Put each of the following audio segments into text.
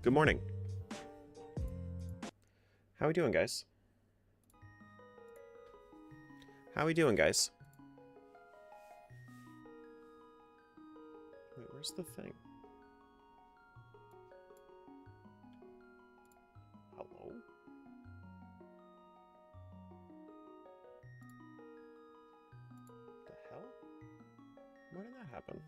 Good morning. How we doing, guys? How we doing, guys? Wait, where's the thing? Hello? The hell? Why did that happen?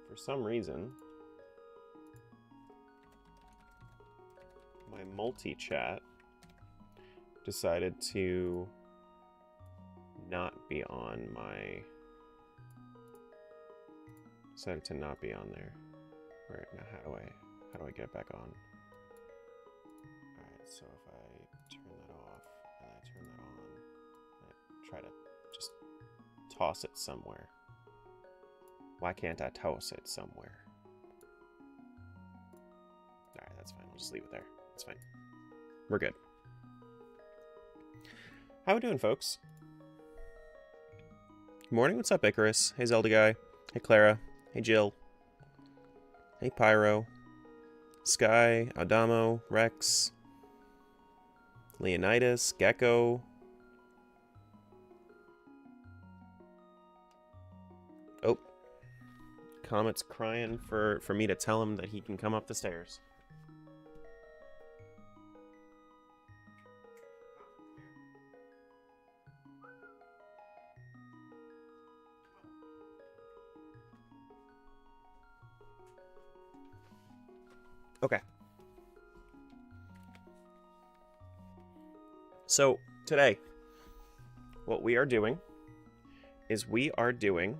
For some reason, my multi-chat decided to not be on my... Decided to not be on there. Right, now how do I get it back on? Alright, so if I turn that off, and I turn that on, I try to just toss it somewhere. Why can't I toss it somewhere? Alright, that's fine. I'll just leave it there. It's fine. We're good. How we doing, folks? Good morning. What's up, Icarus? Hey, Zelda guy. Hey, Clara. Hey, Jill. Hey, Pyro. Sky. Adamo. Rex. Leonidas. Gecko. Oh. Comet's crying for me to tell him that he can come up the stairs. Okay. So, today, what we are doing is we are doing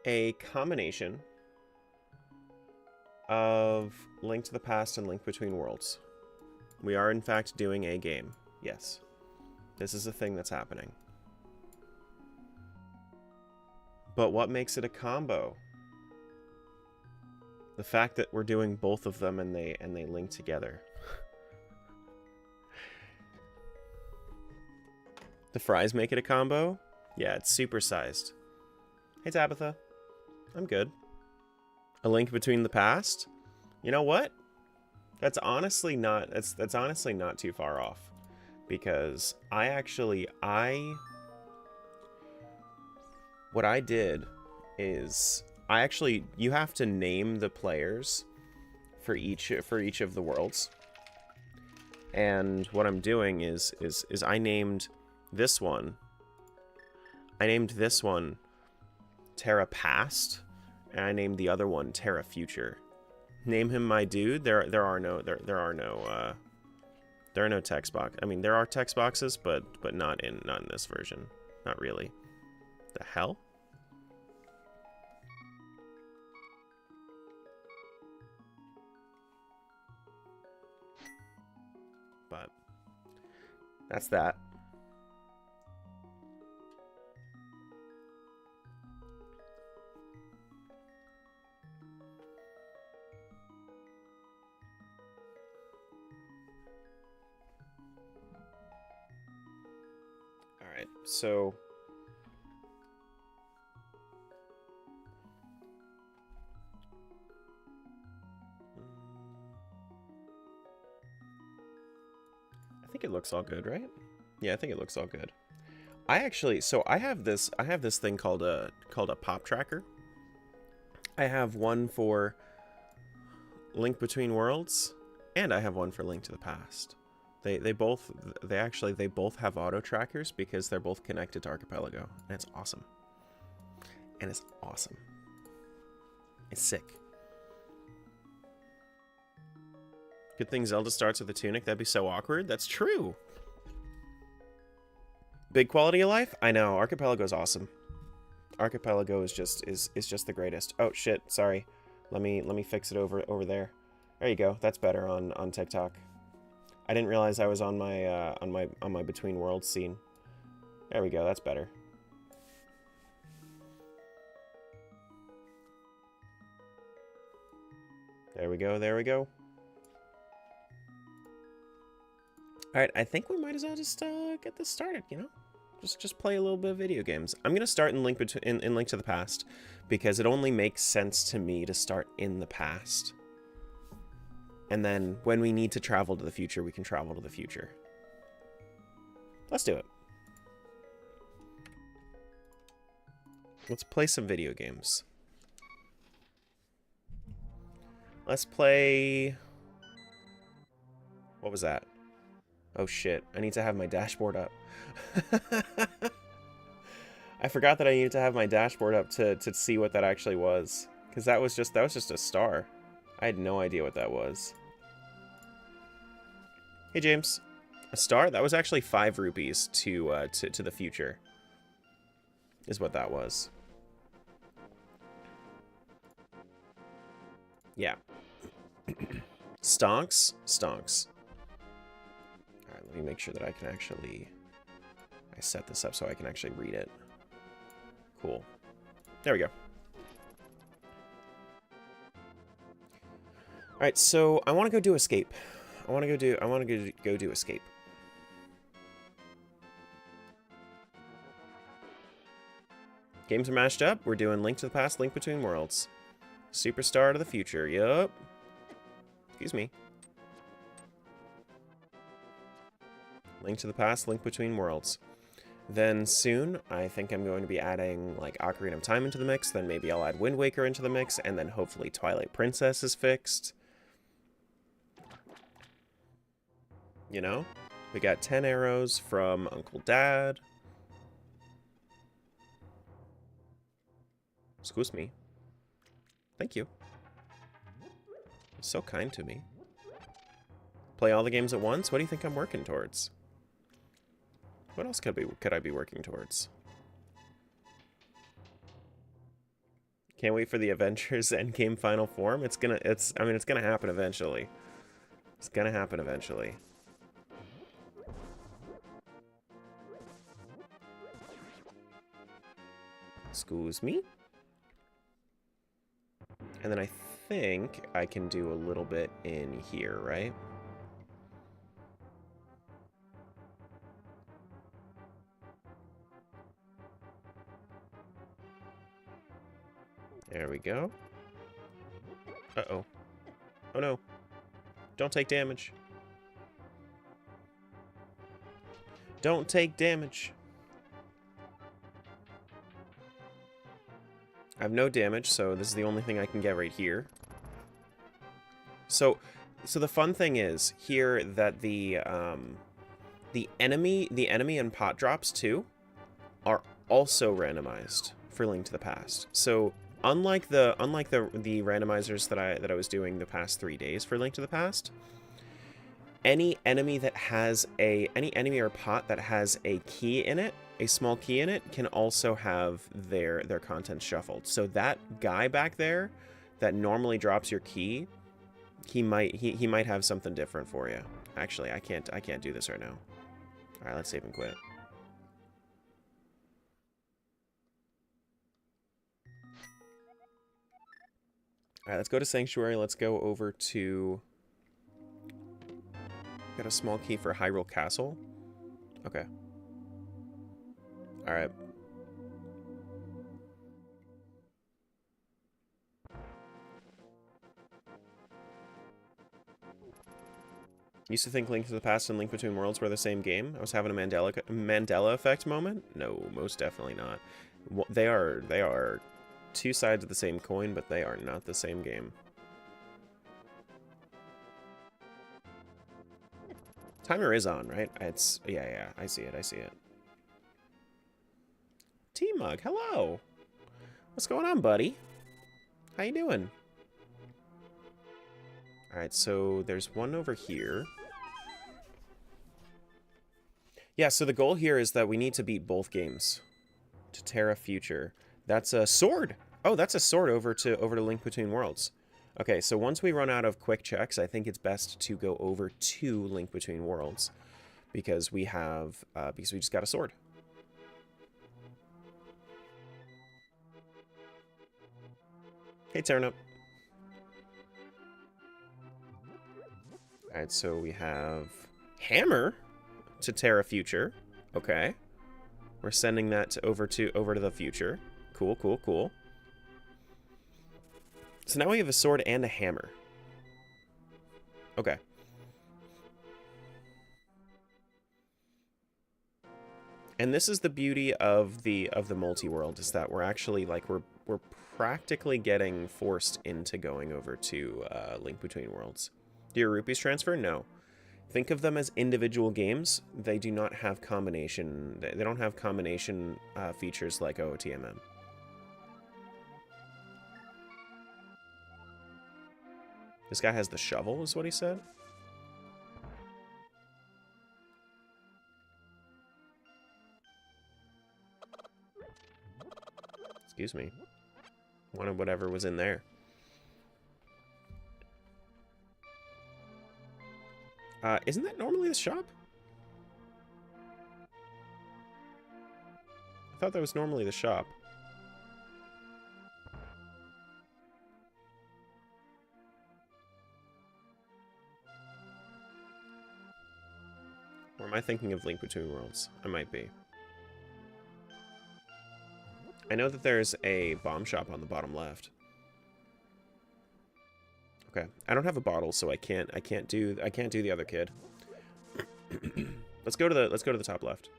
a combination of Link to the Past and Link Between Worlds. We are, in fact, doing a game. Yes. This is a thing that's happening. But what makes it a combo? The fact that we're doing both of them and they link together. The fries make it a combo? Yeah, it's supersized. Hey, Tabitha. I'm good. A Link Between the Past? You know what? That's honestly not too far off. Because what I did is you have to name the players for each of the worlds. And what I'm doing is I named this one. Terra Past, and I named the other one Terra Future. Name him my dude. There are no text box. I mean, there are text boxes, but not in this version. Not really. The hell? But that's that. All right, so I think it looks all good, right? Yeah, I think it looks all good. I have this thing called a pop tracker. I have one for Link Between Worlds, and I have one for Link to the Past. They both have auto trackers because they're both connected to Archipelago, and it's awesome. It's sick. Good thing Zelda starts with a tunic. That'd be so awkward. That's true. Big quality of life? I know. Archipelago is awesome. Archipelago is just the greatest. Oh shit, sorry. Let me fix it over there. There you go. That's better on TikTok. I didn't realize I was on my Between Worlds scene. There we go. That's better. There we go. There we go. All right, I think we might as well just get this started, you know? Just play a little bit of video games. I'm gonna start in Link to the Past because it only makes sense to me to start in the past. And then when we need to travel to the future, we can travel to the future. Let's do it. Let's play some video games. Let's play... What was that? Oh shit, I need to have my dashboard up. I forgot that I needed to have my dashboard up to see what that actually was. Because that was just a star. I had no idea what that was. Hey James. A star? That was actually 5 rupees to the future. Is what that was. Yeah. Stonks? Stonks. Alright, let me make sure that I can actually... I set this up so I can actually read it. Cool. There we go. Alright, so I want to go do escape. I want to go do escape. Games are mashed up. We're doing Link to the Past, Link Between Worlds. Superstar to the future. Yup. Excuse me. Link to the Past, Link Between Worlds. Then soon, I think I'm going to be adding, like, Ocarina of Time into the mix. Then maybe I'll add Wind Waker into the mix. And then hopefully Twilight Princess is fixed. You know? We got 10 arrows from Uncle Dad. Excuse me. Thank you. You're so kind to me. Play all the games at once? What do you think I'm working towards? What else could I be working towards? Can't wait for the Avengers Endgame final form. It's gonna happen eventually. It's gonna happen eventually. Excuse me. And then I think I can do a little bit in here, right? There we go. Uh-oh. Oh no. Don't take damage. Don't take damage. I have no damage, so this is the only thing I can get right here. So the fun thing is here that the enemy and pot drops too are also randomized for Link to the Past. So unlike the randomizers that I was doing the past 3 days for Link to the Past, any enemy or pot that has a key in it, a small key in it, can also have their contents shuffled. So that guy back there that normally drops your key, he might have something different for you. Actually, I can't do this right now. All right, let's save and quit. All right, let's go to Sanctuary. Let's go over to... Got a small key for Hyrule Castle. Okay. All right. Used to think Link to the Past and Link Between Worlds were the same game. I was having a Mandela effect moment. No, most definitely not. They are two sides of the same coin, but they are not the same game. Timer is on, right? It's yeah, I see it. T-Mug, hello. What's going on, buddy? How you doing? All right, so there's one over here. Yeah, so the goal here is that we need to beat both games to Terra Future. That's a sword. Oh, that's a sword over to Link Between Worlds. Okay, so once we run out of quick checks, I think it's best to go over to Link Between Worlds because we just got a sword. Hey, Turnip. Alright, so we have Hammer to Terra Future. Okay. We're sending that over to the future. Cool, cool, cool. So now we have a sword and a hammer. Okay. And this is the beauty of the multi-world, is that we're actually like we're practically getting forced into going over to Link Between Worlds. Do your rupees transfer? No. Think of them as individual games. They do not have combination. They don't have combination features like OOTMM. This guy has the shovel, is what he said. Excuse me. Wanted whatever was in there. Isn't that normally the shop? I thought that was normally the shop. Or am I thinking of Link Between Worlds? I might be. I know that there's a bomb shop on the bottom left. Okay, I don't have a bottle, so I can't do the other kid. let's go to the top left.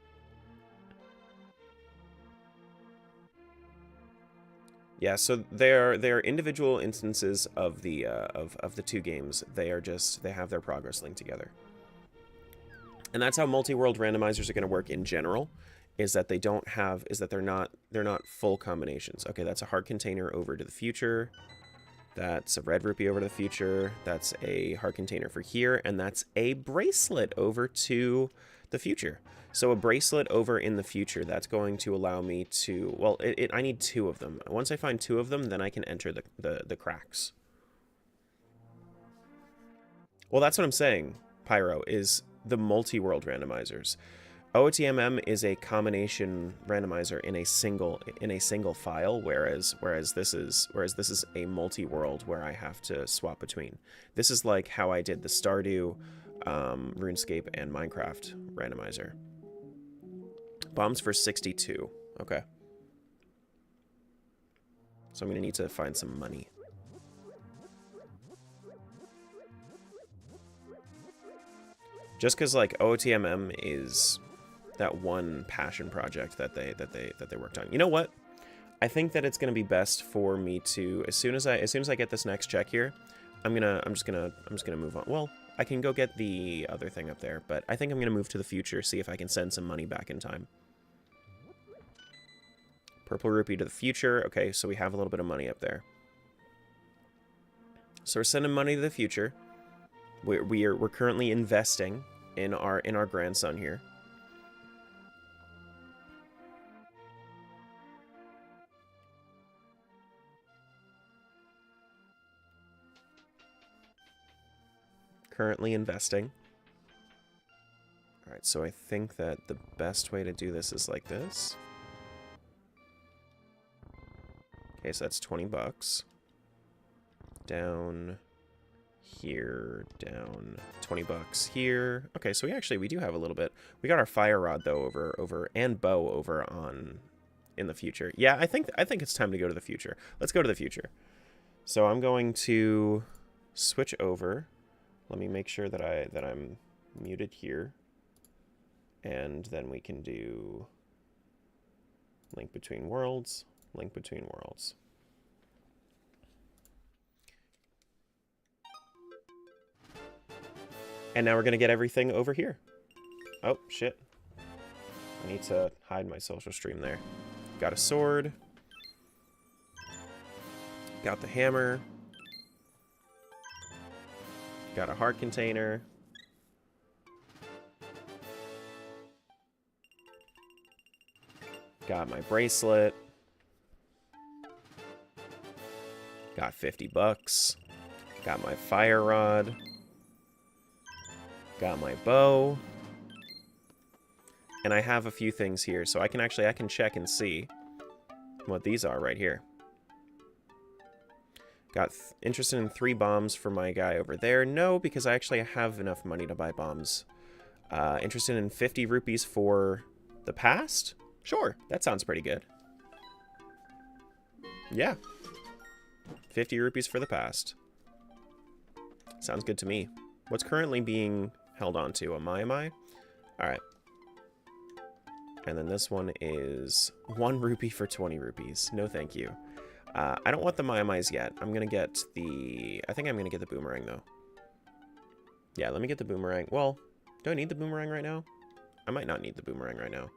Yeah, so they are individual instances of the two games. They have their progress linked together. And that's how multi-world randomizers are going to work in general, is that they're not full combinations. Okay, that's a heart container over to the future. That's a red rupee over to the future. That's a heart container for here, and that's a bracelet over to the future. So a bracelet over in the future, that's going to allow me to, well, I need 2 of them. Once I find 2 of them, then I can enter the cracks. Well, that's what I'm saying, Pyro, is the multi-world randomizers. OOTMM is a combination randomizer in a single file, whereas this is a multi-world where I have to swap between. This is like how I did the Stardew, RuneScape, and Minecraft randomizer. Bombs for 62. Okay. So I'm gonna need to find some money. Just because like OOTMM is that one passion project that they worked on. You know what? I think that it's gonna be best for me to, as soon as I get this next check here, I'm just gonna move on. Well, I can go get the other thing up there, but I think I'm gonna move to the future, see if I can send some money back in time. Purple rupee to the future. Okay, so we have a little bit of money up there. So we're sending money to the future. We're currently investing in our grandson here. Currently investing. All right, so I think that the best way to do this is like this. Okay, so that's 20 bucks. Down here, down 20 bucks here. Okay, so we do have a little bit. We got our fire rod though over and bow over on in the future. Yeah, I think it's time to go to the future. Let's go to the future. So I'm going to switch over. Let me make sure that I'm muted here. And then we can do Link Between Worlds, Link Between Worlds. And now we're going to get everything over here. Oh, shit. I need to hide my social stream there. Got a sword. Got the hammer. Got a heart container. Got my bracelet. Got 50 bucks. Got my fire rod. Got my bow. And I have a few things here, so I can check and see what these are right here. Got interested in 3 bombs for my guy over there. No, because I actually have enough money to buy bombs. Interested in 50 rupees for The past? Sure, that sounds pretty good. Yeah. 50 rupees for the past. Sounds good to me. What's currently being held on to? A Mai? Alright. And then this one is 1 rupee for 20 rupees. No thank you. I don't want the Mai-Mais yet. I'm gonna get the... I think I'm gonna get the boomerang, though. Yeah, let me get the boomerang. Well, do I need the boomerang right now? I might not need the boomerang right now.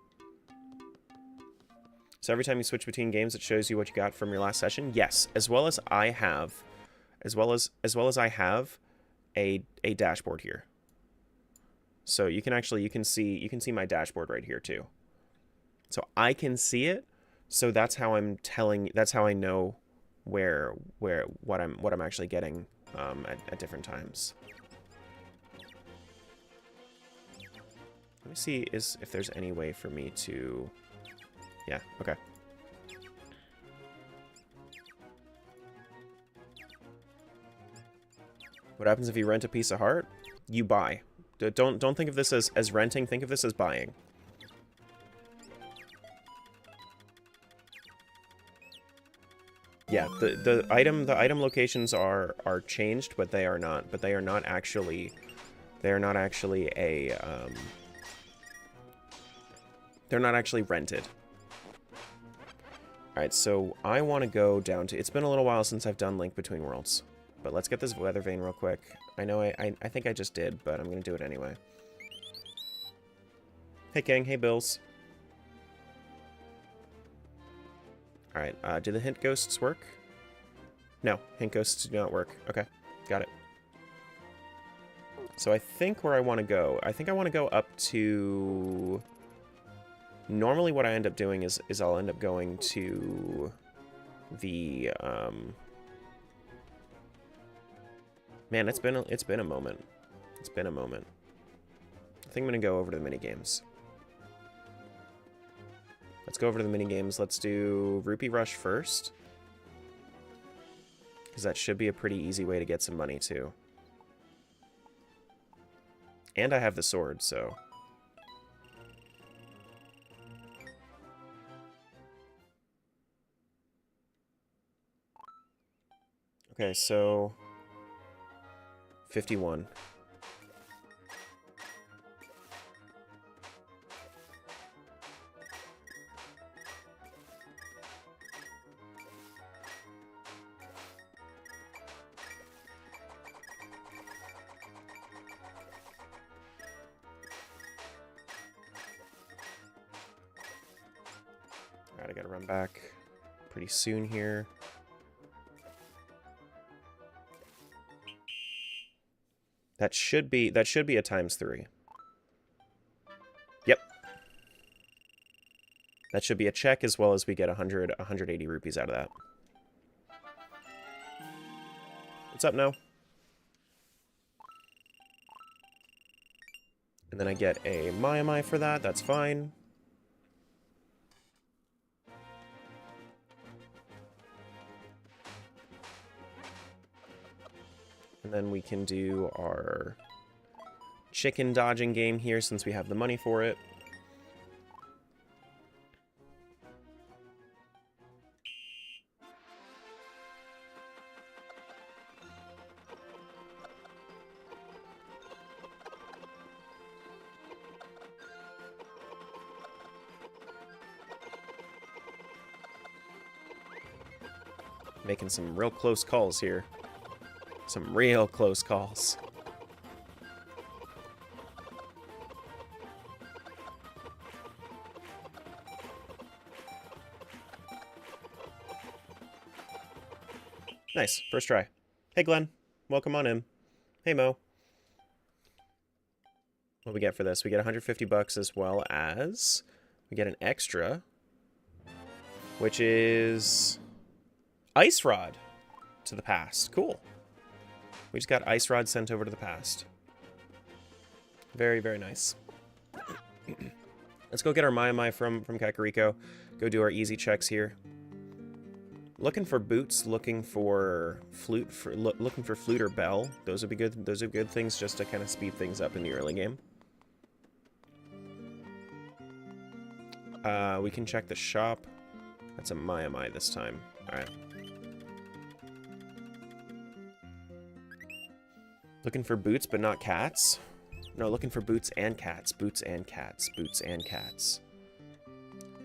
So every time you switch between games, it shows you what you got from your last session? Yes, as well as I have... As well as I have a dashboard here. So you can actually... You can see my dashboard right here, too. So I can see it. So that's how I'm telling. That's how I know what I'm actually getting at different times. Let me see if there's any way for me to. Yeah. Okay. What happens if you rent a piece of heart? You buy. Don't think of this as renting. Think of this as buying. Yeah, the item locations are changed, but they are not actually they're not actually rented. All right, so I want to go down to. It's been a little while since I've done Link Between Worlds, but let's get this weather vane real quick. I know I think I just did, but I'm gonna do it anyway. Hey King, hey Bills. Alright, do the hint ghosts work? No, hint ghosts do not work. Okay, got it. So I think where I want to go, I think I want to go up to... Normally what I end up doing is I'll end up going to the... Man, it's been a moment. It's been a moment. I think I'm going to go over to the minigames. Let's go over to the minigames. Let's do Rupee Rush first. Because that should be a pretty easy way to get some money, too. And I have the sword, so... Okay, so... 51. Alright, I gotta run back pretty soon here. That should be a ×3. Yep. That should be a check, as well as we get 180 rupees out of that. What's up now? And then I get a Mai for that, that's fine. And then we can do our chicken dodging game here since we have the money for it. Making some real close calls here. Some real close calls. Nice. First try. Hey, Glenn. Welcome on in. Hey, Mo. What do we get for this? We get 150 bucks, as well as we get an extra, which is Ice Rod to the past. Cool. We just got Ice Rod sent over to the past. Very, very nice. Let's go get our Mai from Kakariko. Go do our easy checks here. Looking for boots, looking for flute, looking for flute or bell. Those would be good. Those are good things just to kind of speed things up in the early game. We can check the shop. That's a Mai this time. Alright. Looking for boots, but not cats? No, looking for boots and cats. Boots and cats. Boots and cats.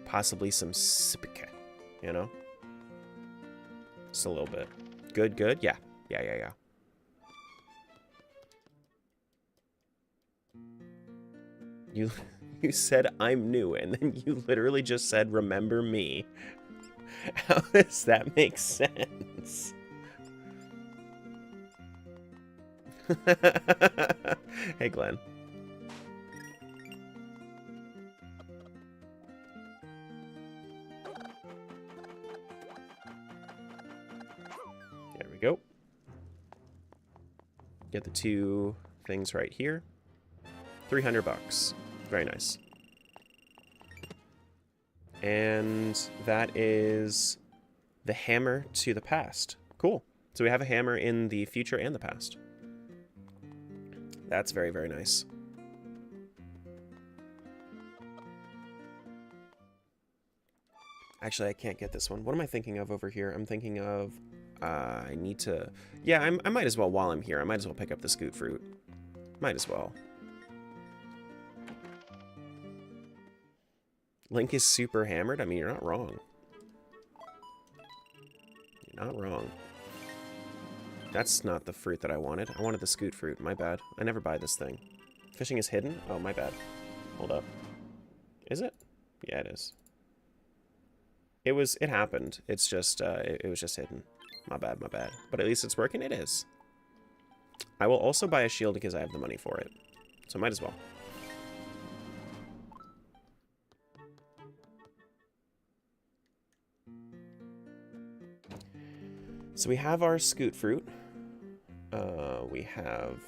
Possibly some sipika, you know? Just a little bit. Good, good? Yeah. Yeah. You said I'm new, and then you literally just said, remember me. How does that make sense? Hey, Glenn. There we go. Get the 2 things right here. 300 bucks. Very nice. And that is the hammer to the past. Cool. So we have a hammer in the future and the past. That's very, very nice. Actually, I can't get this one. What am I thinking of over here? I'm thinking of... I need to... Yeah, I might as well, while I'm here, I might as well pick up the scoot fruit. Might as well. Link is super hammered? I mean, you're not wrong. You're not wrong. That's not the fruit that I wanted. I wanted the scoot fruit. My bad. I never buy this thing. Fishing is hidden? Oh, my bad. Hold up. Is it? Yeah, it is. It happened. It's just, it was just hidden. My bad, my bad. But at least it's working. It is. I will also buy a shield because I have the money for it. So might as well. So we have our scoot fruit. We have...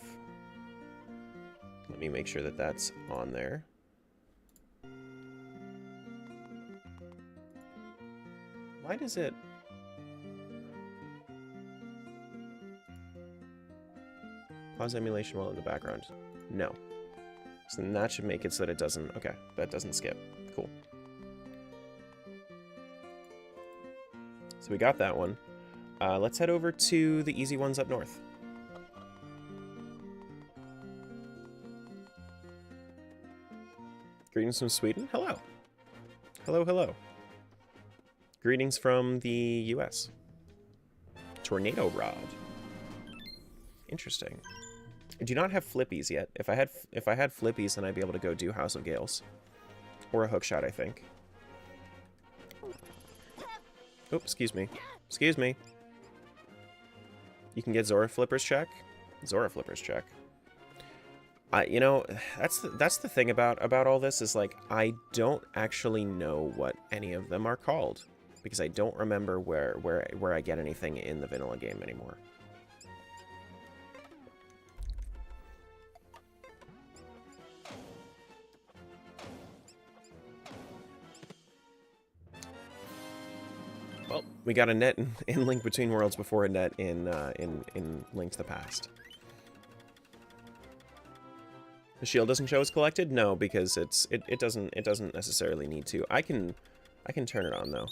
Let me make sure that that's on there. Why does it... Pause emulation while in the background. No. So then that should make it so that it doesn't... Okay, that doesn't skip. Cool. So we got that one. Let's head over to the easy ones up north. Greetings from Sweden. Hello. Hello, hello. Greetings from the US. Tornado Rod. Interesting. I do not have flippies yet. If I had flippies, then I'd be able to go do House of Gales. Or a hookshot, I think. Oh, excuse me. Excuse me. You can get Zora Flippers check. Zora Flippers check. You know, that's the thing about all this is, like, I don't actually know what any of them are called because I don't remember where I get anything in the vanilla game anymore. Well, we got a net in Link Between Worlds before a net in Link to the Past. The shield doesn't show it's collected? No, because it doesn't necessarily need to. I can turn it on though.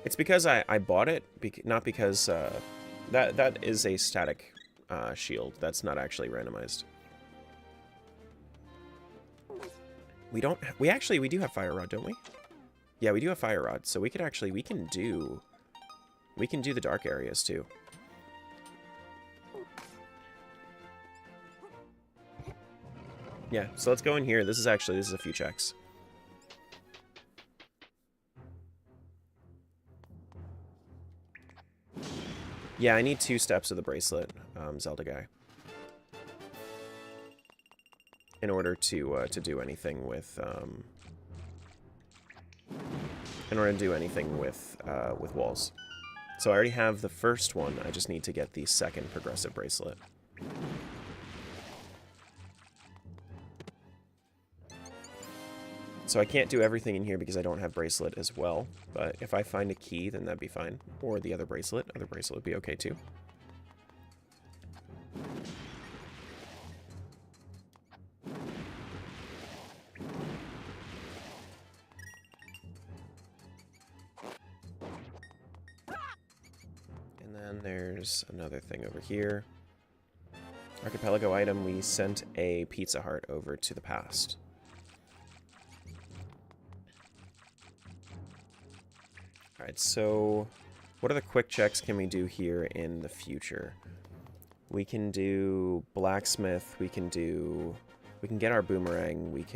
It's because I bought it, not because that is a static shield. That's not actually randomized. We do have Fire Rod, don't we? Yeah, we do have Fire Rod, so we can do the dark areas too. Yeah, so let's go in here. This is a few checks. Yeah, I need 2 steps of the bracelet, Zelda guy, in order to do anything with walls. So I already have the first one. I just need to get the second progressive bracelet. So I can't do everything in here because I don't have bracelet as well. But if I find a key, then that'd be fine. Or the other bracelet would be okay too. And there's another thing over here. Archipelago item, we sent a Pizza Heart over to the past. Alright, so what other quick checks can we do here in the future? We can do blacksmith, we can get our boomerang, we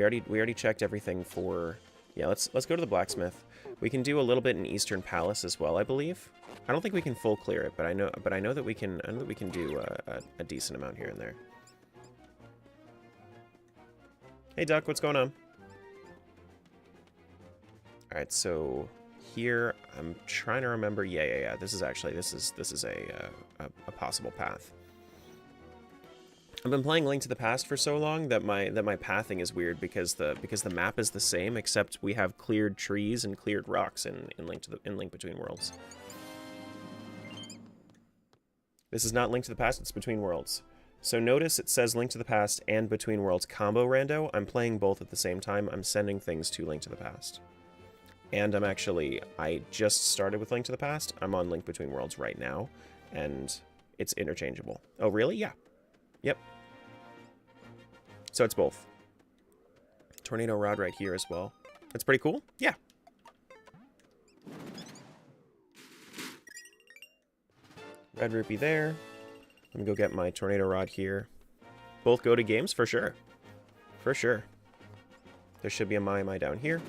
already checked everything for, yeah, let's go to the blacksmith. We can do a little bit in Eastern Palace as well, I believe. I don't think we can full clear it, but I know that we can do a decent amount here and there. Hey Duck, what's going on? All right, so here I'm trying to remember. Yeah. This is a possible path. I've been playing Link to the Past for so long that my pathing is weird because the map is the same, except we have cleared trees and cleared rocks in Link Between Worlds. This is not Link to the Past, it's Between Worlds. So notice it says Link to the Past and Between Worlds combo rando. I'm playing both at the same time. I'm sending things to Link to the Past. And I just started with Link to the Past. I'm on Link Between Worlds right now, and it's interchangeable. Oh, really? Yeah. Yep. So it's both. Tornado Rod right here as well. That's pretty cool. Yeah. Red rupee there. Let me go get my Tornado Rod here. Both go to games for sure. For sure. There should be a Mai down here.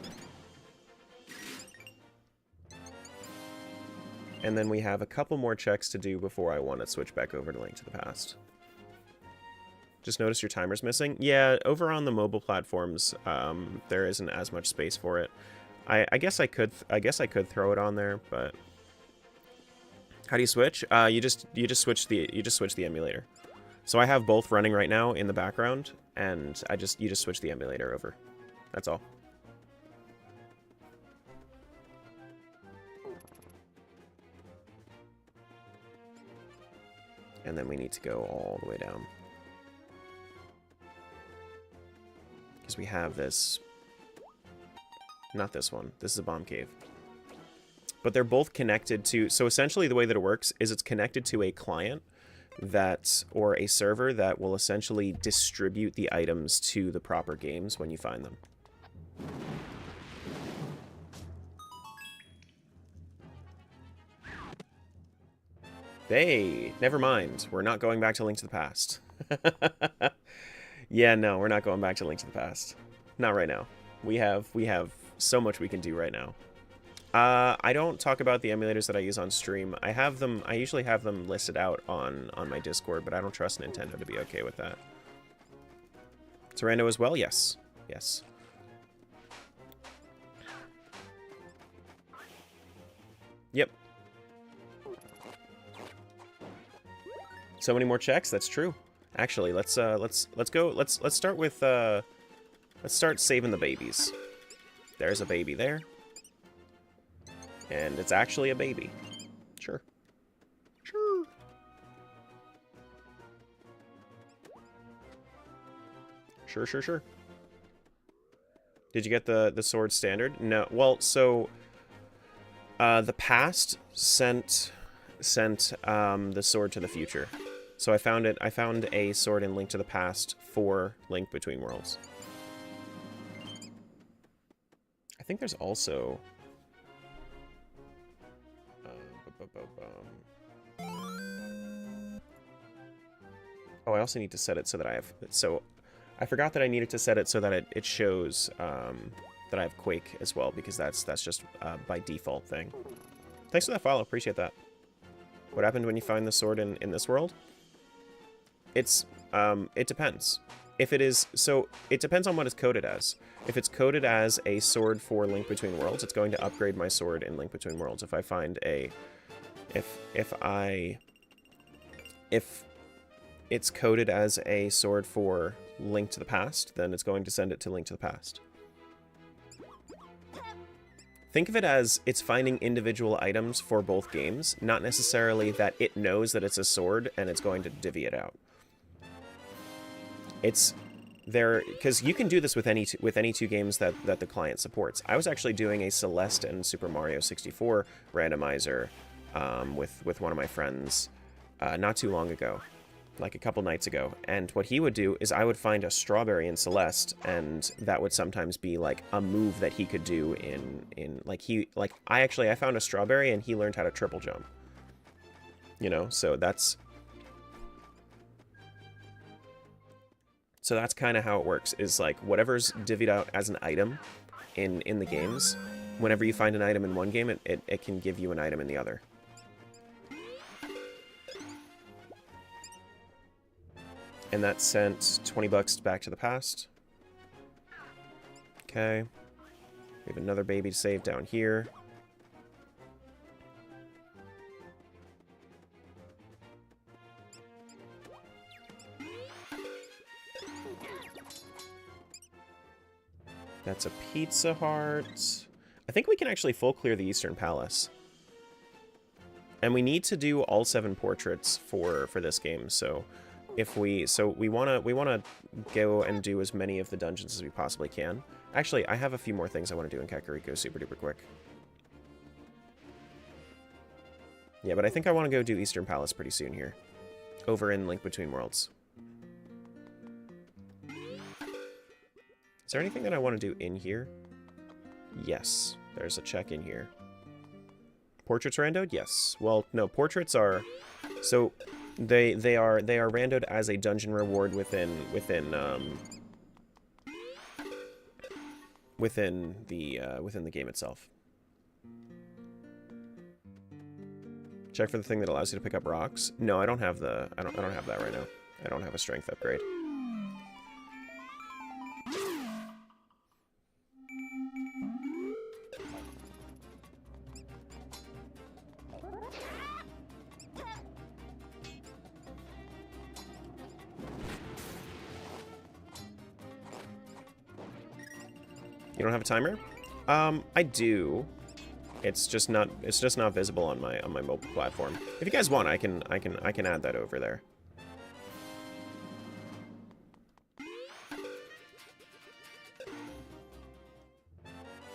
And then we have a couple more checks to do before I want to switch back over to Link to the Past. Just notice your timer's missing. Yeah, over on the mobile platforms, there isn't as much space for it. I guess I could throw it on there, but how do you switch? You just switch the emulator. So I have both running right now in the background, and you just switch the emulator over. That's all. And then we need to go all the way down. Because we have this... Not this one. This is a bomb cave. But they're both connected to... So essentially the way that it works is it's connected to a client that... Or a server that will essentially distribute the items to the proper games when you find them. Hey, never mind. We're not going back to Link to the Past. Yeah, no, we're not going back to Link to the Past. Not right now. We have so much we can do right now. I don't talk about the emulators that I use on stream. I usually have them listed out on my Discord, but I don't trust Nintendo to be okay with that. Terrano as well? Yes. Yes. Yep. So many more checks. That's true. Actually, let's start with let's start saving the babies. There's a baby there, and it's actually a baby. Sure. Sure. Sure. Did you get the sword standard? No. Well, so the past sent the sword to the future. So I found a sword in Link to the Past for Link Between Worlds. I think there's also... Oh, I also need to set it so that I have... So, I forgot that I needed to set it so that it shows that I have Quake as well, because that's just by default thing. Thanks for that follow, appreciate that. What happened when you find the sword in this world? It depends. If it is, so it depends on what it's coded as. If it's coded as a sword for Link Between Worlds, it's going to upgrade my sword in Link Between Worlds. If I find a, if it's coded as a sword for Link to the Past, then it's going to send it to Link to the Past. Think of it as it's finding individual items for both games, not necessarily that it knows that it's a sword and it's going to divvy it out. It's there because you can do this with any two games that the client supports. I was actually doing a Celeste and Super Mario 64 randomizer with one of my friends not too long ago, like a couple nights ago. And what he would do is I would find a strawberry in Celeste, and that would sometimes be like a move that he could do in like I found a strawberry and he learned how to triple jump. You know, so that's kind of how it works, is like whatever's divvied out as an item in the games, whenever you find an item in one game, it can give you an item in the other. And that sent 20 bucks back to the past. Okay. We have another baby to save down here. That's a Pizza Heart. I think we can actually full clear the Eastern Palace. And we need to do all 7 portraits for this game, so if we wanna go and do as many of the dungeons as we possibly can. Actually, I have a few more things I want to do in Kakariko super duper quick. Yeah, but I think I want to go do Eastern Palace pretty soon here, over in Link Between Worlds. Is there anything that I want to do in here? Yes, there's a check in here. Portraits randoed? Yes. Well, no, portraits are so they are randoed as a dungeon reward within the game itself. Check for the thing that allows you to pick up rocks. No, I don't have the I don't have that right now. I don't have a strength upgrade. You don't have a timer? I do. It's just not visible on my mobile platform. If you guys want, I can add that over there. There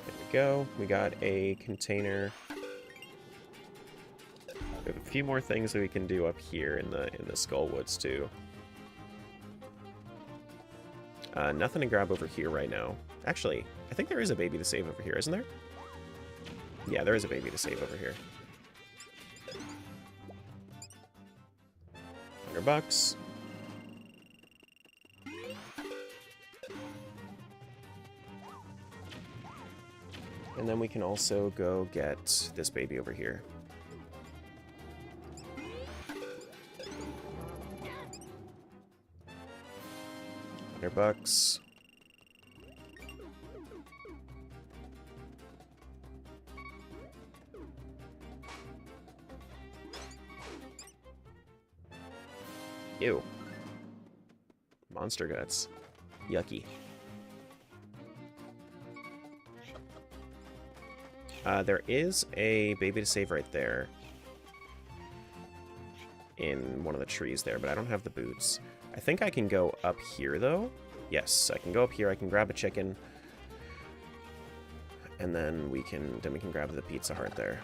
we go. We got a container. We have a few more things that we can do up here in the Skullwoods too. Nothing to grab over here right now. Actually, I think there is a baby to save over here, isn't there? Yeah, there is a baby to save over here. 100 bucks. And then we can also go get this baby over here. $100. Ew. Monster guts. Yucky. There is a baby to save right there. In one of the trees there, but I don't have the boots. I think I can go up here, though. Yes, I can go up here. I can grab a chicken. And then we can grab the Pizza Heart there.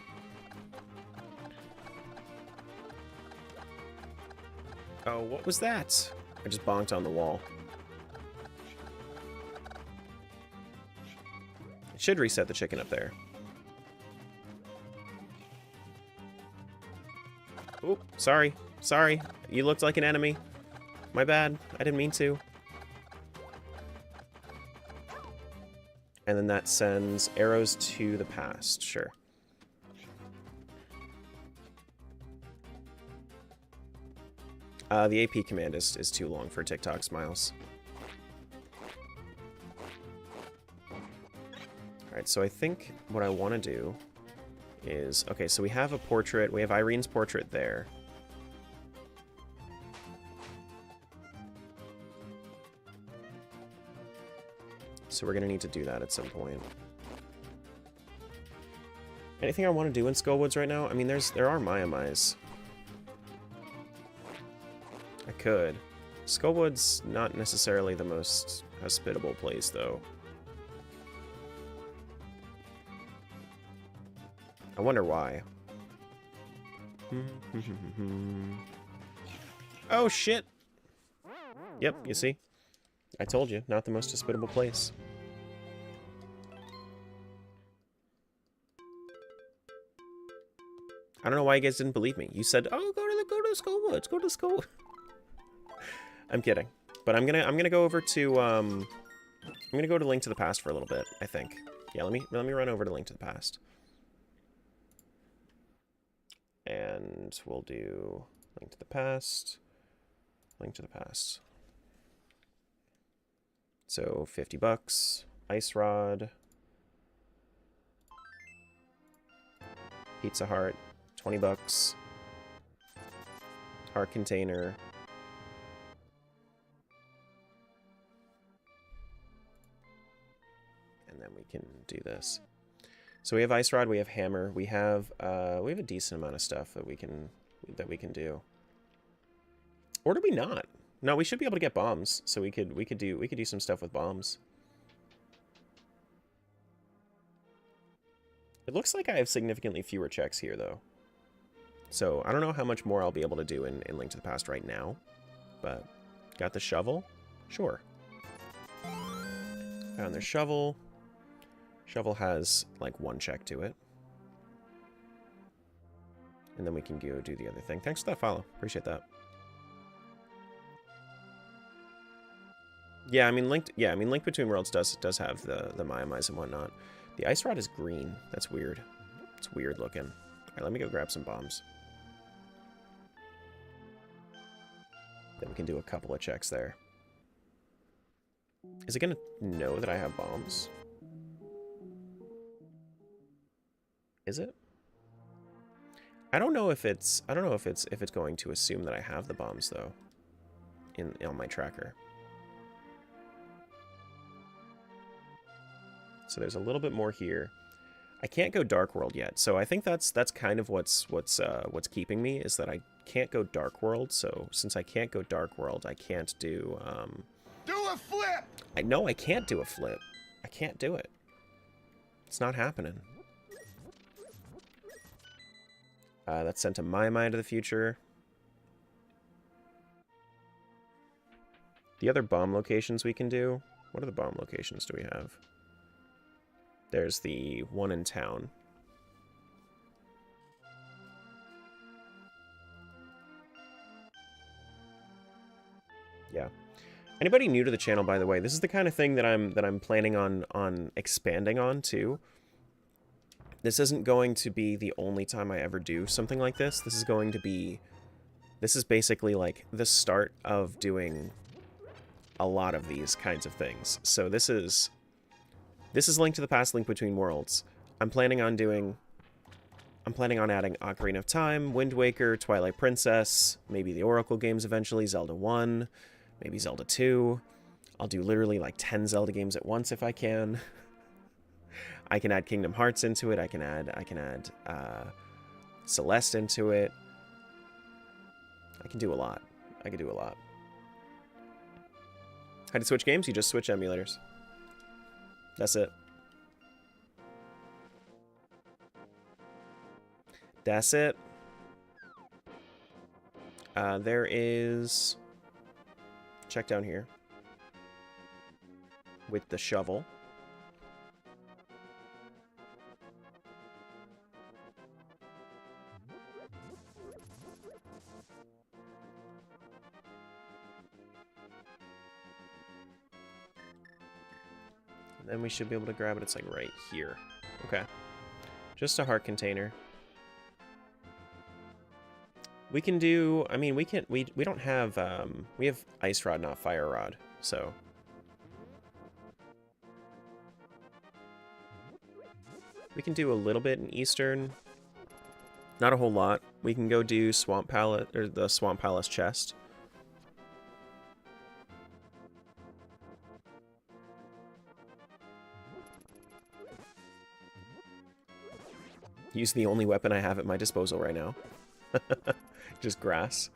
Oh, what was that? I just bonked on the wall. It should reset the chicken up there. Oop, sorry. Sorry. You looked like an enemy. My bad. I didn't mean to. And then that sends arrows to the past. Sure. The AP command is too long for TikTok smiles. Alright, so I think what I want to do is... Okay, so we have a portrait. We have Irene's portrait there. So we're going to need to do that at some point. Anything I want to do in Skullwoods right now? I mean, there are Maiamais. I could. Skullwood's not necessarily the most hospitable place, though. I wonder why. Oh, shit! Yep, you see? I told you, not the most hospitable place. I don't know why you guys didn't believe me. You said, "Oh, go to the skull woods. Go to the skull." I'm kidding, but I'm gonna go over to I'm gonna go to Link to the Past for a little bit. I think. Yeah, let me run over to Link to the Past, and we'll do Link to the Past. Link to the Past. So $50. Ice Rod. Pizza Heart. $20. Heart Container. And then we can do this. So we have Ice Rod, we have Hammer, we have a decent amount of stuff that we can do. Or do we not? No, we should be able to get bombs. So we could do some stuff with bombs. It looks like I have significantly fewer checks here though. So I don't know how much more I'll be able to do in Link to the Past right now. But got the shovel? Sure. Found their shovel. Shovel has like 1 check to it. And then we can go do the other thing. Thanks for that follow. Appreciate that. Yeah, I mean Link Between Worlds does have the Maiamais and whatnot. The Ice Rod is green. That's weird. It's weird looking. Alright, let me go grab some bombs. Then we can do a couple of checks there. Is it gonna know that I have bombs? Is it? I don't know if it's going to assume that I have the bombs though on my tracker. So there's a little bit more here. I can't go Dark World yet, so I think that's kind of what's keeping me, is that I can't go Dark World. So since I can't go Dark World, I can't do do a flip. I can't do a flip. I can't do it. It's not happening. That's sent to my mind to the future. The other bomb locations we can do. What other bomb locations do we have? There's the one in town. Yeah. Anybody new to the channel, by the way, this is the kind of thing that I'm planning on expanding on too. This isn't going to be the only time I ever do something like this. This is basically like the start of doing a lot of these kinds of things. So this is Link to the Past, Link Between Worlds. I'm planning on adding Ocarina of Time, Wind Waker, Twilight Princess, maybe the Oracle games eventually, Zelda 1, maybe Zelda 2. I'll do literally like 10 Zelda games at once if I can. I can add Kingdom Hearts into it. I can add Celeste into it. I can do a lot. I can do a lot. How to switch games? You just switch emulators. That's it. That's it. There is... Check down here. With the shovel. Then we should be able to grab it. It's like right here. Okay. Just a heart container. We can do, I mean, we don't have, we have Ice Rod, not Fire Rod, so. We can do a little bit in Eastern. Not a whole lot. We can go do Swamp Palace, or the Swamp Palace chest. Use the only weapon I have at my disposal right now. Just grass.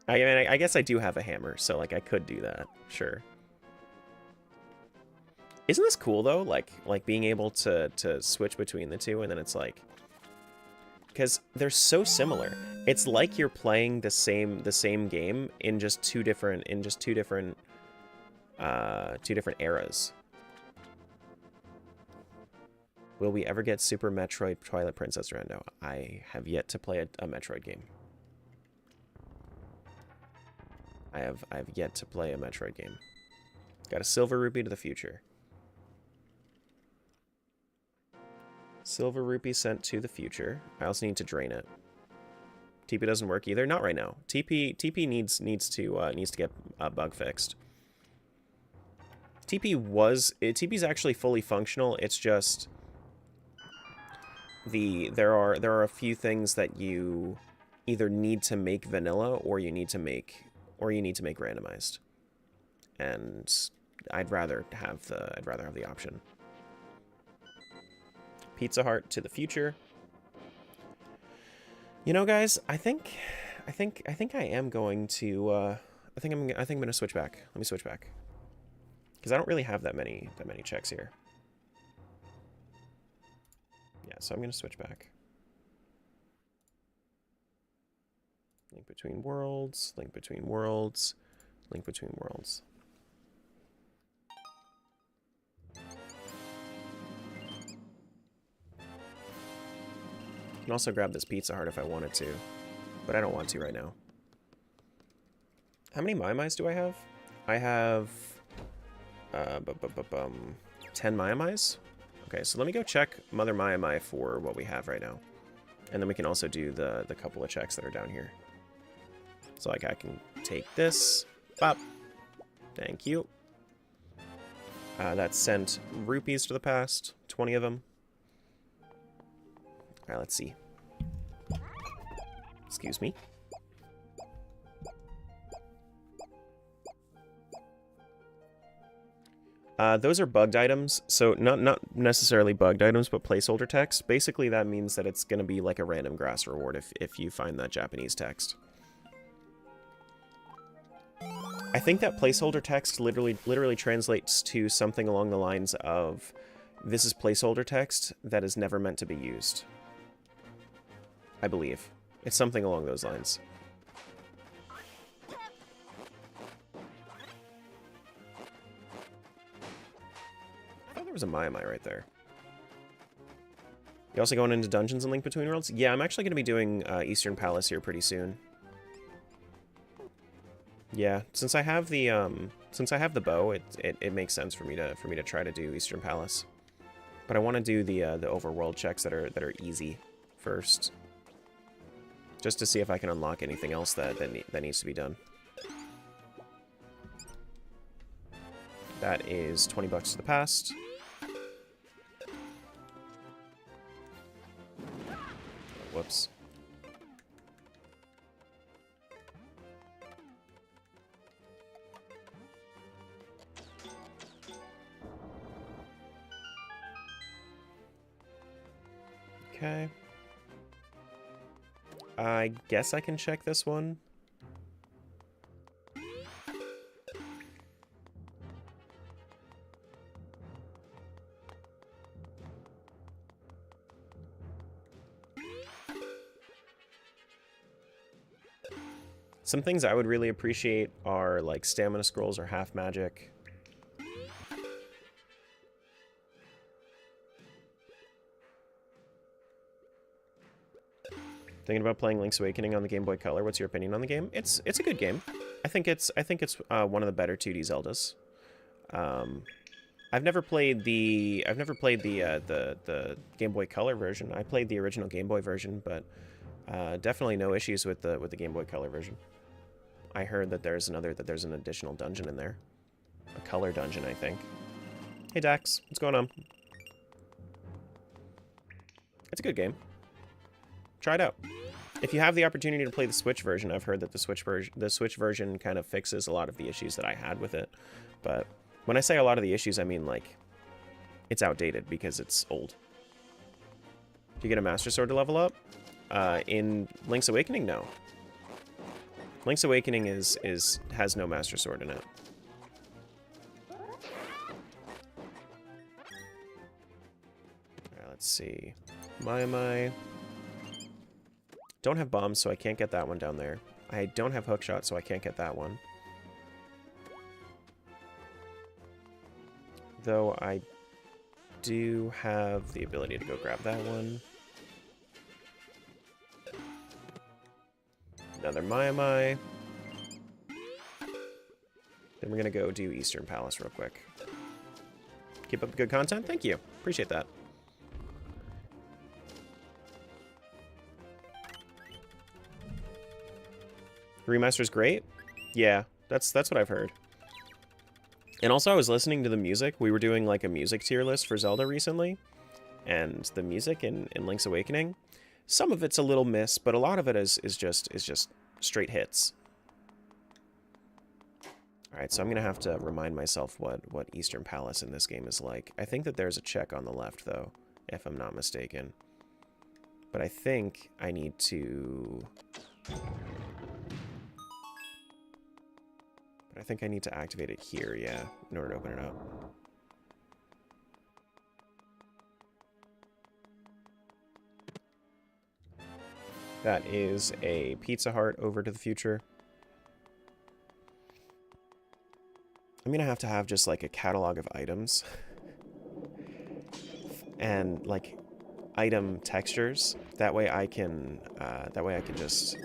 I mean, I guess I do have a hammer, so like I could do that. Sure. Isn't this cool though? Like being able to switch between the two, and then it's like because they're so similar. It's like you're playing the same game in just two different eras. Will we ever get Super Metroid Twilight Princess Rando? I have yet to play a Metroid game. I've yet to play a Metroid game. Got a silver rupee to the future. Silver rupee sent to the future. I also need to drain it. TP doesn't work either. Not right now. TP needs to get a bug fixed. TP's actually fully functional. It's just there are a few things that you either need to make vanilla or you need to make randomized. And I'd rather have the option. Pizza Heart to the future. You know, guys, I think I am going to I think I'm gonna switch back. Let me switch back. Because I don't really have that many checks here. Yeah, so I'm gonna switch back. Link between worlds, link between worlds, link between worlds. I can also grab this Pizza Heart if I wanted to, but I don't want to right now. How many Mai-Mais do I have? I have 10 Mai-Mais. Okay, so let me go check Mother Mai for what we have right now. And then we can also do the couple of checks that are down here. So like I can take this. Bop. Thank you. That sent rupees to the past. 20 of them. Alright, let's see. Excuse me. Those are bugged items, so not necessarily bugged items, but placeholder text. Basically, that means that it's going to be like a random grass reward if you find that Japanese text. I think that placeholder text literally translates to something along the lines of, this is placeholder text that is never meant to be used. I believe. It's something along those lines. I thought there was a Mai-Mai right there. You also going into dungeons and Link Between Worlds? Yeah, I'm actually going to be doing Eastern Palace here pretty soon. Yeah, since I have the bow, it makes sense for me to try to do Eastern Palace. But I want to do the overworld checks that are easy first. Just to see if I can unlock anything else that needs to be done. That is 20 bucks to the past. Whoops. Okay. I guess I can check this one. Some things I would really appreciate are like stamina scrolls or half magic. Thinking about playing Link's Awakening on the Game Boy Color. What's your opinion on the game? It's a good game. I think it's one of the better 2D Zeldas. I've never played the Game Boy Color version. I played the original Game Boy version, but definitely no issues with the Game Boy Color version. I heard that there's an additional dungeon in there, a color dungeon, I think. Hey Dax, what's going on? It's a good game. Try it out. If you have the opportunity to play the Switch version, I've heard that the Switch version kind of fixes a lot of the issues that I had with it. But when I say a lot of the issues, I mean like it's outdated because it's old. Do you get a Master Sword to level up? In Link's Awakening, no. Link's Awakening has no Master Sword in it. Alright, let's see. Mai. Don't have bombs, so I can't get that one down there. I don't have hookshot, so I can't get that one. Though I do have the ability to go grab that one. Another Mai. Then we're going to go do Eastern Palace real quick. Keep up the good content. Thank you. Appreciate that. Remaster's great? Yeah, that's what I've heard. And also I was listening to the music. We were doing like a music tier list for Zelda recently. And the music in Link's Awakening, some of it's a little miss, but a lot of it is just straight hits. Alright, so I'm gonna have to remind myself what Eastern Palace in this game is like. I think that there's a check on the left though, if I'm not mistaken. But I think I need to activate it here, yeah, in order to open it up. That is a Pizza Hut over to the future. I'm gonna have to have just like a catalog of items and like item textures. That way I can just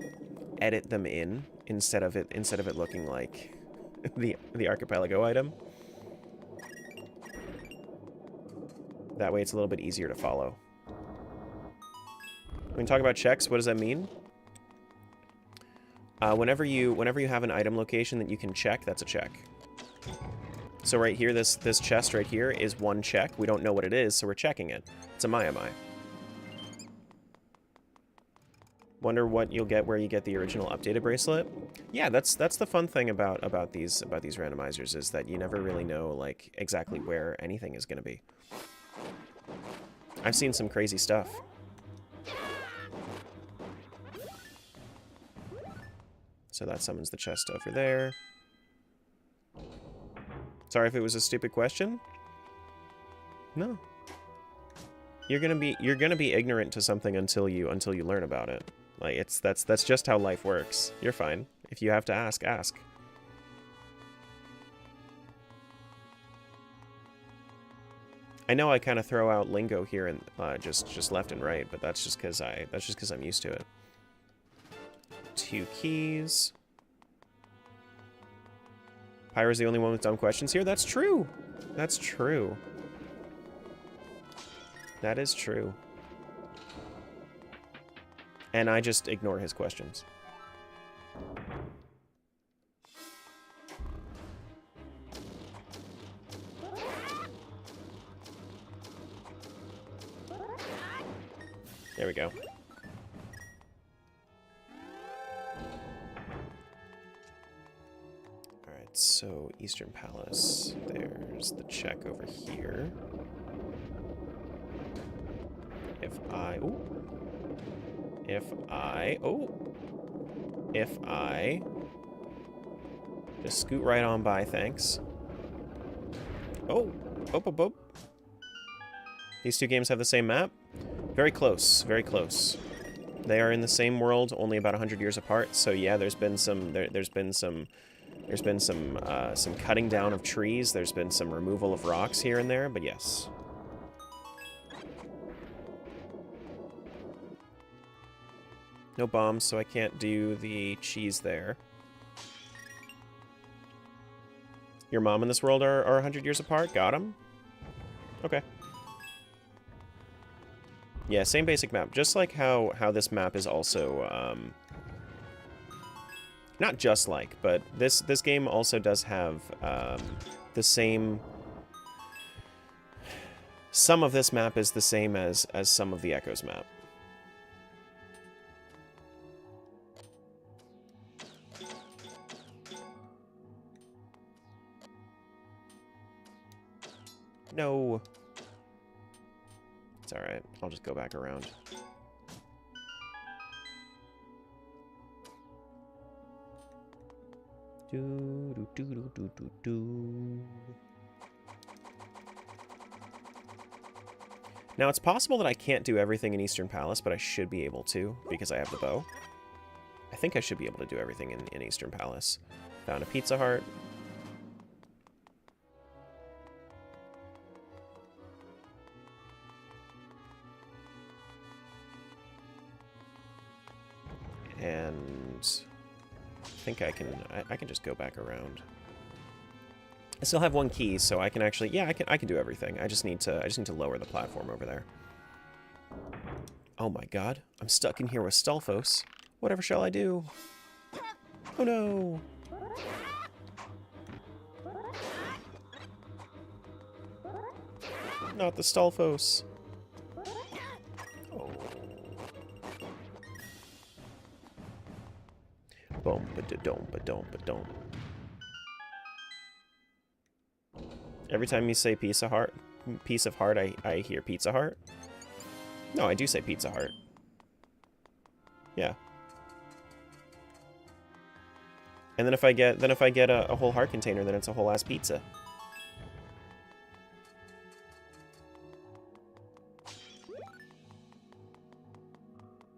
edit them in instead of it looking like the archipelago item. That way it's a little bit easier to follow. When we talk about checks, what does that mean? Whenever you have an item location that you can check, that's a check. So right here, this chest right here is one check. We don't know what it is, so we're checking it. It's a Mai. Wonder what you'll get where you get the original updated bracelet. Yeah, that's the fun thing about these randomizers, is that you never really know like exactly where anything is going to be. I've seen some crazy stuff. So that summons the chest over there. Sorry if it was a stupid question. No. You're gonna be ignorant to something until you learn about it. Like that's just how life works. You're fine. If you have to ask, ask. I know I kind of throw out lingo here and just left and right, but that's just because I'm used to it. 2 keys. Pyro's the only one with dumb questions here. That's true. That's true. That is true. And I just ignore his questions. There we go. Alright, so Eastern Palace. There's the check over here. If I just scoot right on by, thanks. Oh. These two games have the same map? Very close, very close. They are in the same world, only about 100 years apart. So yeah, there's been some cutting down of trees. There's been some removal of rocks here and there, but yes. No bombs, so I can't do the cheese there. Your mom and this world are 100 years apart? Got him? Okay. Yeah, same basic map. Just like how this map is also, not just like, but this game also does have the same... Some of this map is the same as some of the Echoes map. No. It's alright. I'll just go back around. Now, it's possible that I can't do everything in Eastern Palace, but I should be able to, because I have the bow. I think I should be able to do everything in Eastern Palace. Found a Pizza Heart. And I think I can just go back around. I still have one key, so I can actually, yeah, I can do everything. I just need to lower the platform over there. Oh my god, I'm stuck in here with Stulphos. Whatever shall I do? Oh no! Not the Stulphos. Oh. Boom, ba-da-dum, ba-dum, ba-dum. Every time you say piece of heart, I hear Pizza Heart. No, I do say Pizza Heart. Yeah. And then if I get a whole heart container, then it's a whole ass pizza.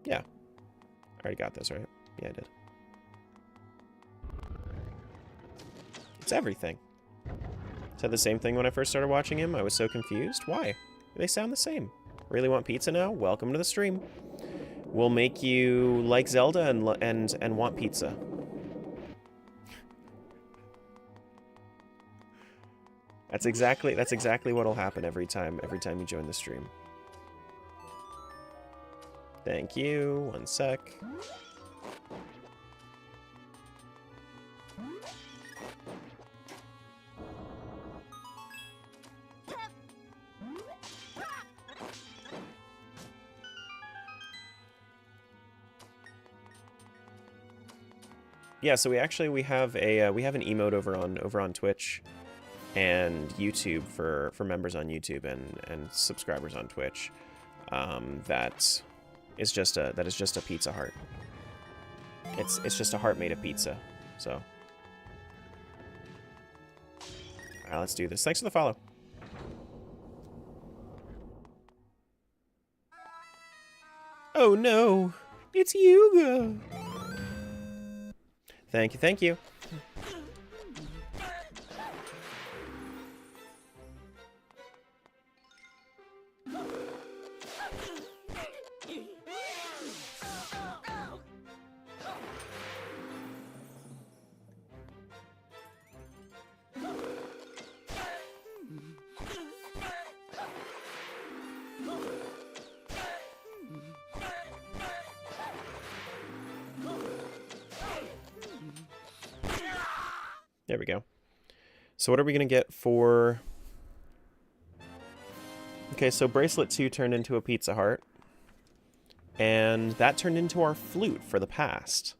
Yeah. I already got this, right? Yeah, I did. It's everything. Said the same thing when I first started watching him. I was so confused. Why? They sound the same. Really want pizza now? Welcome to the stream. We'll make you like Zelda and want pizza. That's exactly what'll happen every time you join the stream. Thank you. One sec. Yeah, so we have an emote over on Twitch and YouTube for members on YouTube and subscribers on Twitch. That is just a pizza heart. It's just a heart made of pizza. So, all right, let's do this. Thanks for the follow. Oh no, it's Yuga. Thank you, thank you. There we go. So what are we going to get for... Okay, so Bracelet 2 turned into a Pizza Heart. And that turned into our flute for the past.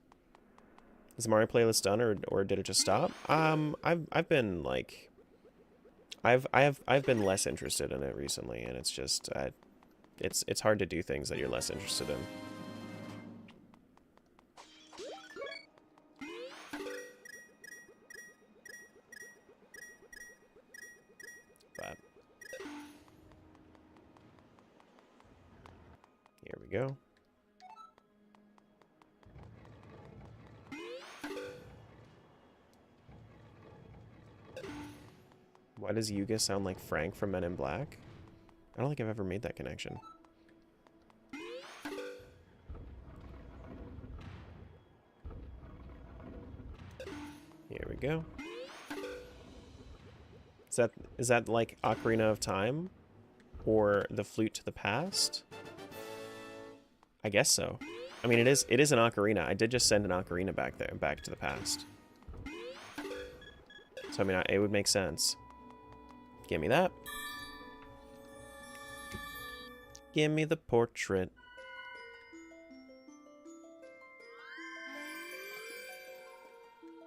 Is the Mario playlist done, or did it just stop? I've been like... I've been less interested in it recently, and it's just... it's hard to do things that you're less interested in. Here we go. Why does Yuga sound like Frank from Men in Black? I don't think I've ever made that connection. Here we go. Is that like Ocarina of Time? Or the Flute to the Past? I guess so. I mean, it is an ocarina. I did just send an ocarina back to the past. So I mean, it would make sense. Give me that. Give me the portrait.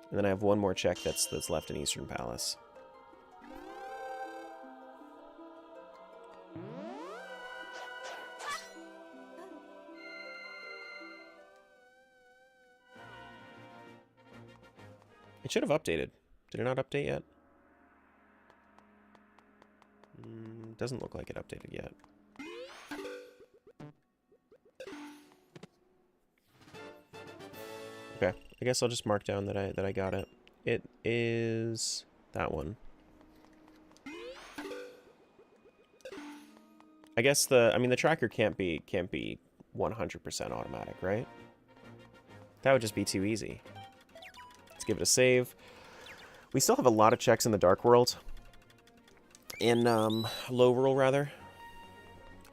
And then I have one more check that's left in Eastern Palace. It should have updated. Did it not update yet? Doesn't look like it updated yet. I guess I'll just mark down that I got it. It is that one. I guess the tracker can't be 100% automatic, right? That would just be too easy. Let's give it a save. We still have a lot of checks in the Dark World. In Low World, rather.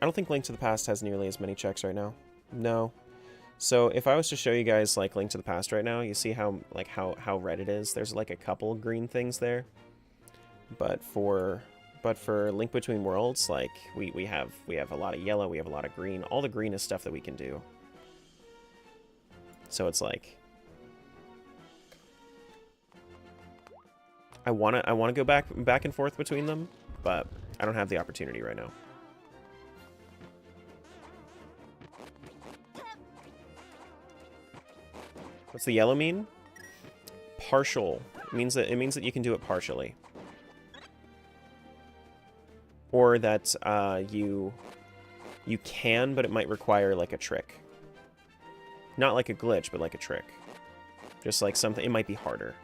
I don't think Link to the Past has nearly as many checks right now. No. So if I was to show you guys like Link to the Past right now, you see how red it is. There's like a couple green things there. But for Link Between Worlds, like we have a lot of yellow, we have a lot of green. All the green is stuff that we can do. So it's like I wanna go back and forth between them, but I don't have the opportunity right now. What's the yellow mean? Partial. It means that you can do it partially. Or that you can, but it might require like a trick. Not like a glitch, but like a trick. Just like something, it might be harder.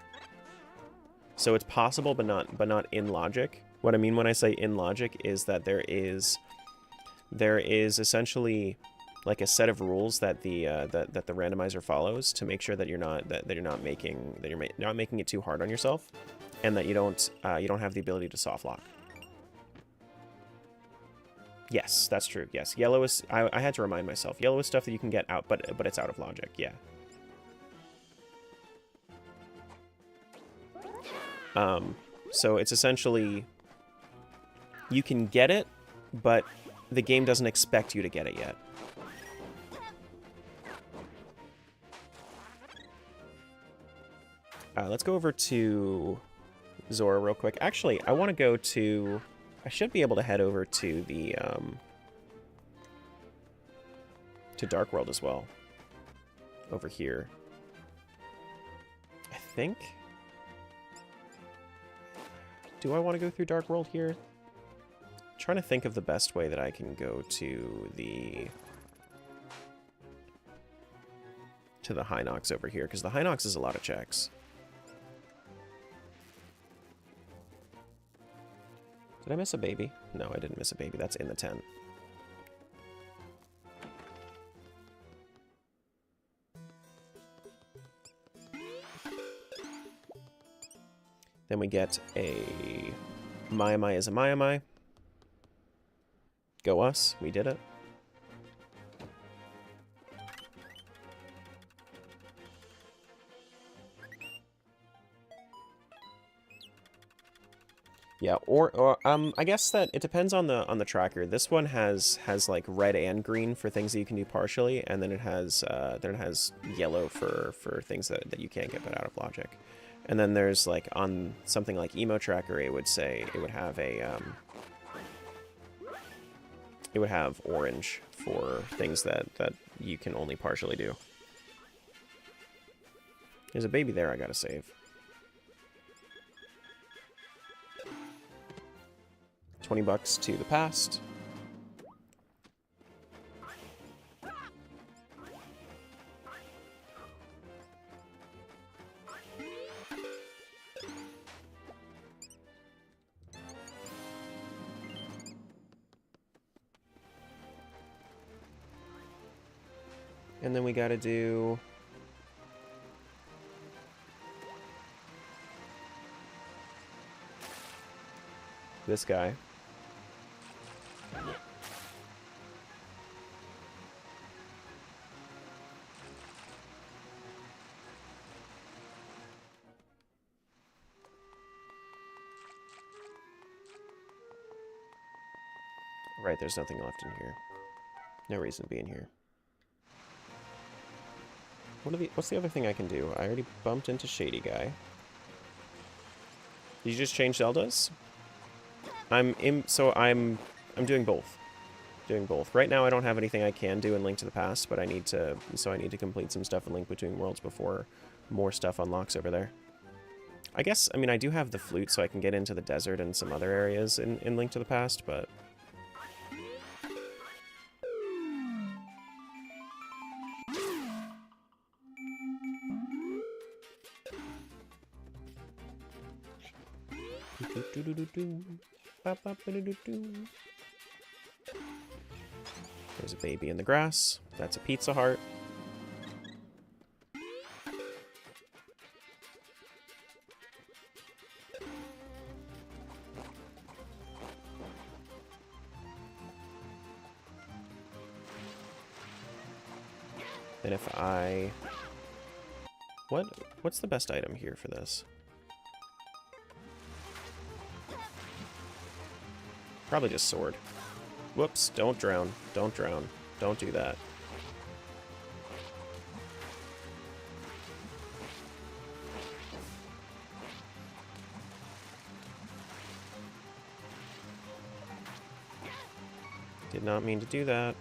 So it's possible, but not in logic. What I mean when I say in logic is that there is essentially like a set of rules that the randomizer follows to make sure that you're not making it too hard on yourself, and that you don't have the ability to soft lock. Yes, that's true. Yes, yellow is. I had to remind myself. Yellow is stuff that you can get out, but it's out of logic. Yeah. So it's essentially you can get it, but the game doesn't expect you to get it yet. Let's go over to Zora real quick. Actually, I want to go to... I should be able to head over to the... to Dark World as well. Over here. I think... Do I want to go through Dark World here? I'm trying to think of the best way that I can go to the... Hinox over here, because the Hinox is a lot of checks. Did I miss a baby? No, I didn't miss a baby. That's in the tent. Then we get a Mai is a Mai. Go us. We did it. Yeah, or I guess that it depends on the tracker. This one has like red and green for things that you can do partially, and then it has yellow for things that you can't get put out of logic. And then there's like on something like Emo Tracker, it would have orange for things that you can only partially do. There's a baby there I gotta save. 20 bucks to the past. And then we gotta do... this guy. Right, there's nothing left in here. No reason to be in here. What's the other thing I can do? I already bumped into Shady Guy. Did you just change Zeldas? I'm doing both. Doing both. Right now I don't have anything I can do in Link to the Past, but I need to complete some stuff in Link Between Worlds before more stuff unlocks over there. I guess, I mean, I do have the flute, so I can get into the desert and some other areas in Link to the Past, but... There's a baby in the grass. That's a Pizza Heart. And if I... What's the best item here for this? Probably just sword. Whoops, don't drown. Don't drown. Don't do that. Did not mean to do that.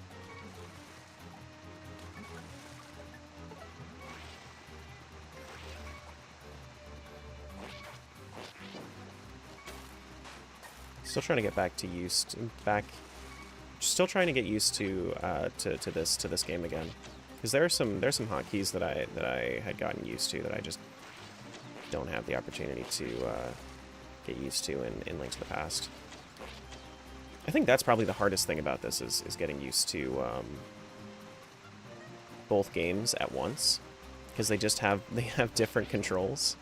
Still trying to get back to still trying to get used to this game again, because there's some hotkeys that I had gotten used to that I just don't have the opportunity to get used to in Link to the Past. I think that's probably the hardest thing about this is getting used to both games at once, because they have different controls.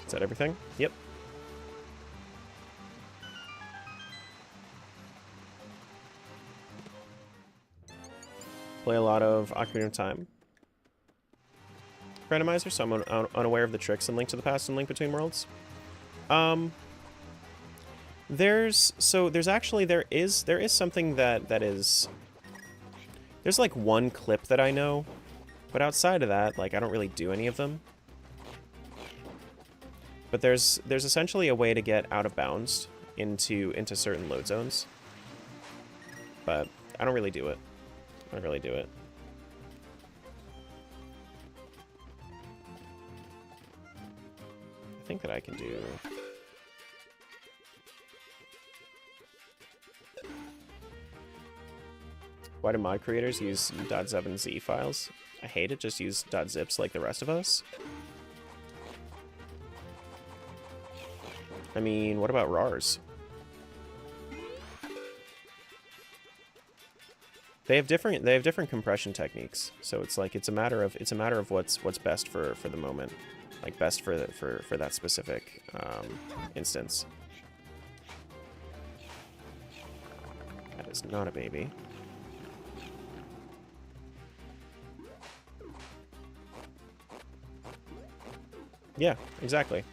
Is that everything? Yep. Play a lot of Ocarina of Time. Randomizer, so I'm unaware of the tricks in Link to the Past and Link Between Worlds. There is something that is... There's like one clip that I know, but outside of that, like, I don't really do any of them. But there's essentially a way to get out of bounds into certain load zones. But I don't really do it. I don't really do it. I think that I can do... Why do mod creators use .7z files? I hate it, just use .zips like the rest of us. I mean, what about RARs? They have different compression techniques, so it's like it's a matter of what's best for the moment, like best for that specific instance. That is not a baby. Yeah, exactly.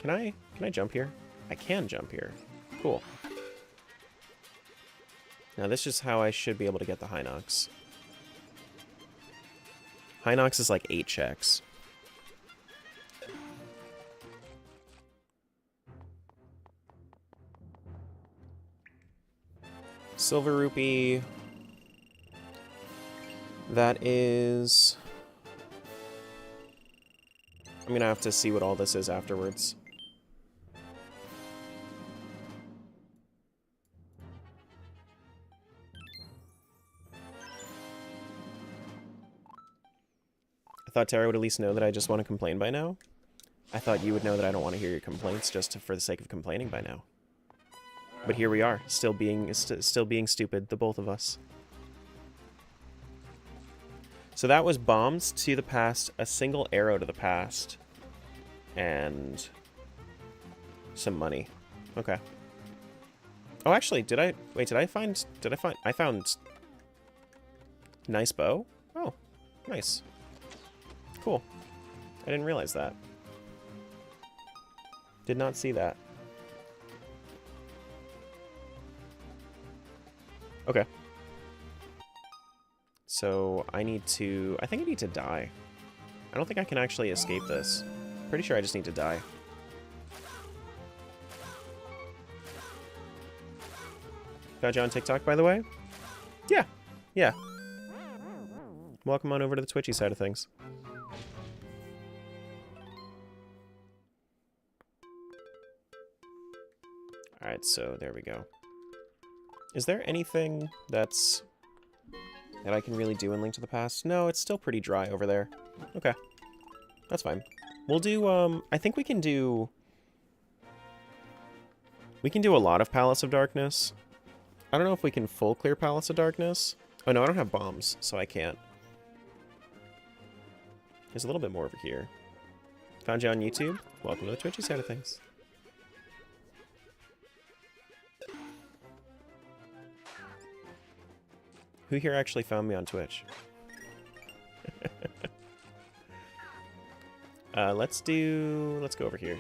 Can I jump here? I can jump here. Cool. Now this is how I should be able to get the Hinox. Hinox is like 8 checks. Silver Rupee. That is... I'm gonna have to see what all this is afterwards. I thought Terra would at least know that I just want to complain by now. I thought you would know that I don't want to hear your complaints just for the sake of complaining by now. But here we are, still being stupid, the both of us. So that was bombs to the past, a single arrow to the past, and some money. Okay. Oh, actually, I found nice bow? Oh, nice. Cool. I didn't realize that. Did not see that. Okay. So I think I need to die. I don't think I can actually escape this. Pretty sure I just need to die. Found you on TikTok, by the way? Yeah. Yeah. Welcome on over to the Twitchy side of things. Alright, so there we go. Is there anything that I can really do in Link to the Past? No, it's still pretty dry over there. Okay. That's fine. We'll do, I think we can do... We can do a lot of Palace of Darkness. I don't know if we can full clear Palace of Darkness. Oh no, I don't have bombs, so I can't. There's a little bit more over here. Found you on YouTube? Welcome to the Twitchy side of things. Who here actually found me on Twitch? Let's go over here.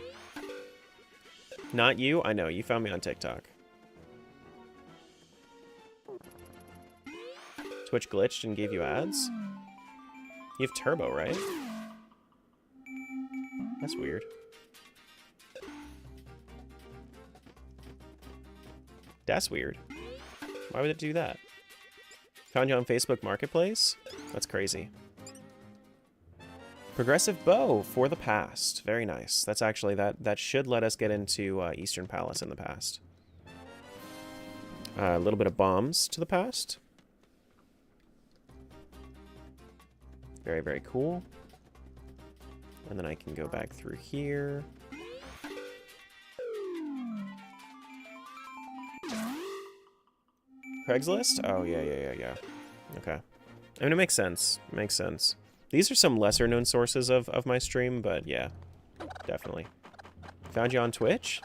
Not you? I know, you found me on TikTok. Twitch glitched and gave you ads? You have turbo, right? That's weird. That's weird. Why would it do that? Found you on Facebook Marketplace? That's crazy. Progressive bow for the past. Very nice. That's actually, that should let us get into Eastern Palace in the past. A little bit of bombs to the past. Very, very cool. And then I can go back through here. Craigslist? Oh, yeah. Okay. I mean, it makes sense. It makes sense. These are some lesser-known sources of my stream, but yeah, definitely. Found you on Twitch?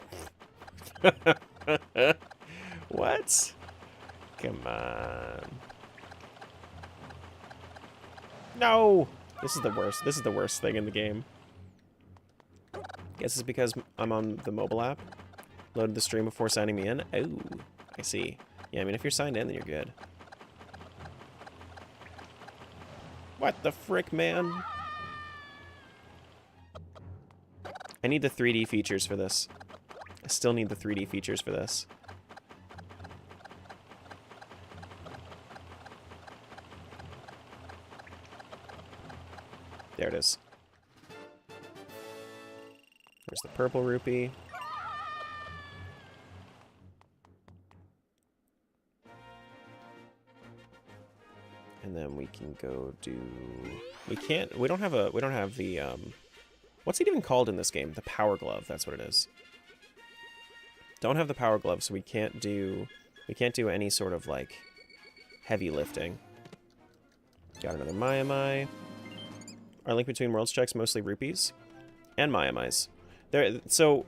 What? Come on. No! This is the worst. This is the worst thing in the game. Guess it's because I'm on the mobile app. Loaded the stream before signing me in. Oh, I see. Yeah, I mean, if you're signed in, then you're good. What the frick, man? I need the 3D features for this. I still need the 3D features for this. There it is. There's the purple rupee. And then we can go do... We don't have the, what's it even called in this game? The power glove, that's what it is. Don't have the power glove, so we can't do any sort of, like, heavy lifting. Got another Maiamai. Our Link Between Worlds checks mostly rupees. And Maiamais. So,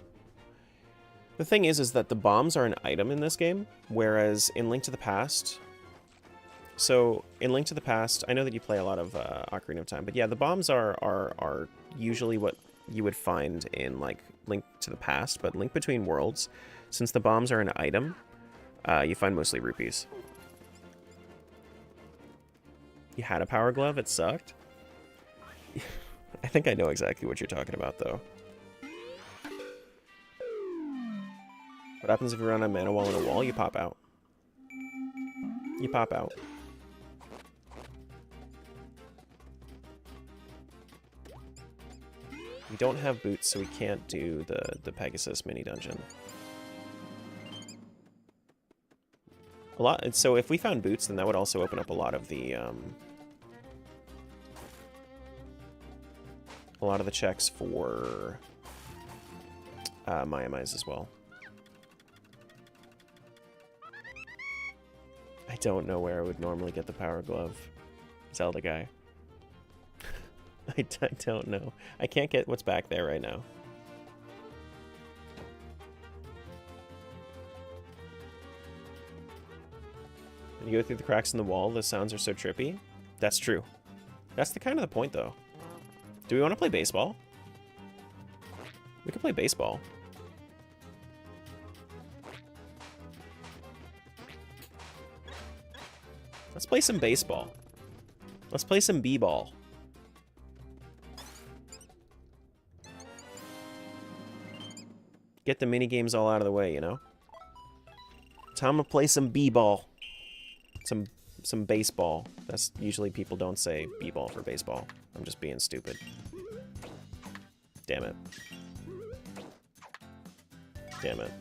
the thing is that the bombs are an item in this game, whereas in Link to the Past... So, in Link to the Past, I know that you play a lot of Ocarina of Time, but yeah, the bombs are usually what you would find in, like, Link to the Past, but Link Between Worlds, since the bombs are an item, you find mostly rupees. You had a power glove? It sucked? I think I know exactly what you're talking about, though. What happens if you run a mana wall in a wall? You pop out. You pop out. We don't have boots, so we can't do the Pegasus mini dungeon. So if we found boots, then that would also open up a lot of the checks for Maiamais as well. I don't know where I would normally get the power glove. Zelda guy. I don't know. I can't get what's back there right now. When you go through the cracks in the wall, the sounds are so trippy. That's true. That's the kind of the point, though. Do we want to play baseball? We could play baseball. Let's play some baseball. Let's play some b-ball. Get the mini games all out of the way, you know? Time to play some b-ball. Some baseball. That's usually people don't say b-ball for baseball. I'm just being stupid. Damn it. Damn it.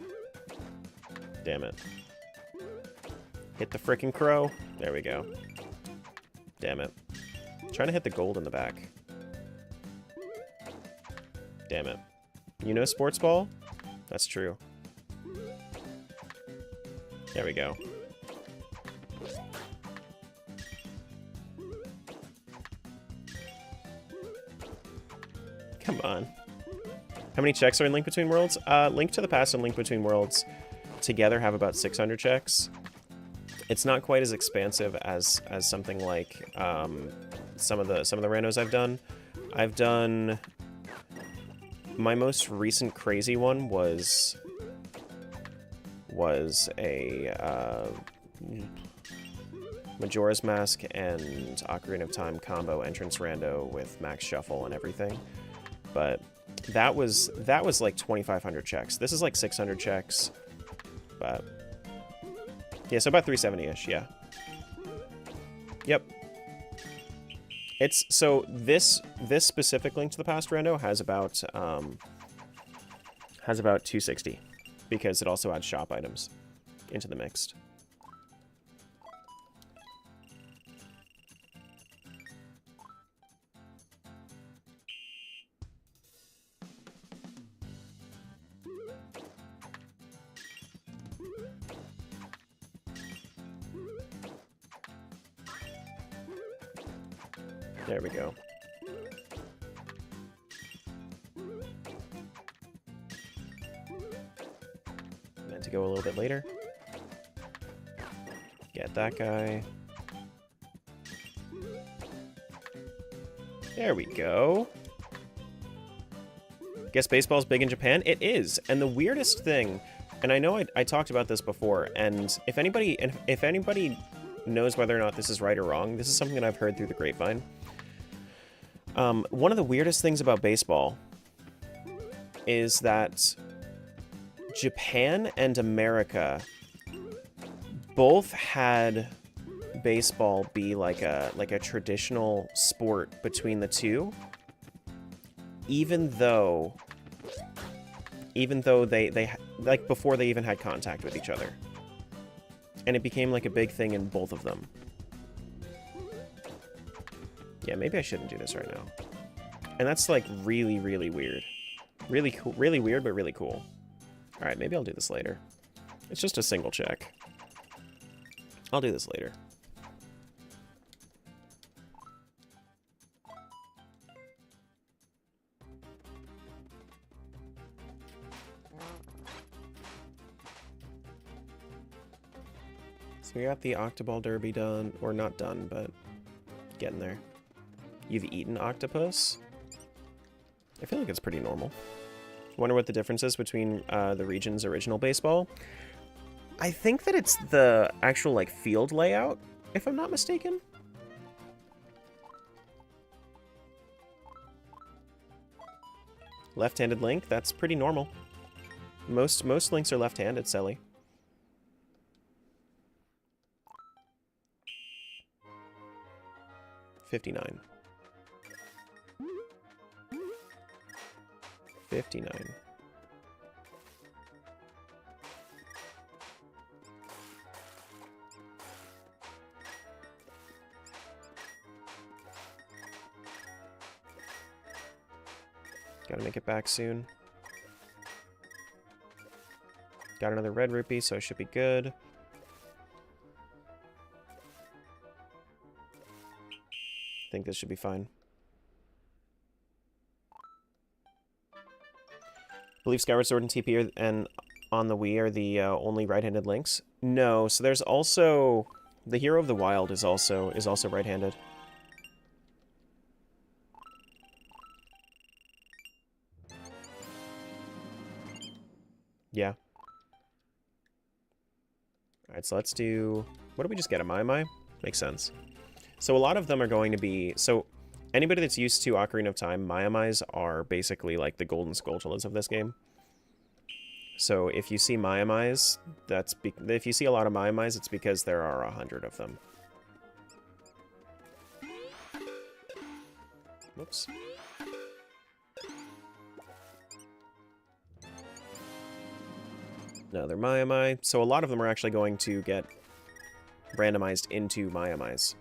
Damn it. Hit the frickin' crow. There we go. Damn it. Trying to hit the gold in the back. Damn it. You know sports ball? That's true. There we go. Come on. How many checks are in Link Between Worlds? Link to the Past and Link Between Worlds together have about 600 checks. It's not quite as expansive as something like some of the randos I've done. I've done my most recent crazy one was a Majora's Mask and Ocarina of Time combo entrance rando with max shuffle and everything. But that was like 2,500 checks. This is like 600 checks, but yeah, so about 370-ish. Yeah. Yep. It's so this specific Link to the Past rando has about 260 because it also adds shop items into the mixed. There we go. Meant to go a little bit later. Get that guy. There we go. Guess baseball's big in Japan? It is. And the weirdest thing, and I know I talked about this before, and if anybody knows whether or not this is right or wrong, this is something that I've heard through the grapevine. One of the weirdest things about baseball is that Japan and America both had baseball be like a traditional sport between the two, even though they like before they even had contact with each other, and it became like a big thing in both of them. Yeah, maybe I shouldn't do this right now. And that's like really, really weird. Really cool, really weird, but really cool. All right, maybe I'll do this later. It's just a single check. I'll do this later. So we got the Octoball Derby done, or not done, but getting there. You've eaten octopus? I feel like it's pretty normal. Wonder what the difference is between the region's original baseball. I think that it's the actual like field layout, if I'm not mistaken. Left-handed Link, that's pretty normal. Most Links are left-handed, Selly. $59. 59. Gotta make it back soon. Got another red rupee, so I should be good. I think this should be fine. I believe Skyward Sword and TP and on the Wii are the only right-handed Links. No, so there's also the Hero of the Wild is also right-handed. Yeah. Alright, so let's do... What did we just get? A Mai? Makes sense. So a lot of them are going to be... So anybody that's used to Ocarina of Time, Mai are basically like the golden Skulltulas of this game. So if you see Mai, that's... If you see a lot of Mai, it's because there are 100 of them. Whoops. Another Maiamai. So a lot of them are actually going to get randomized into Maiamais.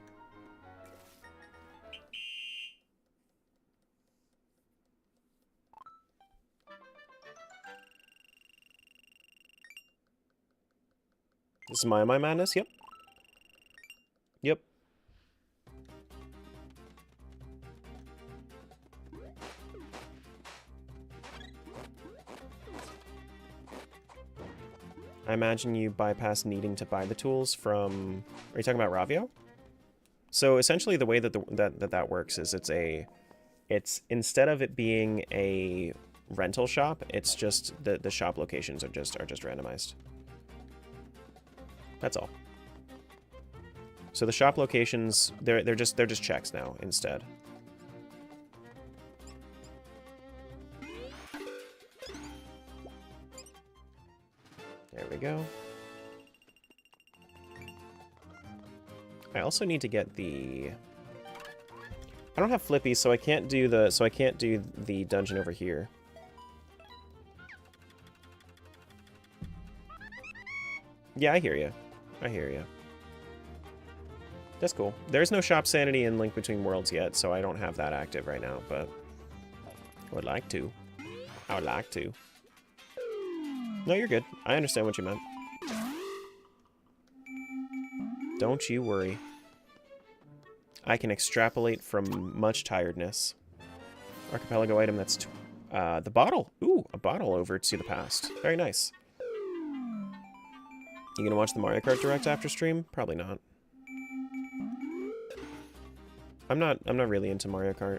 This is Maiamai Madness? Yep. Yep. I imagine you bypass needing to buy the tools from... Are you talking about Ravio? So essentially the way that that works is it's instead of it being a rental shop, it's just the shop locations are just randomized. That's all. So the shop locations, they're just checks now instead. There we go. I also need to get the... I don't have Flippy, so I can't do the dungeon over here. Yeah, I hear you. I hear you. That's cool. There's no shop sanity in Link Between Worlds yet, so I don't have that active right now, but I would like to. I would like to. No, you're good. I understand what you meant. Don't you worry. I can extrapolate from much tiredness. Archipelago item, that's the bottle. Ooh, a bottle over to the past. Very nice. You gonna watch the Mario Kart Direct after stream? Probably not. I'm not really into Mario Kart.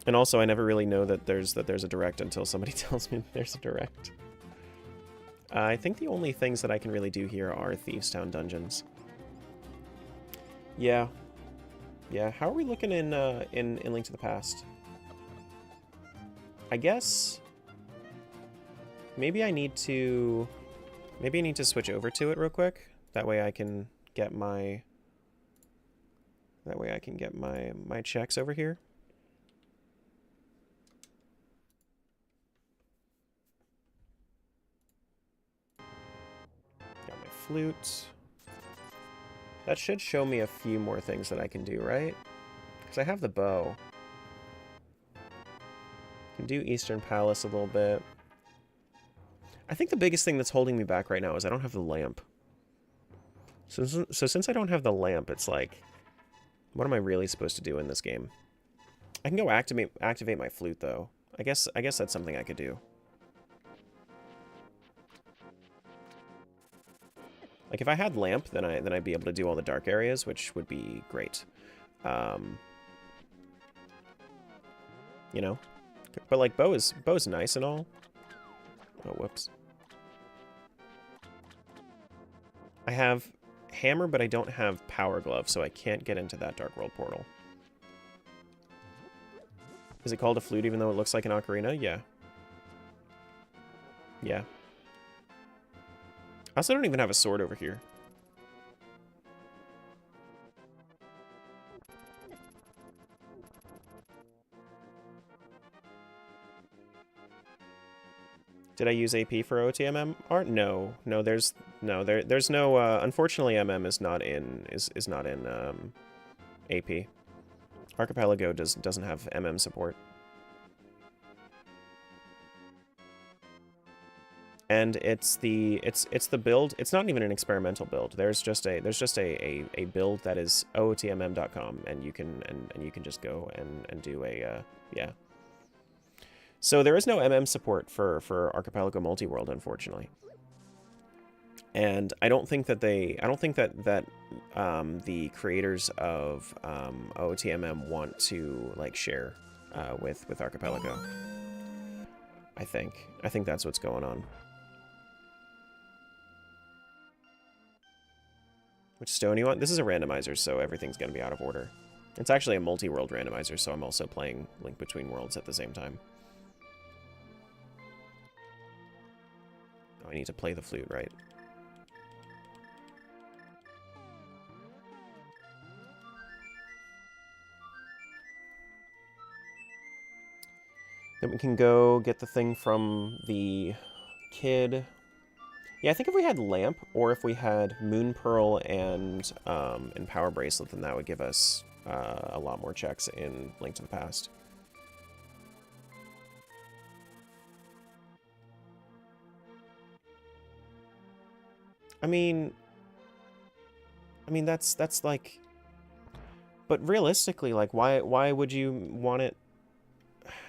And also, I never really know that there's a Direct until somebody tells me there's a Direct. I think the only things that I can really do here are Thieves Town dungeons. Yeah. Yeah, how are we looking in Link to the Past? I guess... Maybe I need to switch over to it real quick. That way I can get my... my checks over here. Got my flute. That should show me a few more things that I can do, right? Because I have the bow. Can do Eastern Palace a little bit. I think the biggest thing that's holding me back right now is I don't have the lamp. So since I don't have the lamp, it's like, what am I really supposed to do in this game? I can go activate my flute though. I guess that's something I could do. Like if I had lamp, then I'd be able to do all the dark areas, which would be great. You know, but like bow's nice and all. Oh, whoops. I have hammer, but I don't have power glove, so I can't get into that Dark World portal. Is it called a flute even though it looks like an ocarina? Yeah. Yeah. I also don't even have a sword over here. Did I use AP for OTMM art? No, there's no. Unfortunately, MM is not in AP. Archipelago doesn't have MM support. And it's the build. It's not even an experimental build. There's just a build that is OOTMM.com, and you can just go and do a yeah. So there is no MM support for Archipelago Multiworld, unfortunately. And I don't think that the creators of OOTMM want to like share with Archipelago. I think that's what's going on. Which stone you want? This is a randomizer, so everything's going to be out of order. It's actually a multi-world randomizer, so I'm also playing Link Between Worlds at the same time. Oh, I need to play the flute, right? Then we can go get the thing from the Kid. Yeah, I think if we had Lamp, or if we had Moon Pearl and Power Bracelet, then that would give us a lot more checks in Link to the Past. I mean that's like, but realistically, like, why would you want it?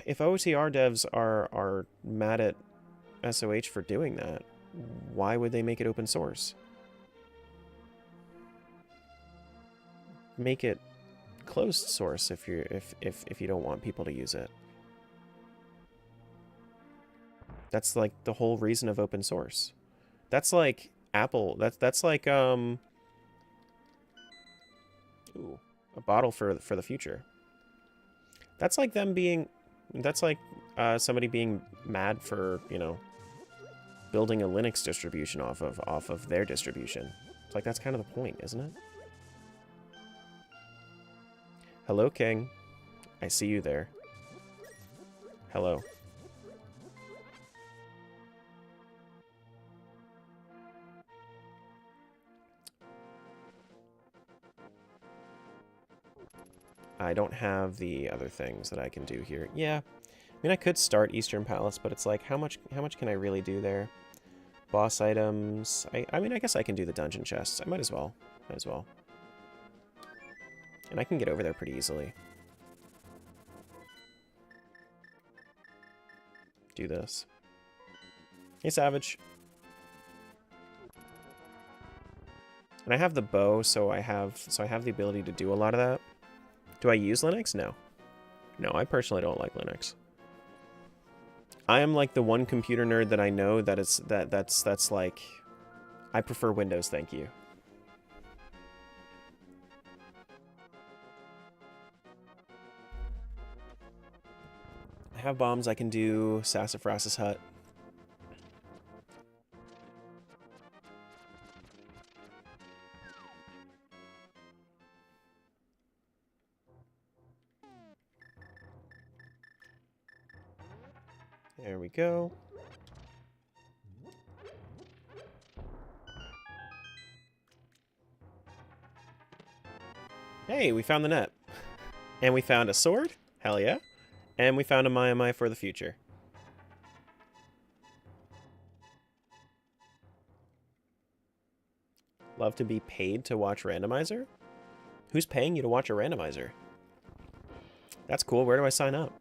If OTR devs are mad at SOH for doing that, why would they make it open source? Make it closed source if you don't want people to use it. That's like the whole reason of open source. That's like Apple. That's like ooh, a bottle for the future. That's like them being. That's like somebody being mad for, you know, building a Linux distribution off of their distribution. It's like, that's kind of the point, isn't it? Hello, King. I see you there. Hello. I don't have the other things that I can do here. Yeah. I mean, I could start Eastern Palace, but it's like, how much can I really do there? Boss items. I mean, I guess I can do the dungeon chests. I might as well. Might as well. And I can get over there pretty easily. Do this. Hey, Savage. And I have the bow, so I have the ability to do a lot of that. Do I use Linux? No. No, I personally don't like Linux. I am like the one computer nerd that I know that that's like, I prefer Windows, thank you. I have bombs. I can do Sassafras's Hut. There we go. Hey, we found the net. And we found a sword. Hell yeah. And we found a Mai for the future. Love to be paid to watch Randomizer? Who's paying you to watch a Randomizer? That's cool. Where do I sign up?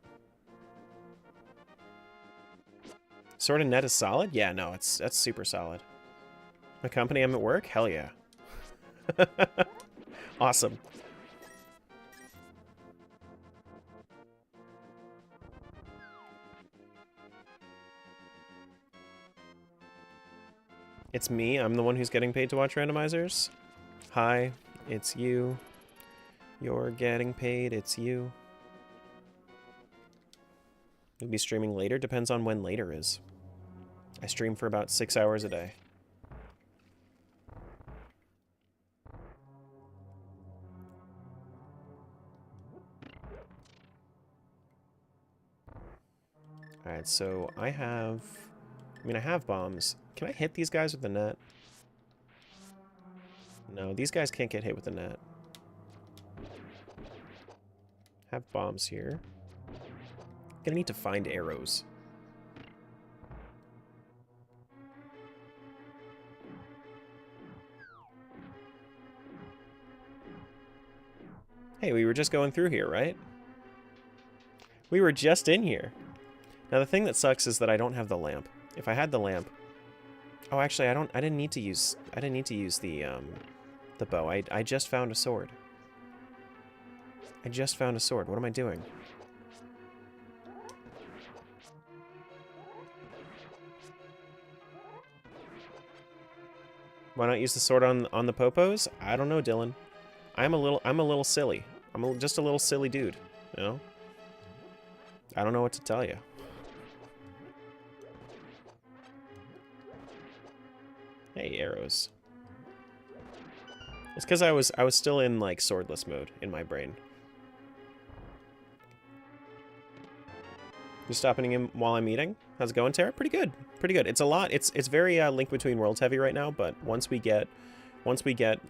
Sword and net is solid? Yeah, no, that's super solid. My company I'm at work? Hell yeah. Awesome. It's me. I'm the one who's getting paid to watch randomizers. Hi, it's you. You're getting paid. It's you. You'll be streaming later. Depends on when later is. I stream for about 6 hours a day. Alright, so I have bombs. Can I hit these guys with the net? No, these guys can't get hit with the net. Have bombs here. Gonna need to find arrows. Hey, we were just going through here, right? We were just in here. Now the thing that sucks is that I don't have the lamp. If I had the lamp... Oh, actually, I didn't need to use the bow. I just found a sword. I just found a sword. What am I doing? Why not use the sword on the popos? I don't know, Dylan. I'm a little silly. Just a little silly dude, you know? I don't know what to tell you. Hey, arrows. It's because I was still in like swordless mode in my brain. You stopping him while I'm eating? How's it going, Terra? Pretty good. Pretty good. It's a lot. It's very Link Between Worlds heavy right now, but once we get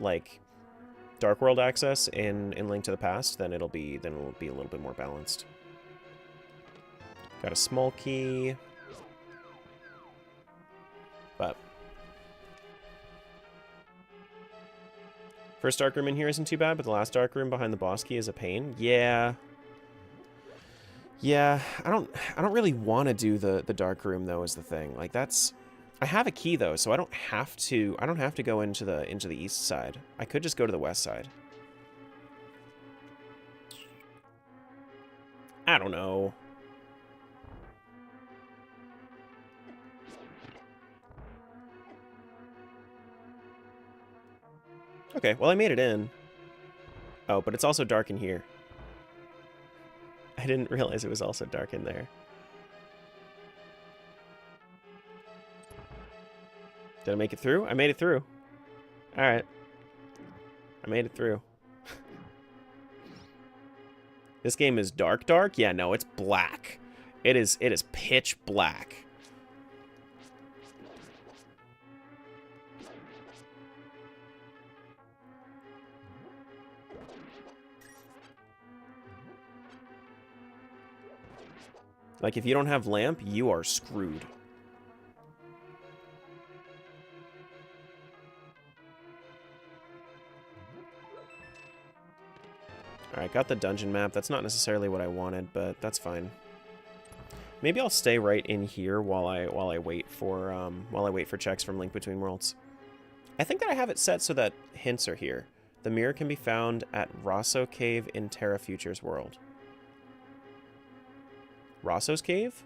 like Dark World access in Link to the Past, then it'll be a little bit more balanced. Got a small key. But first dark room in here isn't too bad, but the last dark room behind the boss key is a pain. Yeah. Yeah, I don't really want to do the dark room though, is the thing. Like that's I have a key though, so I don't have to go into the east side. I could just go to the west side. I don't know. Okay, well I made it in. Oh, but it's also dark in here. I didn't realize it was also dark in there. Did I make it through? I made it through. Alright. I made it through. This game is dark? Yeah, no, it's black. It is pitch black. Like, if you don't have lamp, you are screwed. Alright, got the dungeon map. That's not necessarily what I wanted, but that's fine. Maybe I'll stay right in here while I wait for checks from Link Between Worlds. I think that I have it set so that hints are here. The mirror can be found at Rosso Cave in Terra Future's world. Rosso's Cave?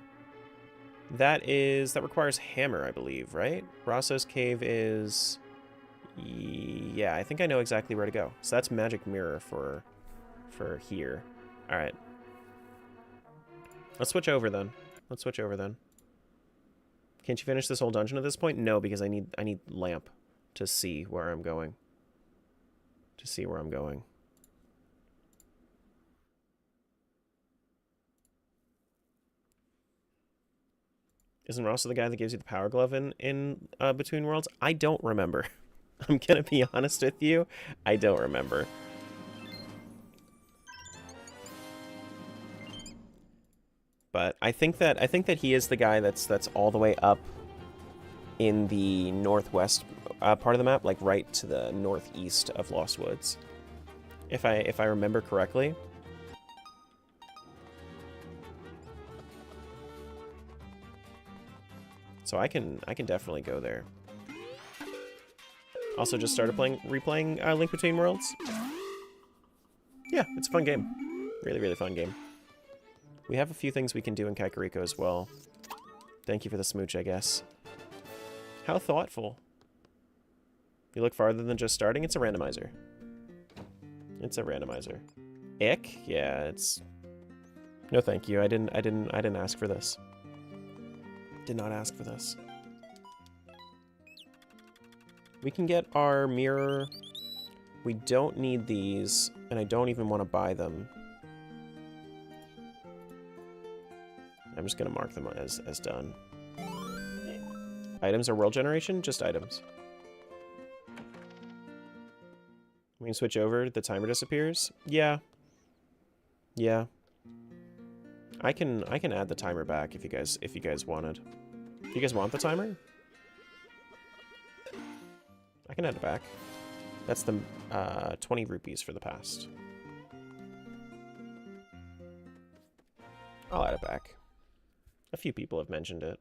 That requires hammer, I believe, right? Rosso's Cave is... Yeah, I think I know exactly where to go. So that's Magic Mirror for here. Alright. Let's switch over then. Can't you finish this whole dungeon at this point? No, because I need lamp to see where I'm going. Isn't Rosso the guy that gives you the power glove in Between Worlds? I don't remember. I'm gonna be honest with you. I don't remember. But I think that he is the guy that's all the way up in the northwest part of the map, like right to the northeast of Lost Woods, if I remember correctly. So I can definitely go there. Also, just started replaying Link Between Worlds. Yeah, it's a fun game. Really, really fun game. We have a few things we can do in Kakariko as well. Thank you for the smooch, I guess. How thoughtful. You look farther than just starting? It's a randomizer. Ick? Yeah, it's... No thank you. I didn't ask for this. Did not ask for this. We can get our mirror. We don't need these, and I don't even want to buy them. I'm just going to mark them as done. Items are world generation? Just items. We can switch over, the timer disappears? Yeah. Yeah. I can add the timer back if you guys wanted. Do you guys want the timer? I can add it back. That's the 20 rupees for the past. I'll add it back. A few people have mentioned it.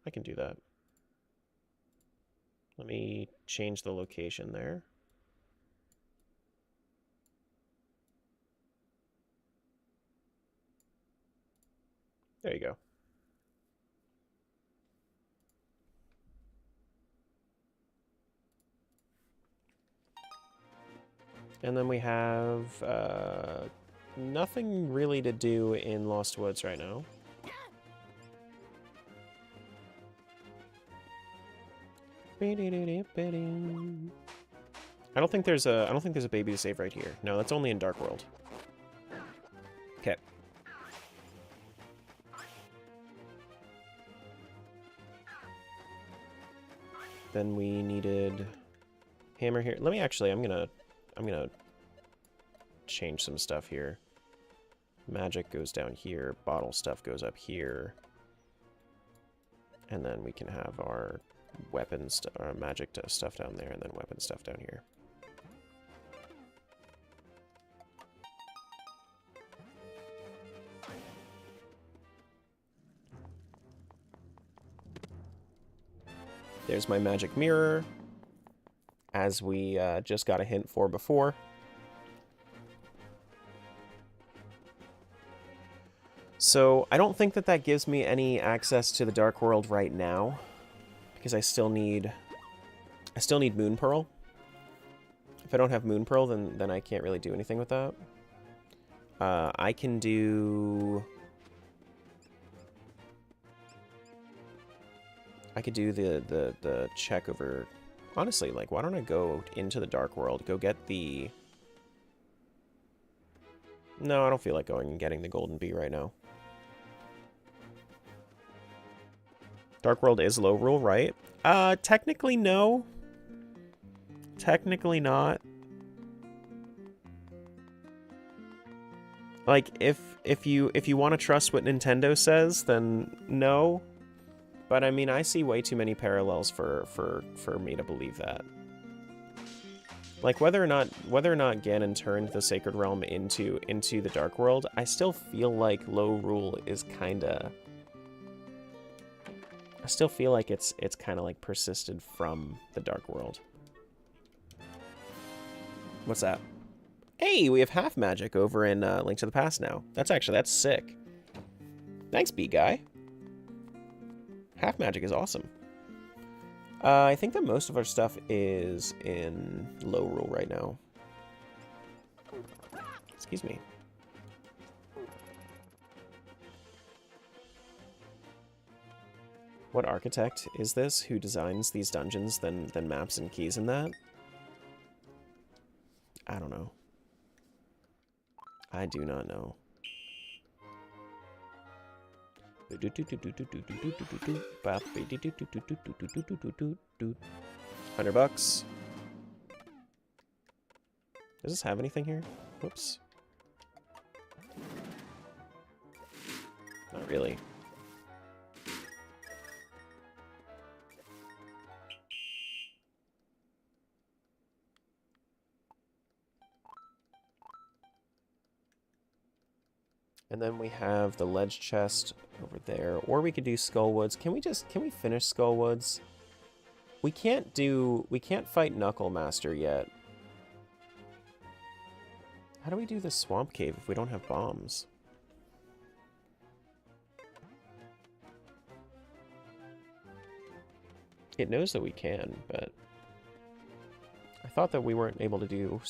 I can do that. Let me change the location there. There you go. And then we have nothing really to do in Lost Woods right now. I don't think there's a baby to save right here. No, that's only in Dark World. Okay. Then we needed hammer here. Let me actually, I'm gonna change some stuff here. Magic goes down here, bottle stuff goes up here. And then we can have our weapons, our magic stuff down there, and then weapon stuff down here. There's my magic mirror, as we just got a hint for before. So I don't think that that gives me any access to the Dark World right now, because I still need Moon Pearl. If I don't have Moon Pearl, then I can't really do anything with that. I can do... I could do the check over... Honestly, like, why don't I go into the Dark World, go get the... No, I don't feel like going and getting the Golden Bee right now. Dark World is low rule, right? Technically no. Technically not. Like, if you want to trust what Nintendo says, then no. But I mean, I see way too many parallels for me to believe that. Like, whether or not Ganon turned the Sacred Realm into the Dark World, I still feel like low rule is kinda... I still feel like it's kind of like persisted from the Dark World. What's that? Hey, we have half magic over in Link to the Past now. That's sick. Thanks, B-Guy. Half magic is awesome. I think that most of our stuff is in low rule right now. Excuse me. What architect is this who designs these dungeons, then maps and keys in that? I don't know. I do not know. $100. Does this have anything here? Whoops. Not really. And then we have the ledge chest over there, or we could do Skullwoods. Can we finish Skullwoods? We can't fight Knuckle Master yet. How do we do the Swamp Cave if we don't have bombs? It knows that we can, but I thought that we weren't able to do...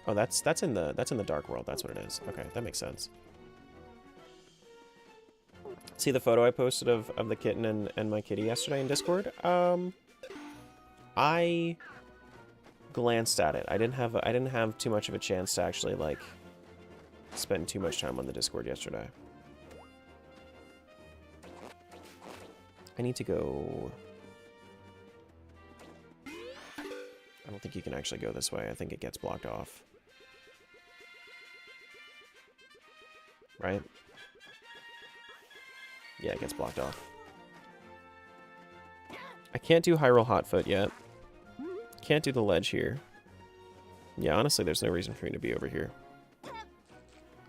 Oh, that's in the Dark World. That's what it is. Okay, that makes sense. See the photo I posted of the kitten and my kitty yesterday in Discord? I glanced at it. I didn't have too much of a chance to actually, like, spend too much time on the Discord yesterday. I need to go... I don't think you can actually go this way. I think it gets blocked off. Right? Yeah, it gets blocked off. I can't do Hyrule Hotfoot yet. Can't do the ledge here. Yeah, honestly, there's no reason for me to be over here.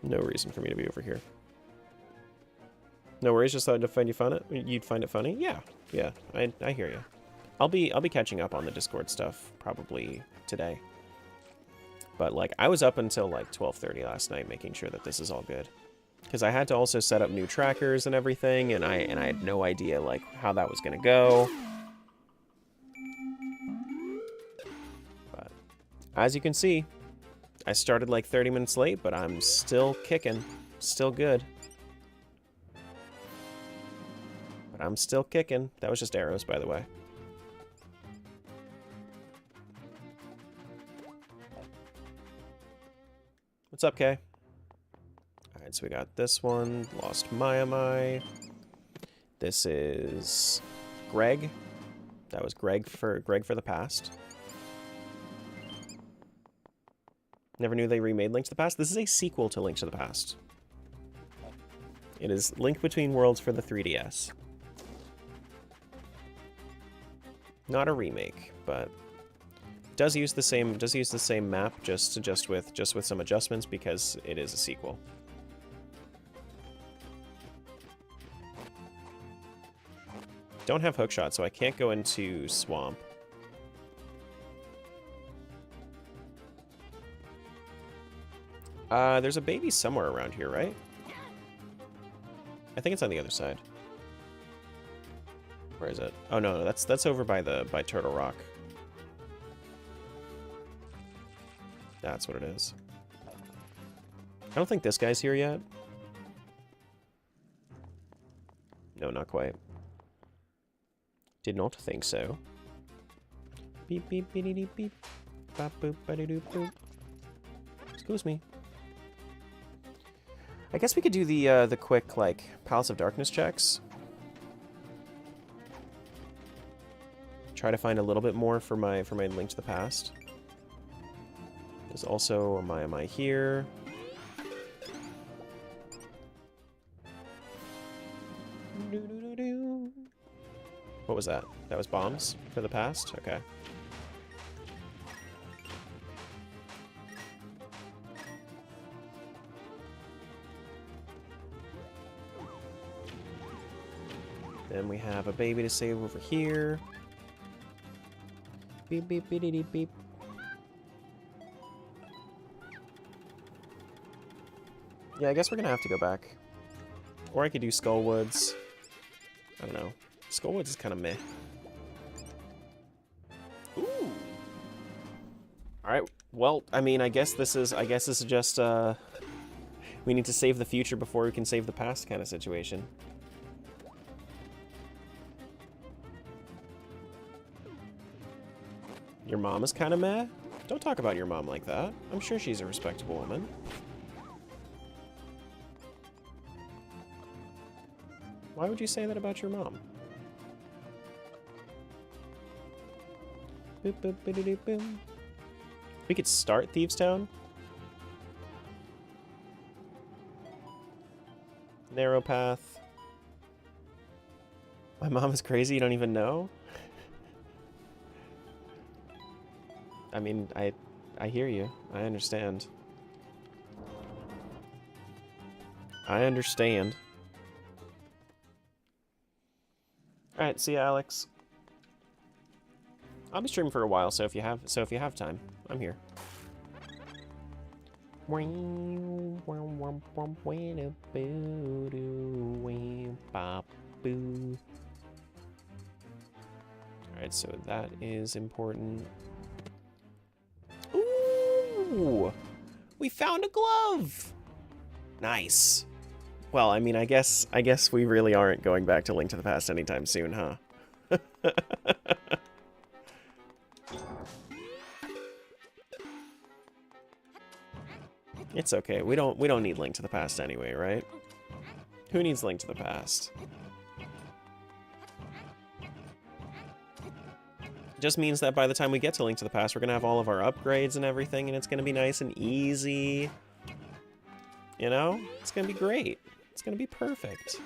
No reason for me to be over here. No worries, just thought I'd find you fun. You'd find it funny? Yeah, yeah, I hear you. I'll be catching up on the Discord stuff probably today. But like, I was up until like 12:30 last night making sure that this is all good. Because I had to also set up new trackers and everything, and I had no idea like how that was gonna go. But as you can see, I started like 30 minutes late, but I'm still kicking, still good. But I'm still kicking. That was just arrows, by the way. What's up, Kay? Alright, so we got this one, Lost Maiamai. This is Greg. That was Greg for the Past. Never knew they remade Link to the Past. This is a sequel to Link to the Past. It is Link Between Worlds for the 3DS. Not a remake, but does use the same map just with some adjustments because it is a sequel. Don't have hookshot, so I can't go into Swamp. There's a baby somewhere around here, right? I think it's on the other side. Where is it? Oh no, that's over by Turtle Rock. That's what it is. I don't think this guy's here yet. No, not quite. Did not think so. Beep beep beep beep beep. Bop boop ba doo boop. Excuse me. I guess we could do the quick like Palace of Darkness checks. Try to find a little bit more for my Link to the Past. There's also am I here? What was that? That was bombs for the past? Okay. Then we have a baby to save over here. Beep beep beep beep beep. Yeah, I guess we're gonna have to go back. Or I could do Skullwoods. I don't know. Skullwoods is kind of meh. Ooh. Alright, well, I mean, I guess this is just, we need to save the future before we can save the past kind of situation. Your mom is kind of meh? Don't talk about your mom like that. I'm sure she's a respectable woman. Why would you say that about your mom? Boop, boop, boop, boom. We could start Thieves Town. Narrow path. My mom is crazy, you don't even know? I mean, I hear you. I understand. I understand. Alright, see ya, Alex. I'll be streaming for a while, so if you have time, I'm here. Alright, so that is important. Ooh! We found a glove! Nice. Well, I mean, I guess we really aren't going back to Link to the Past anytime soon, huh? It's okay. We don't need Link to the Past anyway, right? Who needs Link to the Past? Just means that by the time we get to Link to the Past, we're gonna have all of our upgrades and everything, and it's gonna be nice and easy. You know? It's gonna be great. It's gonna be perfect.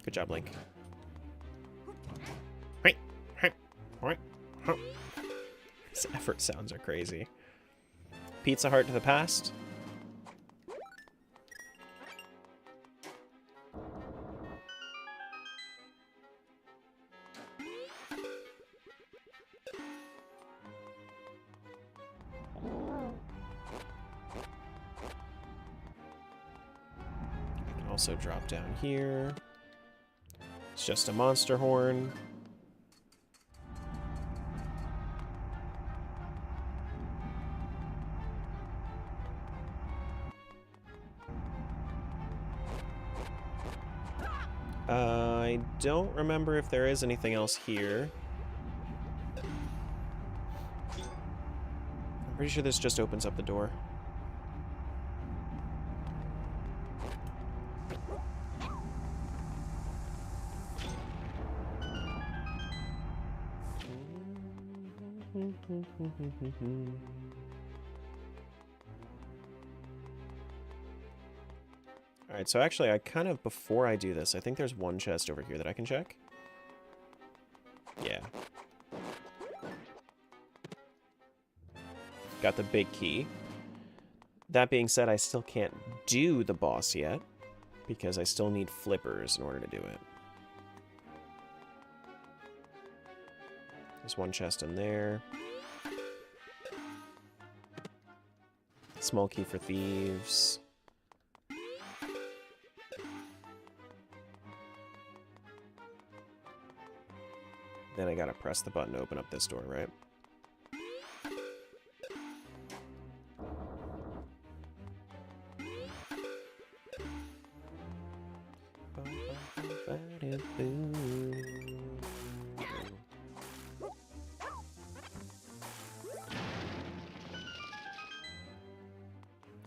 Good job, Link. His effort sounds are crazy. Pizza Heart to the Past. I can also drop down here. It's just a monster horn. I don't remember if there is anything else here. I'm pretty sure this just opens up the door. Alright, so actually, before I do this, I think there's one chest over here that I can check. Yeah. Got the big key. That being said, I still can't do the boss yet, because I still need flippers in order to do it. There's one chest in there. Small key for thieves. Then I gotta press the button to open up this door, right?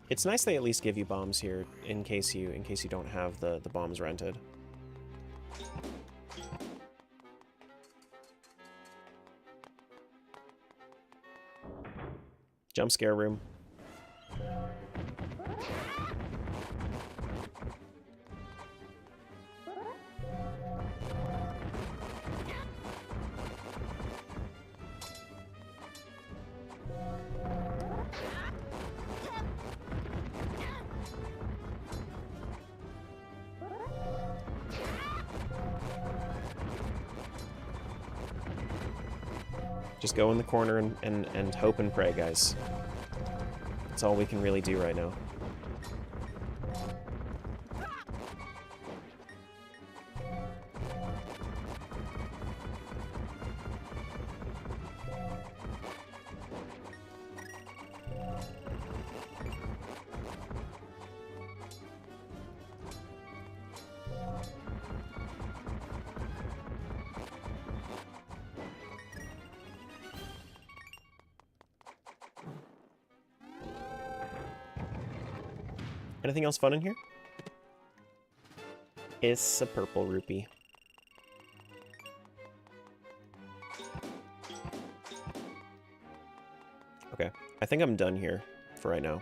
It's nice they at least give you bombs here in case you don't have the bombs rented. Jump scare room. Just go in the corner and hope and pray, guys. That's all we can really do right now. Anything else fun in here? It's a purple rupee. Okay, I think I'm done here for right now.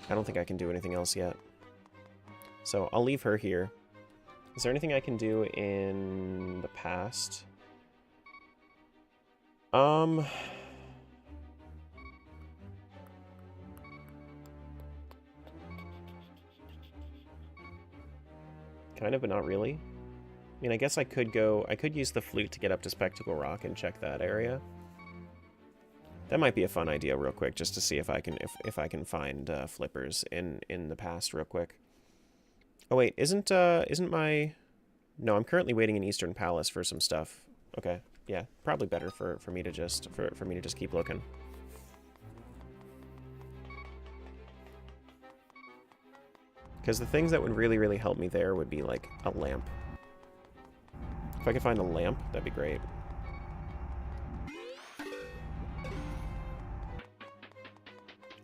I don't think I can do anything else yet. So I'll leave her here. Is there anything I can do in the past? Kind of, but not really. I mean, I guess I could use the flute to get up to Spectacle Rock and check that area. That might be a fun idea real quick, just to see if I can find flippers in the past real quick. Oh wait, isn't my... No, I'm currently waiting in Eastern Palace for some stuff. Okay, yeah, probably better for me to just keep looking. Because the things that would really, really help me there would be, like, a lamp. If I could find a lamp, that'd be great.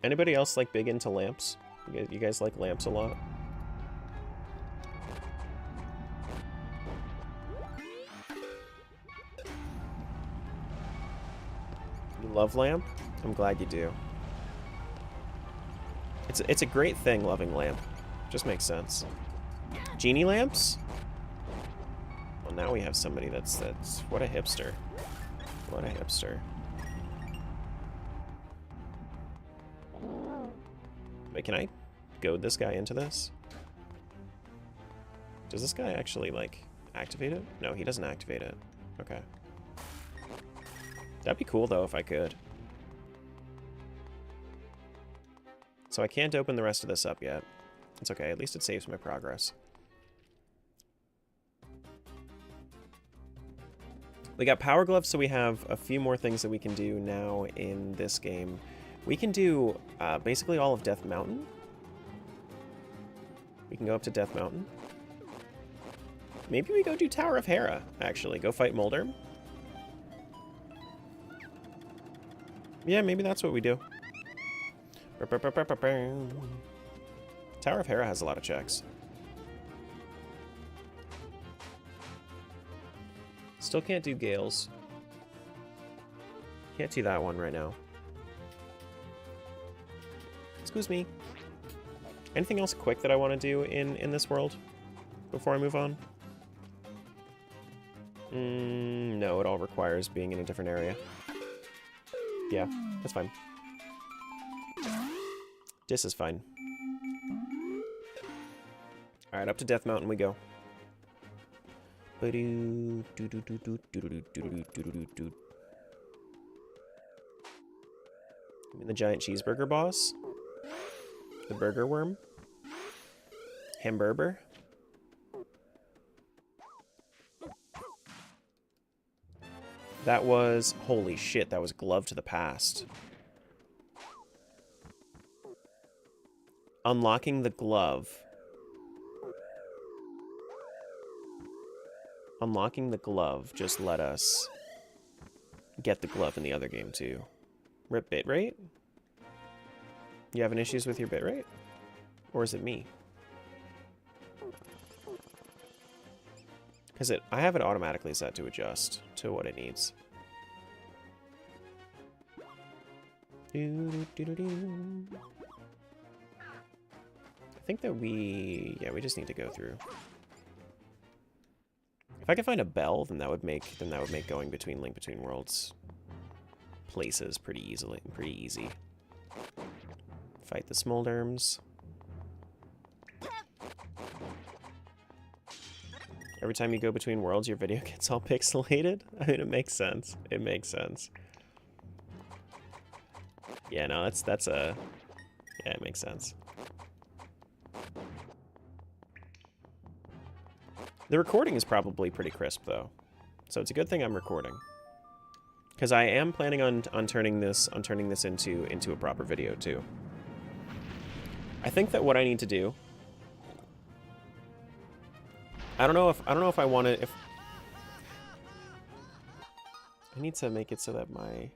Anybody else, like, big into lamps? You guys like lamps a lot? You love lamp? I'm glad you do. It's a great thing, loving lamp. Just makes sense. Genie lamps? Well, now we have somebody that's what a hipster. What a hipster. Wait, can I goad this guy into this? Does this guy actually, like, activate it? No, he doesn't activate it. Okay. That'd be cool, though, if I could. So I can't open the rest of this up yet. It's okay, at least it saves my progress. We got Power Gloves, so we have a few more things that we can do now in this game. We can do basically all of Death Mountain. We can go up to Death Mountain. Maybe we go do Tower of Hera, actually. Go fight Molderm. Yeah, maybe that's what we do. Tower of Hera has a lot of checks. Still can't do Gales. Can't do that one right now. Excuse me. Anything else quick that I want to do in this world before I move on? No, it all requires being in a different area. Yeah, that's fine. This is fine. Alright, up to Death Mountain we go. I'm the giant cheeseburger boss. The burger worm. Hamburger. That was... Holy shit, that was Glove to the Past. Unlocking the glove. Unlocking the glove just let us get the glove in the other game too. Rip bitrate? You having issues with your bitrate? Or is it me? Because I have it automatically set to adjust to what it needs. I think that we just need to go through. If I could find a bell, then that would make going between Link Between Worlds places pretty easy. Fight the Smolderms. Every time you go between worlds, your video gets all pixelated. I mean, it makes sense. It makes sense. Yeah, no, that's a... Yeah, it makes sense. The recording is probably pretty crisp, though. So it's a good thing I'm recording. Because I am planning on turning this into a proper video, too. I think that what I need to do... I don't know if I want to... I need to make it so that my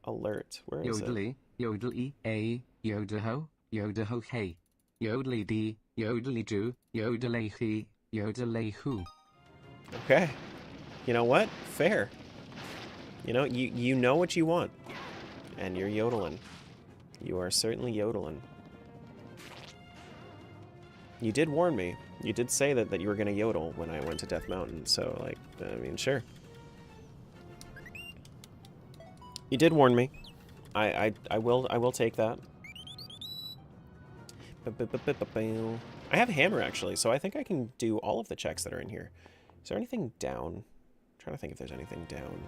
alert... Where is it? Yodely, a, yodaho, yodaho hey, yodely d, yodely do, yodelay he, yodelay who. Okay. You know what? Fair. You know, you know what you want. And you're yodeling. You are certainly yodeling. You did warn me. You did say that you were going to yodel when I went to Death Mountain, so, like, I mean, sure. You did warn me. I will take that. I have a hammer, actually, so I think I can do all of the checks that are in here. Is there anything down? I'm trying to think if there's anything down.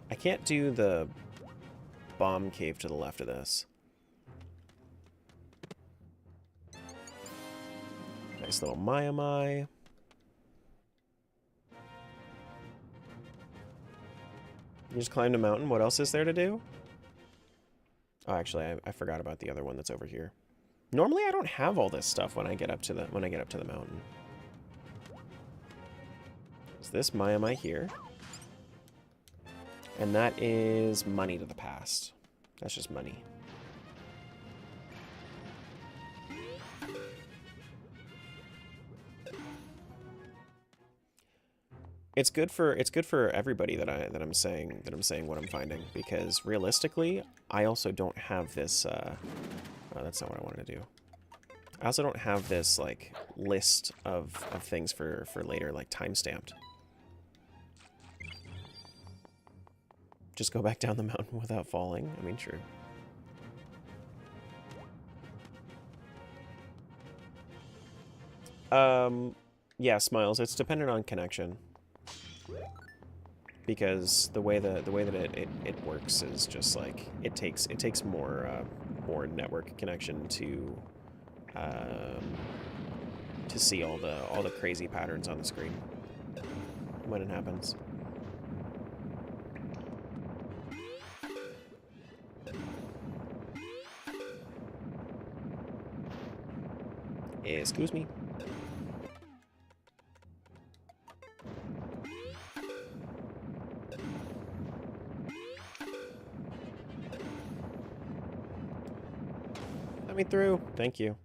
I can't do the bomb cave to the left of this. Nice little Mai. You just climbed a mountain. What else is there to do? Oh, actually, I forgot about the other one that's over here. Normally, I don't have all this stuff when I get up to the mountain. Is this Mai here? And that is money to the past. That's just money. It's good for everybody that I'm saying what I'm finding, because realistically, I also don't have this oh, that's not what I wanted to do. I also don't have this like list of things for later, like time-stamped. Just go back down the mountain without falling. I mean, true. Yeah, Smiles, it's dependent on connection. Because the way that it works is just like it takes more network connection to see all the crazy patterns on the screen when it happens. Excuse me. Let me through. Thank you.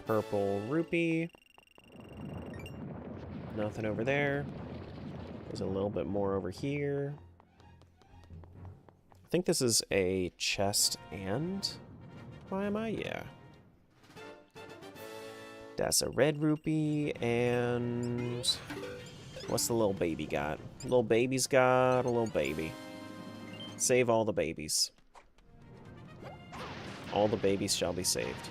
Purple rupee. Nothing over there. There's a little bit more over here. I think this is a chest and... Why am I? Yeah. That's a red rupee and... What's the little baby got? Little baby's got a little baby. Save all the babies. All the babies shall be saved.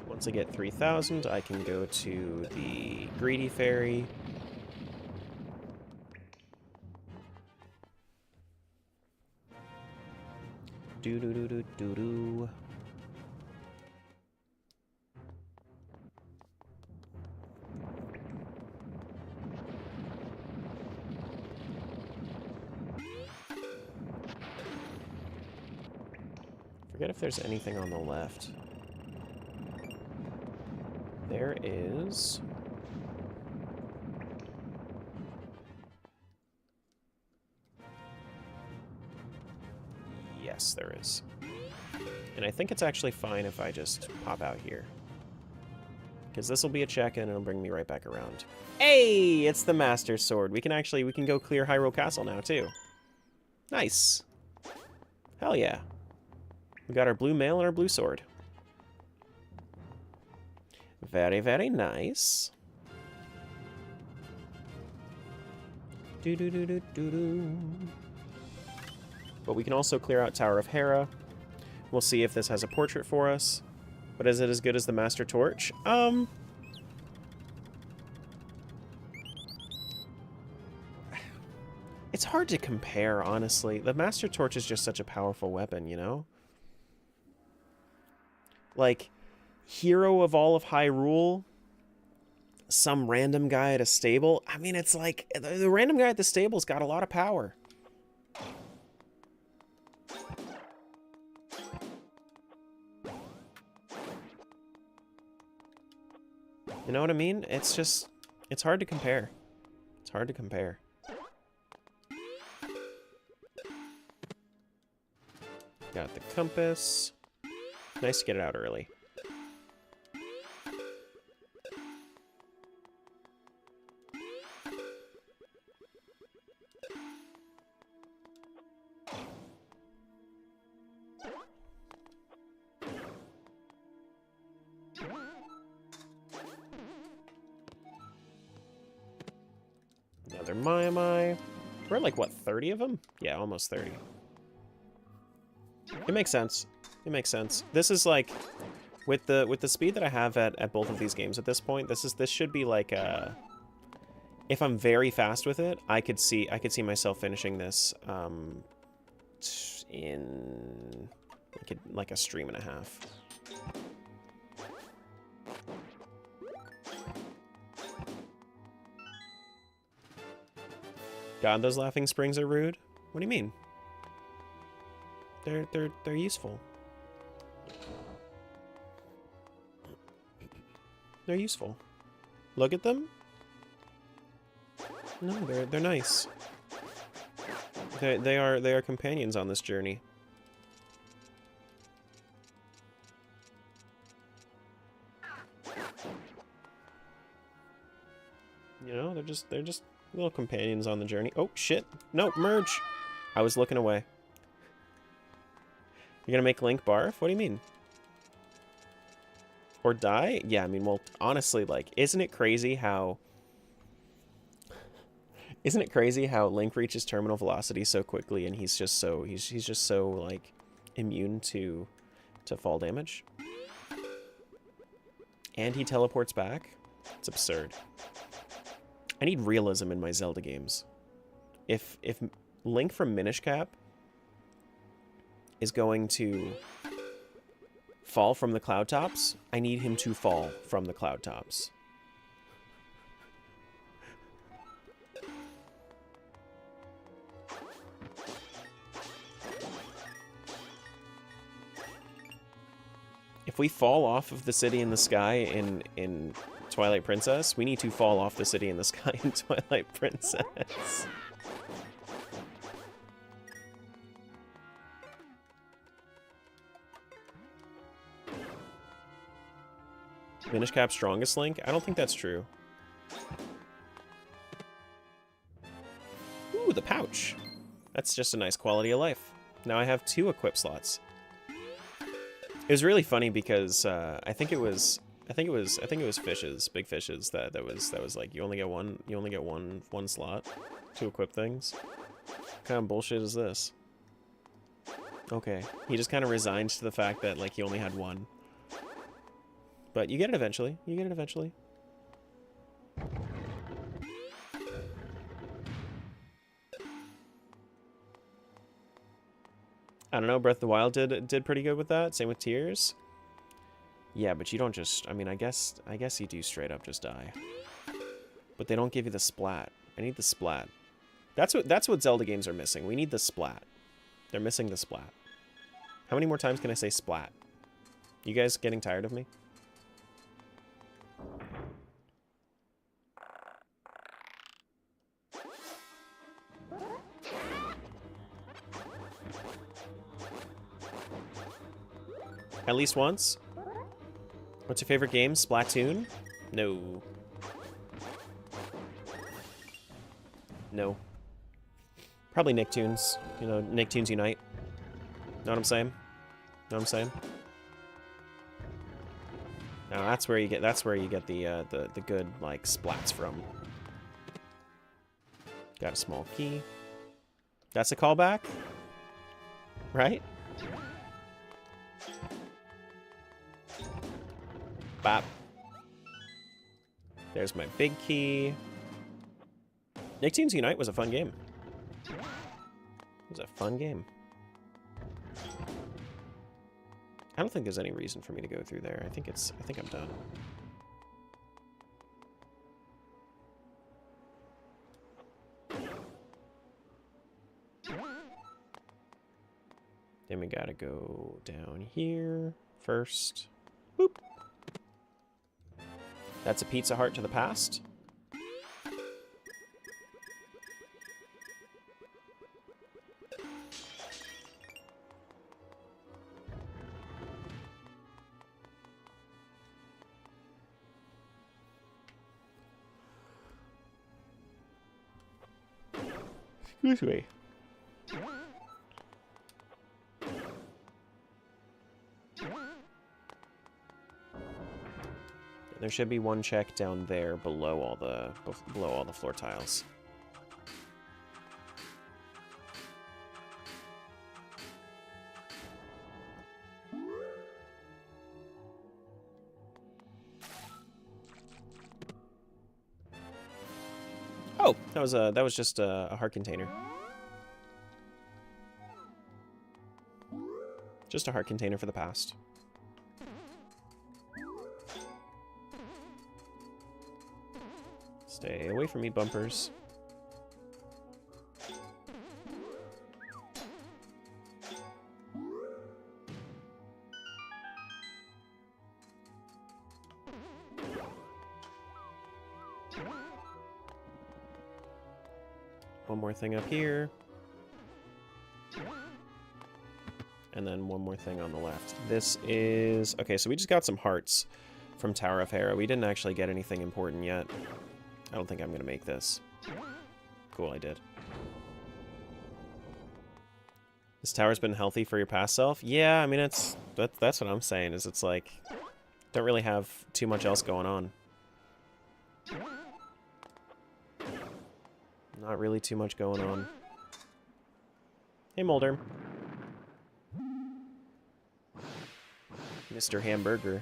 Once I get 3,000, I can go to the greedy fairy. Do-do-do-do-do-do. Forget if there's anything on the left. There is... Yes, there is. And I think it's actually fine if I just pop out here. Because this will be a check and it'll bring me right back around. Hey! It's the Master Sword. We can go clear Hyrule Castle now, too. Nice. Hell yeah. We got our blue mail and our blue sword. Very, very nice. Do-do-do-do-do-do. But we can also clear out Tower of Hera. We'll see if this has a portrait for us. But is it as good as the Master Torch? It's hard to compare, honestly. The Master Torch is just such a powerful weapon, you know? Like, hero of all of Hyrule, some random guy at a stable. I mean, it's like, the random guy at the stable's got a lot of power. You know what I mean? It's just, it's hard to compare. It's hard to compare. Got the compass. Nice to get it out early. Another Mai. We're at like, what, 30 of them? Yeah, almost 30. It makes sense. It makes sense. This is like, with the speed that I have at both of these games at this point, this should be like if I'm very fast with it, I could see myself finishing this in like a stream and a half. God, those laughing springs are rude. What do you mean? They're useful. They're useful. Look at them. No, they're nice. They are companions on this journey. You know, they're just little companions on the journey. Oh shit! No, merge. I was looking away. You're gonna make Link barf? What do you mean? Or die? Yeah, I mean, well, honestly, like, isn't it crazy how Link reaches terminal velocity so quickly, and he's just so like immune to fall damage, and he teleports back. It's absurd. I need realism in my Zelda games. If Link from Minish Cap is going to Fall from the cloud tops? I need him to fall from the cloud tops. If we fall off of the city in the sky in Twilight Princess, we need to fall off the city in the sky in Twilight Princess. Minish Cap strongest link? I don't think that's true. Ooh, the pouch. That's just a nice quality of life. Now I have 2 equip slots. It was really funny because I think it was fishes, big fishes that was like you only get one slot to equip things. What kind of bullshit is this? Okay, he just kind of resigned to the fact that like he only had one. But you get it eventually. You get it eventually. I don't know, Breath of the Wild did pretty good with that. Same with Tears. Yeah, but you don't just, I mean, I guess you do straight up just die. But they don't give you the splat. I need the splat. That's what Zelda games are missing. We need the splat. They're missing the splat. How many more times can I say splat? You guys getting tired of me? At least once? What's your favorite game? Splatoon? No. No. Probably Nicktoons. You know, Nicktoons Unite. Know what I'm saying? Know what I'm saying? Now that's where you get the good like splats from. Got a small key. That's a callback? Right? Bop. There's my big key. Nicktoons Unite was a fun game. It was a fun game. I don't think there's any reason for me to go through there. I think I'm done. Then we gotta go down here first. Boop. That's a Pizza Heart to the past. Excuse me. There should be one check down there below all the floor tiles. Oh, that was just a heart container. Just a heart container for the past. Stay away from me, bumpers. One more thing up here. And then one more thing on the left. This is... Okay, so we just got some hearts from Tower of Hera. We didn't actually get anything important yet. I don't think I'm going to make this. Cool, I did. This tower's been healthy for your past self? Yeah, I mean, that's what I'm saying, is it's like... Don't really have too much else going on. Not really too much going on. Hey, Molder. Mr. Hamburger.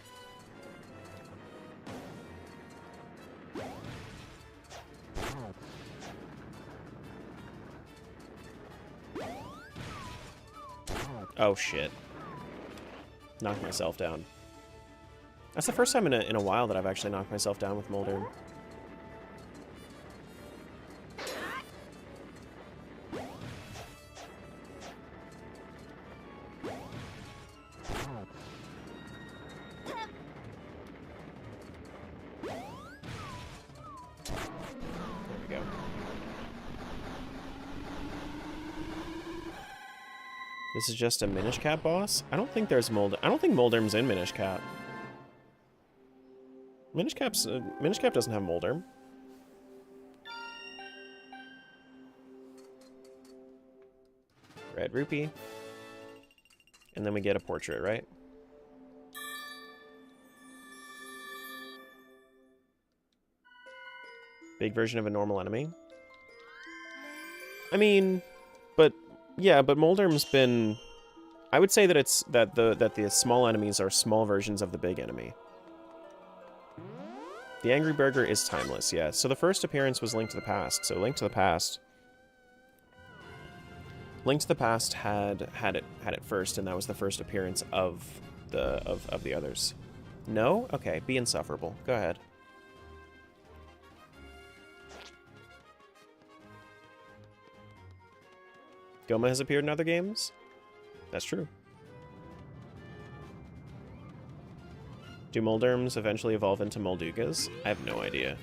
Oh, shit. knock myself down. That's the first time in a while that I've actually knocked myself down with Moldurm. This is just a Minish Cap boss? I don't think there's I don't think Moldurm's in Minish Cap. Minish Cap doesn't have Moldurm. Red rupee. And then we get a portrait, right? Big version of a normal enemy. I mean, but yeah, but Moldurm's been, I would say that it's that the small enemies are small versions of the big enemy. The Angry Burger is timeless, yeah. So the first appearance was Link to the Past. So Link to the Past had it first, and that was the first appearance of the others. No? Okay, be insufferable. Go ahead. Goma has appeared in other games? That's true. Do Moldurms eventually evolve into Moldugas? I have no idea.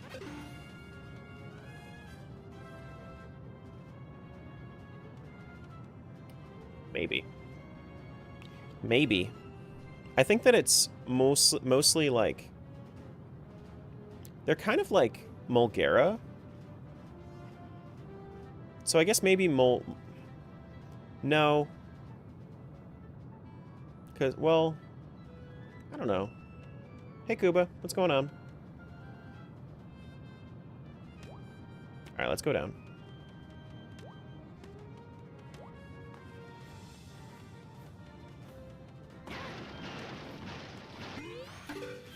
Maybe. Maybe. I think that it's mostly like... They're kind of like Mulgara. So I guess maybe No. Because, well... I don't know. Hey, Kuba. What's going on? Alright, let's go down.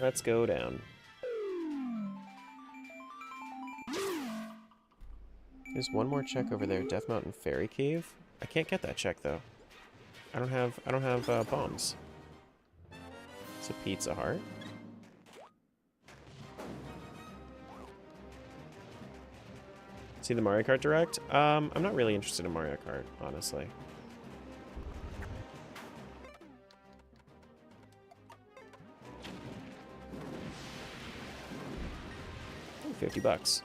Let's go down. There's one more check over there. Death Mountain Fairy Cave. I can't get that check though. I don't have bombs. It's a Pizza Heart. See the Mario Kart Direct? I'm not really interested in Mario Kart, honestly. Oh, $50.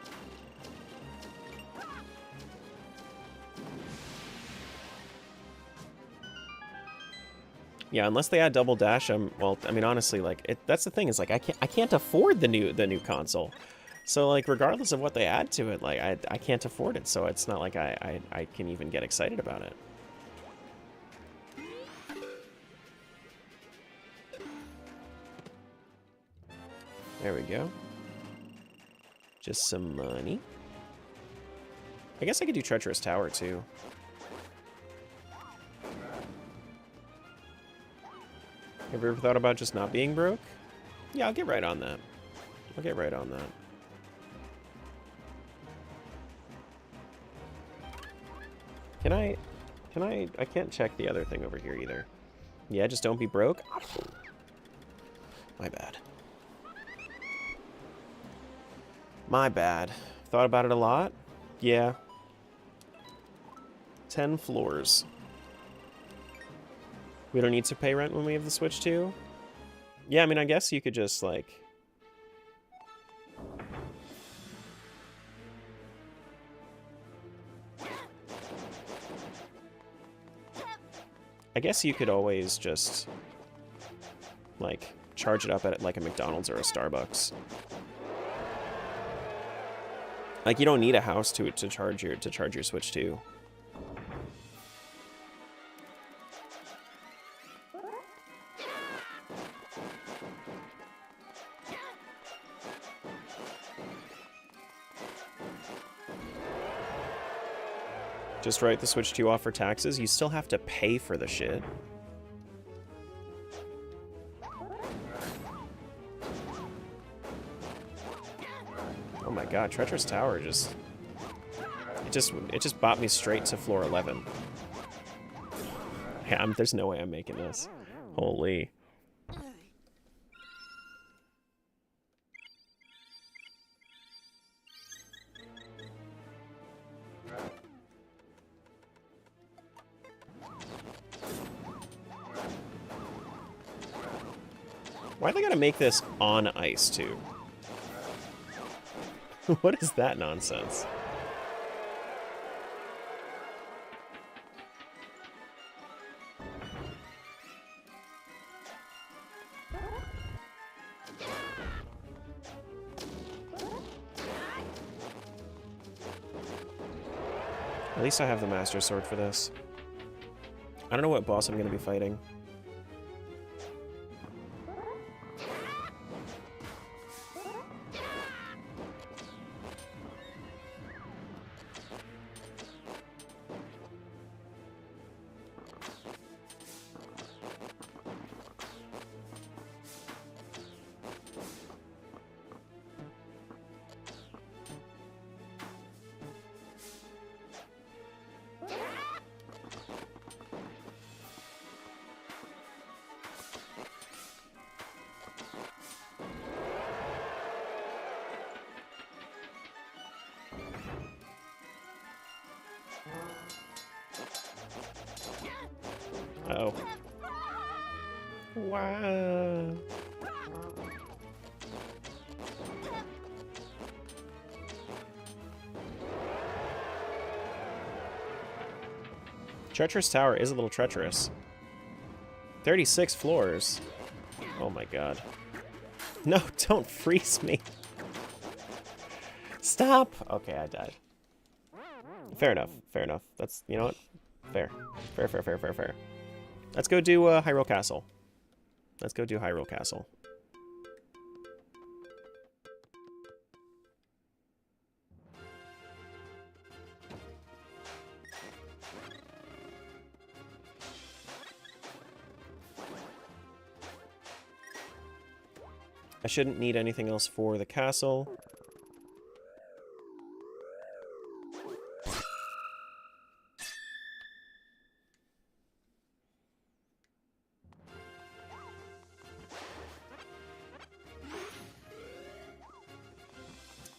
Yeah, unless they add double dash, well, I mean, honestly, like, that's the thing, is like I can't afford the new console. So like, regardless of what they add to it, like I can't afford it, so it's not like I can even get excited about it. There we go. Just some money. I guess I could do Treacherous Tower too. Have you ever thought about just not being broke? Yeah, I'll get right on that. I'll get right on that. I can't check the other thing over here either. Yeah, just don't be broke. My bad. My bad. Thought about it a lot? Yeah. 10 floors. We don't need to pay rent when we have the Switch 2? Yeah, I mean, I guess you could just, like... I guess you could always just, like, charge it up at, like, a McDonald's or a Starbucks. Like, you don't need a house to charge your Switch 2. Just write the Switch 2 off for taxes. You still have to pay for the shit. Oh my god, Treacherous Tower it just bought me straight to floor 11. Yeah, there's no way I'm making this. Holy. Why they gotta make this on ice, too? What is that nonsense? At least I have the Master Sword for this. I don't know what boss I'm going to be fighting. Uh-oh. Wow. Treacherous Tower is a little treacherous. 36 floors. Oh my god. No, don't freeze me. Stop! Okay, I died. Fair enough, fair enough. That's, you know what? Fair. Fair, fair, fair, fair, fair. Let's go do Hyrule Castle. Let's go do Hyrule Castle. I shouldn't need anything else for the castle.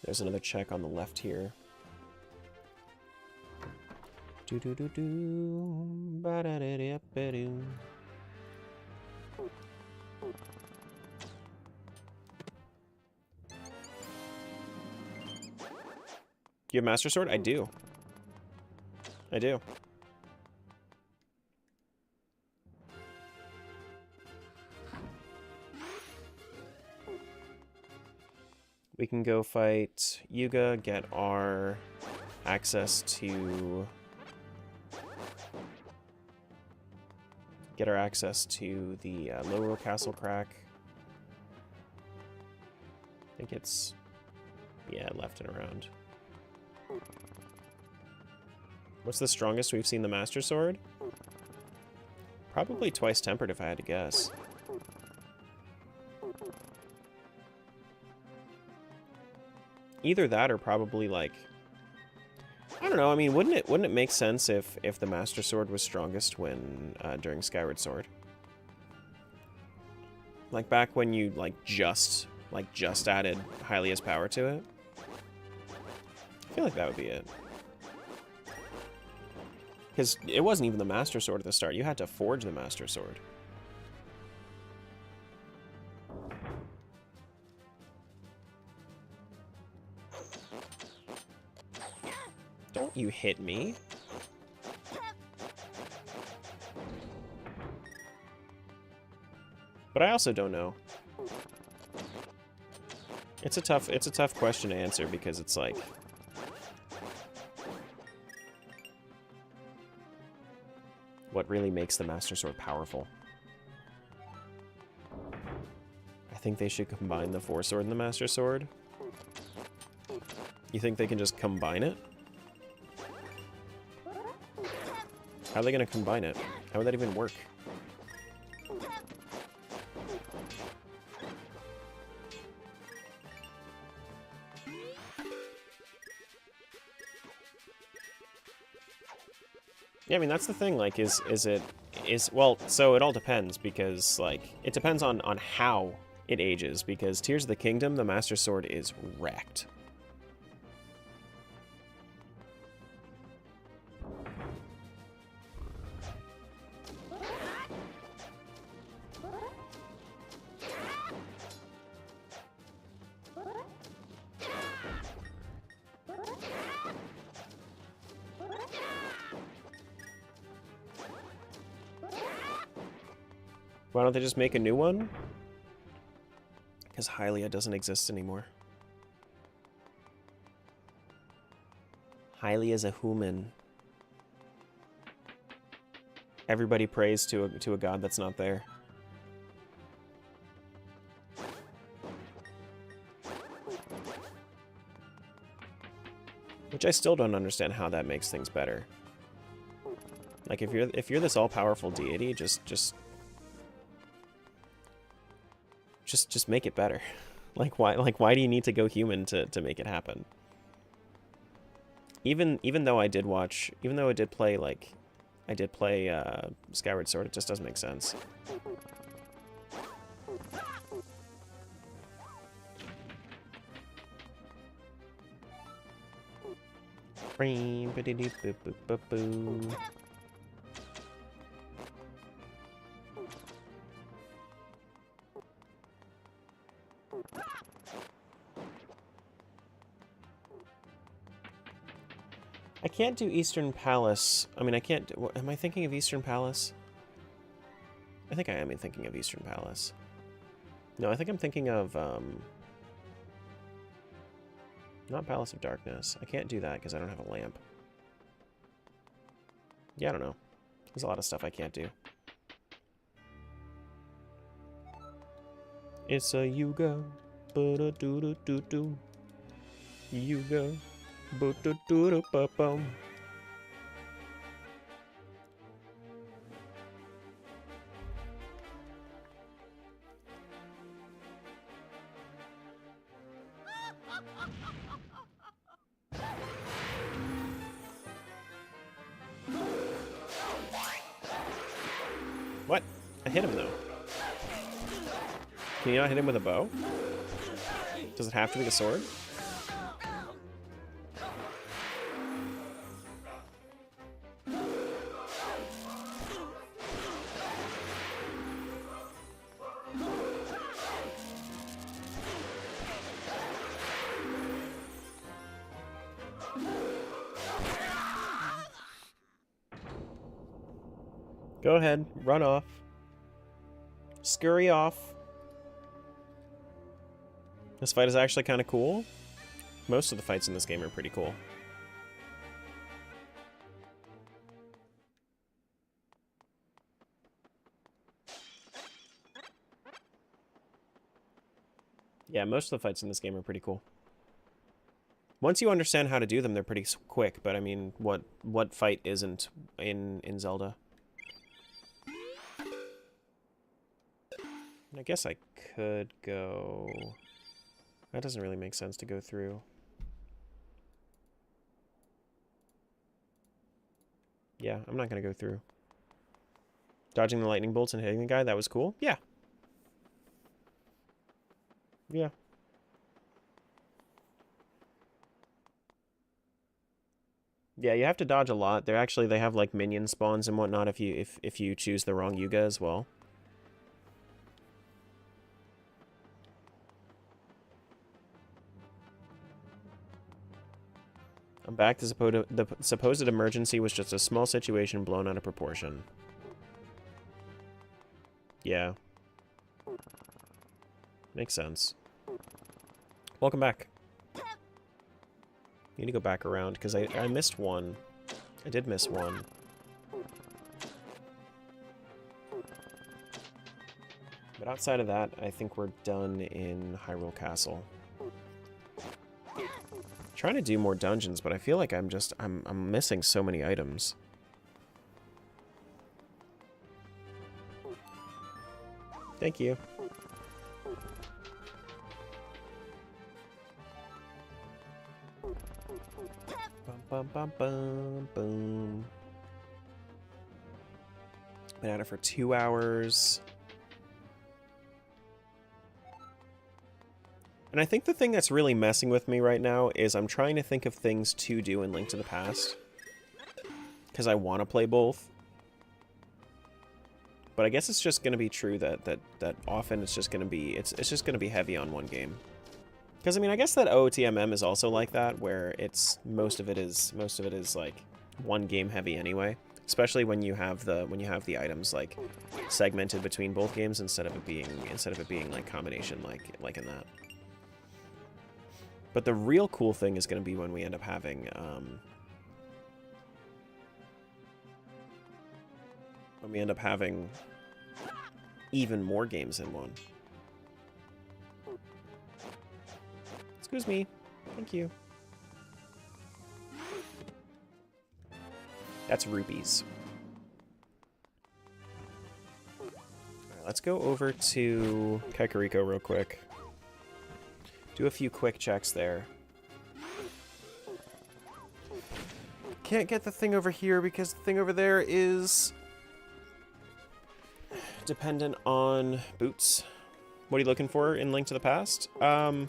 There's another check on the left here. Do do do do. Ba da da da ba do. You have Master Sword? I do. I do. We can go fight Yuga, get our access to... Get our access to the Lowro Castle Crack. I think it's... Yeah, left and around. What's the strongest we've seen the Master Sword? Probably twice tempered if I had to guess. Either that or probably like... I don't know, I mean, wouldn't it make sense if the Master Sword was strongest when during Skyward Sword? Like back when you just added Hylia's power to it? I feel like that would be it. Because it wasn't even the Master Sword at the start. You had to forge the Master Sword. Don't you hit me. But I also don't know. It's a tough question to answer because it's like... What really makes the Master Sword powerful? I think they should combine the Four Sword and the Master Sword. You think they can just combine it? How are they going to combine it? How would that even work? Yeah, I mean, that's the thing, like, well, so it all depends, because, like, it depends on how it ages, because Tears of the Kingdom, the Master Sword is wrecked. Why don't they just make a new one? Because Hylia doesn't exist anymore. Hylia is a human. Everybody prays to a god that's not there. Which I still don't understand how that makes things better. Like if you're this all-powerful deity, just make it better. Like why do you need to go human to make it happen? Even though I did play Skyward Sword, it just doesn't make sense. I can't do Eastern Palace. I mean, I can't do... Am I thinking of Eastern Palace? I think I am thinking of Eastern Palace. No, I think I'm thinking of, not Palace of Darkness. I can't do that because I don't have a lamp. Yeah, I don't know. There's a lot of stuff I can't do. It's a Yuga. Ba-da-doo-doo-doo-doo. Yuga. Ba-da-doo-doo-ba-bum. What? I hit him though. Can you not hit him with a bow? Does it have to be the sword? Go ahead, run off. Scurry off. This fight is actually kind of cool. Most of the fights in this game are pretty cool. Yeah, most of the fights in this game are pretty cool. Once you understand how to do them, they're pretty quick, but I mean, what fight isn't in Zelda? I guess I could go... That doesn't really make sense to go through. Yeah, I'm not going to go through. Dodging the lightning bolts and hitting the guy, that was cool? Yeah. Yeah. Yeah, you have to dodge a lot. They have like minion spawns and whatnot if you choose the wrong Yuga as well. I'm back. The supposed emergency was just a small situation blown out of proportion. Yeah. Makes sense. Welcome back. Need to go back around, because I missed one. I did miss one. But outside of that, I think we're done in Hyrule Castle. Trying to do more dungeons, but I feel like I'm missing so many items. Thank you. Bum, bum, bum, boom. Been at it for 2 hours. And I think the thing that's really messing with me right now is I'm trying to think of things to do in Link to the Past. Because I want to play both. But I guess it's just going to be true that often it's just going to be it's just going to be heavy on one game. Because I mean, I guess that OOTMM is also like that, where it's most of it is like one game heavy anyway. especially when you have the items like segmented between both games instead of it being like combination like in that. But the real cool thing is going to be when we end up having even more games in one. Excuse me. Thank you. That's rupees. All right, let's go over to Kakariko real quick. Do a few quick checks there. Can't get the thing over here because the thing over there is dependent on boots. What are you looking for in Link to the Past? A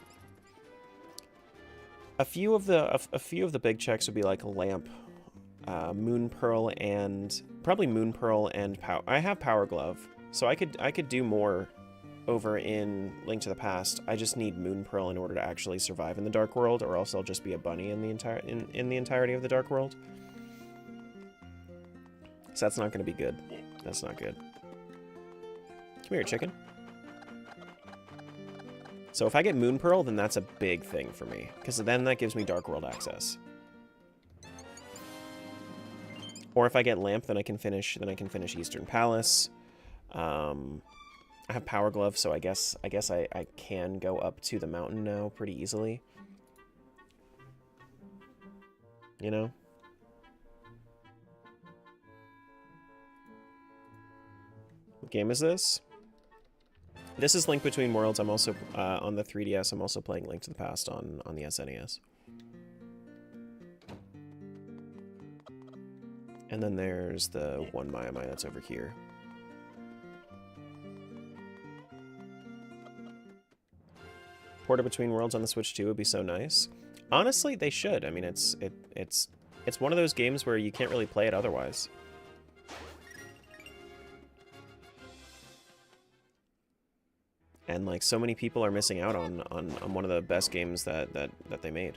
few of the big checks would be like lamp, moon pearl, and probably moon pearl and power. I have power glove, so I could do more over in Link to the Past. I just need moon pearl in order to actually survive in the Dark World, or else I'll just be a bunny in the entirety of the Dark World. So that's not going to be good. That's not good. Come here, chicken. So if I get moon pearl, then that's a big thing for me, because then that gives me Dark World access. Or if I get lamp, then I can finish Eastern Palace. I have Power Glove, so I guess I can go up to the mountain now pretty easily. You know? What game is this? This is Link Between Worlds. I'm also, on the 3DS, I'm also playing Link to the Past on the SNES. And then there's the one Mai that's over here. Porter Between Worlds on the Switch 2 would be so nice. Honestly, they should. I mean, it's one of those games where you can't really play it otherwise. And like so many people are missing out on one of the best games that they made.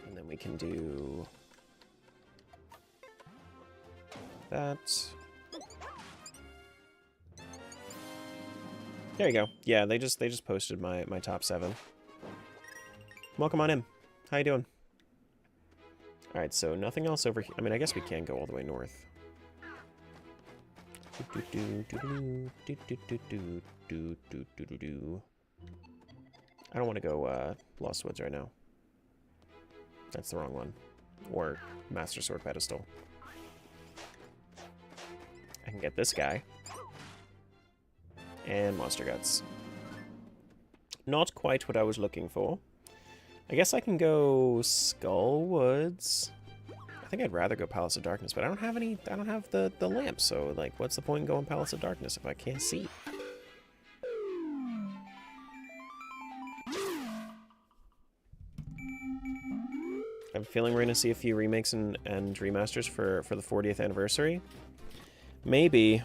And then we can do that. There you go. Yeah, they just posted my top 7. Welcome on in. How you doing? All right, so nothing else over here. I mean, I guess we can go all the way north. I don't want to go Lost Woods right now. That's the wrong one. Or Master Sword Pedestal. I can get this guy. And Monster Guts. Not quite what I was looking for. I guess I can go Skull Woods. I think I'd rather go Palace of Darkness, but I don't have the lamp, so like what's the point in going Palace of Darkness if I can't see? I have a feeling we're gonna see a few remakes and remasters for the 40th anniversary. Maybe.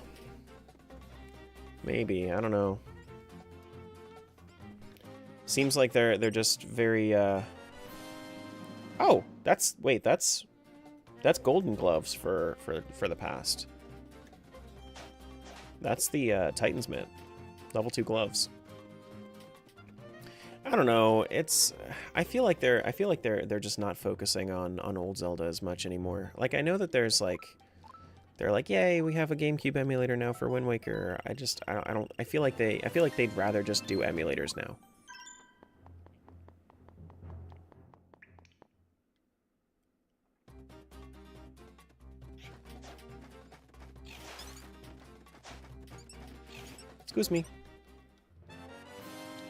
Maybe, I don't know. Seems like they're just very Oh, that's Golden Gloves for the past. That's the Titan's Mitt. Level 2 gloves. I don't know. I feel like they're just not focusing on old Zelda as much anymore. Like I know that there's like they're like, "Yay, we have a GameCube emulator now for Wind Waker." I feel like they'd rather just do emulators now. Excuse me.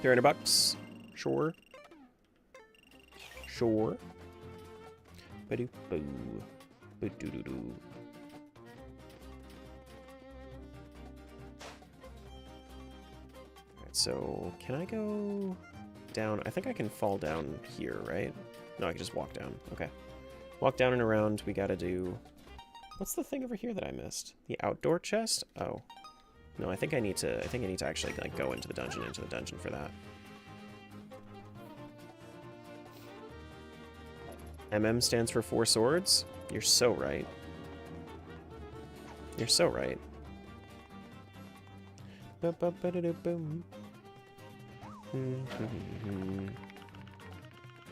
$300. Sure. Sure. Ba-do-boo. Ba-do-do-do. Alright, so can I go down? I think I can fall down here, right? No, I can just walk down. Okay. Walk down and around. We gotta do... What's the thing over here that I missed? The outdoor chest? Oh. No, I think I need to actually like go into the dungeon for that. MM stands for 4 swords? You're so right. You're so right. Ba-ba-ba-da-da-boom. I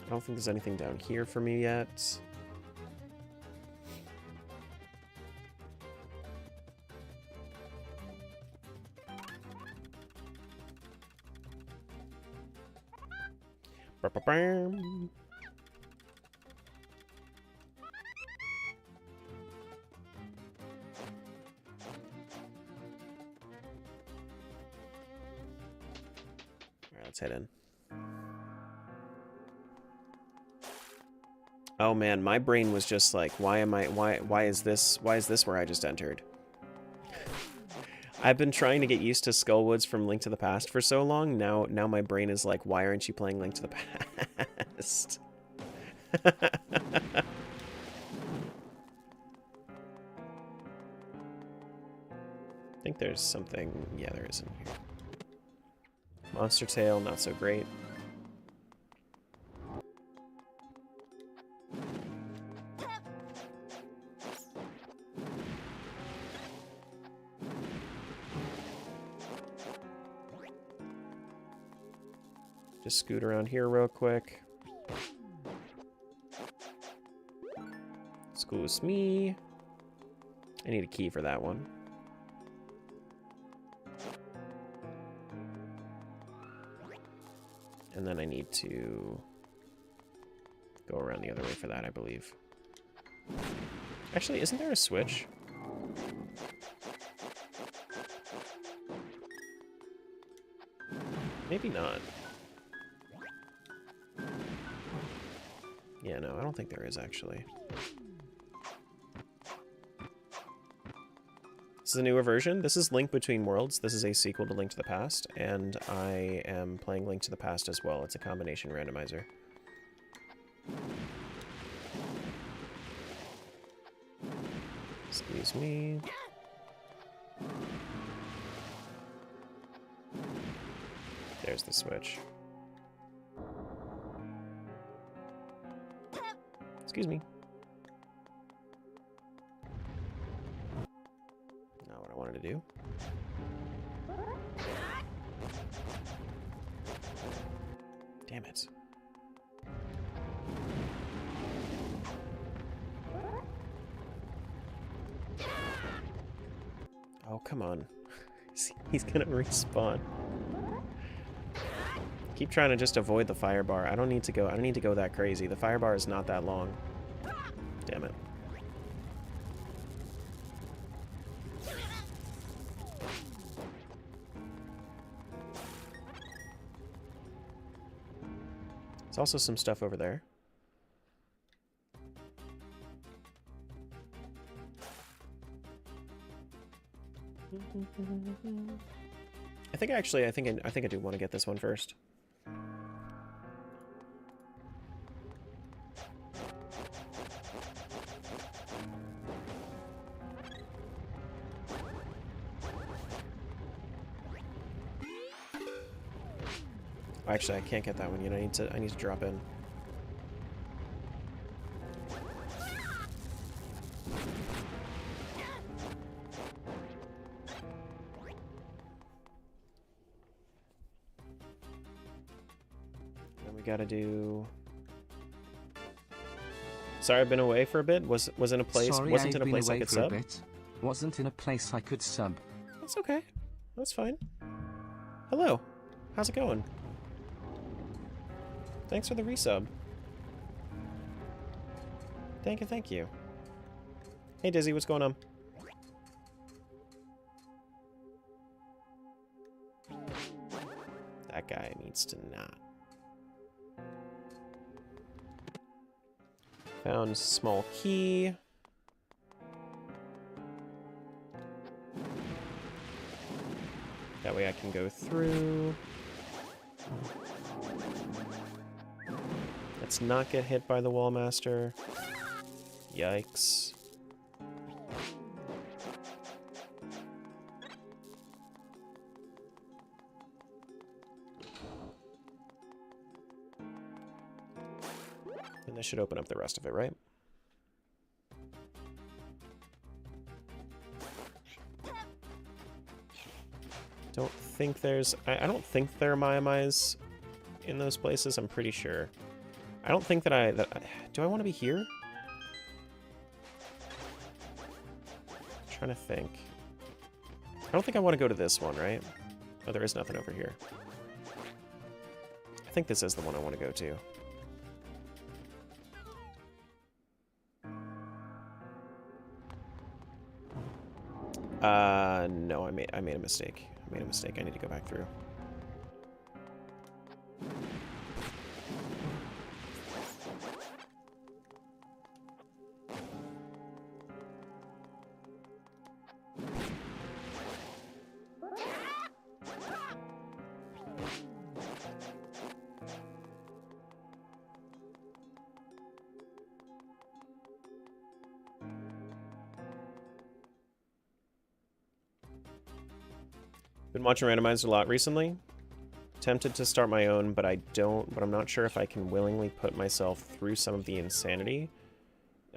don't think there's anything down here for me yet. Ba-ba-bam. Alright, let's head in. Oh man, my brain was just like, why is this where I just entered? I've been trying to get used to Skullwoods from Link to the Past for so long, now my brain is like, why aren't you playing Link to the Past? I think there's something, yeah, there is in here. Monster Tail, not so great. Just scoot around here real quick. Excuse me. I need a key for that one. And then I need to go around the other way for that, I believe. Actually, isn't there a switch? Maybe not. Yeah, no, I don't think there is, actually. This is a newer version. This is Link Between Worlds. This is a sequel to Link to the Past, and I am playing Link to the Past as well. It's a combination randomizer. Excuse me. There's the switch. Excuse me. Not what I wanted to do. Damn it. Oh, come on. He's gonna respawn. Keep trying to just avoid the fire bar. I don't need to go that crazy. The fire bar is not that long. Damn it. There's also some stuff over there. I think I do want to get this one first. Actually, I can't get that one yet. I need to drop in. Then we gotta do. Sorry, I've been away for a bit. Wasn't in a place I could sub. Wasn't in a place I could sub. That's okay. That's fine. Hello. How's it going? Thanks for the resub. Thank you, thank you. Hey Dizzy, what's going on? That guy needs to not. Found small key. That way I can go through. Let's not get hit by the Wallmaster. Yikes. And this should open up the rest of it, right? Don't think there's... I don't think there are Maiamais in those places, I'm pretty sure. I don't think that do I want to be here? I'm trying to think. I don't think I want to go to this one, right? Oh, there is nothing over here. I think this is the one I want to go to. No, I made a mistake. I made a mistake. I need to go back through. Been watching Randomizer a lot recently. Tempted to start my own, but I'm not sure if I can willingly put myself through some of the insanity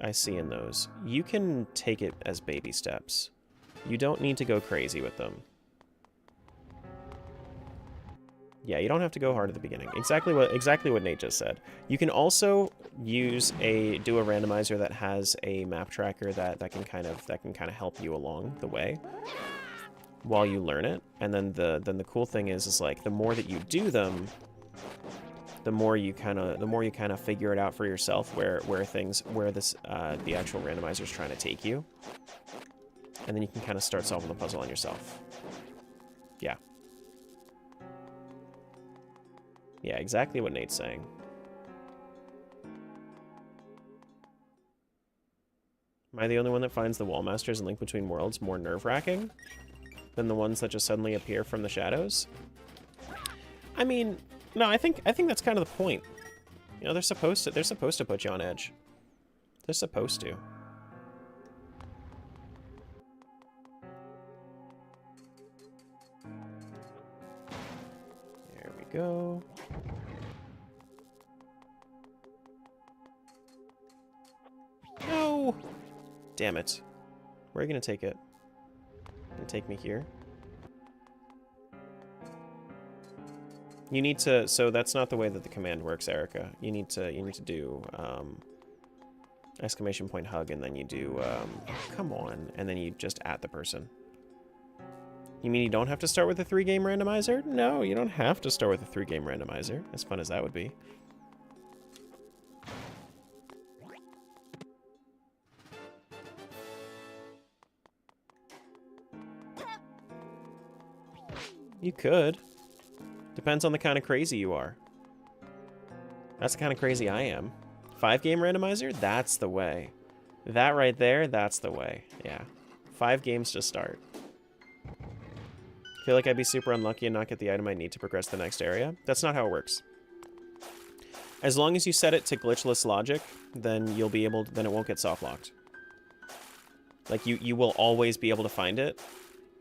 I see in those. You can take it as baby steps. You don't need to go crazy with them. Yeah, you don't have to go hard at the beginning. Exactly what Nate just said. You can also do a randomizer that has a map tracker that can kind of help you along the way while you learn it. And then the cool thing is like the more that you do them, the more you kind of figure it out for yourself where the actual randomizer is trying to take you. And then you can kind of start solving the puzzle on yourself. Yeah. Yeah, exactly what Nate's saying. Am I the only one that finds the Wallmasters and Link Between Worlds more nerve-wracking than the ones that just suddenly appear from the shadows? I mean, no, I think that's kind of the point. You know, they're supposed to put you on edge. They're supposed to. There we go. No! Damn it. Where are you gonna take it? And take me here? You need to, so that's not the way that the command works, Erica. You need to do, exclamation point hug, and then you do, come on, and then you just at the person. You mean you don't have to start with a 3-game randomizer? No, you don't have to start with a 3-game randomizer, as fun as that would be. You could. Depends on the kind of crazy you are. That's the kind of crazy I am. 5-game randomizer? That's the way. That right there, that's the way. Yeah. 5 games to start. Feel like I'd be super unlucky and not get the item I need to progress to the next area? That's not how it works. As long as you set it to glitchless logic, then you'll be able to, then it won't get soft locked. Like you will always be able to find it.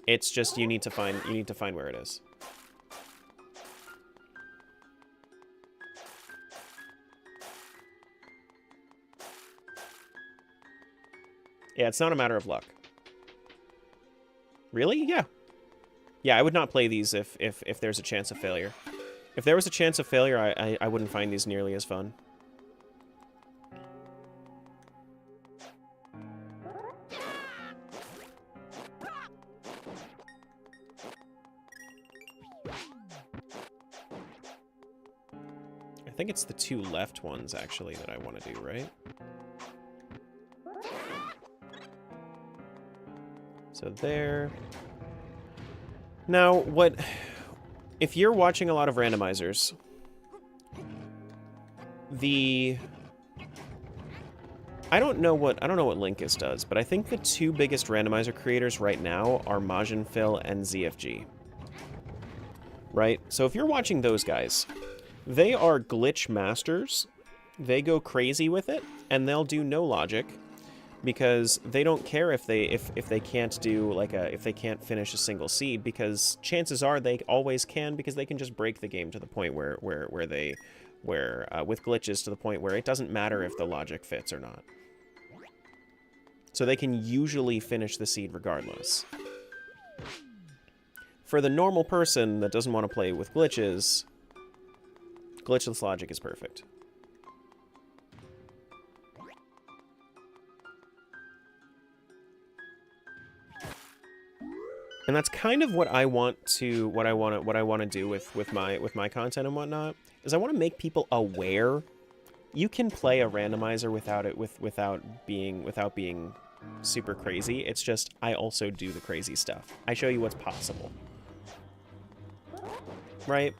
It's just you need to find where it is. Yeah, it's not a matter of luck. Really? Yeah. Yeah, I would not play these if there's a chance of failure. If there was a chance of failure, I wouldn't find these nearly as fun. I think it's the 2 left ones, actually, that I want to do, right? So there. Now, if you're watching a lot of randomizers, I don't know what Linkus does, but I think the 2 biggest randomizer creators right now are Majinphil and ZFG. Right? So if you're watching those guys, they are glitch masters. They go crazy with it, and they'll do no logic because they don't care if they can't do if they can't finish a single seed, because chances are they always can, because they can just break the game to the point where where with glitches to the point where it doesn't matter if the logic fits or not. So they can usually finish the seed regardless. For the normal person that doesn't want to play with glitches, glitchless logic is perfect. And that's kind of what I want to do with my content and whatnot, is I want to make people aware you can play a randomizer without being super crazy. It's just I also do the crazy stuff. I show you what's possible. Right?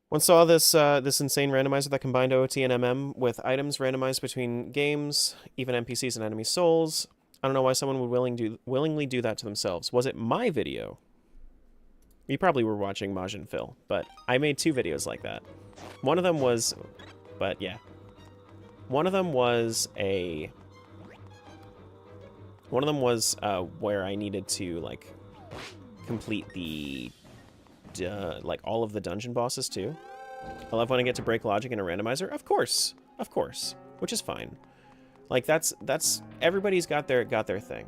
Once saw this this insane randomizer that combined OOT and MM with items randomized between games, even NPCs and enemy souls. I don't know why someone would willingly do that to themselves. Was it my video? You probably were watching Majin Phil, but I made 2 videos like that. One of them was, but yeah. One of them was where I needed to like complete the like all of the dungeon bosses too. I love when I get to break logic in a randomizer. Of course, which is fine. Like that's everybody's got their thing.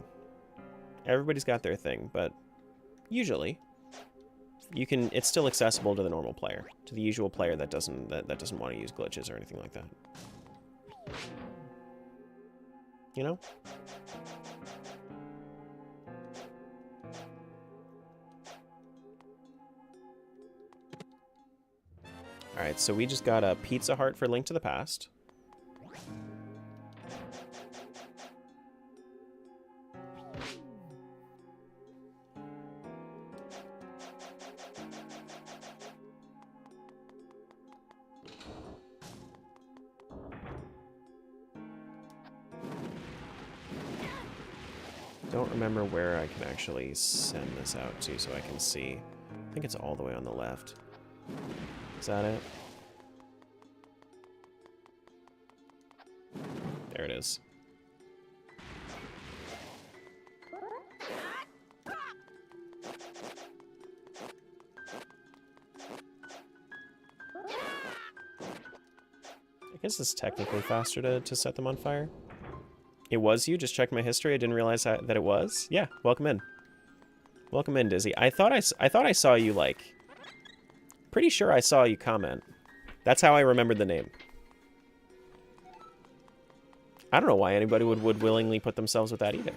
Everybody's got their thing, but usually you can. It's still accessible to the normal player, to the usual player that doesn't want to use glitches or anything like that. You know. Alright, so we just got a pizza heart for Link to the Past. Don't remember where I can actually send this out to so I can see. I think it's all the way on the left. Is that it? There it is. I guess it's technically faster to set them on fire. It was you? Just checked my history. I didn't realize that it was. Yeah, welcome in. Welcome in, Dizzy. I thought I saw you, like... Pretty sure I saw you comment. That's how I remembered the name. I don't know why anybody would willingly put themselves with that either.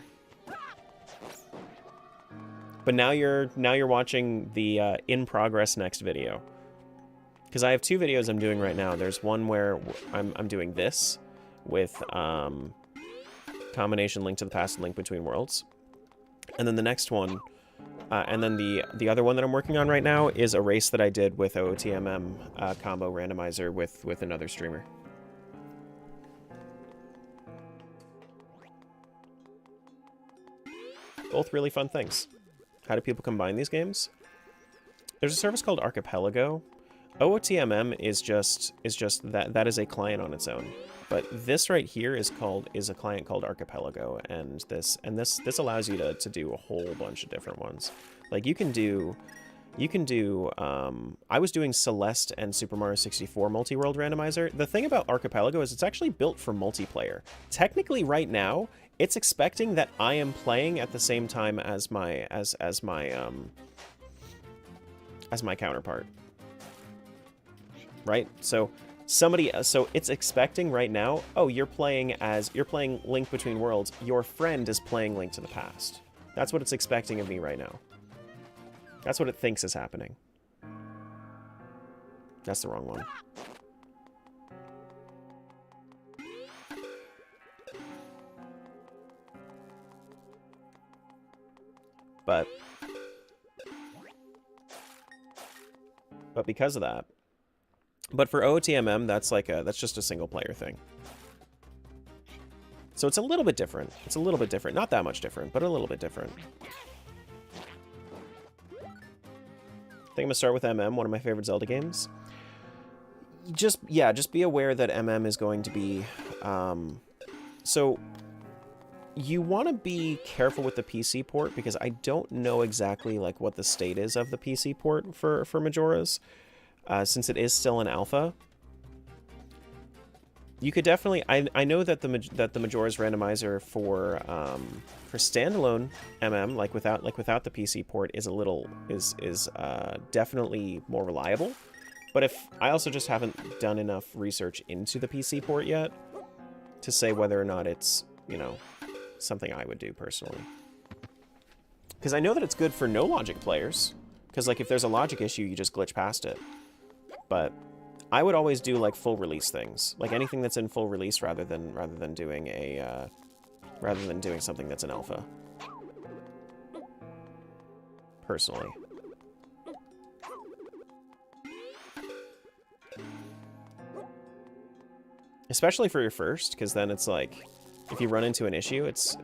But now you're watching the in progress next video. Because I have 2 videos I'm doing right now. There's one where I'm doing this with combination Link to the Past and Link Between Worlds. And then the next one, and then the other one that I'm working on right now is a race that I did with OOTMM combo randomizer with another streamer. Both really fun things. How do people combine these games? There's a service called Archipelago. OOTMM is just that is a client on its own. But this right here is a client called Archipelago, and this allows you to do a whole bunch of different ones. Like you can do I was doing Celeste and Super Mario 64 Multiworld Randomizer. The thing about Archipelago is it's actually built for multiplayer. Technically right now, it's expecting that I am playing at the same time as my counterpart. Right? So it's expecting right now, oh, you're playing Link Between Worlds, your friend is playing Link to the Past. That's what it's expecting of me right now. That's what it thinks is happening. That's the wrong one. But because of that. But for OOTMM, that's just a single player thing. So it's a little bit different. It's a little bit different. Not that much different, but a little bit different. I think I'm gonna start with MM, one of my favorite Zelda games. Just be aware that MM is going to be, so you want to be careful with the PC port because I don't know exactly like what the state is of the PC port for Majora's, since it is still in alpha. You could definitely. I know that the Majora's randomizer for standalone like without the PC port is a little is definitely more reliable. But if I also just haven't done enough research into the PC port yet to say whether or not it's, you know, something I would do personally. Because I know that it's good for no logic players. Because like if there's a logic issue, you just glitch past it. But I would always do like full release things, like anything that's in full release rather than doing a something that's in alpha. Personally. Especially for your first, because then it's like, if you run into an issue, it's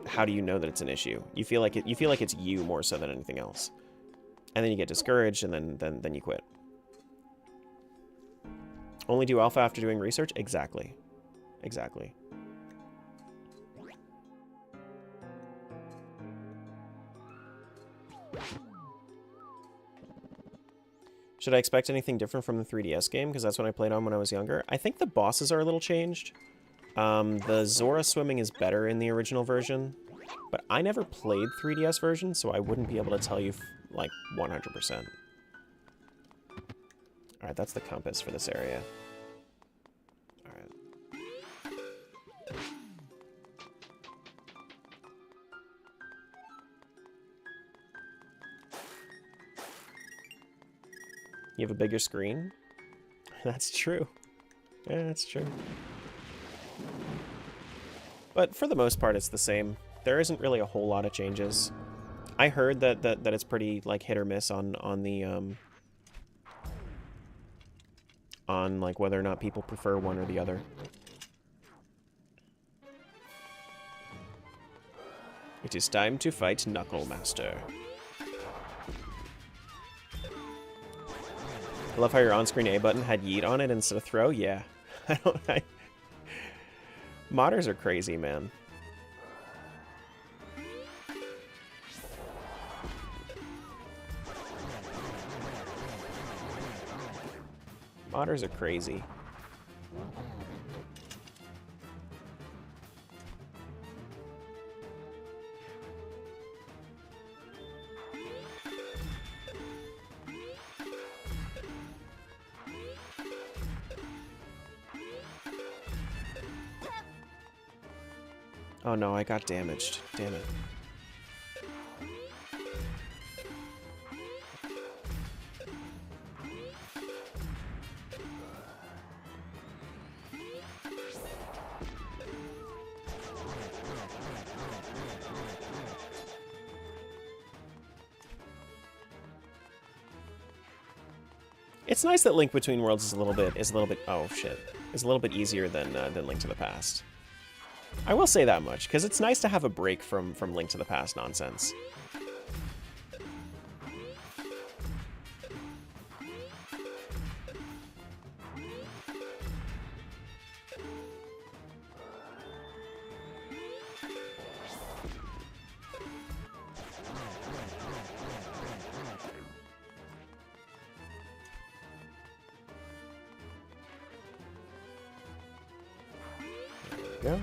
how do you know that it's an issue? You feel like it's you more so than anything else, and then you get discouraged, and then you quit. Only do alpha after doing research? Exactly. Exactly. Should I expect anything different from the 3DS game? Because that's what I played on when I was younger. I think the bosses are a little changed. The Zora swimming is better in the original version. But I never played 3DS version, so I wouldn't be able to tell you, like, 100%. Alright, that's the compass for this area. Alright. You have a bigger screen? That's true. Yeah, that's true. But for the most part, it's the same. There isn't really a whole lot of changes. I heard that it's pretty like hit or miss on the on like whether or not people prefer one or the other. It is time to fight Knuckle Master. I love how your on-screen A button had yeet on it instead of throw. Yeah. Modders are crazy, man. Modders are crazy. Oh no, I got damaged. Damn it. It's nice that Link Between Worlds is a little bit oh shit, is a little bit easier than Link to the Past. I will say that much, because it's nice to have a break from Link to the Past nonsense. There we go.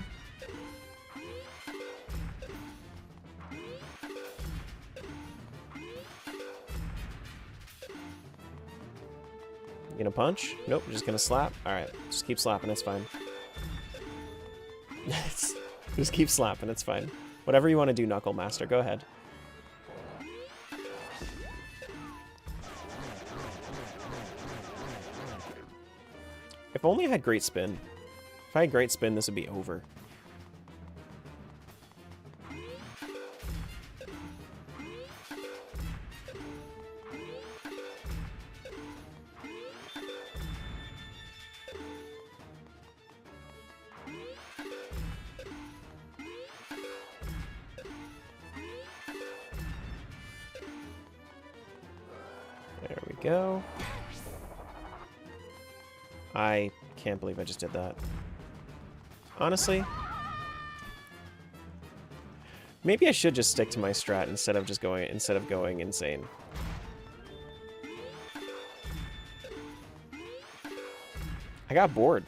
You gonna punch? Nope, you're just gonna slap? Alright, just keep slapping, it's fine. Just keep slapping, it's fine. Whatever you want to do, Knuckle Master, go ahead. If only I had Great Spin. If I had Great Spin, this would be over. There we go. I can't believe I just did that. Honestly, Maybe I should just stick to my strat instead of going insane. I got bored.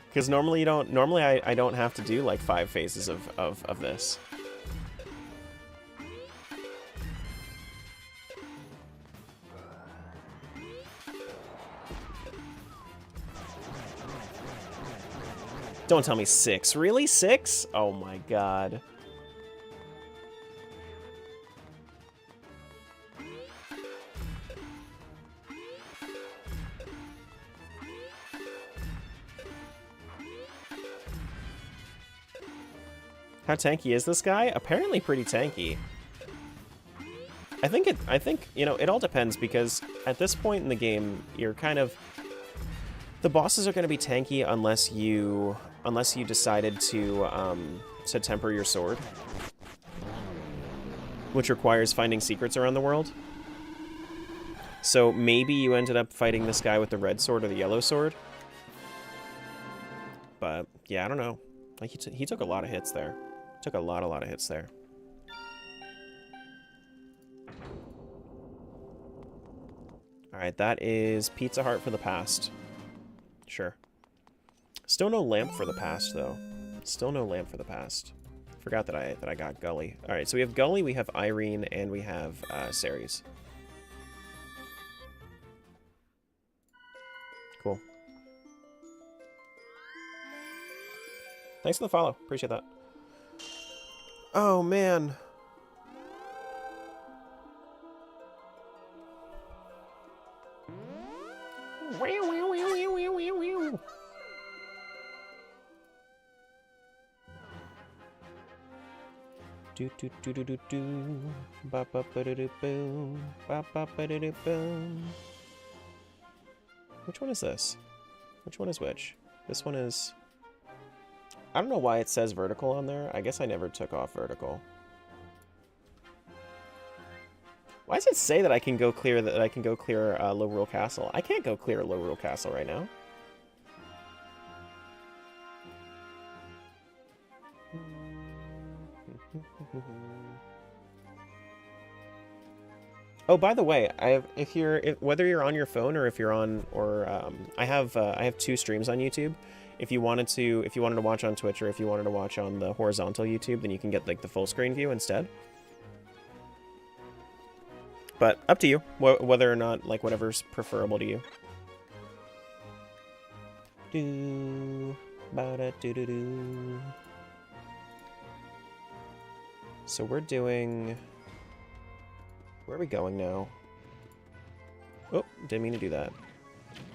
Because normally I don't have to do like 5 phases of this. Don't tell me 6. Really? 6? Oh my god. How tanky is this guy? Apparently pretty tanky. I think, you know, it all depends because at this point in the game, you're kind of... The bosses are going to be tanky unless you decided to temper your sword, which requires finding secrets around the world. So maybe you ended up fighting this guy with the red sword or the yellow sword. But yeah, I don't know. Like he took a lot of hits there. Took a lot of hits there. All right, that is Pizza Heart for the past. Sure. Still no lamp for the past, though. Still no lamp for the past. Forgot that I got Gully. All right, so we have Gully, we have Irene, and we have Ceres. Cool. Thanks for the follow. Appreciate that. Oh, man. Do do do do do do. Ba ba ba do do boom. Ba ba ba do do boom. Which one is this? Which one is which? This one is... I don't know why it says vertical on there. I guess I never took off vertical. Why does it say that I can go clear Low Rule Castle? I can't go clear Low Rule Castle right now. Oh, by the way, whether you're on your phone or if you're on I have 2 streams on YouTube. If you wanted to watch on Twitch or if you wanted to watch on the horizontal YouTube, then you can get like the full screen view instead. But up to you, whether or not, like, whatever's preferable to you. Do ba da do do do. So we're doing... Where are we going now? Oh, didn't mean to do that.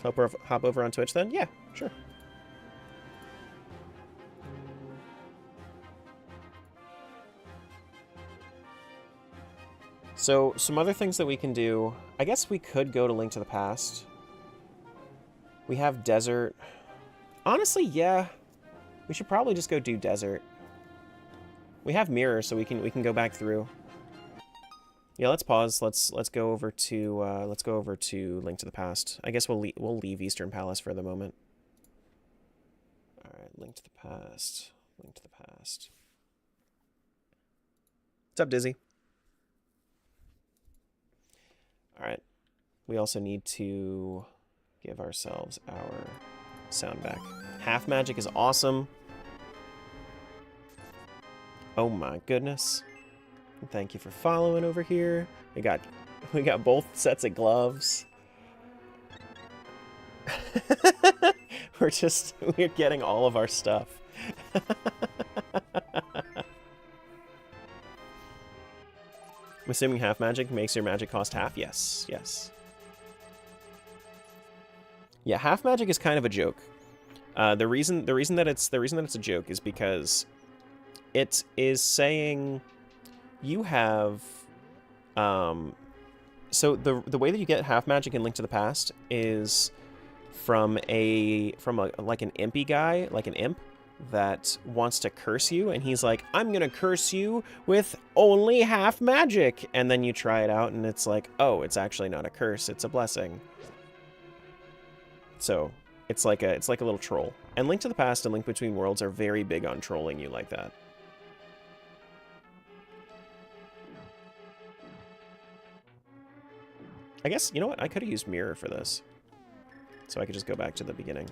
Hop over on Twitch then? Yeah, sure. So, some other things that we can do... I guess we could go to Link to the Past. We have Desert. Honestly, yeah. We should probably just go do Desert. We have Mirror, so we can go back through. Yeah, let's pause. Let's go over to Link to the Past. I guess we'll leave Eastern Palace for the moment. All right, Link to the Past. Link to the Past. What's up, Dizzy? All right. We also need to give ourselves our sound back. Half Magic is awesome. Oh my goodness. Thank you for following over here. We got both sets of gloves. We're getting all of our stuff. I'm assuming half magic makes your magic cost half. Yes, yes. Yeah, half magic is kind of a joke. The reason that it's a joke is because it is saying you have so the way that you get half magic in Link to the Past is from like an impy guy, like an imp that wants to curse you, and he's like, I'm gonna curse you with only half magic, and then you try it out and it's like, oh, it's actually not a curse, it's a blessing. So It's like a little troll. And Link to the Past and Link Between Worlds are very big on trolling you like that. I guess, you know what? I could have used Mirror for this. So I could just go back to the beginning.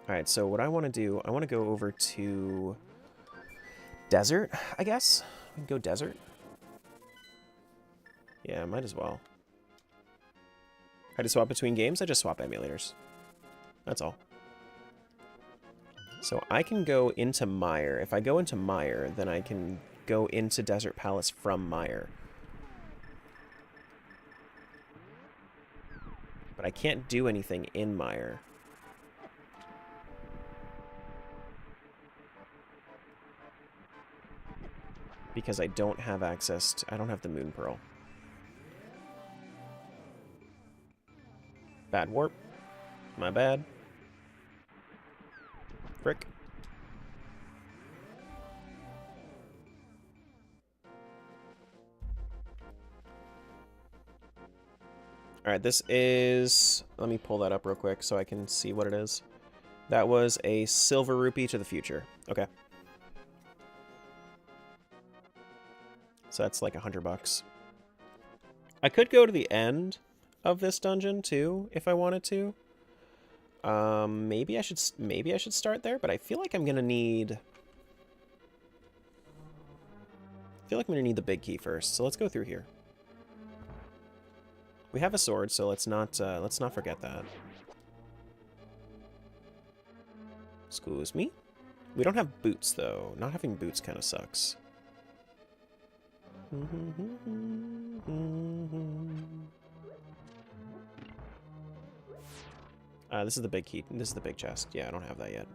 Alright, so what I want to do, I want to go over to Desert, I guess? We can go Desert. Yeah, might as well. How to swap between games? I just swap emulators. That's all. So I can go into Mire. If I go into Mire, then I can go into Desert Palace from Mire. But I can't do anything in Mire. Because I don't have access to... I don't have the Moon Pearl. Bad warp. My bad. Frick. Alright, this is... Let me pull that up real quick so I can see what it is. That was a silver rupee to the future. Okay. So that's like $100. I could go to the end of this dungeon too, if I wanted to. Maybe I should start there, but I feel like I'm gonna need... I feel like I'm gonna need the big key first. So let's go through here. We have a sword, so let's not forget that. Excuse me. We don't have boots though. Not having boots kind of sucks. This is the big key. This is the big chest. Yeah, I don't have that yet.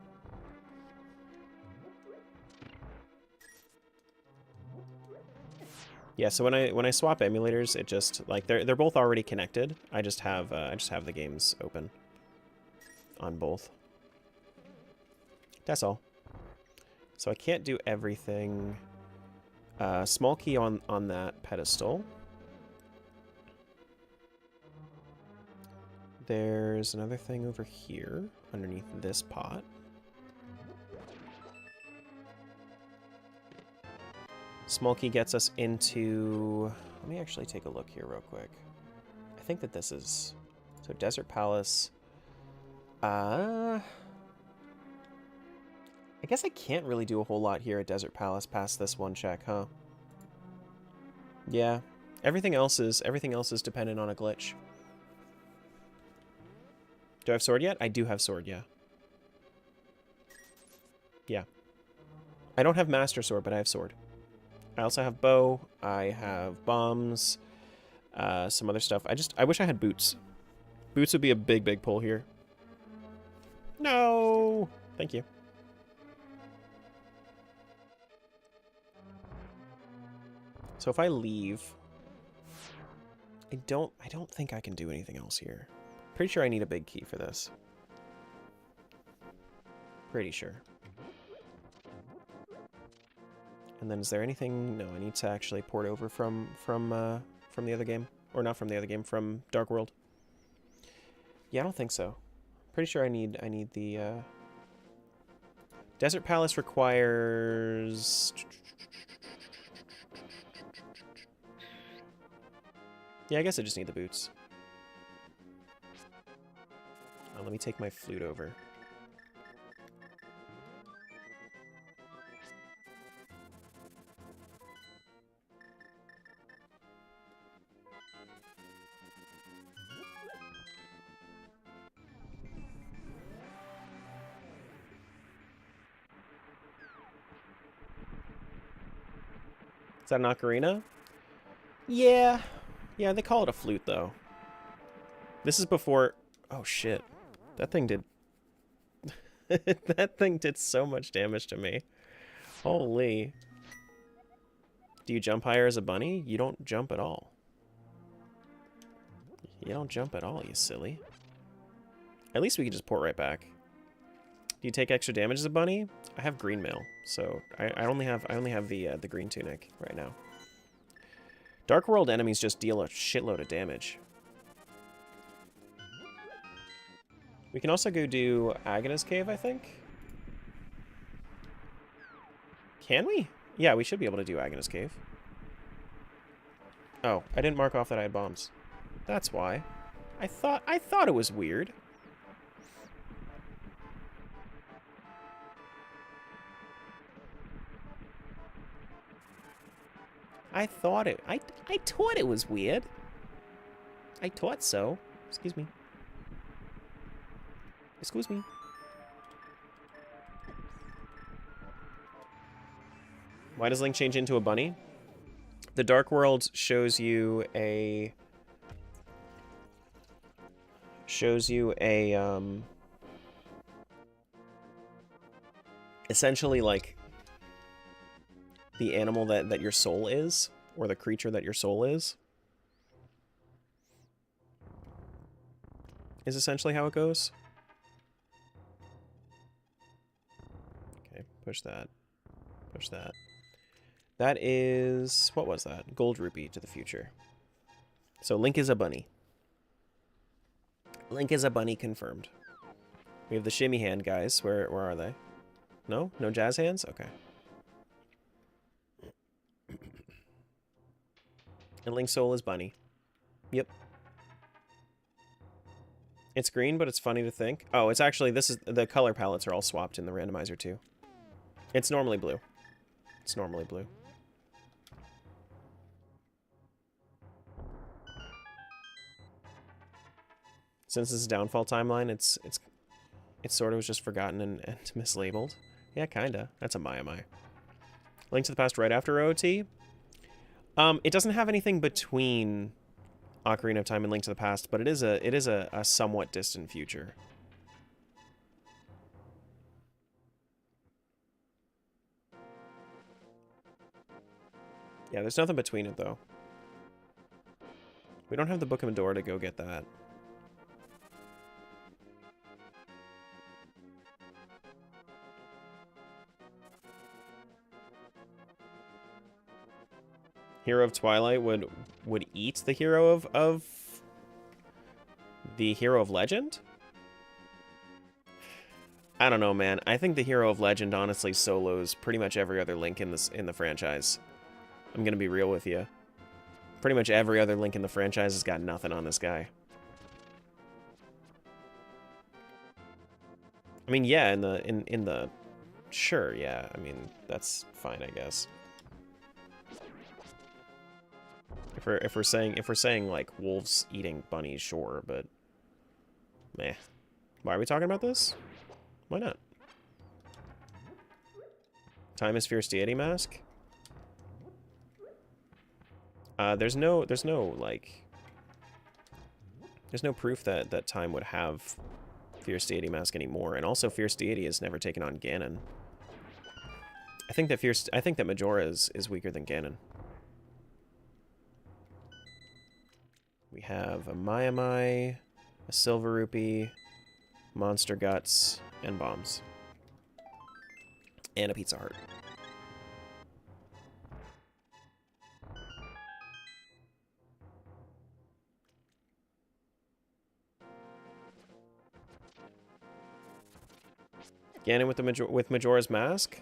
Yeah, so when I swap emulators, it just like they're both already connected. I just have the games open on both. That's all. So I can't do everything. Small key on that pedestal. There's another thing over here underneath this pot. Small key gets us into... Let me actually take a look here real quick. I think that this is... So Desert Palace. I guess I can't really do a whole lot here at Desert Palace past this one check, huh? Yeah. Everything else is dependent on a glitch. Do I have sword yet? I do have sword, yeah. Yeah. I don't have master sword, but I have sword. I also have bow. I have bombs. Some other stuff. I wish I had boots. Boots would be a big pull here. No! Thank you. So if I leave, I don't think I can do anything else here. Pretty sure I need a big key for this. Pretty sure. And then is there anything? No, I need to actually port over from the other game, or not from the other game, from Dark World. Yeah, I don't think so. Pretty sure I need the Desert Palace requires... Yeah, I guess I just need the boots. Let me take my flute over. Is that an ocarina? Yeah. Yeah, they call it a flute, though. This is before... Oh, shit. That thing did... That thing did so much damage to me. Holy. Do you jump higher as a bunny? You don't jump at all. You don't jump at all, you silly. At least we can just port right back. Do you take extra damage as a bunny? I have green mail, so I only have the green tunic right now. Dark World enemies just deal a shitload of damage. We can also go do Agnes Cave, I think. Can we? Yeah, we should be able to do Agnes Cave. Oh, I didn't mark off that I had bombs. That's why. I thought it was weird. I thought it was weird. I thought so. Excuse me. Excuse me. Why does Link change into a bunny? The Dark World shows you a essentially like the animal that your soul is, or the creature that your soul is essentially how it goes. Okay, push that. Push that. That is... what was that? Gold rupee to the future. So Link is a bunny. Link is a bunny confirmed. We have the shimmy hand guys. Where are they? No? No jazz hands? Okay. And Link's soul is bunny. Yep. It's green, but it's funny to think. Oh, it's actually... this is... the color palettes are all swapped in the randomizer too. It's normally blue. It's normally blue. Since this is downfall timeline, it's sort of was just forgotten and mislabeled. Yeah, kinda. That's a my. Link to the Past right after OOT. It doesn't have anything between Ocarina of Time and Link to the Past, but it is a somewhat distant future. Yeah, there's nothing between it though. We don't have the Book of Medora to go get that. Hero of Twilight would eat the hero of the hero of Legend? I don't know, man. I think the hero of Legend honestly solos pretty much every other Link in the franchise. I'm gonna be real with you. Pretty much every other Link in the franchise has got nothing on this guy. I mean, yeah, in the sure, yeah. I mean, that's fine, I guess. If we're saying like wolves eating bunnies, sure, but meh. Why are we talking about this? Why not? Time is Fierce Deity Mask. There's no proof that Time would have Fierce Deity Mask anymore, and also Fierce Deity has never taken on Ganon. I think that Majora is weaker than Ganon. We have a Mai, a Silver Rupee, Monster Guts, and Bombs. And a Pizza Heart. Ganon with Majora's Mask?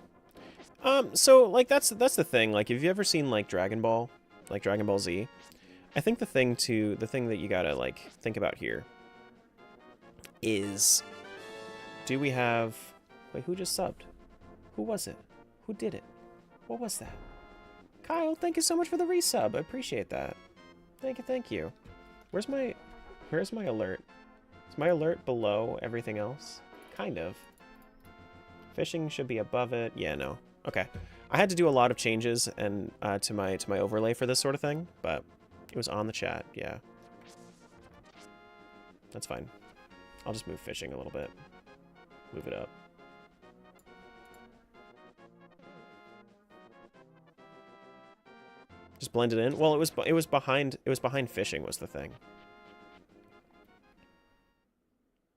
So like that's the thing. Like, have you ever seen like Dragon Ball? Like Dragon Ball Z? I think the thing that you gotta like think about here is, do we have... wait, who just subbed? Who was it? Who did it? What was that? Kyle, thank you so much for the resub. I appreciate that. Thank you. Where's my alert? Is my alert below everything else? Kind of. Fishing should be above it. Yeah, no. Okay. I had to do a lot of changes and to my overlay for this sort of thing, but it was on the chat. Yeah. That's fine. I'll just move fishing a little bit. Move it up. Just blend it in. Well, it was behind fishing was the thing.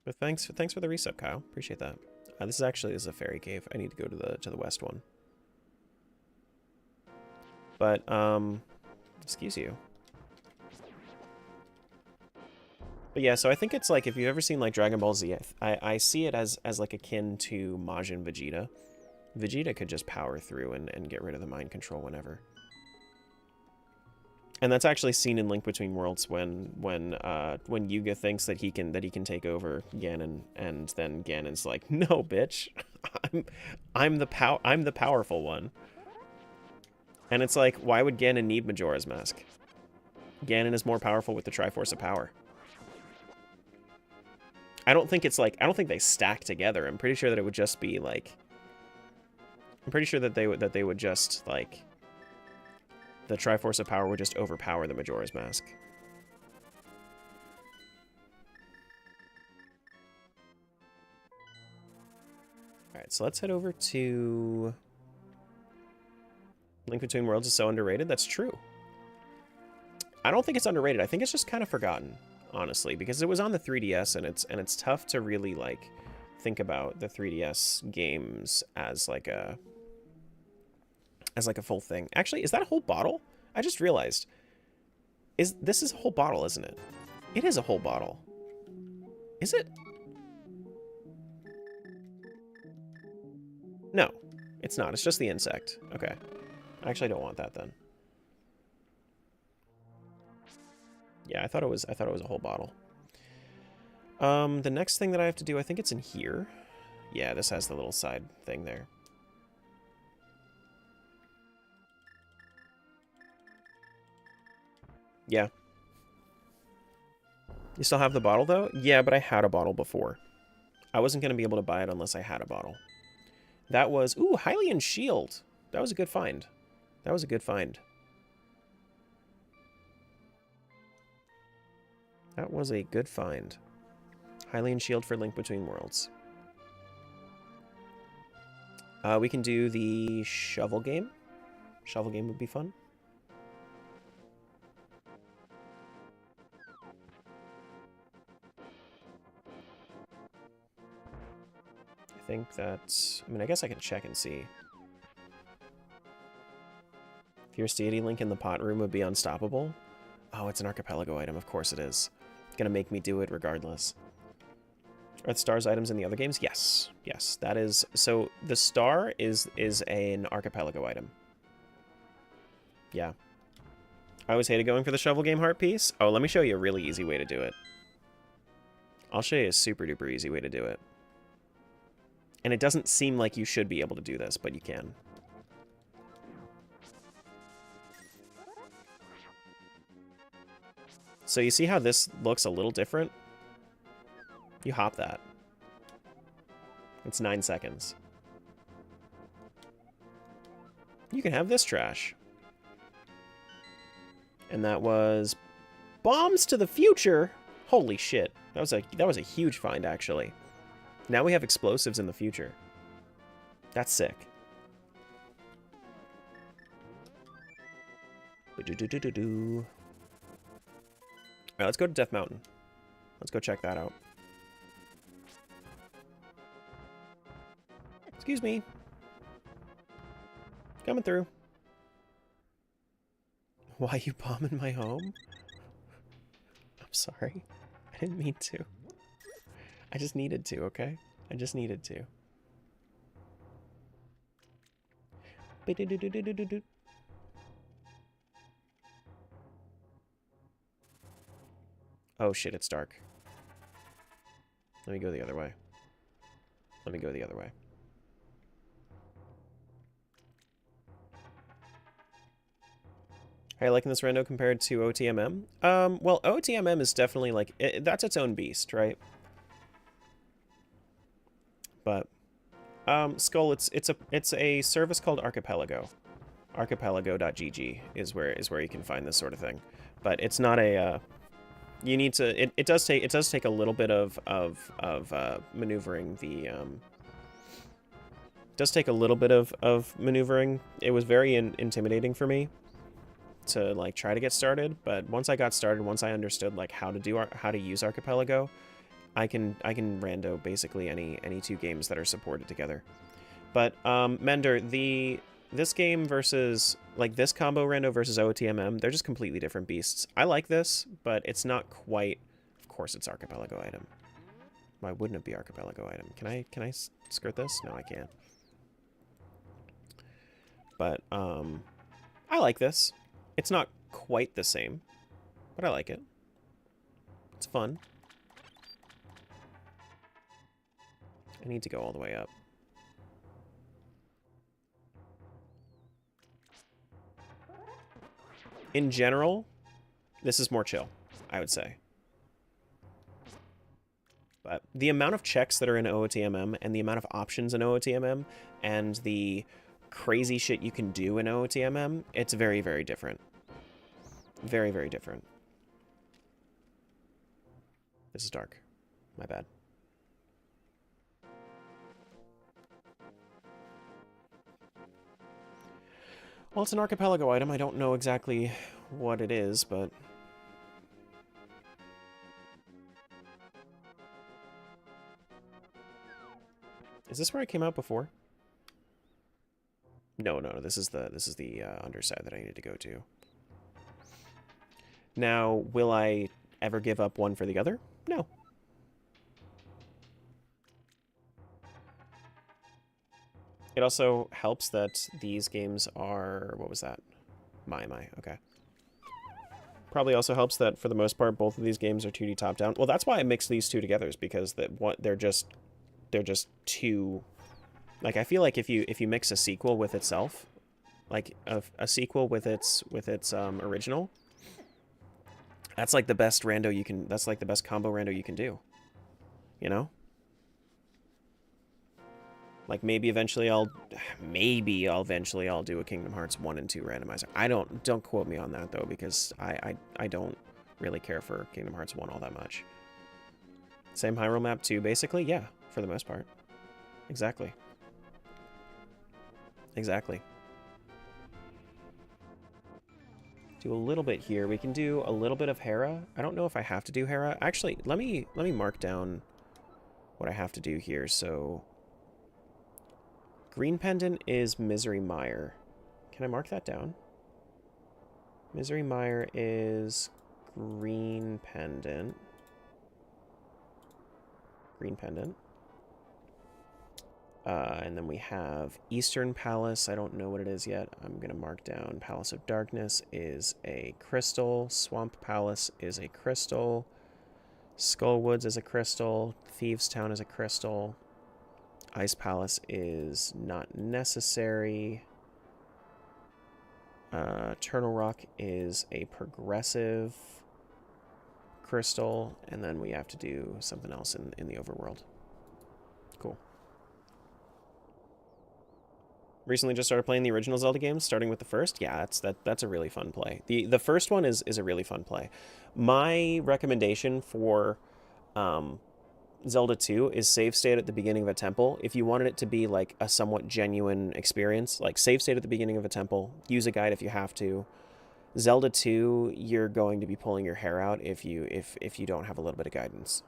But thanks for the resub, Kyle. Appreciate that. This is a fairy cave. I need to go to the west one. But Excuse you. But yeah, so I think it's like, if you've ever seen like Dragon Ball Z, I see it as like akin to Majin Vegeta. Vegeta could just power through and get rid of the mind control whenever. And that's actually seen in Link Between Worlds when Yuga thinks that he can take over Ganon, and then Ganon's like, "No, bitch, I'm the powerful one." And it's like, why would Ganon need Majora's Mask? Ganon is more powerful with the Triforce of Power. I don't think they stack together. I'm pretty sure that it would just be like, I'm pretty sure that they would just like, the Triforce of Power would just overpower the Majora's Mask. Alright, so let's head over to... Link Between Worlds is so underrated. That's true. I don't think it's underrated. I think it's just kind of forgotten, honestly, because it was on the 3DS, and it's tough to really like think about the 3DS games as like a full thing. Actually, is that a whole bottle? I just realized. This is a whole bottle, isn't it? It is a whole bottle. Is it? No, it's not. It's just the insect. Okay. Actually, I don't want that then. Yeah, I thought it was a whole bottle. The next thing that I have to do, I think it's in here. Yeah, this has the little side thing there. Yeah. You still have the bottle, though? Yeah, but I had a bottle before. I wasn't going to be able to buy it unless I had a bottle. That was... Ooh, Hylian Shield. That was a good find. That was a good find. That was a good find. Hylian Shield for Link Between Worlds. We can do the shovel game. Shovel game would be fun. I think that's... I mean, I guess I can check and see. Fierce Deity Link in the pot room would be unstoppable. Oh, it's an archipelago item. Of course it is. It's gonna make me do it regardless. Are the stars items in the other games? Yes. Yes, that is... So, the star is an archipelago item. Yeah. I always hated going for the shovel game heart piece. Oh, let me show you a really easy way to do it. I'll show you a super duper easy way to do it. And it doesn't seem like you should be able to do this, but you can. So you see how this looks a little different? You hop that. It's 9 seconds. You can have this trash. And that was... Bombs to the future! Holy shit. That was a huge find, actually. Now we have explosives in the future. That's sick. Alright, let's go to Death Mountain. Let's go check that out. Excuse me. Coming through. Why are you bombing my home? I'm sorry. I didn't mean to. I just needed to, okay? I just needed to. Oh shit, it's dark. Let me go the other way. Let me go the other way. Are you liking this rando compared to OTMM? Well, OTMM is definitely like... that's its own beast, right? But... Skull, it's a service called Archipelago. Archipelago.gg is where you can find this sort of thing. But it's not a... you need to... It does take a little bit of maneuvering the... It does take a little bit of maneuvering. It was very intimidating for me to like try to get started, but once I got started, once I understood like how to use Archipelago, I can rando basically any two games that are supported together. But Mender, this game versus like this combo rando versus OTMM, they're just completely different beasts. I like this, but it's not quite. Of course, it's archipelago item. Why wouldn't it be archipelago item? Can I skirt this? No, I can't. But I like this. It's not quite the same, but I like it. It's fun. I need to go all the way up. In general, this is more chill, I would say. But the amount of checks that are in OOTMM and the amount of options in OOTMM and the crazy shit you can do in OOTMM, it's very, very different. Very, very different. This is dark. My bad. Well, it's an archipelago item. I don't know exactly what it is, but... Is this where I came out before? No, this is the underside that I needed to go to. Now, will I ever give up one for the other? No. It also helps that these games are... What was that? My. Okay. Probably also helps that, for the most part, both of these games are 2D top-down. Well, that's why I mixed these two together, is because they're just too... Like, I feel like if you mix a sequel with itself, like a sequel with its original, that's like the best rando you can... That's like the best combo rando you can do. You know? Like, maybe eventually I'll do a Kingdom Hearts 1 and 2 randomizer. Don't quote me on that, though, because I don't really care for Kingdom Hearts 1 all that much. Same Hyrule map 2, basically? Yeah, for the most part. Exactly. Exactly. Do a little bit here. We can do a little bit of Hera. I don't know if I have to do Hera. Actually, let me mark down what I have to do here. So... Green Pendant is Misery Mire. Can I mark that down? Misery Mire is Green Pendant. Green Pendant. And then we have Eastern Palace. I don't know what it is yet. I'm going to mark down Palace of Darkness is a crystal. Swamp Palace is a crystal. Skullwoods is a crystal. Thieves Town is a crystal. Ice Palace is not necessary. Turtle Rock is a progressive crystal. And then we have to do something else in the overworld. Cool. Recently just started playing the original Zelda games, starting with the first. Yeah, that's a really fun play. The first one is a really fun play. My recommendation for Zelda 2 is save state at the beginning of a temple. If you wanted it to be like a somewhat genuine experience, like save state at the beginning of a temple, use a guide if you have to. Zelda 2, you're going to be pulling your hair out if you don't have a little bit of guidance.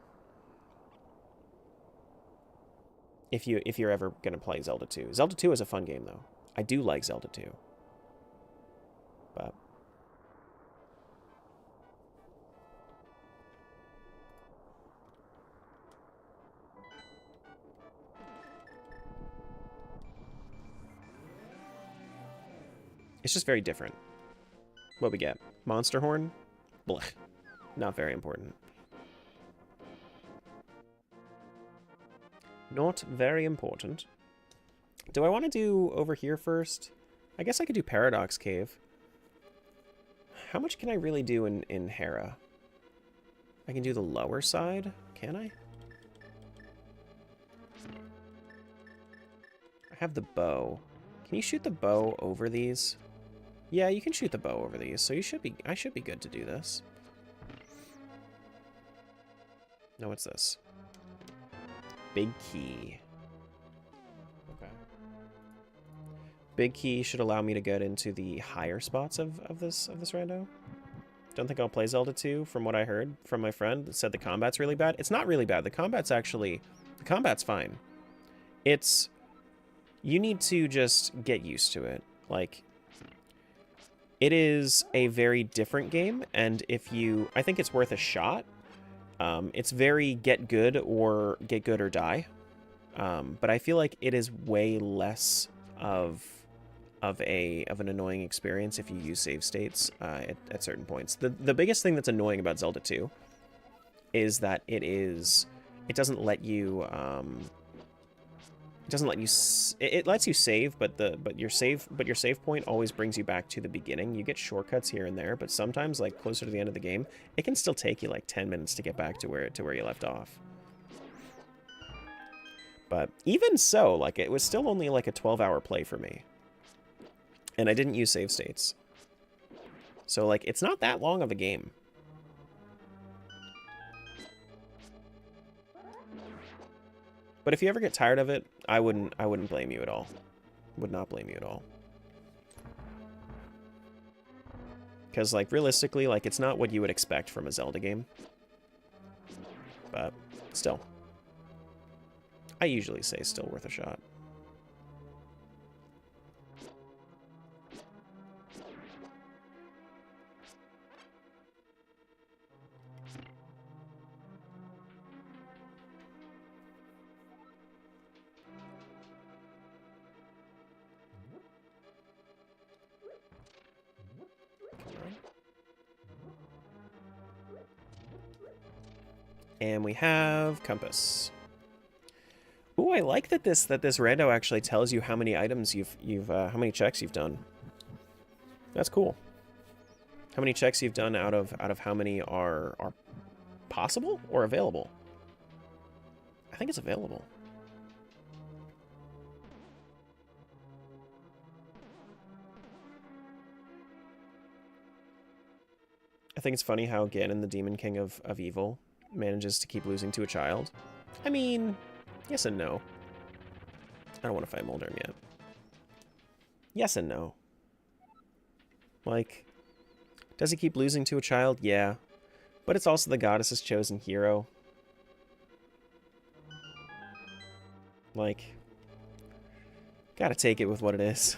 If you're ever going to play Zelda 2. Zelda 2 is a fun game, though. I do like Zelda 2. But... It's just very different. What we get? Monster Horn? Blech. Not very important. Not very important. Do I want to do over here first? I guess I could do Paradox Cave. How much can I really do in Hera? I can do the lower side? Can I? I have the bow. Can you shoot the bow over these? Yeah, you can shoot the bow over these, so I should be good to do this. No, what's this? Big key. Okay. Big key should allow me to get into the higher spots of this rando. Don't think I'll play Zelda 2 from what I heard from my friend that said the combat's really bad. It's not really bad. The combat's fine. You need to just get used to it. Like, It is a very different game, and I think it's worth a shot. It's very get good or die. But I feel like it is way less of an annoying experience if you use save states at certain points. The biggest thing that's annoying about Zelda 2 is that it doesn't let you it lets you save, but your save point always brings you back to the beginning. You get shortcuts here and there, but sometimes, like closer to the end of the game, it can still take you like 10 minutes to get back to where you left off. But even so, like, it was still only like a 12-hour play for me. And I didn't use save states. So, like, it's not that long of a game. But if you ever get tired of it, I wouldn't blame you at all. Would not blame you at all. Because, like, realistically, like, it's not what you would expect from a Zelda game. But, still. I usually say still worth a shot. And we have compass. Ooh, I like that this rando actually tells you how many items how many checks you've done. That's cool. How many checks you've done out of how many are possible or available? I think it's available. I think it's funny how Ganon, the Demon King of Evil, manages to keep losing to a child. I mean, yes and no. I don't want to fight Mulderm yet. Yes and no. Like, does he keep losing to a child? Yeah. But it's also the goddess's chosen hero. Like, gotta take it with what it is.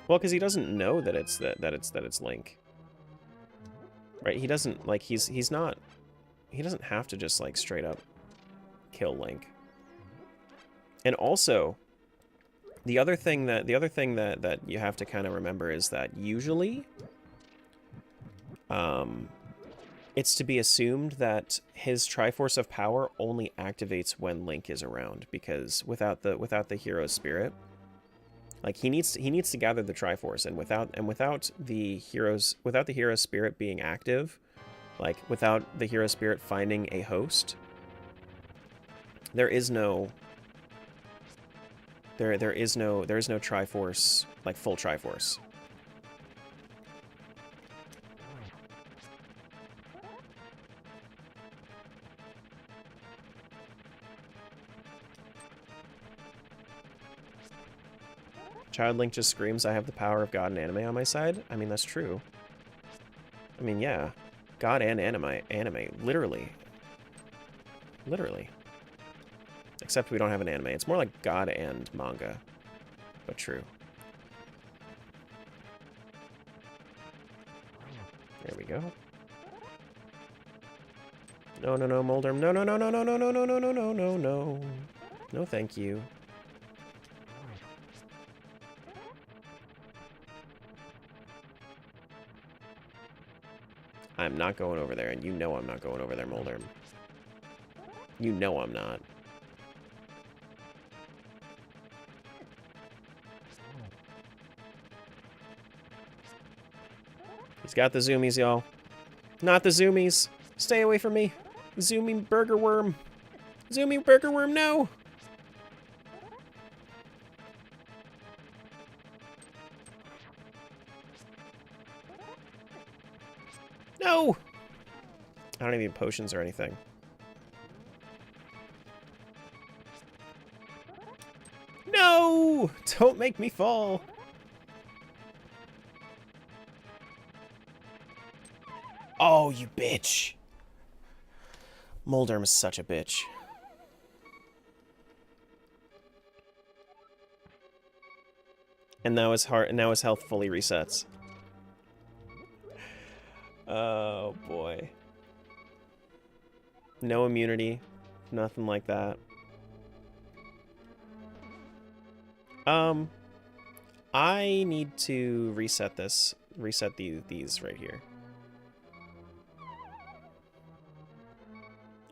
Well, because he doesn't know that it's Link, right? He doesn't like he doesn't have to just like straight up kill Link. And also, the other thing that you have to kind of remember is that usually, it's to be assumed that his Triforce of Power only activates when Link is around, because without the hero's spirit. Like he needs to gather the Triforce, and without the hero's spirit being active, like without the hero spirit finding a host, there is no Triforce, like full Triforce. Child Link just screams, I have the power of God and anime on my side. I mean, that's true. I mean, yeah. God and anime, literally. Literally. Except we don't have an anime. It's more like God and manga. But true. There we go. No, Mulderm. No, no. No, thank you. I'm not going over there, and you know I'm not going over there, Mulderm. You know I'm not. He's got the zoomies, y'all. Not the zoomies. Stay away from me. Zooming burger worm. Zooming burger worm, no! No! I don't have any potions or anything. No! Don't make me fall! Oh, you bitch. Moldurm is such a bitch. And now his health fully resets. Oh boy. No immunity, nothing like that. I need to reset this. Reset these right here.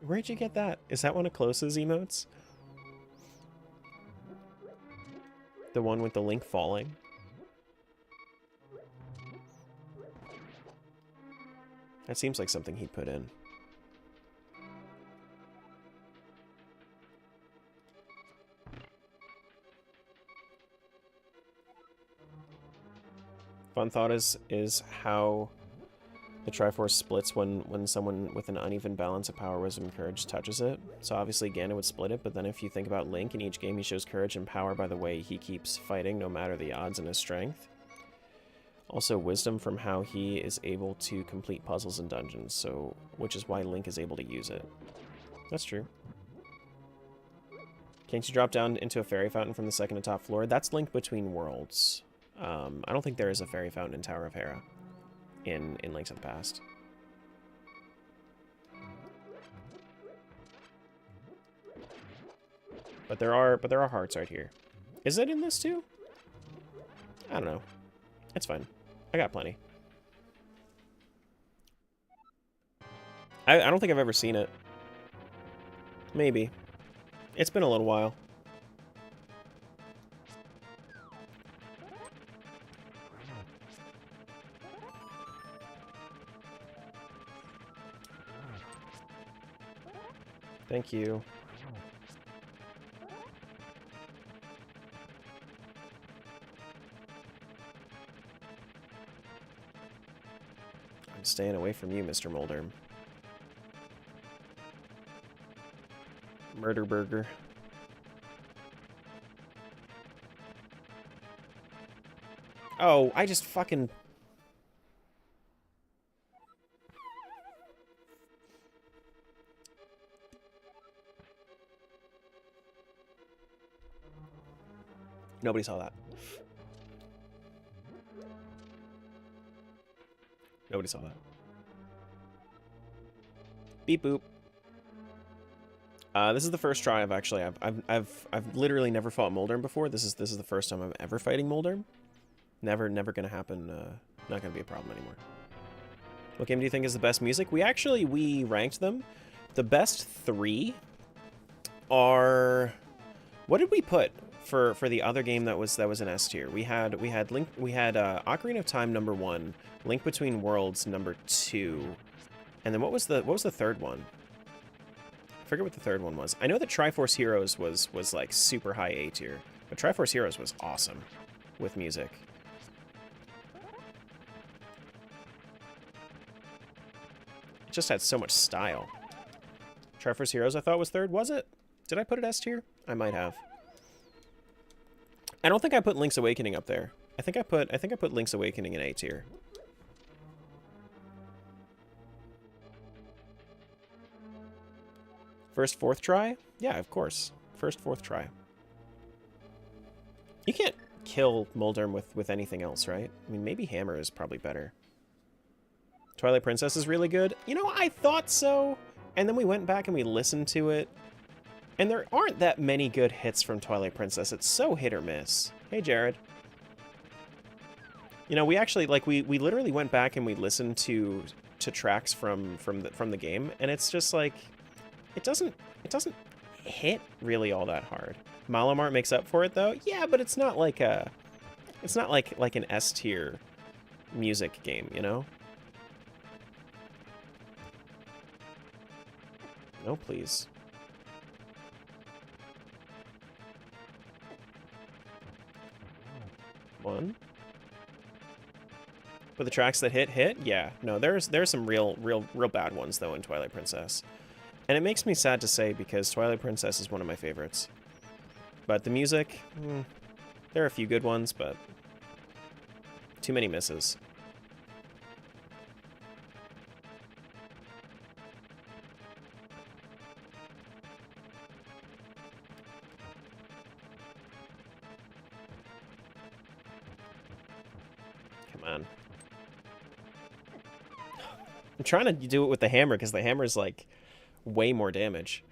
Where'd you get that? Is that one of Close's emotes? The one with the Link falling? That seems like something he'd put in. Fun thought is how the Triforce splits when someone with an uneven balance of power, wisdom, and courage touches it. So obviously Ganon would split it, but then if you think about Link, in each game he shows courage and power by the way he keeps fighting, no matter the odds and his strength. Also wisdom from how he is able to complete puzzles and dungeons, so which is why Link is able to use it. That's true. Can't you drop down into a fairy fountain from the second to top floor? That's Link Between Worlds. I don't think there is a fairy fountain in Tower of Hera in Link to the Past. But there are hearts right here. Is it in this too? I don't know. It's fine. I got plenty. I don't think I've ever seen it. Maybe. It's been a little while. Thank you. I'm staying away from you, Mr. Moldurm. Murder Burger. Oh, I just fucking... Nobody saw that. Nobody saw that. Beep boop. This is the first try I've literally never fought Moldurm before. This is the first time I'm ever fighting Moldurm. Never gonna happen. Not gonna be a problem anymore. What game do you think is the best music? We ranked them. The best 3 are... What did we put for the other game that was an S tier? We had Ocarina of Time #1, Link Between Worlds #2, and then what was the third one? I forget what the third one was. I know that Triforce Heroes was like super high A tier, but Triforce Heroes was awesome with music. It just had so much style. Triforce Heroes I thought was third, was it? Did I put it S tier? I might have. I don't think I put Link's Awakening up there. I think I put Link's Awakening in A tier. First, fourth try? Yeah, of course. First, fourth try. You can't kill Moldurm with anything else, right? I mean, maybe Hammer is probably better. Twilight Princess is really good. You know, I thought so. And then we went back and we listened to it. And there aren't that many good hits from Twilight Princess. It's so hit or miss. Hey, Jared. You know, we actually, like, we literally went back and we listened to tracks from the game, and it's just like, it doesn't hit really all that hard. Malamart makes up for it though. Yeah, but it's not like an S tier music game, you know? No, please. One. But the tracks that hit, yeah. No, there's some real bad ones though in Twilight Princess. And it makes me sad to say because Twilight Princess is one of my favorites. But the music, there are a few good ones, but too many misses. I'm trying to do it with the hammer because the hammer's like way more damage.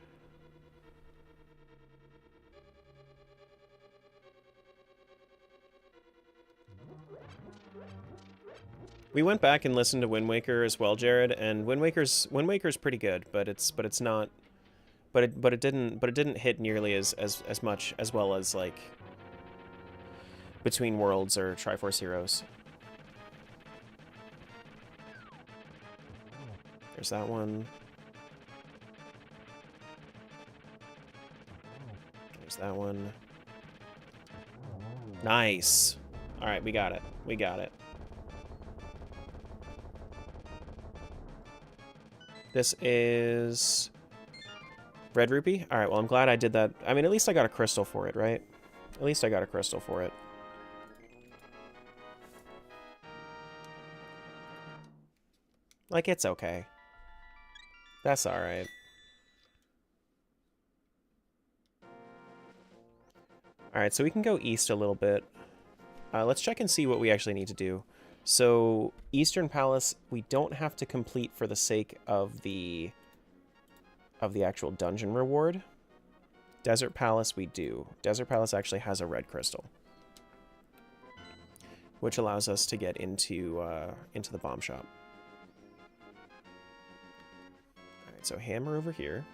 We went back and listened to Wind Waker as well, Jared, and Wind Waker's pretty good, but it's not, but it didn't hit nearly as much as well as like Between Worlds or Triforce Heroes. There's that one. There's that one. Nice. All right, we got it. We got it. This is Red Rupee? Alright, well, I'm glad I did that. I mean, at least I got a crystal for it, right? At least I got a crystal for it. Like, it's okay. That's alright. Alright, so we can go east a little bit. Let's check and see what we actually need to do. So, Eastern Palace, we don't have to complete for the sake of the actual dungeon reward. Desert Palace, we do. Desert Palace actually has a red crystal, which allows us to get into the bomb shop. All right, so hammer over here.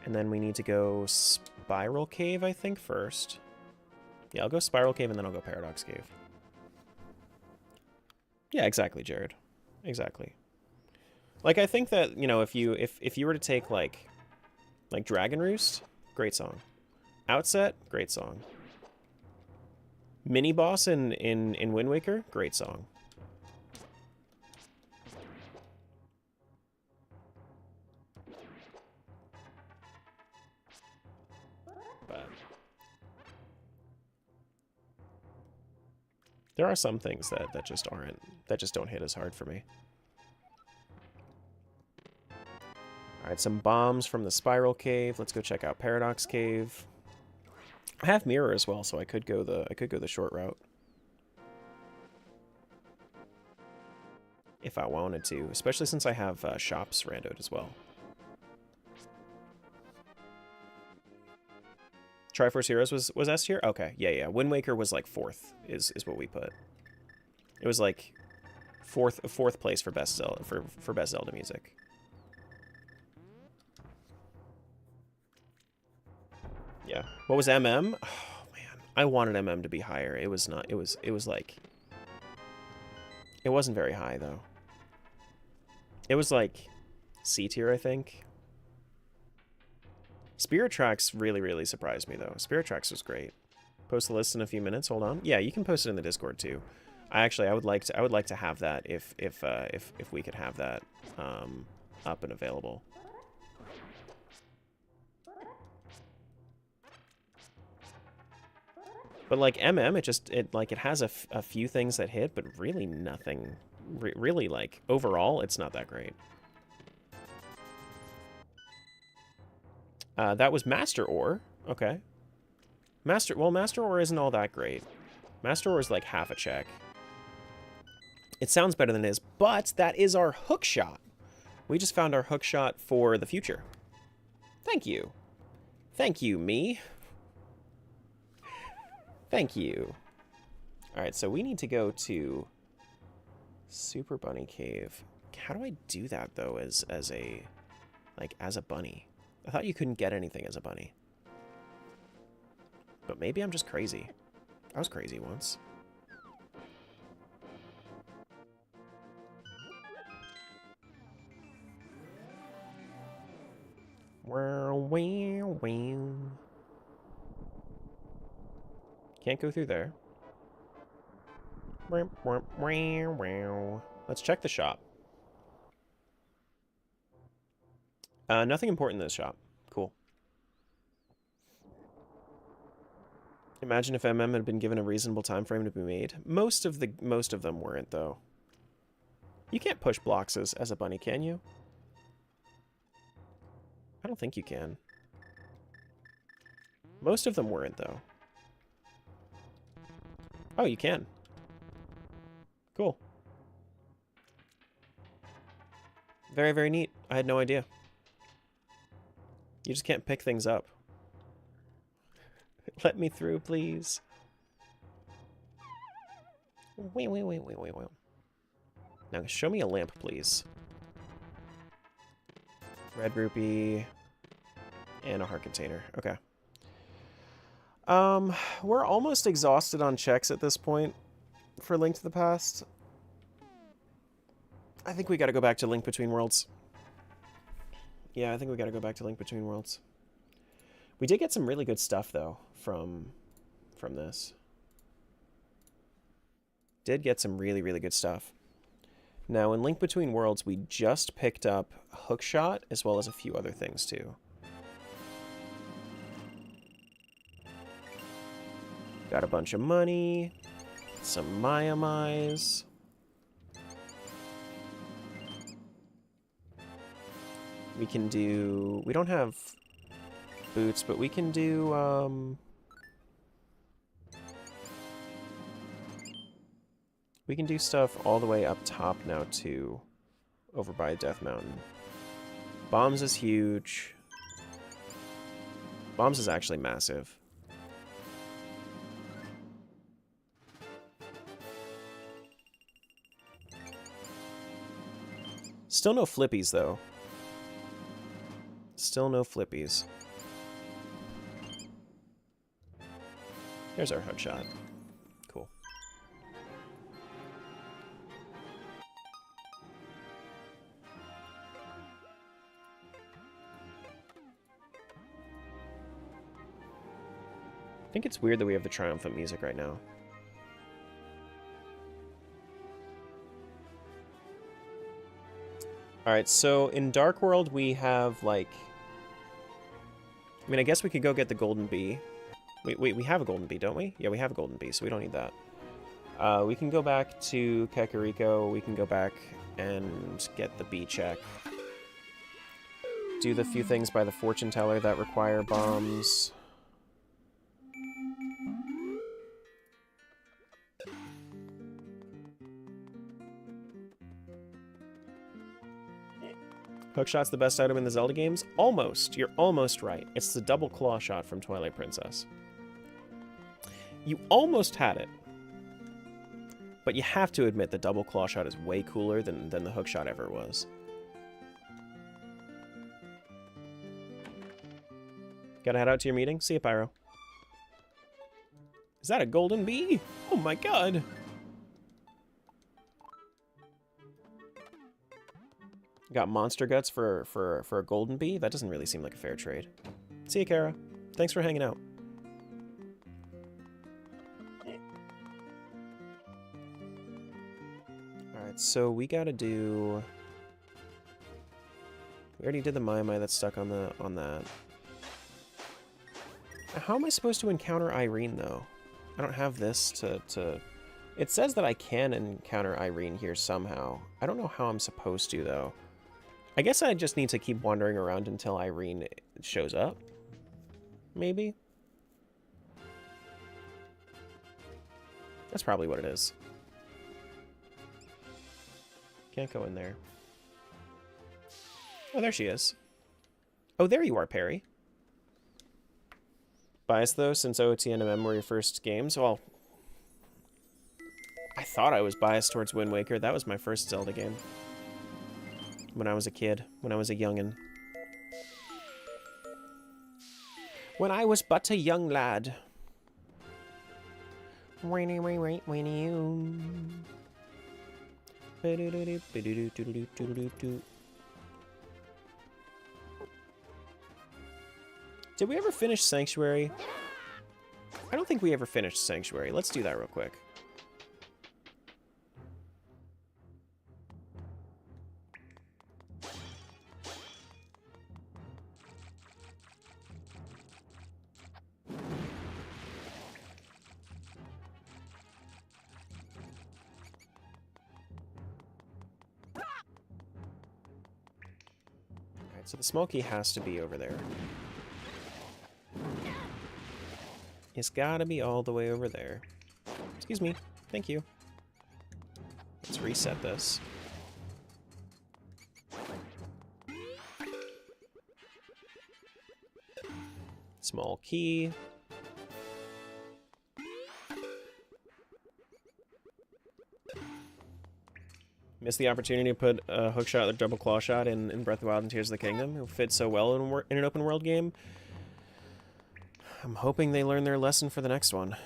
And then we need to go Spiral Cave, I think, first. Yeah, I'll go Spiral Cave and then I'll go Paradox Cave. Yeah, exactly, Jared. Exactly. Like, I think that, you know, if you were to take like Dragon Roost, great song. Outset, great song. Mini boss in Wind Waker, great song. But there are some things that just aren't, that just don't hit as hard for me. Alright, some bombs from the Spiral Cave. Let's go check out Paradox Cave. I have Mirror as well, so I could go the short route. If I wanted to, especially since I have shops randoed as well. Triforce Heroes was S tier? Okay, yeah. Wind Waker was like 4th, is what we put. It was like fourth place for best Zelda for best Zelda music. Yeah. What was MM? Oh man, I wanted MM to be higher. It was not. It was like, it wasn't very high though. It was like C tier, I think. Spirit Tracks really surprised me though. Spirit Tracks was great. Post the list in a few minutes. Hold on. Yeah, you can post it in the Discord too. I would like to have that if we could have that up and available. But like MM, it has a few things that hit, but really nothing. Really, like overall, it's not that great. That was Master Ore. Okay. Master Ore isn't all that great. Master Ore is like half a check. It sounds better than it is, but that is our hook shot. We just found our hook shot for the future. Thank you. Thank you, me. Thank you. Alright, so we need to go to Super Bunny Cave. How do I do that, though, as a bunny? I thought you couldn't get anything as a bunny. But maybe I'm just crazy. I was crazy once. Can't go through there. Let's check the shop. Nothing important in this shop. Cool. Imagine if MM had been given a reasonable time frame to be made. Most of them weren't, though. You can't push blocks as a bunny, can you? I don't think you can. Most of them weren't, though. Oh, you can. Cool. Very, very neat. I had no idea. You just can't pick things up. Let me through, please. Wait. Now, show me a lamp, please. Red rupee. And a heart container. Okay. We're almost exhausted on checks at this point for Link to the Past. I think we gotta go back to Link Between Worlds. Yeah, I think we gotta go back to Link Between Worlds. We did get some really good stuff, though, from this. Did get some really, really good stuff. Now, in Link Between Worlds, we just picked up Hookshot, as well as a few other things, too. Got a bunch of money, some Maya-Mize. We can do... We don't have boots, but we can do... We can do stuff all the way up top now, too, over by Death Mountain. Bombs is huge. Bombs is actually massive. Still no flippies, though. Still no flippies. Here's our hookshot. Cool. I think it's weird that we have the triumphant music right now. Alright, so in Dark World we have, like... I mean, I guess we could go get the golden bee. Wait, we have a golden bee, don't we? Yeah, we have a golden bee, so we don't need that. We can go back to Kakariko, we can go back and get the bee check. Do the few things by the fortune teller that require bombs. Hookshot's the best item in the Zelda games? Almost. You're almost right. It's the double claw shot from Twilight Princess. You almost had it. But you have to admit the double claw shot is way cooler than the hookshot ever was. Gotta head out to your meeting? See you, Pyro. Is that a golden bee? Oh my god! Got monster guts for a golden bee? That doesn't really seem like a fair trade. See you, Kara. Thanks for hanging out. Alright, so we gotta do... We already did the Mai that's stuck on that. How am I supposed to encounter Irene, though? I don't have this to... It says that I can encounter Irene here somehow. I don't know how I'm supposed to, though. I guess I just need to keep wandering around until Irene shows up. Maybe? That's probably what it is. Can't go in there. Oh, there she is. Oh, there you are, Perry. Biased, though, since OT and MM were your first games? Well, I thought I was biased towards Wind Waker. That was my first Zelda game. When I was a kid. When I was a youngin'. When I was but a young lad. Did we ever finish Sanctuary? I don't think we ever finished Sanctuary. Let's do that real quick. Alright, so the small key has to be over there. It's gotta be all the way over there. Excuse me. Thank you. Let's reset this. Small key. Missed the opportunity to put a hook shot or double claw shot in Breath of the Wild and Tears of the Kingdom. It fits so well in an open world game. I'm hoping they learn their lesson for the next one.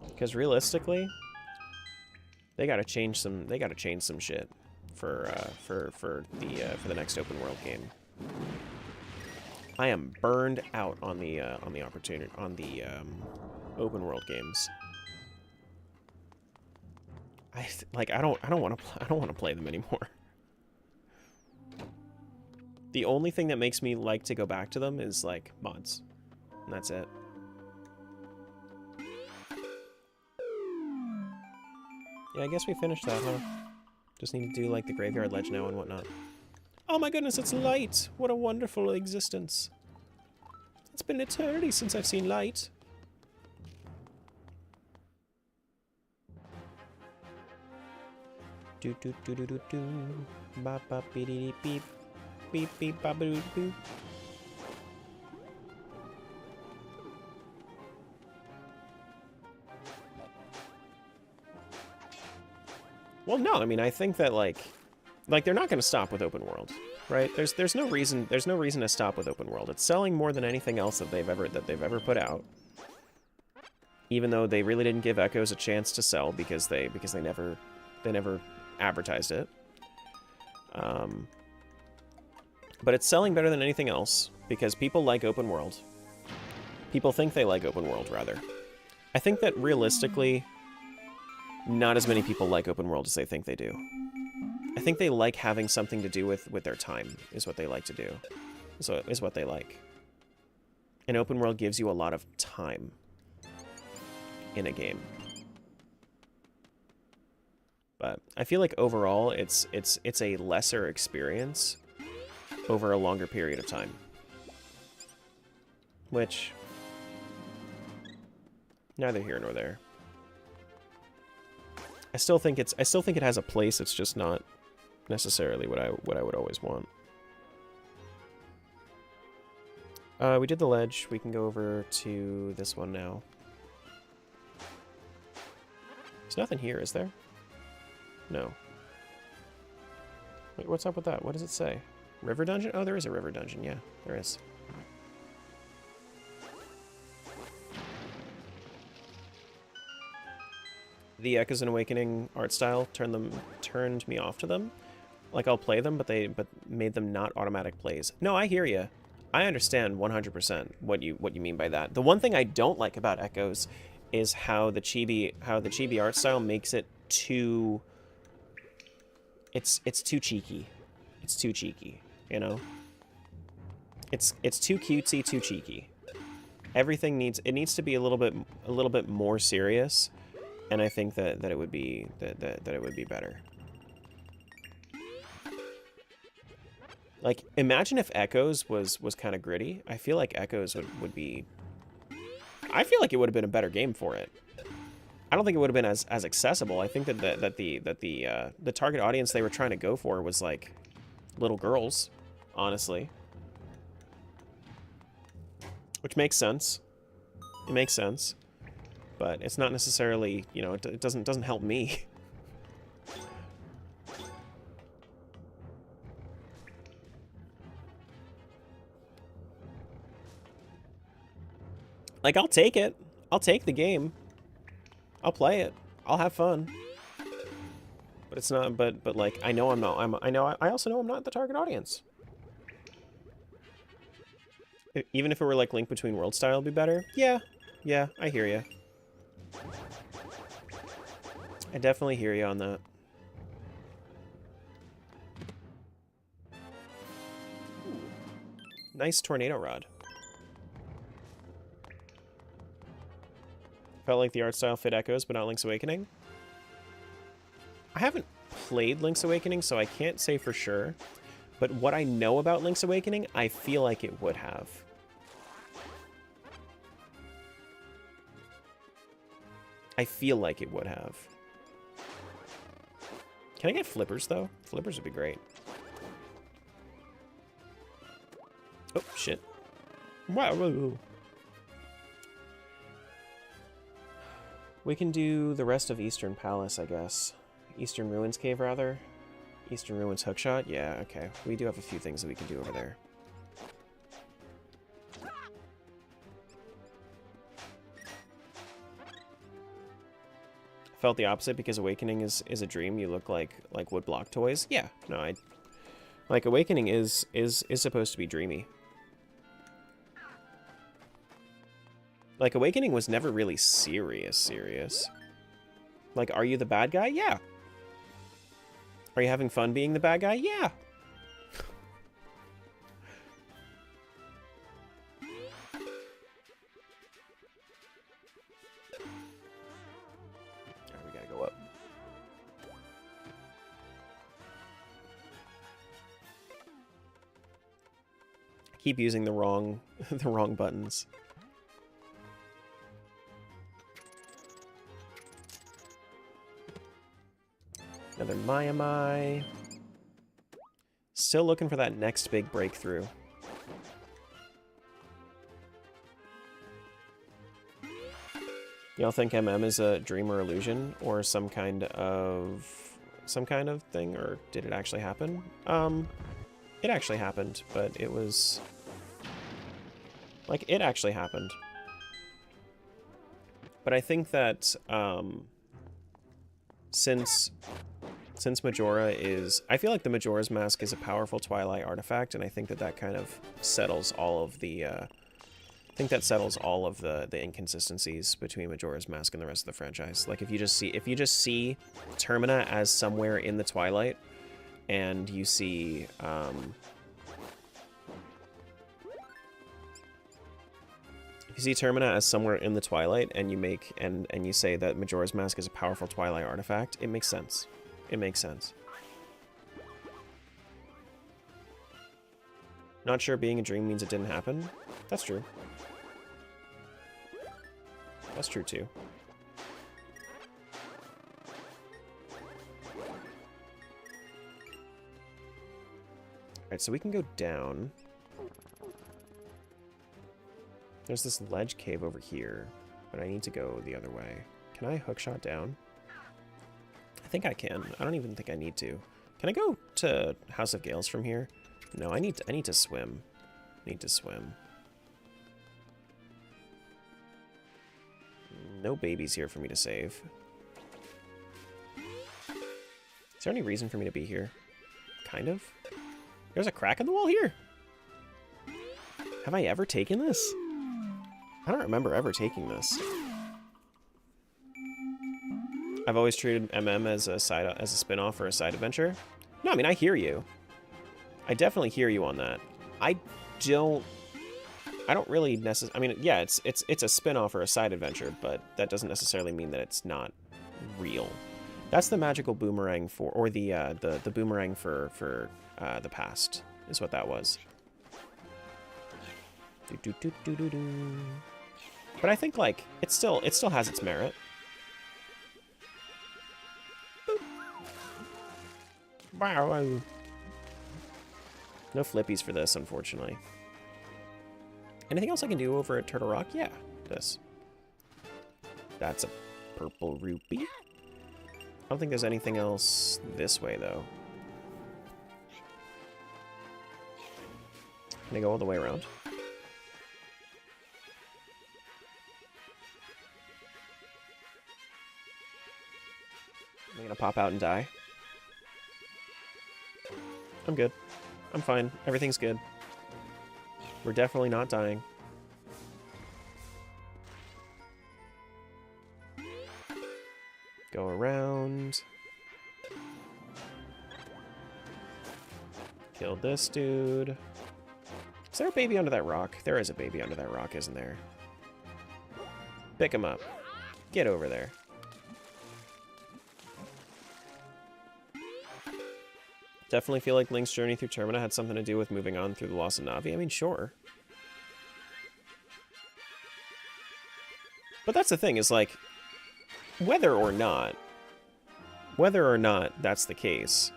Because realistically, they gotta change some. They gotta change some shit for the next open world game. I am burned out on the opportunity on the open world games. I don't want to play them anymore. The only thing that makes me like to go back to them is like mods, and that's it. Yeah, I guess we finished that, huh? Just need to do like the graveyard ledge now and whatnot. Oh my goodness, it's light! What a wonderful existence. It's been an eternity since I've seen light. Do do do do do do. Ba ba beep beep beep. Beep beep ba boo boo. Well, no, I mean, I think that like they're not going to stop with open world, right? There's no reason to stop with open world. It's selling more than anything else that they've ever put out. Even though they really didn't give Echoes a chance to sell because they never advertised it. But it's selling better than anything else because people like open world. People think they like open world, rather. I think that realistically, not as many people like open world as they think they do. I think they like having something to do with their time, is what they like to do. So is what they like. And open world gives you a lot of time in a game. But I feel like overall it's a lesser experience over a longer period of time. Which neither here nor there. I still think it has a place. It's just not necessarily what I would always want. We did the ledge. We can go over to this one now. There's nothing here, is there? No. Wait, what's up with that? What does it say? River dungeon? Oh, there is a river dungeon. Yeah, there is. The Echoes and Awakening art style turned me off to them. Like, I'll play them, but made them not automatic plays. No, I hear you. I understand 100% what you mean by that. The one thing I don't like about Echoes is how the chibi art style makes it too. It's too cheeky. It's too cheeky, you know. It's too cutesy, too cheeky. Everything needs to be a little bit more serious. And I think that it would be that it would be better. Like, imagine if Echoes was kind of gritty. I feel like Echoes would be. I feel like it would have been a better game for it. I don't think it would have been as accessible. I think that the target audience they were trying to go for was like little girls, honestly. Which makes sense. It makes sense. But it's not necessarily, you know, it doesn't help me. Like, I'll take it. I'll take the game. I'll play it. I'll have fun. But it's not. But like, I know I'm not. I also know I'm not the target audience. Even if it were like Link Between Worlds style, would be better. Yeah. Yeah. I hear you. I definitely hear you on that. Nice tornado rod. Felt like the art style fit Echoes, but not Link's Awakening. I haven't played Link's Awakening, so I can't say for sure. But what I know about Link's Awakening, I feel like it would have. I feel like it would have. Can I get flippers, though? Flippers would be great. Oh, shit. Wow. Whoa. We can do the rest of Eastern Palace, I guess. Eastern Ruins Cave, rather. Eastern Ruins Hookshot? Yeah, okay. We do have a few things that we can do over there. Felt the opposite because Awakening is a dream. You look like woodblock toys. Yeah, no, I like Awakening is supposed to be dreamy. Like Awakening was never really serious. Like, are you the bad guy? Yeah. Are you having fun being the bad guy? Yeah. Alright, we gotta go up. I keep using the wrong buttons. Another Mai. Still looking for that next big breakthrough. Y'all think MM is a dream or illusion or some kind of thing, or did it actually happen? It actually happened, but it was like it actually happened. But I think that since Majora is... I feel like the Majora's Mask is a powerful Twilight artifact, and I think that kind of settles all of the... I think that settles all of the inconsistencies between Majora's Mask and the rest of the franchise. Like, if you just see Termina as somewhere in the Twilight, and you see... if you see Termina as somewhere in the Twilight, and you make... and you say that Majora's Mask is a powerful Twilight artifact, it makes sense. It makes sense. Not sure being a dream means it didn't happen. That's true. That's true too. Alright, so we can go down. There's this ledge cave over here, but I need to go the other way. Can I hookshot down? I think I can. I don't even think I need to. Can I go to House of Gales from here? No, I need to swim. Need to swim. No babies here for me to save. Is there any reason for me to be here? Kind of. There's a crack in the wall here. Have I ever taken this? I don't remember ever taking this. I've always treated MM as a spin-off or a side adventure. No, I mean, I hear you. I definitely hear you on that. I don't really necessarily... I mean, yeah, it's a spin-off or a side adventure, but that doesn't necessarily mean that it's not real. That's the magical boomerang for... or the boomerang for the past, is what that was. But I think, like, it still has its merit. Wow. No flippies for this, unfortunately. Anything else I can do over at Turtle Rock? Yeah, this. That's a purple rupee. I don't think there's anything else this way, though. Can I go all the way around? Am I gonna pop out and die? I'm good. I'm fine. Everything's good. We're definitely not dying. Go around. Killed this dude. Is there a baby under that rock? There is a baby under that rock, isn't there? Pick him up. Get over there. Definitely feel like Link's journey through Termina had something to do with moving on through the loss of Navi. I mean, sure. But that's the thing, is like, whether or not that's the case,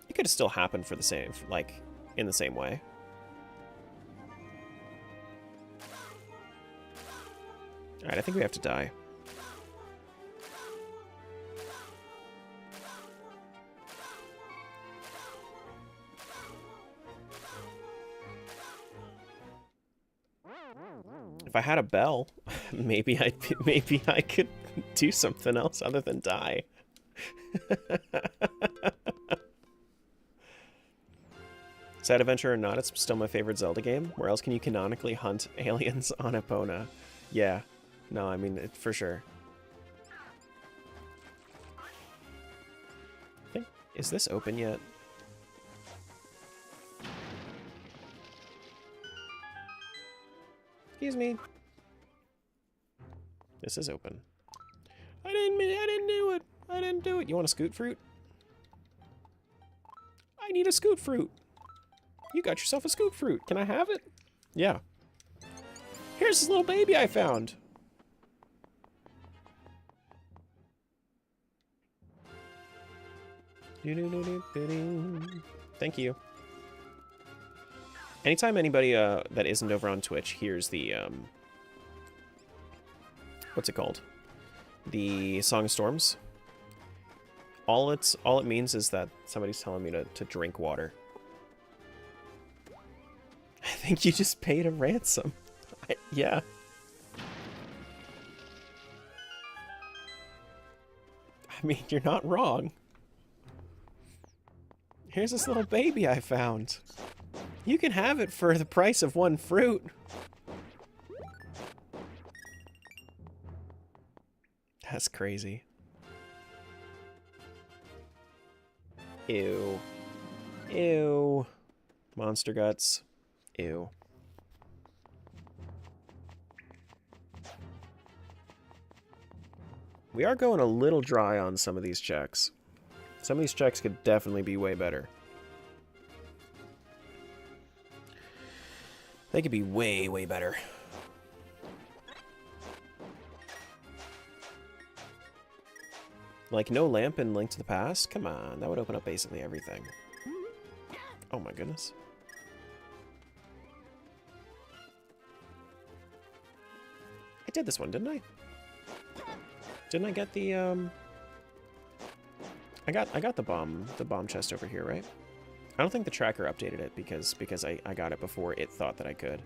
it could still happen for the same, like, in the same way. Alright, I think we have to die. If I had a bell, maybe I could do something else other than die. Side adventure or not, it's still my favorite Zelda game. Where else can you canonically hunt aliens on Epona? Yeah. No, I mean, for sure. Is this open yet? Excuse me. This is open. I didn't do it. I didn't do it. You want a scoot fruit? I need a scoot fruit. You got yourself a scoot fruit. Can I have it? Yeah. Here's this little baby I found. Thank you. Anytime anybody that isn't over on Twitch hears the what's it called? The Song of Storms. All it means is that somebody's telling me to drink water. I think you just paid a ransom. Yeah. I mean, you're not wrong. Here's this little baby I found. You can have it for the price of one fruit. That's crazy. Ew. Ew. Monster guts. Ew. We are going a little dry on some of these checks. Some of these checks could definitely be way better. They could be way, way better. Like, no lamp in Link to the Past? Come on, that would open up basically everything. Oh my goodness. I did this one, didn't I? Didn't I get the, I got the bomb chest over here, right? I don't think the tracker updated it because I got it before it thought that I could.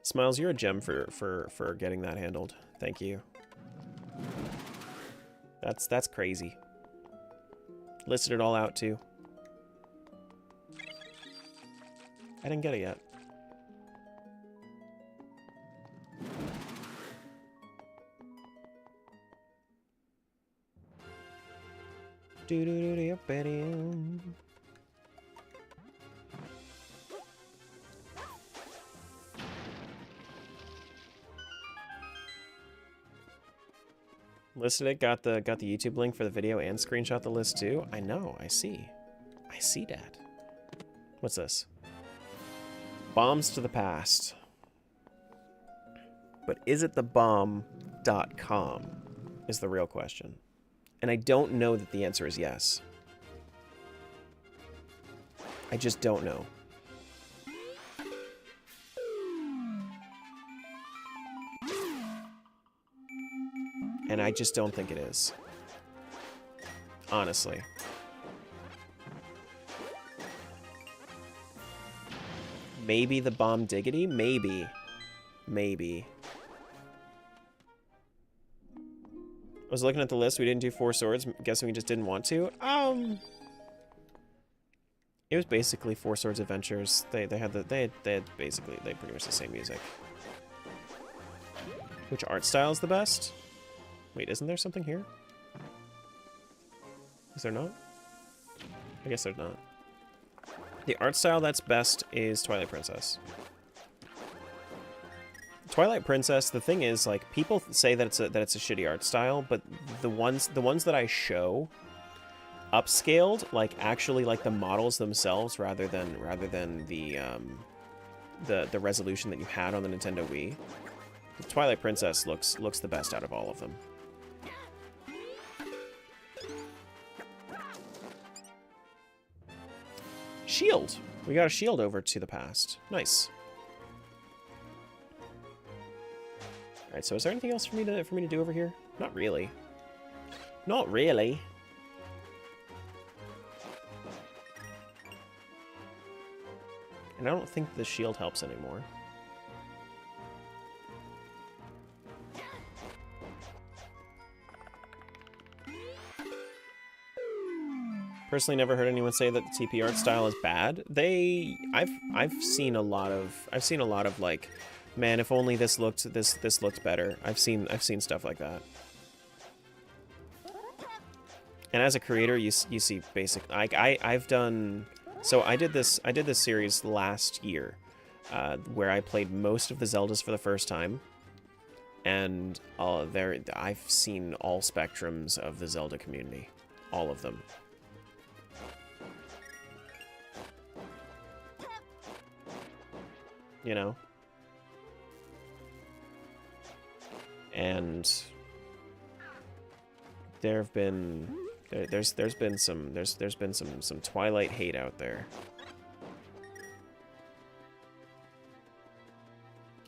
Smiles, you're a gem for getting that handled. Thank you. That's crazy. Listed it all out too. I didn't get it yet. Listed it, got the YouTube link for the video and screenshot the list too. I know, I see that. What's this? Bombs to the past. But is it the bomb.com is the real question. And I don't know that the answer is yes. I just don't know. And I just don't think it is. Honestly. Maybe the bomb diggity? Maybe. Maybe. I was looking at the list. We didn't do 4 swords. I'm guessing we just didn't want to. It was basically 4 Swords Adventures. They had basically pretty much the same music. Which art style is the best? Wait, isn't there something here? Is there not? I guess there's not. The art style that's best is Twilight Princess. Twilight Princess, the thing is, like, people say that it's a shitty art style, but the ones that I show upscaled, like, actually, like, the models themselves rather than the resolution that you had on the Nintendo Wii. The Twilight Princess looks the best out of all of them. Shield. We got a shield over to the past. Nice. All right. So is there anything else for me to do over here? Not really. Not really. And I don't think the shield helps anymore. Personally, never heard anyone say that the TP art style is bad. I've seen a lot of like, man, if only this looked better. I've seen stuff like that. And as a creator, you see basic, like I've done. So I did this series last year, where I played most of the Zeldas for the first time, and I've seen all spectrums of the Zelda community, all of them. You know, and there's been some Twilight hate out there.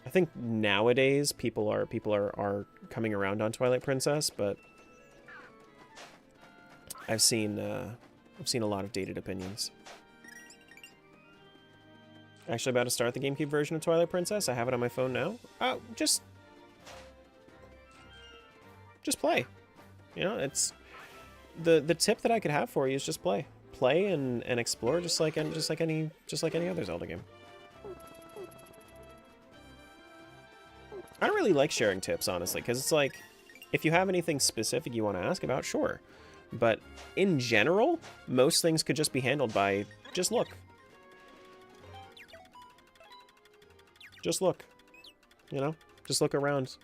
I think nowadays people are coming around on Twilight Princess, but I've seen a lot of dated opinions. Actually about to start the GameCube version of Twilight Princess. I have it on my phone now. Just play. You know, it's the tip that I could have for you is just play. Play and explore just like any other Zelda game. I don't really like sharing tips, honestly, because it's like, if you have anything specific you want to ask about, sure. But in general, most things could just be handled by just look. Just look, you know? Just look around.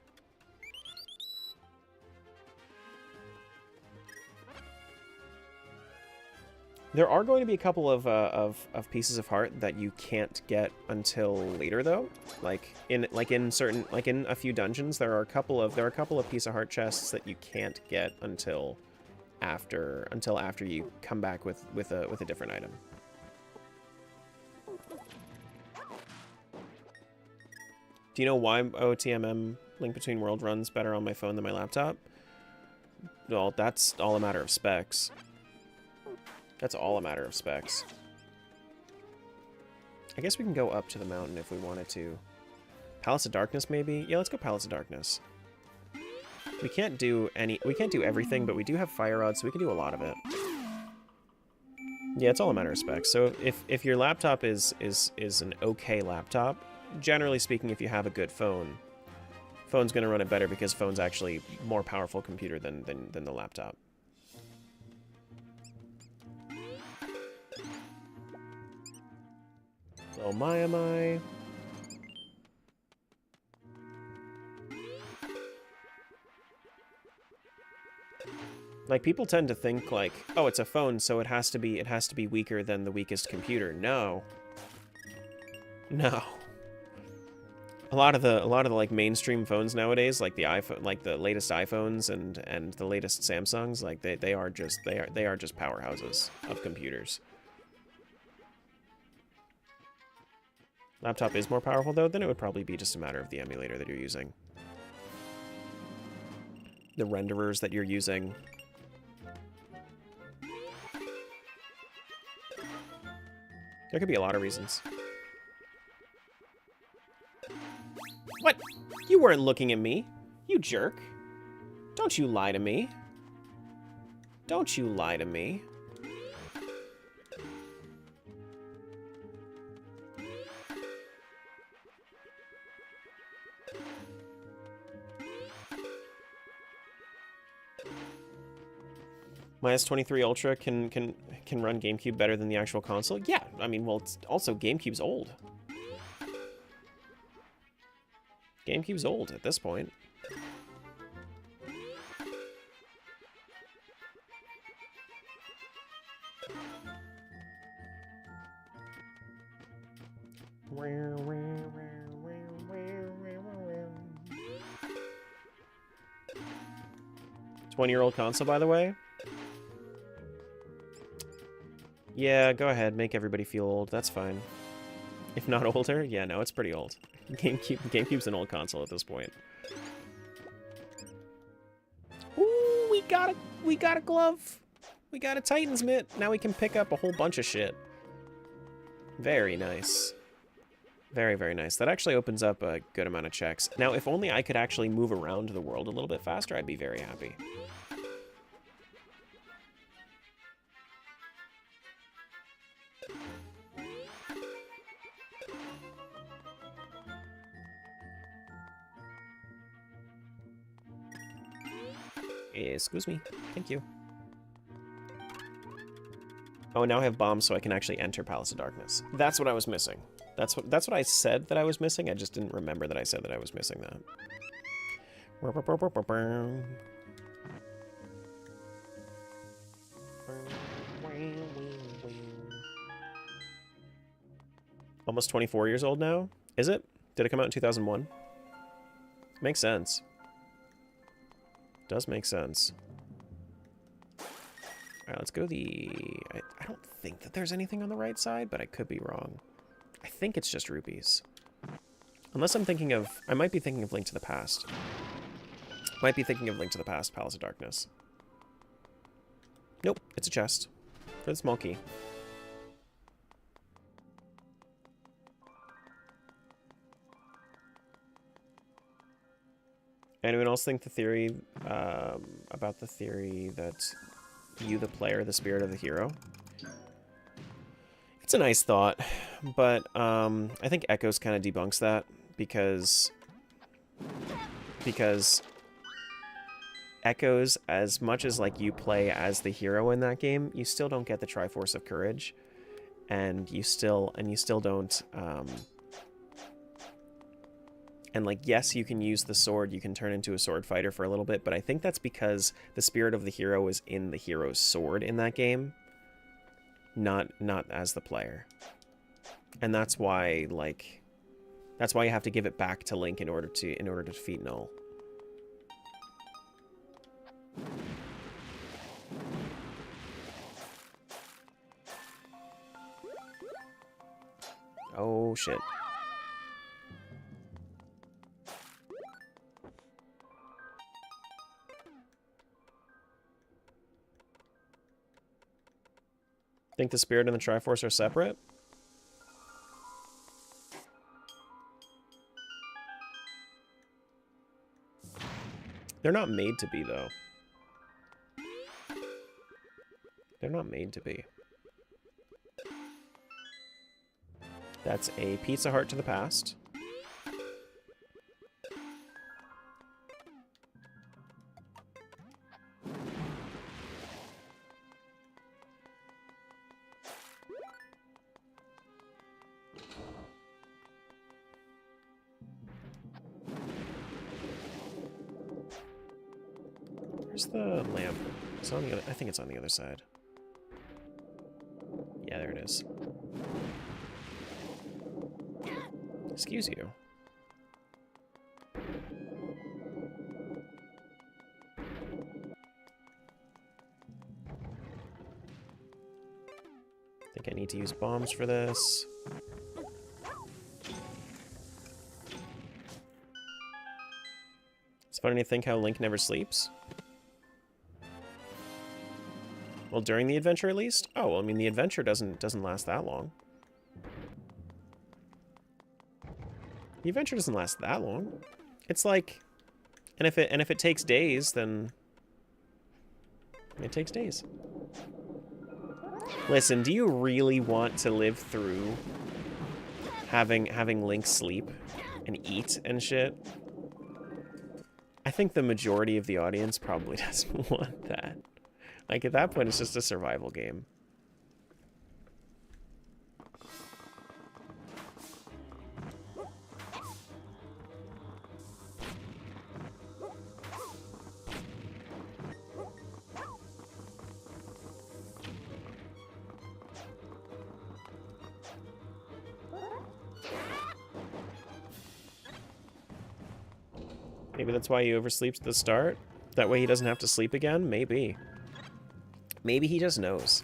There are going to be a couple of pieces of heart that you can't get until later, though. Like in a few dungeons, there are a couple of piece of heart chests that you can't get until after you come back with a different item. Do you know why OTMM Link Between World runs better on my phone than my laptop? Well, that's all a matter of specs. That's all a matter of specs. I guess we can go up to the mountain if we wanted to. Palace of Darkness, maybe? Yeah, let's go Palace of Darkness. We can't do everything, but we do have Fire Rod, so we can do a lot of it. Yeah, it's all a matter of specs. So if your laptop is an okay laptop, generally speaking, if you have a good phone, phone's going to run it better because phone's actually more powerful computer than the laptop. So am I. Like, people tend to think like, oh, it's a phone, so it has to be weaker than the weakest computer. No. No. A lot of the like mainstream phones nowadays, like the iPhone, like the latest iPhones and the latest Samsungs, like they are just powerhouses of computers. Laptop is more powerful though, then it would probably be just a matter of the emulator that you're using. The renderers that you're using. There could be a lot of reasons. What? You weren't looking at me, you jerk. Don't you lie to me. Don't you lie to me. My S23 Ultra can run GameCube better than the actual console? Yeah, I mean, well, it's also GameCube's old. GameCube's old at this point. Year-old console, by the way. Yeah, go ahead. Make everybody feel old. That's fine. If not older, yeah, no, it's pretty old. GameCube's an old console at this point. Ooh, we got a glove. We got a Titan's mitt. Now we can pick up a whole bunch of shit. Very nice. Very, very nice. That actually opens up a good amount of checks. Now, if only I could actually move around the world a little bit faster, I'd be very happy. Excuse me. Thank you. Oh, now I have bombs so I can actually enter Palace of Darkness. That's what I was missing. That's what I said that I was missing. I just didn't remember that I said that I was missing that. Almost 24 years old now? Is it? Did it come out in 2001? Makes sense. Does make sense. Alright, let's go the... I don't think that there's anything on the right side, but I could be wrong. I think it's just rupees. Unless I'm thinking of... I might be thinking of Link to the Past. Might be thinking of Link to the Past, Palace of Darkness. Nope, it's a chest. For the small key. Anyone else think the theory... about the theory that you, the player, the spirit of the hero? It's a nice thought, but I think Echoes kind of debunks that because Echoes, as much as like you play as the hero in that game, you still don't get the Triforce of Courage, and you still don't. And like, yes, you can use the sword, you can turn into a sword fighter for a little bit, but I think that's because the spirit of the hero is in the hero's sword in that game, not as the player. And that's why, like, that's why you have to give it back to Link in order to defeat Null. Oh shit. Think the spirit and the Triforce are separate? They're not made to be, though. They're not made to be. That's a Pizza Heart to the past. Where's the lamp? It's on the other. I think it's on the other side. Yeah, there it is. Excuse you. Think I need to use bombs for this. It's funny to think how Link never sleeps. Well, during the adventure at least? Oh, well, I mean, the adventure doesn't last that long. The adventure doesn't last that long. It's like, and if it takes days, then it takes days. Listen, do you really want to live through having Link sleep and eat and shit? I think the majority of the audience probably doesn't want that. Like, at that point, it's just a survival game. Maybe that's why he oversleeps at the start? That way he doesn't have to sleep again? Maybe. Maybe he just knows.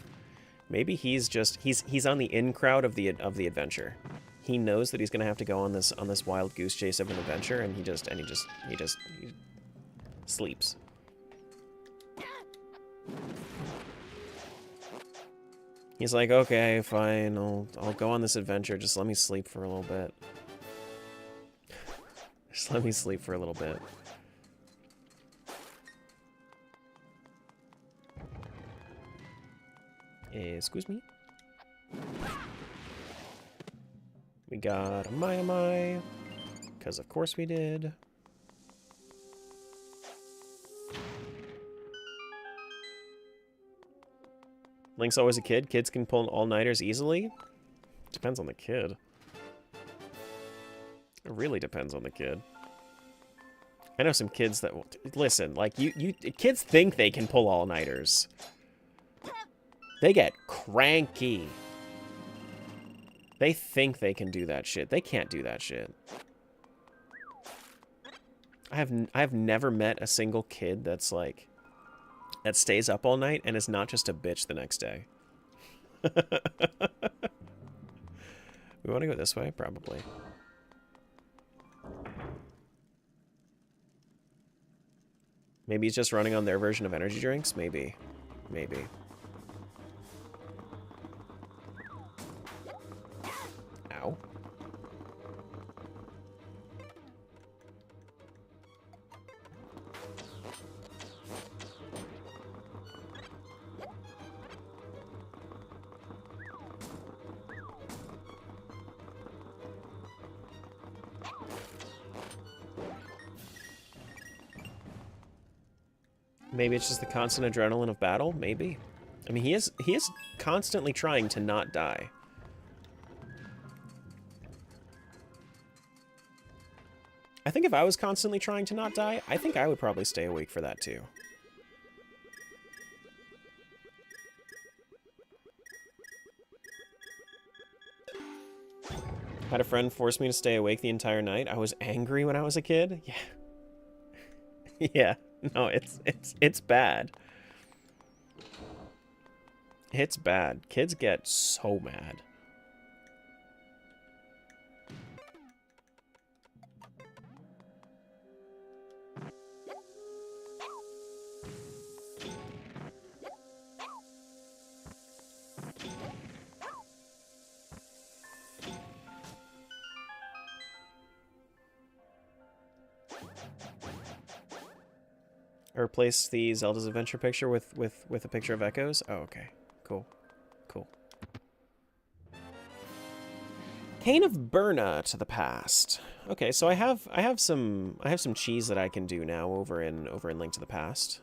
Maybe he's just he's on the in crowd of the adventure. He knows that he's gonna have to go on this wild goose chase of an adventure, and he sleeps. He's like, okay, fine, I'll go on this adventure. Just let me sleep for a little bit. Just let me sleep for a little bit. Excuse me. We got a Mai, because of course we did. Link's always a kid. Kids can pull all-nighters easily. Depends on the kid. It really depends on the kid. I know some kids that will... Listen, like, kids think they can pull all-nighters. They get cranky. They think they can do that shit. They can't do that shit. I've never met a single kid that's like... that stays up all night and is not just a bitch the next day. We want to go this way? Probably. Maybe he's just running on their version of energy drinks? Maybe. Maybe. Ow. Maybe it's just the constant adrenaline of battle? Maybe. I mean, he is constantly trying to not die. I think if I was constantly trying to not die, I think I would probably stay awake for that too. Had a friend force me to stay awake the entire night. I was angry when I was a kid. Yeah. Yeah. No, it's bad. It's bad. Kids get so mad. I replaced the Zelda's Adventure picture with a picture of Echoes. Oh, okay. Cool. Cool. Cane of Burna to the past. Okay, so I have some cheese that I can do now over in Link to the Past.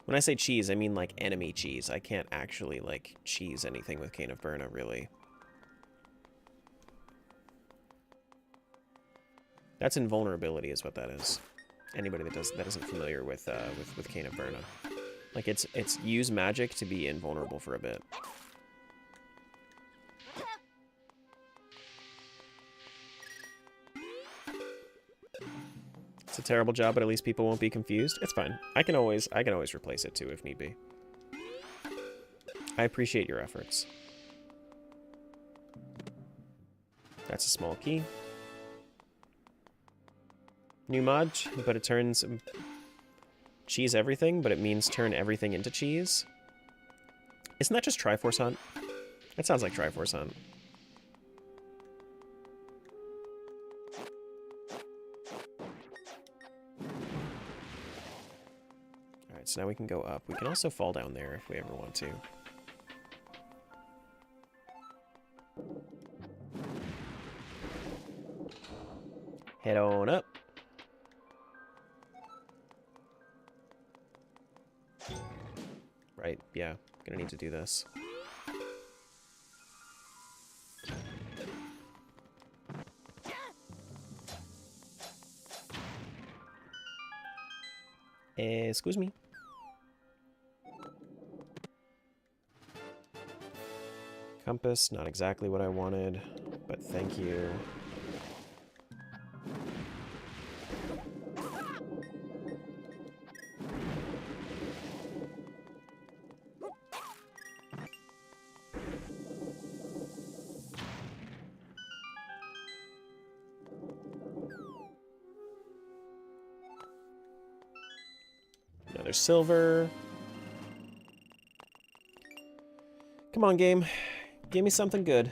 When I say cheese, I mean like enemy cheese. I can't actually like cheese anything with Cane of Burna, really. That's invulnerability is what that is. Anybody that isn't familiar with Cane of Burna. Like it's use magic to be invulnerable for a bit. It's a terrible job, but at least people won't be confused. It's fine. I can always replace it too if need be. I appreciate your efforts. That's a small key. New mod, but it turns cheese everything, but it means turn everything into cheese. Isn't that just Triforce Hunt? That sounds like Triforce Hunt. Alright, so now we can go up. We can also fall down there if we ever want to. Head on up. Right, yeah, gonna need to do this. Excuse me. Compass, not exactly what I wanted, but thank you. There's silver. Come on, game. Give me something good.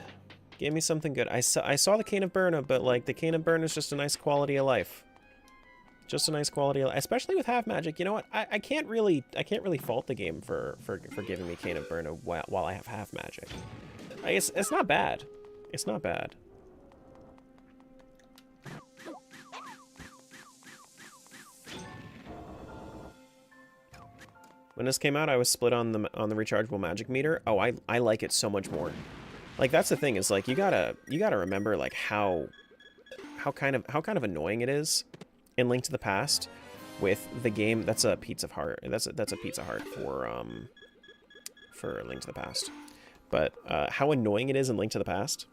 Give me something good. I saw the Cane of Burna, but like the Cane of Burna is just a nice quality of life. Just a nice quality of life, especially with half magic. You know what? I can't really fault the game for giving me Cane of Burna while I have half magic. It's not bad. It's not bad. When this came out, I was split on the rechargeable magic meter. Oh, I like it so much more. Like that's the thing is like you gotta remember like how kind of annoying it is in Link to the Past with the game. That's a Pizza Heart. That's a Pizza Heart for Link to the Past. But how annoying it is in Link to the Past.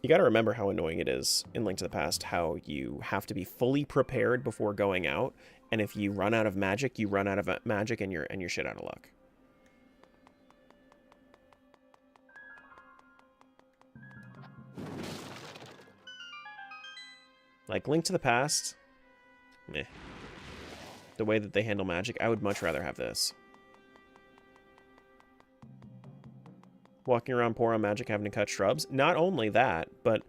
You got to remember how annoying it is in Link to the Past, how you have to be fully prepared before going out, and if you run out of magic, you run out of magic and you're shit out of luck. Like Link to the Past, meh. The way that they handle magic, I would much rather have this. Walking around poor on magic, having to cut shrubs. Not only that, but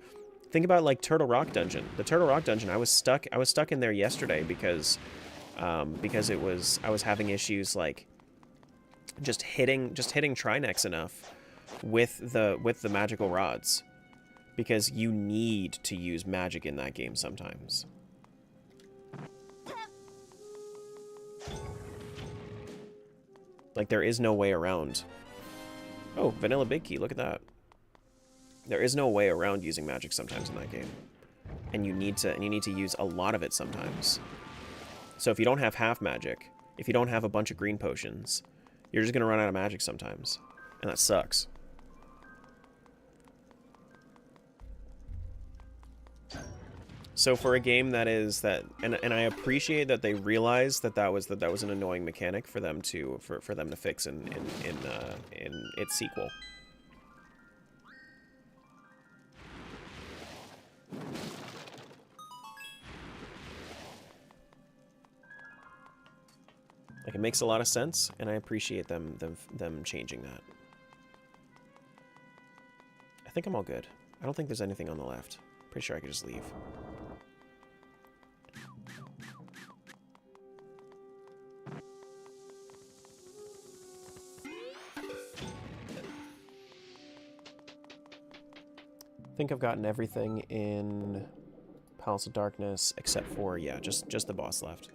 think about like Turtle Rock Dungeon. The Turtle Rock Dungeon, I was stuck in there yesterday because I was having issues like just hitting Trinex enough with the magical rods, because you need to use magic in that game sometimes. Like there is no way around. Oh, Vanilla Big Key, look at that. There is no way around using magic sometimes in that game. And you need to use a lot of it sometimes. So if you don't have half magic, if you don't have a bunch of green potions, you're just gonna run out of magic sometimes. And that sucks. So for a game that is that, and I appreciate that they realized that was an annoying mechanic for them to fix in its sequel. Like it makes a lot of sense, and I appreciate them changing that. I think I'm all good. I don't think there's anything on the left. Pretty sure I could just leave. I think I've gotten everything in Palace of Darkness except for, yeah, just the boss left.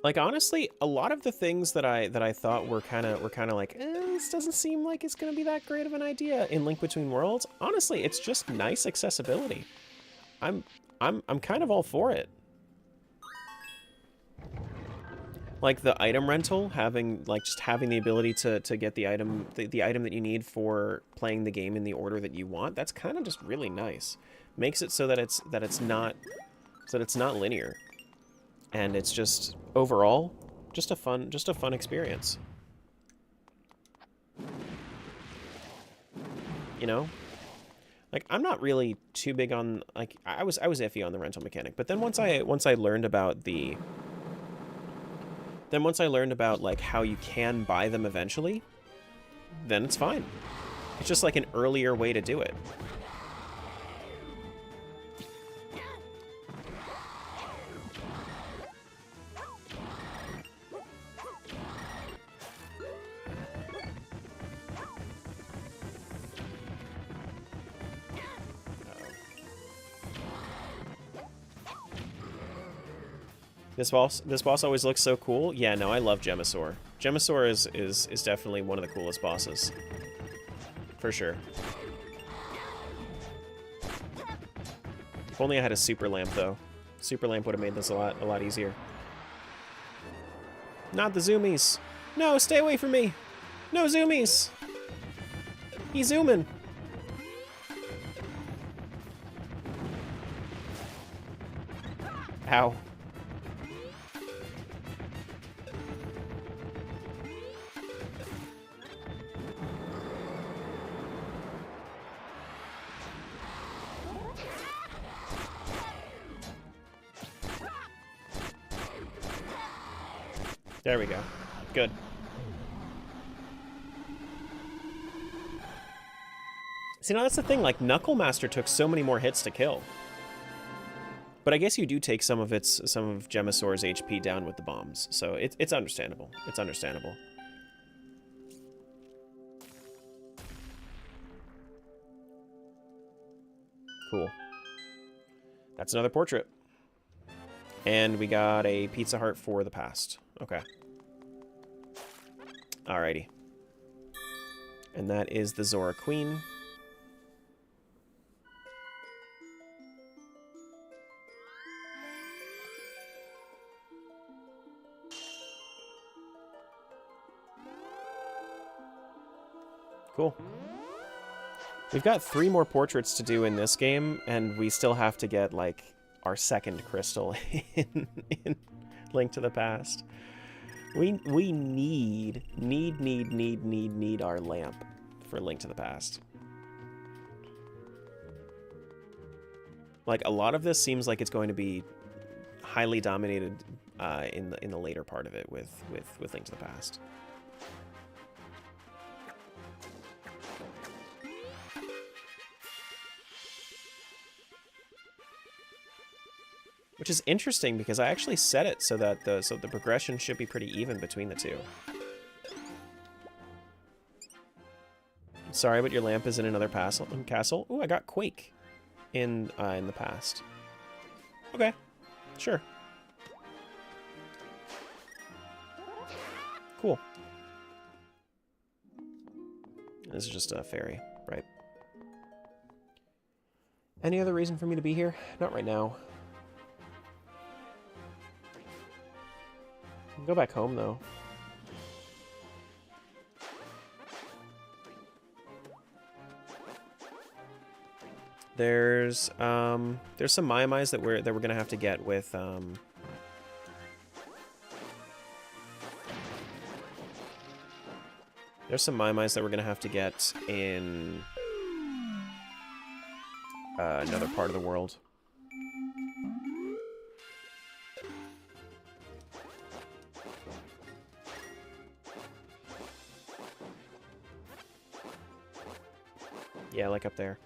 Like honestly, a lot of the things that I thought were kind of like, this doesn't seem like it's gonna be that great of an idea in Link Between Worlds. Honestly, it's just nice accessibility. I'm kind of all for it. Like the item rental, having the ability to get the item that you need for playing the game in the order that you want. That's kind of just really nice. Makes it so that it's not linear, and it's just overall just a fun experience. You know, like I'm not really too big on like I was iffy on the rental mechanic, but then once I learned about like how you can buy them eventually, then it's fine. It's just like an earlier way to do it. This boss always looks so cool. Yeah, no, I love Gemasaur. Gemasaur is definitely one of the coolest bosses. For sure. If only I had a super lamp though. Super lamp would have made this a lot easier. Not the zoomies. No, stay away from me. No zoomies. He's zooming. Ow. There we go. Good. See, now that's the thing. Like, Knuckle Master took so many more hits to kill. But I guess you do take some of Gemasaur's HP down with the bombs, so it's understandable. It's understandable. Cool. That's another portrait. And we got a Pizza Heart for the past. Okay. Alrighty. And that is the Zora Queen. Cool. We've got 3 more portraits to do in this game, and we still have to get, like, our second crystal in Link to the Past. We need our lamp for Link to the Past. Like, a lot of this seems like it's going to be highly dominated in the later part of it with Link to the Past. Which is interesting because I actually set it so that the progression should be pretty even between the two. Sorry, but your lamp is in another castle. Ooh, I got Quake in the past. Okay, sure. Cool. This is just a fairy, right? Any other reason for me to be here? Not right now. Go back home, though. There's some Maiamais that we're gonna have to get with there's some Maiamais that we're gonna have to get in another part of the world. Yeah, like up there.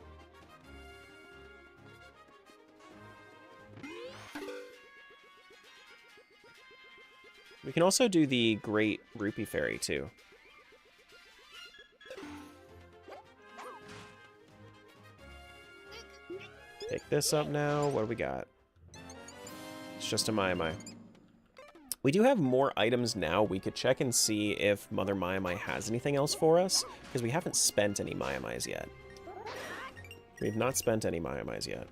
We can also do the Great Rupee Fairy, too. Pick this up now. What do we got? It's just a Maiamai. We do have more items now. We could check and see if Mother Maiamai has anything else for us, because we haven't spent any Maiamais yet. We've not spent any Maiamais yet.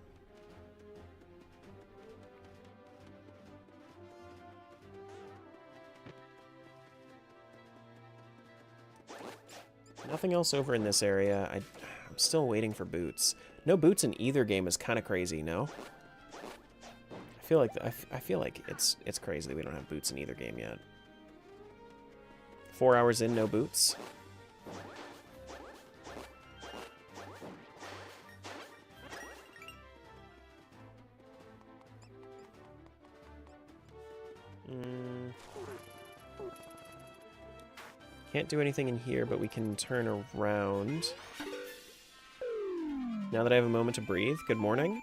Nothing else over in this area. I'm still waiting for boots. No boots in either game is kind of crazy, no? I feel like it's crazy that we don't have boots in either game yet. 4 hours in, no boots. Can't do anything in here, but we can turn around. Now that I have a moment to breathe, good morning.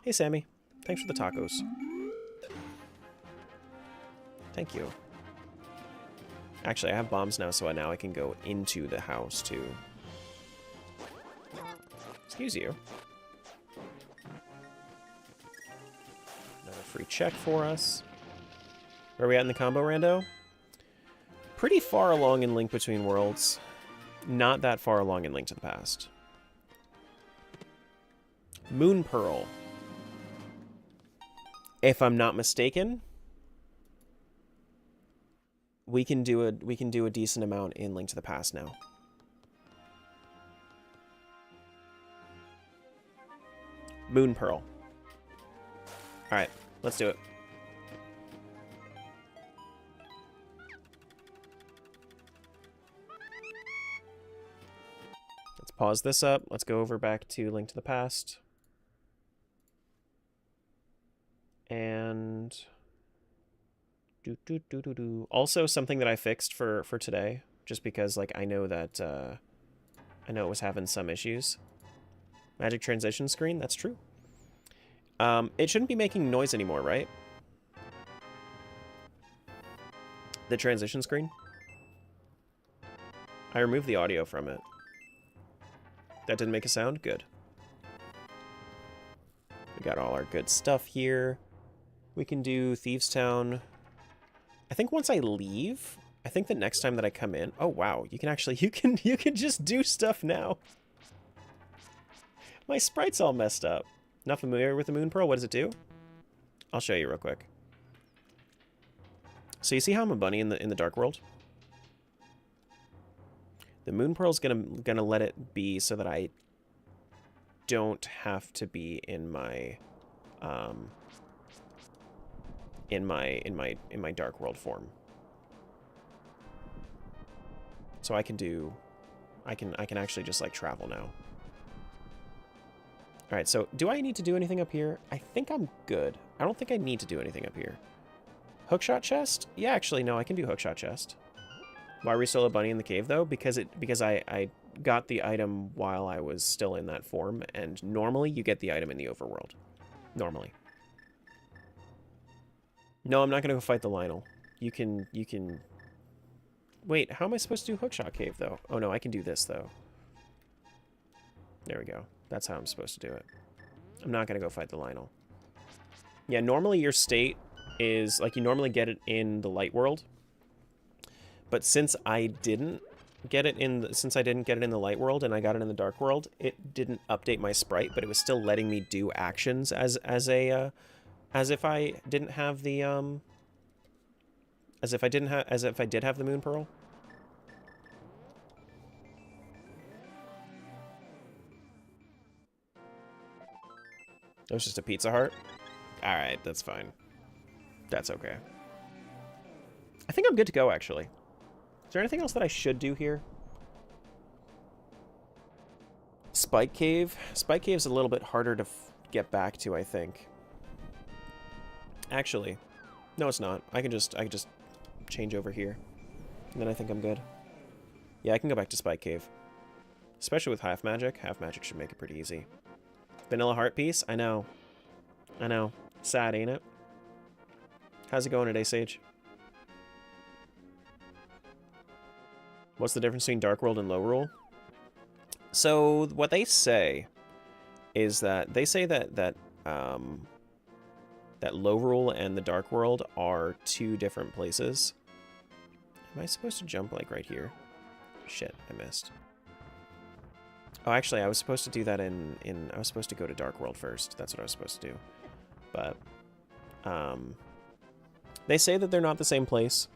Hey, Sammy. Thanks for the tacos. Thank you. Actually, I have bombs now, so now I can go into the house, too. Excuse you. Another free check for us. Where are we at in the combo, Rando? Pretty far along in Link Between Worlds. Not that far along in Link to the Past. Moon Pearl. If I'm not mistaken, we can do a decent amount in Link to the Past now. Moon Pearl. All right, let's do it. Let's pause this up. Let's go over back to Link to the Past. And do Also, something that I fixed for today, just because like I know that I know it was having some issues. Magic transition screen. That's true. It shouldn't be making noise anymore, right? The transition screen. I removed the audio from it. That didn't make a sound? Good. We got all our good stuff here. We can do Thieves Town. I think once I leave, I think the next time that I come in... Oh, wow. You can actually... You can just do stuff now. My sprite's all messed up. Not familiar with the Moon Pearl? What does it do? I'll show you real quick. So you see how I'm a bunny in the Dark World? The Moon Pearl's gonna let it be so that I don't have to be in my in my Dark World form. So I can actually just like travel now. All right, so do I need to do anything up here? I think I'm good. I don't think I need to do anything up here. Hookshot chest? Yeah, actually, no, I can do hookshot chest. Why are we still a bunny in the cave, though? Because I got the item while I was still in that form, and normally you get the item in the overworld. Normally. No, I'm not going to go fight the Lionel. You can... Wait, how am I supposed to do hookshot cave, though? Oh, no, I can do this, though. There we go. That's how I'm supposed to do it. I'm not going to go fight the Lionel. Yeah, normally your state is... Like, you normally get it in the light world. But since I didn't get it in the light world and I got it in the dark world, it didn't update my sprite, but it was still letting me do actions as if I didn't have the as if I did have the Moon Pearl. It was just a Pizza Heart. All right, that's fine. That's okay. I think I'm good to go, actually. Is there anything else that I should do here? Spike Cave. Spike Cave's a little bit harder to get back to, I think. Actually, no, it's not. I can just change over here, and then I think I'm good. Yeah, I can go back to Spike Cave. Especially with half magic. Half magic should make it pretty easy. Vanilla Heart Piece? I know. I know. Sad, ain't it? How's it going today, Sage? What's the difference between Dark World and Low Rule? So what they say is that that Low Rule and the Dark World are two different places. Am I supposed to jump like right here? Shit, I missed. Oh, actually, I was supposed to do that I was supposed to go to Dark World first. That's what I was supposed to do. But they say that they're not the same place.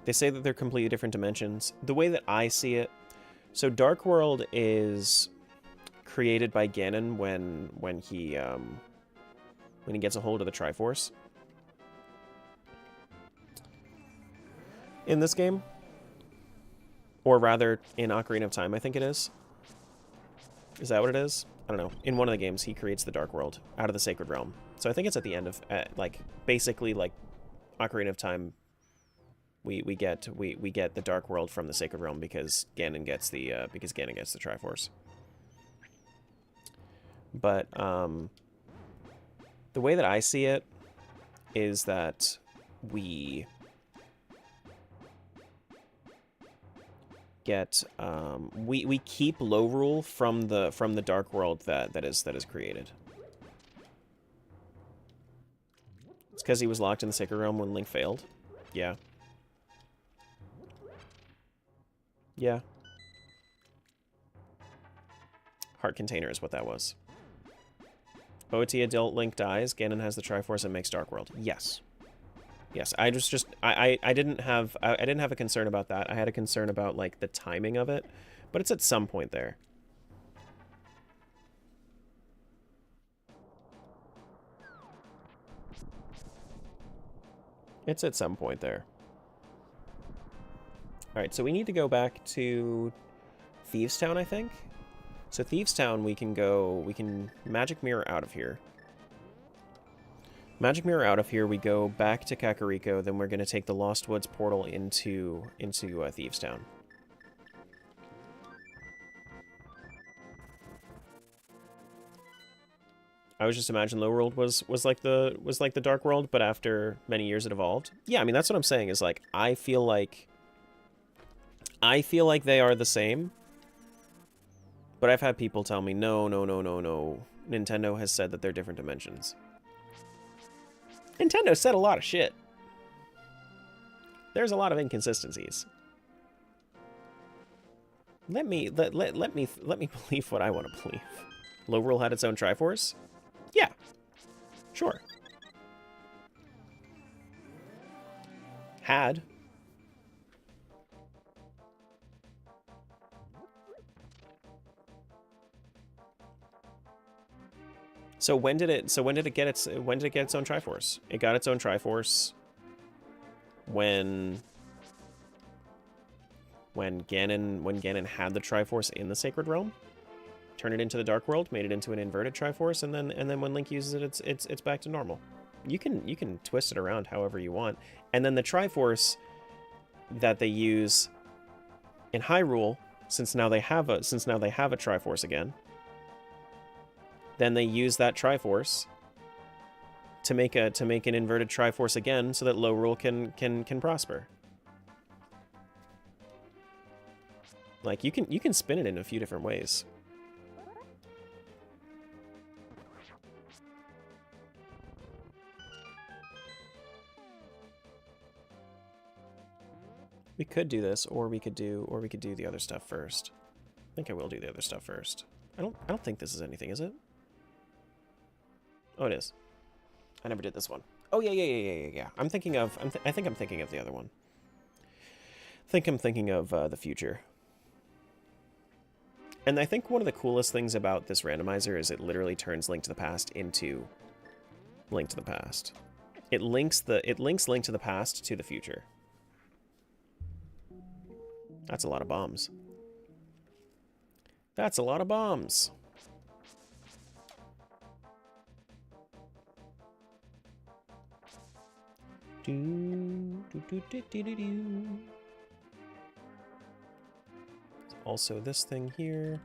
They say that they're completely different dimensions. The way that I see it, so Dark World is created by Ganon when he gets a hold of the Triforce. In this game, or rather in Ocarina of Time, I think it is. Is that what it is? I don't know. In one of the games, he creates the Dark World out of the Sacred Realm. So I think it's at the end of like basically like Ocarina of Time. We get the Dark World from the Sacred Realm because Ganon gets the Triforce. But the way that I see it is that we get we keep Low Rule from the Dark World that is created. It's because he was locked in the Sacred Realm when Link failed. Yeah. Yeah. Heart Container is what that was. OT Adult Link dies, Ganon has the Triforce and makes Dark World. Yes. Yes, I didn't have a concern about that. I had a concern about like the timing of it, but it's at some point there. It's at some point there. Alright, so we need to go back to Thieves Town, I think. So Thieves Town, we can Magic Mirror out of here. Magic Mirror out of here, we go back to Kakariko, then we're going to take the Lost Woods portal into Thieves Town. I was just imagining Low World was like the Dark World, but after many years it evolved. Yeah, I mean that's what I'm saying is like I feel like they are the same. But I've had people tell me no. Nintendo has said that they're different dimensions. Nintendo said a lot of shit. There's a lot of inconsistencies. Let me believe what I want to believe. Low World had its own Triforce? Yeah. Sure. Had. So when did it get its own Triforce? It got its own Triforce when Ganon had the Triforce in the Sacred Realm, turned it into the Dark World, made it into an inverted Triforce, and then when Link uses it, it's back to normal. You can twist it around however you want. And then the Triforce that they use in Hyrule, since now they have a Triforce again, then they use that Triforce to make an inverted Triforce again, so that Lorule can prosper. Like you can spin it in a few different ways. We could do this, or we could do the other stuff first. I think I will do the other stuff first. I don't think this is anything, is it? Oh, it is. I never did this one. Oh yeah. I think I'm thinking of the other one. I think I'm thinking of the future. And I think one of the coolest things about this randomizer is it literally turns Link to the Past into Link to the Past. It links Link to the Past to the future. That's a lot of bombs. That's a lot of bombs. Also this thing here.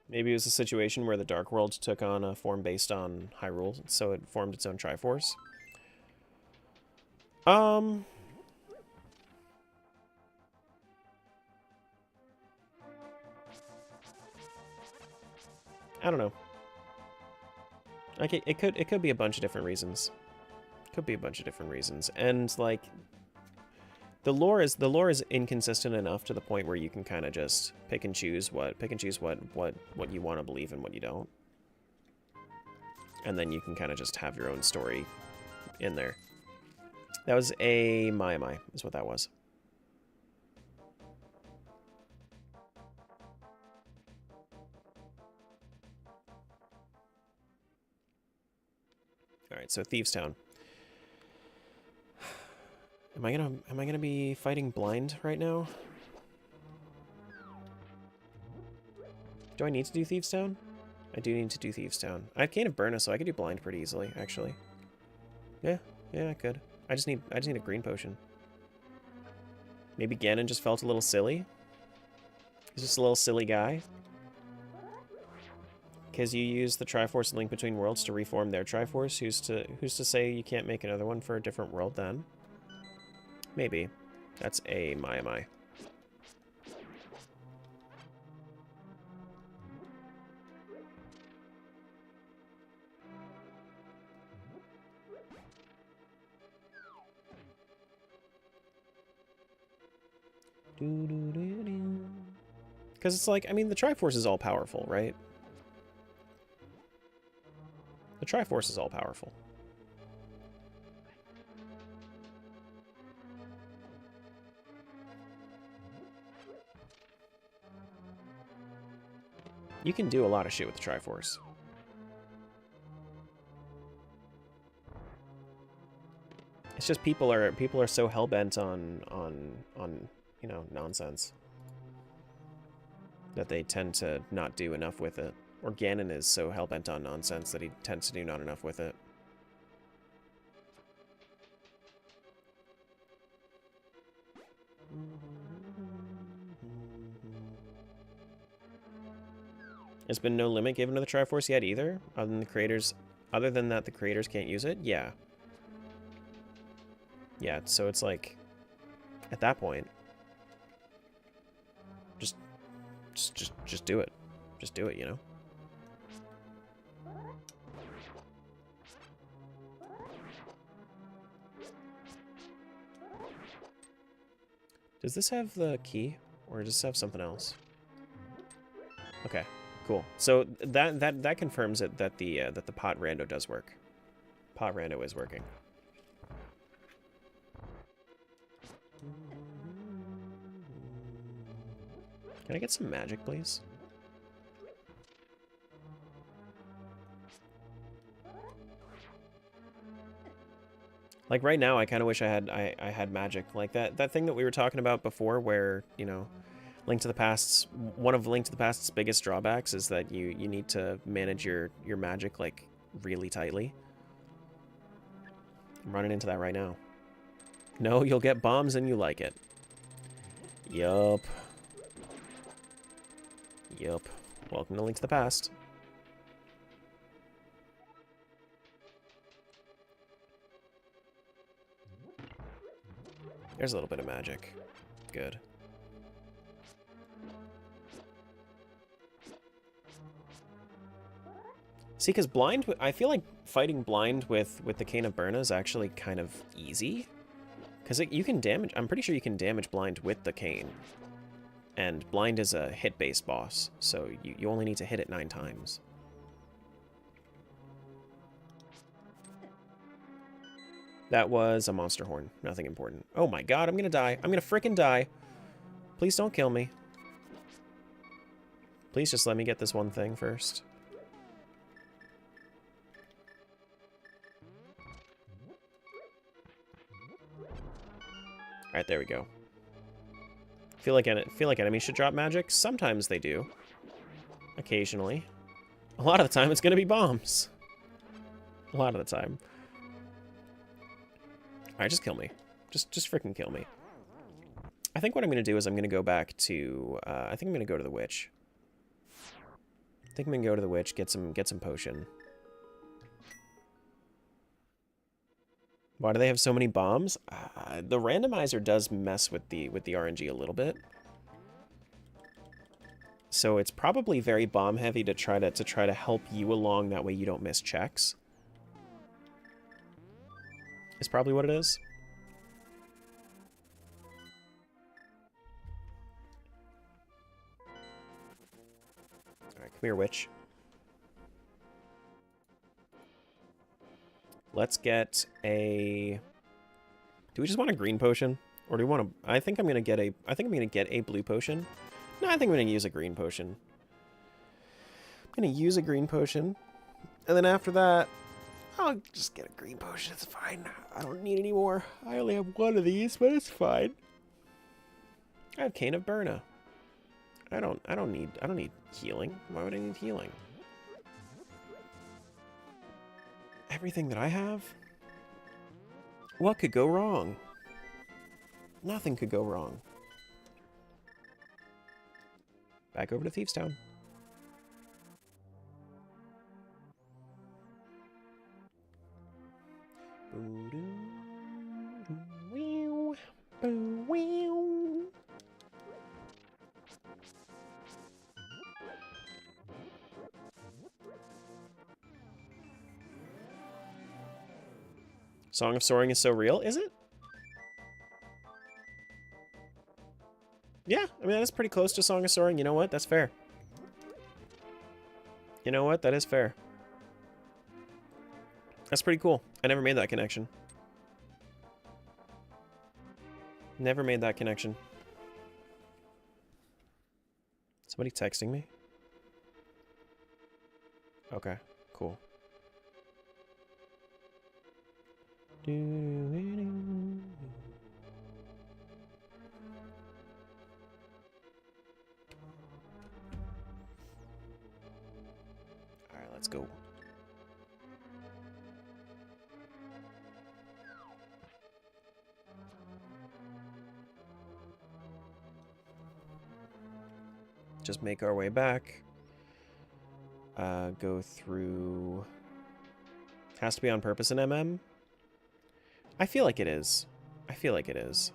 Maybe it was a situation where the Dark World took on a form based on Hyrule, so it formed its own Triforce. I don't know. Like it could be a bunch of different reasons. Could be a bunch of different reasons, and like the lore is inconsistent enough to the point where you can kind of just pick and choose what you want to believe and what you don't, and then you can kind of just have your own story in there. That was a Mai, is what that was. All right, so Thieves Town. Am I gonna be fighting blind right now? Do I need to do Thieves Town? I do need to do Thieves Town. I have Cane of Burna, so I could do blind pretty easily, actually. Yeah, I could. I just need a green potion. Maybe Ganon just felt a little silly. He's just a little silly guy. Because you use the Triforce Link Between Worlds to reform their Triforce. Who's to say you can't make another one for a different world then? Maybe. That's a Mai. Because it's like, I mean, the Triforce is all powerful, right? The Triforce is all powerful. You can do a lot of shit with the Triforce. It's just people are so hell-bent on you know, nonsense. that they tend to not do enough with it. Or Ganon is so hell-bent on nonsense that he tends to do not enough with it. There's been no limit given to the Triforce yet either, other than the creators. Other than that, the creators can't use it. Yeah. Yeah. So it's like, at that point, just do it. Just do it. You know. Does this have the key, or does this have something else? Okay. Cool. So that confirms it that the pot rando does work. Pot rando is working. Can I get some magic, please? Like right now, I kind of wish I had magic. Like that thing that we were talking about before, where you know. Link to the Past's one of Link to the Past's biggest drawbacks is that you need to manage your magic like really tightly. I'm running into that right now. No, you'll get bombs and you like it. Yup. Yup. Welcome to Link to the Past. There's a little bit of magic. Good. See, because blind, I feel like fighting blind with the Cane of Burna is actually kind of easy. Because you can damage, I'm pretty sure you can damage blind with the cane. And blind is a hit-based boss, so you only need to hit it 9 times. That was a monster horn, nothing important. Oh my god, I'm gonna die. I'm gonna frickin' die. Please don't kill me. Please just let me get this one thing first. Alright, there we go. Feel like enemies should drop magic? Sometimes they do. Occasionally. A lot of the time it's gonna be bombs. A lot of the time. Alright, just kill me. Just freaking kill me. I think what I'm gonna do is I'm gonna go back to I think I'm gonna go to the witch. I think I'm gonna go to the witch, get some potion. Why do they have so many bombs? The randomizer does mess with the RNG a little bit. So it's probably very bomb heavy to try to help you along, that way you don't miss checks. Is probably what it is. Alright, come here, witch. Let's get a... Do we just want a green potion? Or do we want to... I think I'm gonna get a blue potion. No, I think I'm gonna use a green potion. I'm gonna use a green potion. And then after that, I'll just get a green potion. It's fine. I don't need any more. I only have one of these, but it's fine. I have Cane of Burna. I don't need healing. Why would I need healing? Everything that I have? What could go wrong? Nothing could go wrong. Back over to Thieves Town. Song of Soaring is so real, is it? Yeah, I mean, that is pretty close to Song of Soaring. You know what? That's fair. You know what? That is fair. That's pretty cool. I never made that connection. Never made that connection. Somebody texting me? Okay, cool. Let's go. Just make our way back. Go through... Has to be on purpose in MM? I feel like it is. I feel like it is.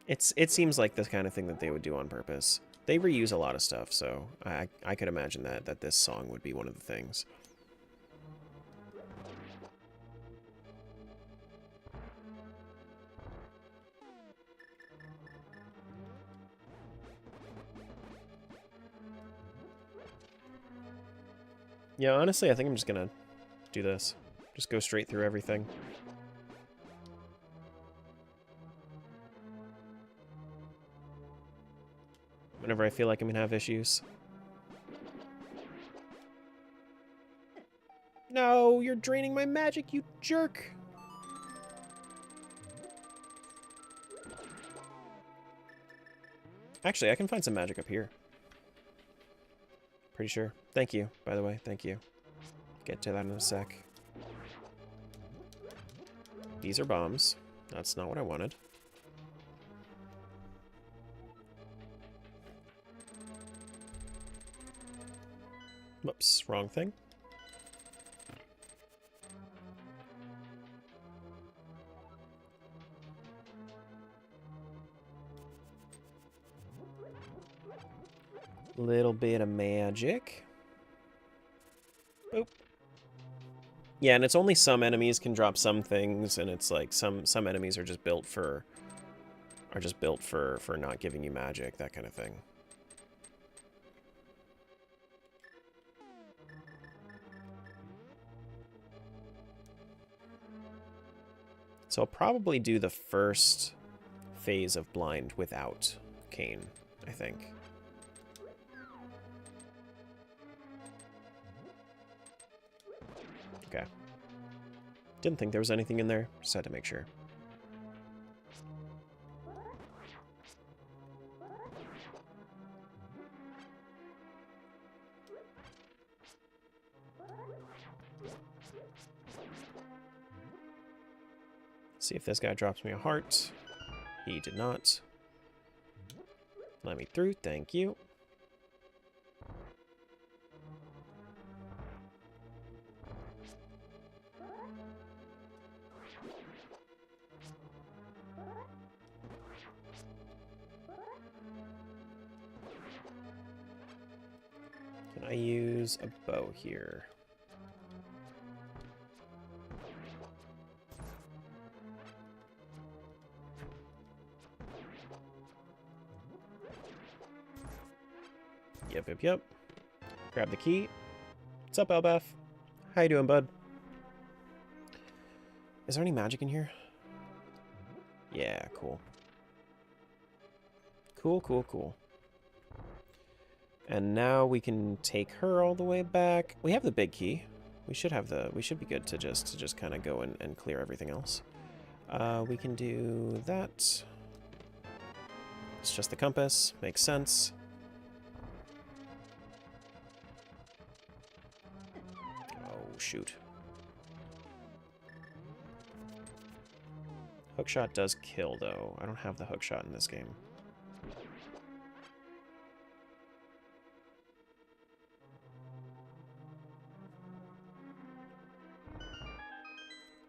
It seems like the kind of thing that they would do on purpose. They reuse a lot of stuff, so I could imagine that this song would be one of the things. Yeah, honestly, I think I'm just gonna do this. Just go straight through everything. Whenever I feel like I'm gonna have issues. No, you're draining my magic, you jerk! Actually, I can find some magic up here. Pretty sure. Thank you, by the way. Thank you. Get to that in a sec. These are bombs. That's not what I wanted. Whoops, wrong thing. Little bit of magic. Boop. Yeah, and it's only some enemies can drop some things, and it's like some enemies are just built for not giving you magic, that kind of thing. So I'll probably do the first phase of blind without Cain, I think. Okay. Didn't think there was anything in there, just had to make sure. See if this guy drops me a heart. He did not. Let me through, thank you. Can I use a bow here? Yep. Grab the key. What's up, Elbaf? How you doing, bud? Is there any magic in here? Yeah, cool. Cool. And now we can take her all the way back. We have the big key. We should be good to just kind of go and clear everything else. We can do that. It's just the compass. Makes sense. Oh, shoot. Hookshot does kill, though. I don't have the hookshot in this game.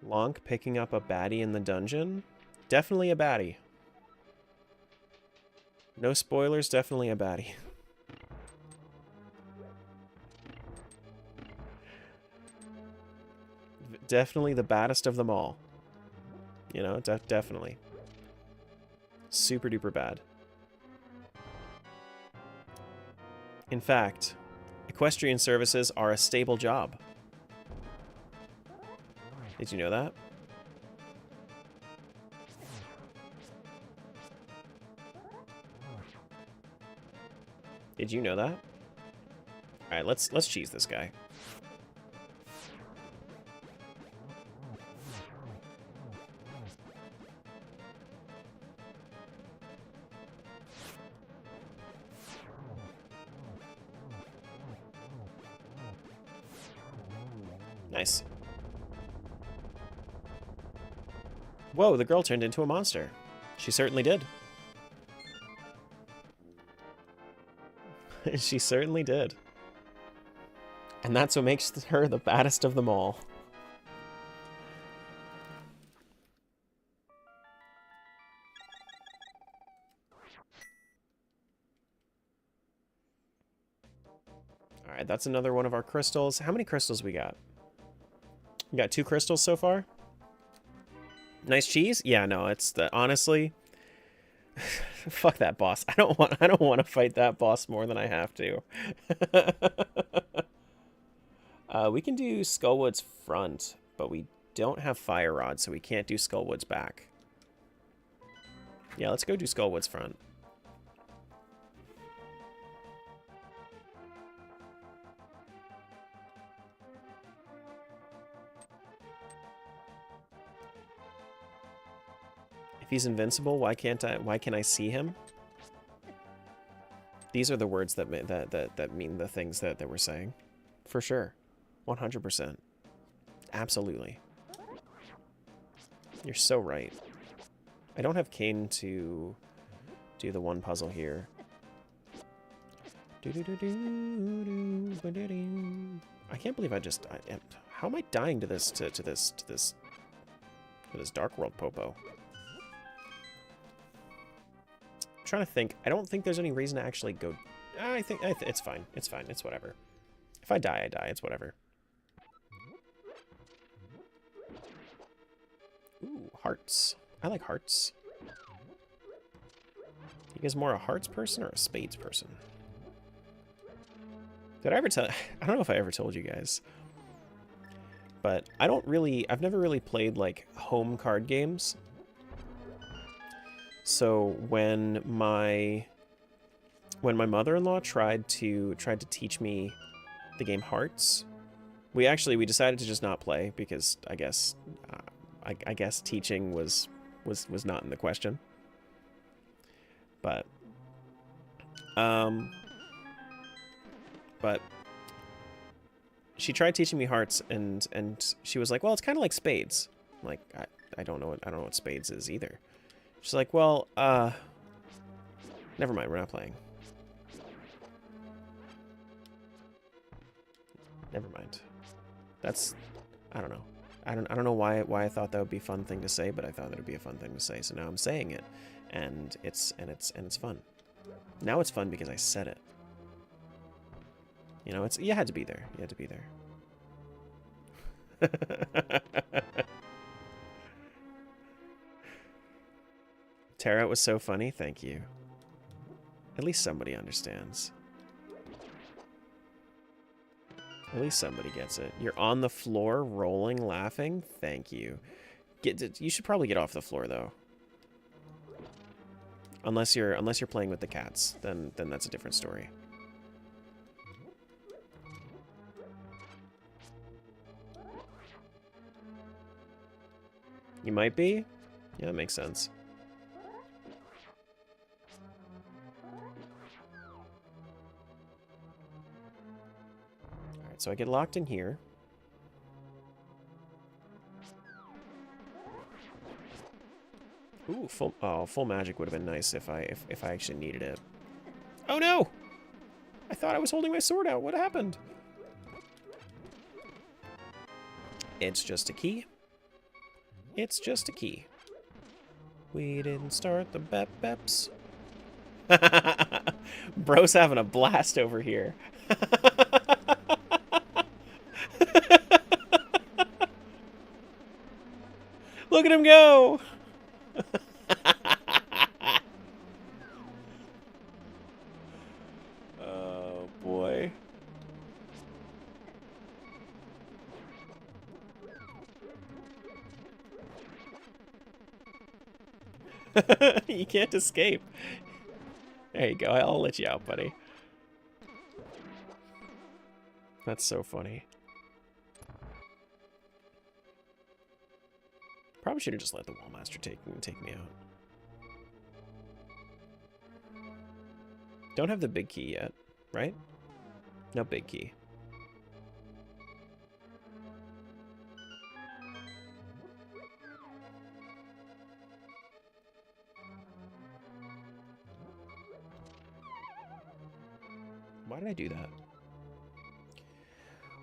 Lonk picking up a baddie in the dungeon? Definitely a baddie. No spoilers, definitely a baddie. Definitely the baddest of them all. You know, definitely. Super duper bad. In fact, equestrian services are a stable job. Did you know that? Did you know that? All right, let's cheese this guy. Nice. Whoa, the girl turned into a monster. She certainly did. She certainly did. And that's what makes her the baddest of them all. Alright, that's another one of our crystals. How many crystals we got? We got 2 crystals so far. Nice cheese? Yeah, no, it's the honestly. Fuck that boss. I don't want to fight that boss more than I have to. We can do Skullwood's front, but we don't have Fire Rod, so we can't do Skullwood's back. Yeah, let's go do Skullwood's front. If he's invincible, why can I see him? These are the words that mean the things that we're saying. For sure. 100%. Absolutely. You're so right. I don't have Kane to do the one puzzle here. I can't believe how am I dying to this Dark World Popo? I'm trying to think. I don't think there's any reason to actually go. I think it's fine. It's fine. It's whatever. If I die, I die. It's whatever. Ooh, hearts. I like hearts. You guys more a hearts person or a spades person? Did I ever tell... I don't know if I ever told you guys. But I've never really played, like, home card games. So when my mother-in-law tried to teach me the game Hearts, we decided to just not play because I guess teaching was not in the question. But she tried teaching me Hearts and she was like, well, it's kind of like spades. I'm like, I don't know what spades is either. She's like, well, never mind, we're not playing. Never mind. That's, I don't know. I don't know why I thought that would be a fun thing to say, but I thought that would be a fun thing to say. So now I'm saying it, and it's fun. Now it's fun because I said it. You know, you had to be there. You had to be there. Terra was so funny. Thank you. At least somebody understands. At least somebody gets it. You're on the floor, rolling, laughing. Thank you. You should probably get off the floor though. Unless you're playing with the cats, then that's a different story. You might be? Yeah, that makes sense. Alright, so I get locked in here. Ooh, full magic would have been nice if I actually needed it. Oh no! I thought I was holding my sword out. What happened? It's just a key. It's just a key. We didn't start the beps. Bro's having a blast over here. Look at him go! Oh boy. You can't escape. There you go. I'll let you out, buddy. That's so funny. Probably should have just let the Wallmaster take me out. Don't have the big key yet, right? No big key. Why did I do that?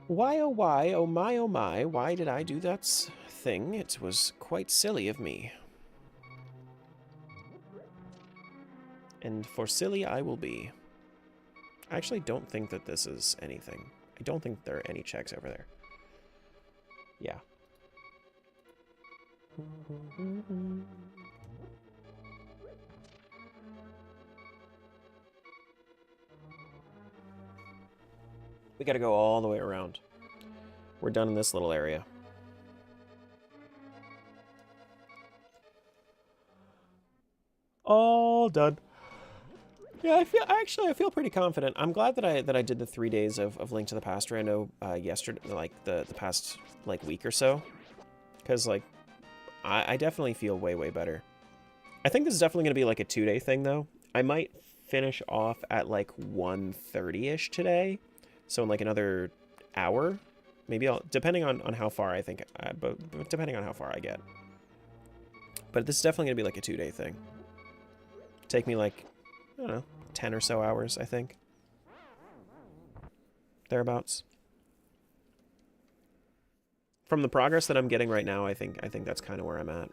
Why, oh my, why did I do that thing? It was quite silly of me. And for silly I will be. I actually don't think that this is anything. I don't think there are any checks over there. Yeah. We gotta go all the way around. We're done in this little area. All done. Yeah, I feel pretty confident. I'm glad that I did the 3 days of Link to the Past rando yesterday, like the past like week or so, because like I definitely feel way better. I think this is definitely gonna be like a 2-day thing though. I might finish off at like 1:30ish today, so in like another hour, maybe I'll, depending on how far I think, but depending on how far I get. But this is definitely gonna be like a 2-day thing. Take me like, I don't know, 10 or so hours, I think. Thereabouts. From the progress that I'm getting right now, I think that's kind of where I'm at.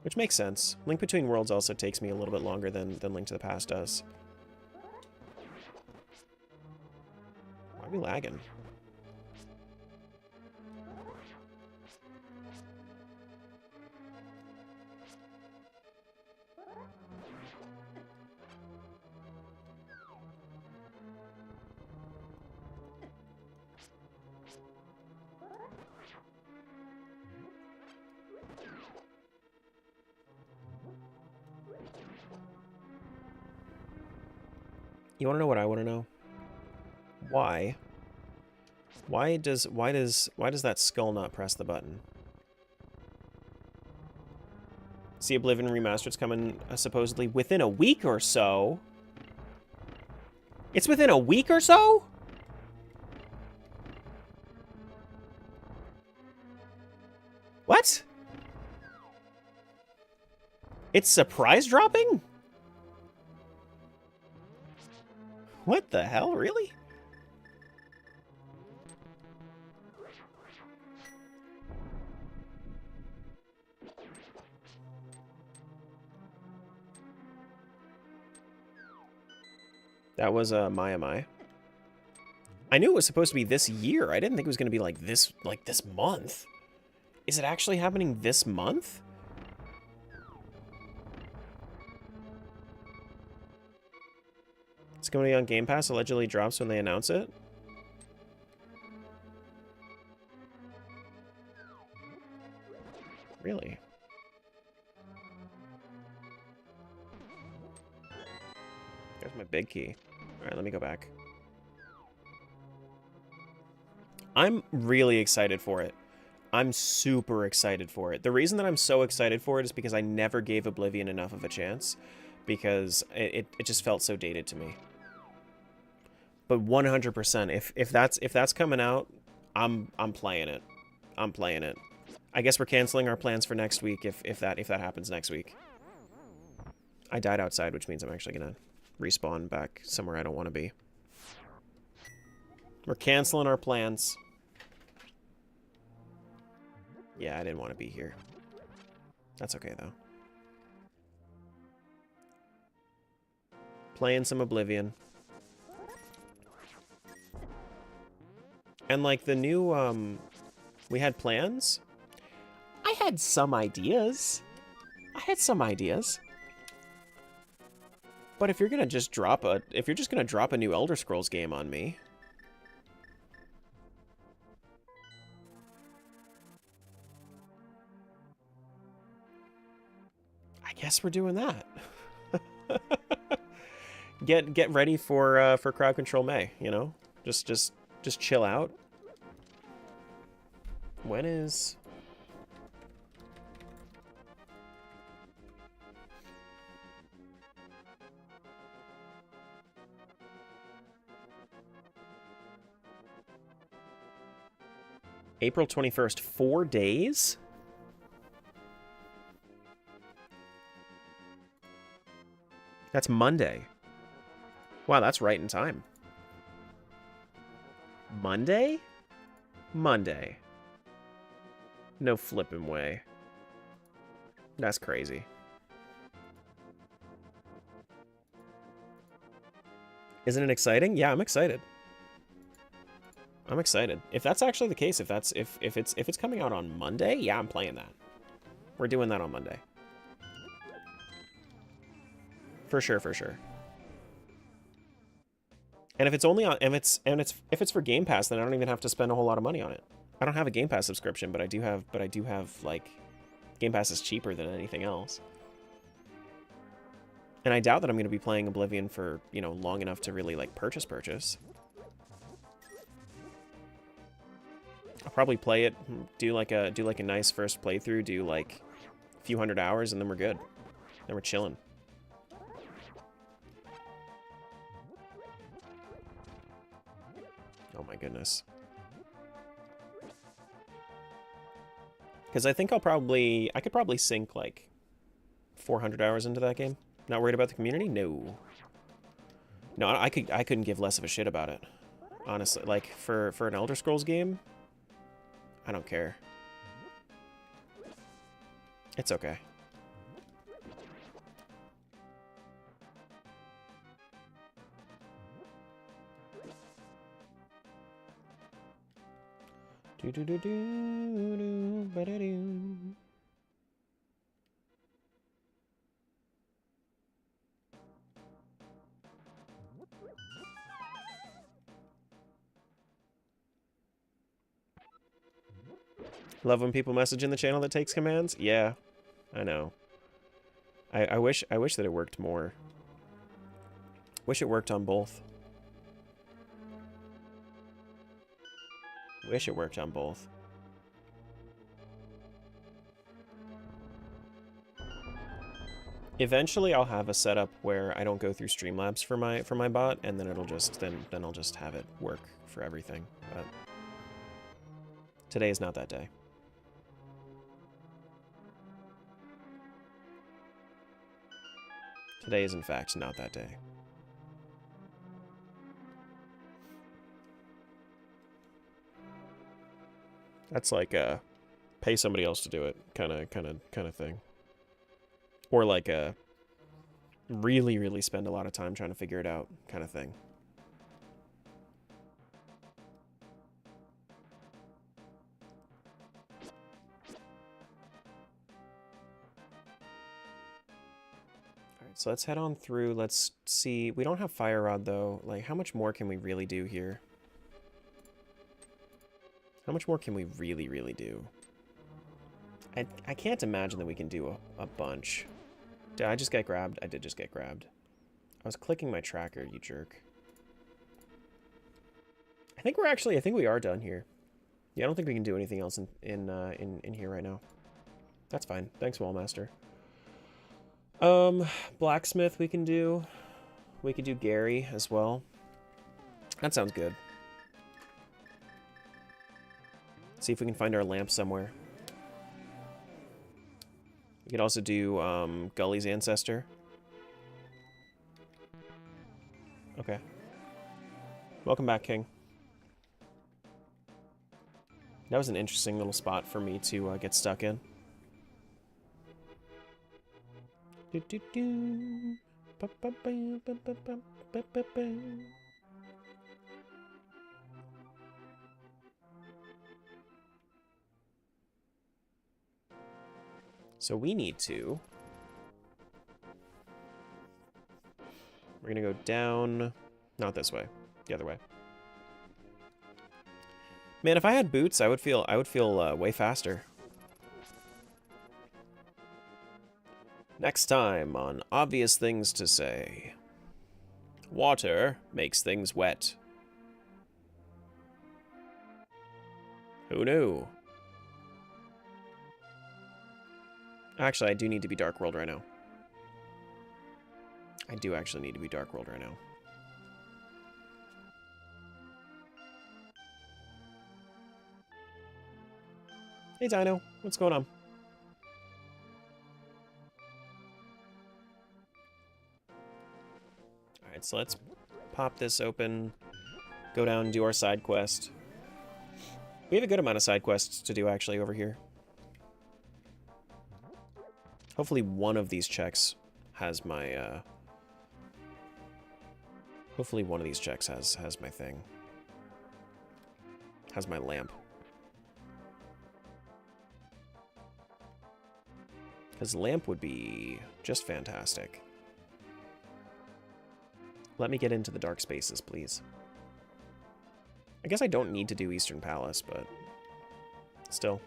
Which makes sense. Link Between Worlds also takes me a little bit longer than Link to the Past does. Why are we lagging? You want to know what I want to know? Why? Why does that skull not press the button? See, Oblivion Remastered's coming supposedly within a week or so. It's within a week or so? What? It's surprise dropping? What the hell, really? That was Mai. I knew it was supposed to be this year. I didn't think it was going to be like this month. Is it actually happening this month? It's going to be on Game Pass, allegedly drops when they announce it. Really? There's my big key. Alright, let me go back. I'm really excited for it. I'm super excited for it. The reason that I'm so excited for it is because I never gave Oblivion enough of a chance. Because it just felt so dated to me. But 100%, if that's coming out, I'm playing it. I'm playing it. I guess we're canceling our plans for next week if that happens next week. I died outside, which means I'm actually gonna respawn back somewhere I don't want to be. We're canceling our plans. Yeah, I didn't want to be here. That's okay though. Playing some Oblivion. And like the new we had plans. I had some ideas. But if you're gonna just drop a new Elder Scrolls game on me, I guess we're doing that. Get ready for Crowd Control May, you know? Just chill out. When is April 21st, 4 days? That's Monday. Wow, that's right in time. Monday? Monday. No flippin' way. That's crazy. Isn't it exciting? Yeah, I'm excited. I'm excited. If that's actually the case, if it's coming out on Monday, yeah, I'm playing that. We're doing that on Monday. For sure, for sure. And if it's only on if it's for Game Pass, then I don't even have to spend a whole lot of money on it. I don't have a Game Pass subscription, but I do have like Game Pass is cheaper than anything else. And I doubt that I'm going to be playing Oblivion for, you know, long enough to really like purchase. I'll probably play it, do like a nice first playthrough, do like a few hundred hours, and then we're good. Then we're chilling. Oh my goodness. Because I think I could probably sink like 400 hours into that game. Not worried about the community? No. No, I couldn't give less of a shit about it. Honestly, like for an Elder Scrolls game, I don't care. It's okay. Love when people message in the channel that takes commands. Yeah, I know. I wish that it worked more. Wish it worked on both. Wish it worked on both. Eventually, I'll have a setup where I don't go through Streamlabs for my bot, and then it'll just then I'll just have it work for everything. But today is not that day. Today is in fact not that day. That's like a pay somebody else to do it kind of thing. Or like a really spend a lot of time trying to figure it out kind of thing. Alright, so let's head on through. Let's see. We don't have Fire Rod though. Like, how much more can we really do here? How much more can we really do? I can't imagine that we can do a bunch. Did I just get grabbed? I did just get grabbed. I was clicking my tracker, you jerk. I think we are done here. Yeah, I don't think we can do anything else in here right now. That's fine. Thanks, Wallmaster. Blacksmith we can do. We could do Gary as well. That sounds good. See if we can find our lamp somewhere. We could also do Gully's Ancestor. Okay. Welcome back, King. That was an interesting little spot for me to get stuck in. So we need to... We're gonna go down... Not this way. The other way. Man, if I had boots, I would feel way faster. Next time on Obvious Things to Say. Water makes things wet. Who knew? Actually, I do need to be Dark World right now. I do actually need to be Dark World right now. Hey, Dino. What's going on? Alright, so let's pop this open, go down and do our side quest. We have a good amount of side quests to do, actually, over here. Hopefully one of these checks has my, hopefully one of these checks has my thing. Has my lamp. Because lamp would be just fantastic. Let me get into the dark spaces, please. I guess I don't need to do Eastern Palace, but still.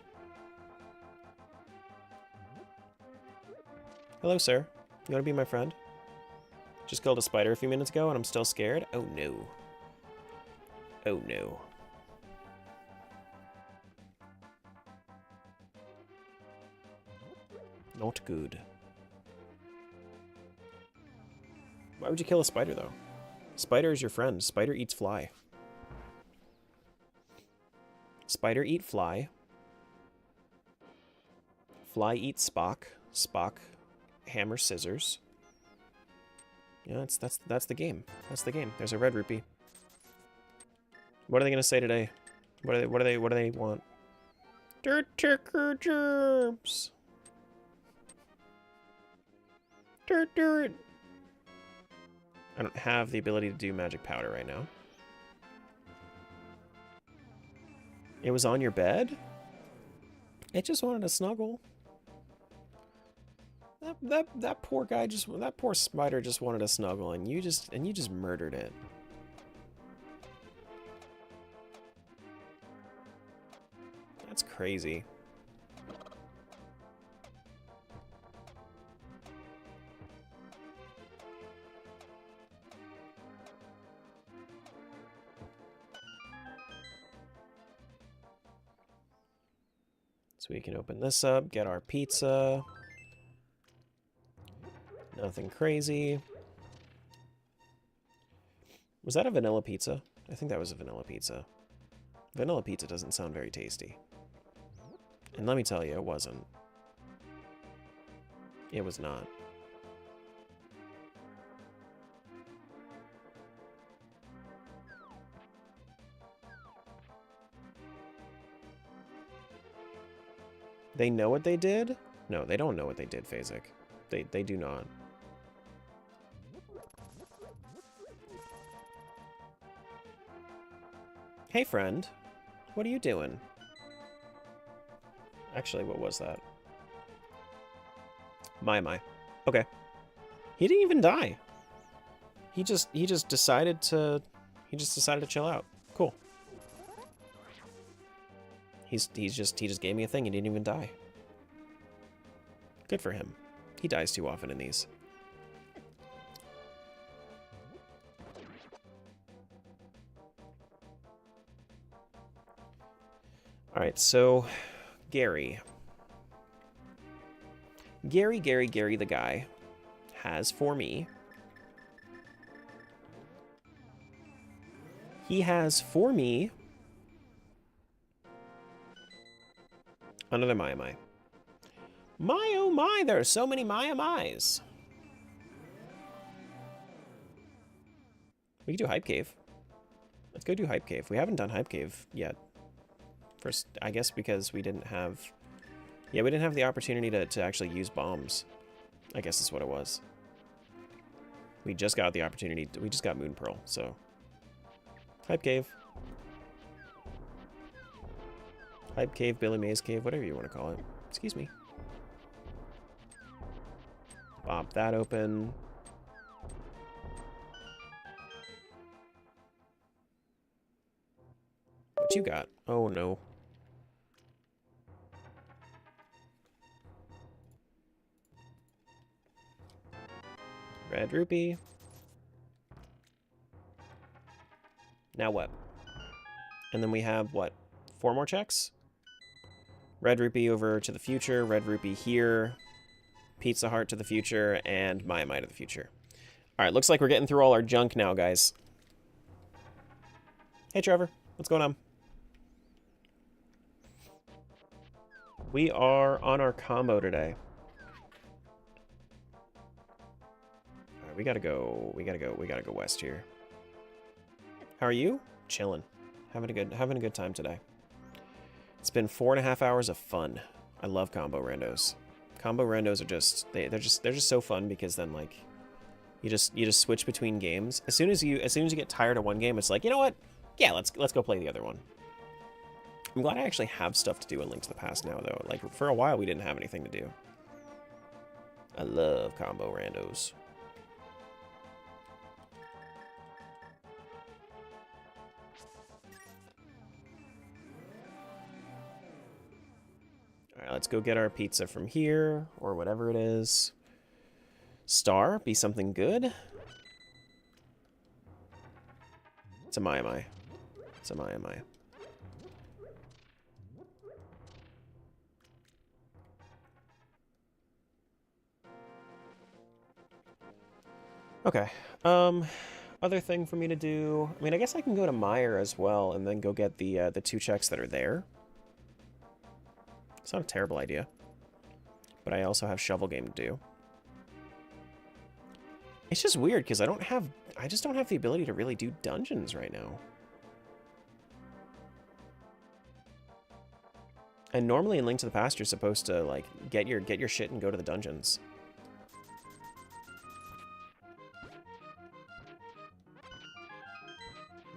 Hello, sir. You want to be my friend? Just killed a spider a few minutes ago and I'm still scared? Oh no. Oh no. Not good. Why would you kill a spider, though? Spider is your friend. Spider eats fly. Spider eat fly. Fly eats Spock. Spock hammer scissors. Yeah, that's the game. That's the game. There's a red rupee. What are they gonna say today? What do they want? Dirt ticker germs. Dirt. I don't have the ability to do magic powder right now. It was on your bed? It just wanted to snuggle. That poor guy that poor spider just wanted to snuggle and you just murdered it. That's crazy. So we can open this up, get our pizza. Nothing crazy. Was that a vanilla pizza? I think that was a vanilla pizza. Vanilla pizza doesn't sound very tasty. And let me tell you, it wasn't. It was not. They know what they did? No, they don't know what they did, Phasic. They do not. Hey, friend. What are you doing? Actually, what was that? My. Okay. He didn't even die. He just decided to chill out. Cool. He just gave me a thing. He didn't even die. Good for him. He dies too often in these. All right, so Gary the guy has for me. He has for me another My. My oh my, there are so many My. We could do Hype Cave. Let's go do Hype Cave. We haven't done Hype Cave yet. First, I guess because we didn't have... Yeah, we didn't have the opportunity to actually use bombs. I guess that's what it was. We just got the opportunity... We just got Moon Pearl, so... Hype Cave. Hype Cave, Billy Mays Cave, whatever you want to call it. Excuse me. Pop that open. What you got? Oh no. Red rupee. Now what? And then we have, what, 4 more checks? Red rupee over to the future, red rupee here, Pizza Heart to the future, and My to the future. Alright, looks like we're getting through all our junk now, guys. Hey, Trevor. What's going on? We are on our combo today. Alright, We gotta go west here. How are you? Chilling. Having a good time today. It's been 4.5 hours of fun. I love combo randos. Combo randos are just they're just so fun because then like you just switch between games. As soon as you get tired of one game, it's like, you know what? Yeah, let's go play the other one. I'm glad I actually have stuff to do in Link to the Past now though. Like for a while we didn't have anything to do. I love combo randos. Alright, let's go get our pizza from here, or whatever it is. Star, be something good. It's a Mai. It's a Mai. Okay. Other thing for me to do. I mean, I guess I can go to Meyer as well, and then go get the 2 checks that are there. It's not a terrible idea. But I also have Shovel Game to do. It's just weird because I just don't have the ability to really do dungeons right now. And normally in Link to the Past you're supposed to like get your shit and go to the dungeons.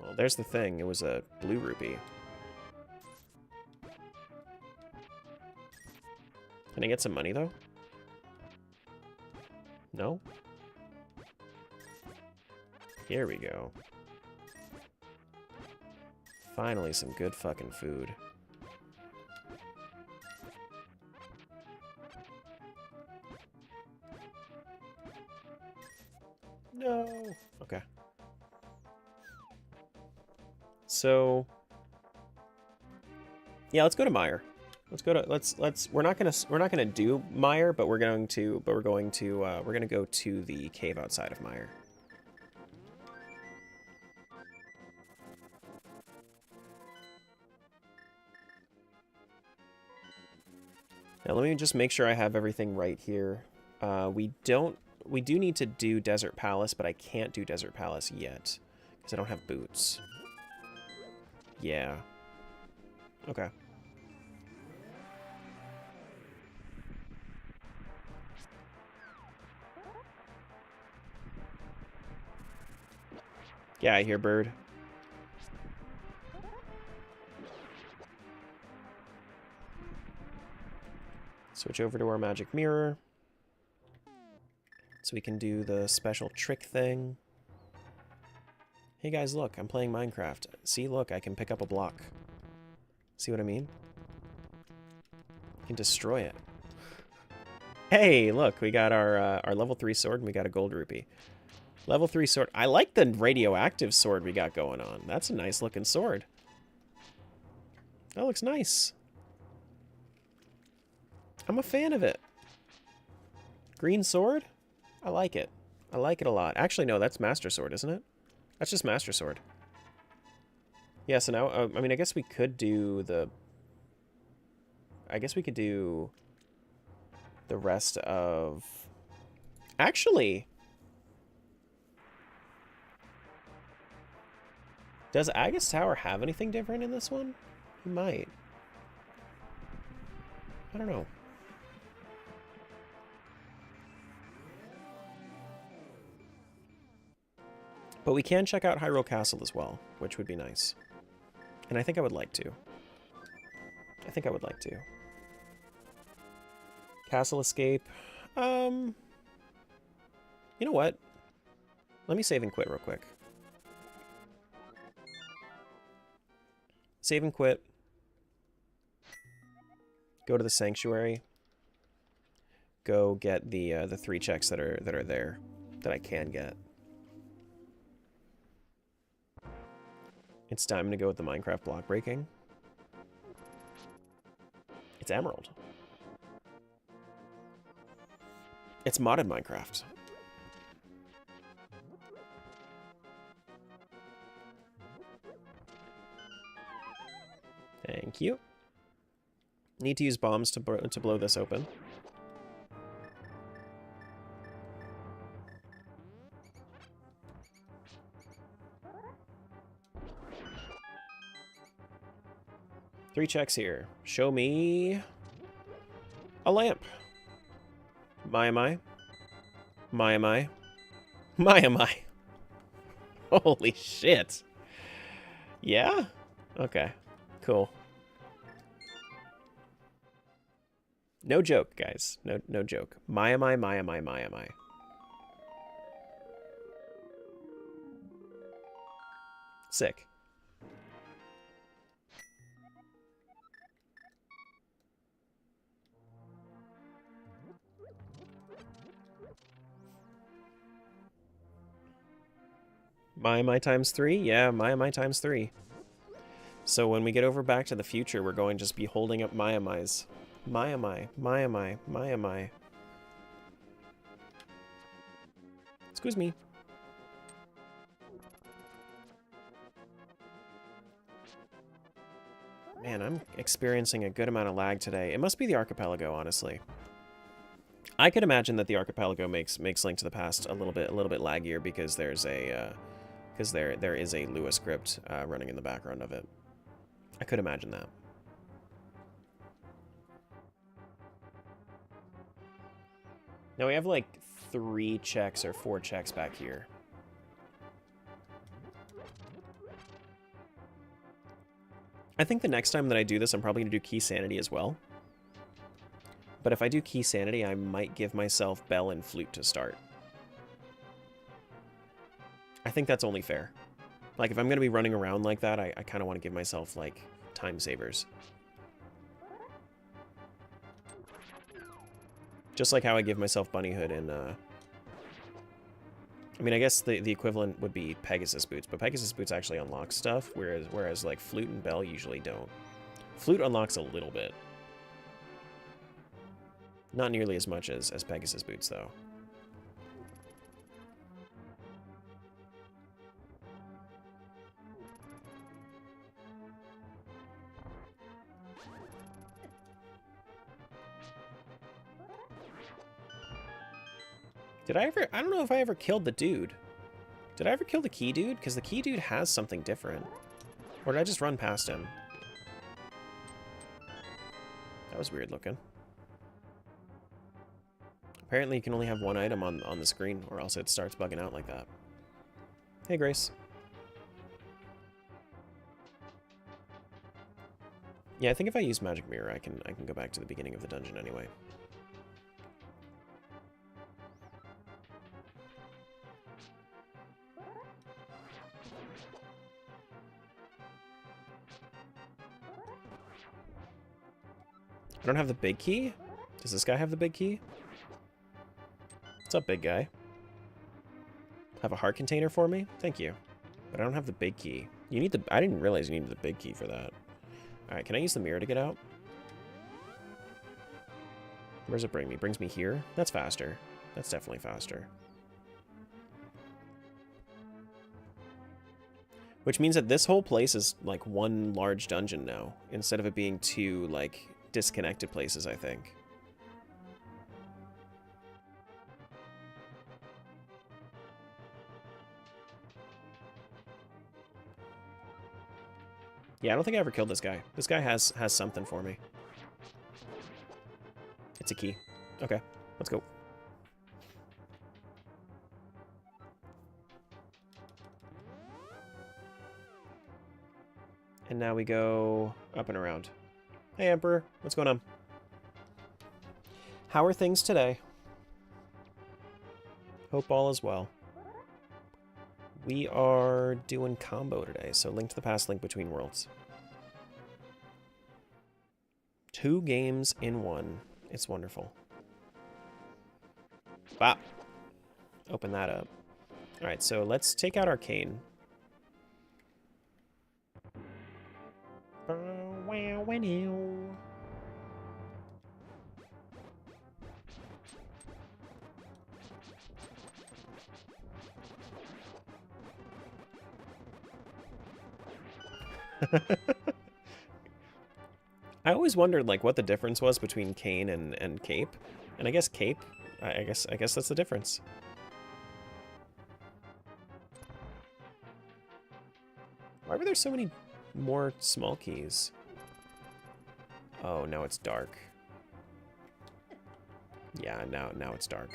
Well, there's the thing. It was a blue rupee. Can I get some money, though? No? Here we go. Finally, some good fucking food. No! Okay. So... yeah, let's go to Meyer. Let's go to we're not gonna do Meyer, but we're gonna go to the cave outside of Meyer. Now let me just make sure I have everything right here. We do need to do Desert Palace, but I can't do Desert Palace yet because I don't have boots. Yeah. Okay. Yeah, I hear bird. Switch over to our magic mirror. So we can do the special trick thing. Hey guys, look, I'm playing Minecraft. See, look, I can pick up a block. See what I mean? I can destroy it. Hey, look, we got our level 3 sword and we got a gold rupee. Level 3 sword. I like the radioactive sword we got going on. That's a nice looking sword. That looks nice. I'm a fan of it. Green sword? I like it. I like it a lot. Actually, no, that's Master Sword, isn't it? That's just Master Sword. Yeah, so now, I mean, I guess we could do the... I guess we could do the rest of... Actually... Does Agus Tower have anything different in this one? He might. I don't know. But we can check out Hyrule Castle as well, which would be nice. And I think I would like to. I think I would like to. Castle Escape. You know what? Let me save and quit real quick. Save and quit. Go to the sanctuary. Go get the 3 checks that are there that I can get. It's time to go with the Minecraft block breaking. It's Emerald. It's modded Minecraft. Thank you. Need to use bombs to blow this open. 3 checks here. Show me a lamp. My am I? My am I? My am I? Holy shit. Yeah? Okay. Cool. No joke, guys. No joke. My am I, my am I, my am I. Sick. My am I times 3? Yeah, my am I times 3. So when we get over back to the future, we're going to just be holding up my am I's. My am I, my am I, my am I. Excuse me. Man, I'm experiencing a good amount of lag today. It must be the archipelago, honestly. I could imagine that the archipelago makes Link to the Past a little bit laggier because there's a there is a Lua script running in the background of it. I could imagine that. Now we have like 3 checks or 4 checks back here. I think the next time that I do this, I'm probably going to do Key Sanity as well. But if I do Key Sanity, I might give myself Bell and Flute to start. I think that's only fair. Like, if I'm going to be running around like that, I kind of want to give myself, like, time savers. Just like how I give myself Bunnyhood in, I mean, I guess the equivalent would be Pegasus Boots, but Pegasus Boots actually unlock stuff, whereas like, Flute and Bell usually don't. Flute unlocks a little bit. Not nearly as much as Pegasus Boots, though. Did I ever... I don't know if I ever killed the dude. Did I ever kill the key dude? Because the key dude has something different. Or did I just run past him? That was weird looking. Apparently you can only have 1 item on the screen, or else it starts bugging out like that. Hey, Grace. Yeah, I think if I use Magic Mirror, I can go back to the beginning of the dungeon anyway. I don't have the big key? Does this guy have the big key? What's up, big guy? Have a heart container for me? Thank you. But I don't have the big key. You need the... I didn't realize you needed the big key for that. Alright, can I use the mirror to get out? Where does it bring me? Brings me here? That's faster. That's definitely faster. Which means that this whole place is, like, 1 large dungeon now, instead of it being 2, like, disconnected places, I think. Yeah, I don't think I ever killed this guy. This guy has something for me. It's a key. Okay, let's go. And now we go up and around. Hey, Emperor. What's going on? How are things today? Hope all is well. We are doing combo today, so Link to the Past, Link Between Worlds. 2 games in 1. It's wonderful. Wow. Open that up. Alright, so let's take out Arcane. I always wondered, like, what the difference was between Cane and Cape. And I guess Cape, I guess that's the difference. Why were there so many more small keys? Oh, now it's dark. Yeah, now it's dark.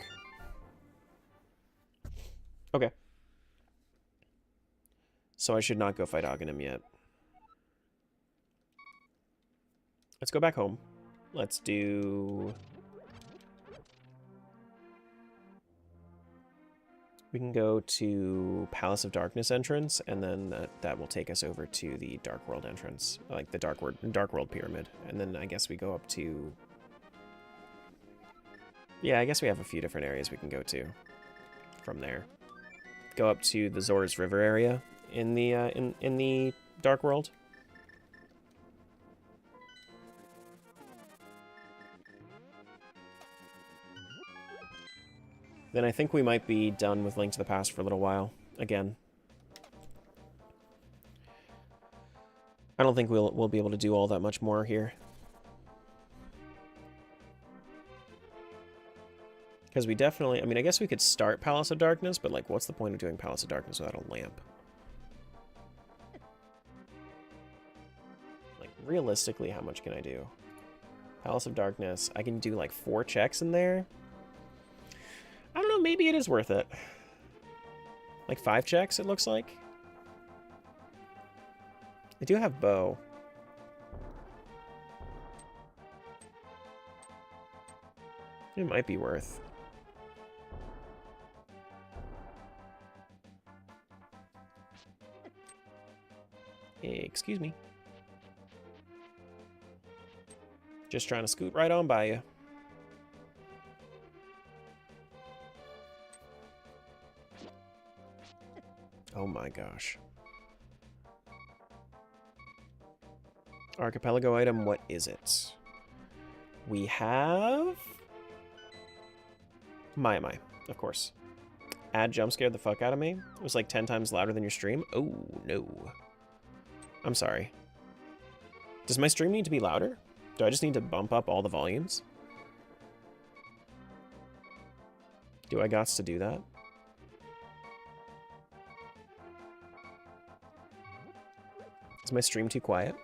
Okay. So I should not go fight Aghanim yet. Let's go back home. Let's do... We can go to Palace of Darkness entrance, and then that will take us over to the Dark World entrance, like the Dark World Pyramid. And then I guess we go up to... Yeah, I guess we have a few different areas we can go to from there. Go up to the Zora's River area in the in the Dark World. Then I think we might be done with Link to the Past for a little while again. I don't think we'll be able to do all that much more here. Because we definitely... I mean, I guess we could start Palace of Darkness, but, like, what's the point of doing Palace of Darkness without a lamp? Like, realistically, how much can I do? Palace of Darkness. I can do, like, 4 checks in there. I don't know, maybe it is worth it. Like 5 checks, it looks like. I do have bow. It might be worth. Excuse me. Just trying to scoot right on by you. Oh my gosh. Archipelago item, what is it? We have... My, of course. Ad jump scared the fuck out of me. It was like 10 times louder than your stream. Oh, no. I'm sorry. Does my stream need to be louder? Do I just need to bump up all the volumes? Do I gots to do that? Is my stream too quiet?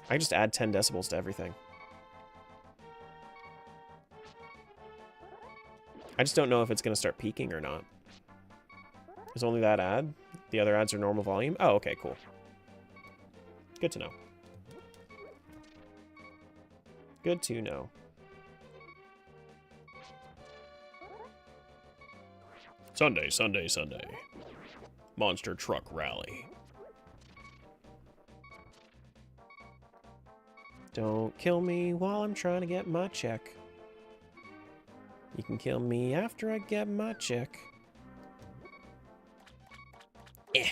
I just add 10 decibels to everything. I just don't know if it's going to start peaking or not. There's only that ad. The other ads are normal volume. Oh, okay, cool. Good to know. Good to know. Sunday, Sunday, Sunday. Monster Truck Rally. Don't kill me while I'm trying to get my check. You can kill me after I get my check. Eh.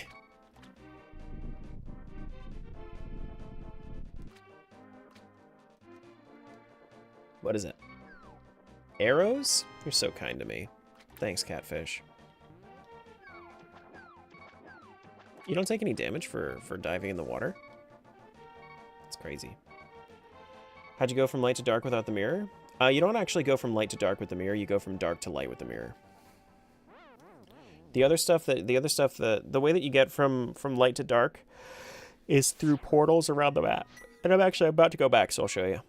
What is it? Arrows? You're so kind to me. Thanks, catfish. You don't take any damage for diving in the water? It's crazy. How'd you go from light to dark without the mirror? You don't actually go from light to dark with the mirror. You go from dark to light with the mirror. The way that you get from light to dark is through portals around the map. And I'm actually about to go back, so I'll show you.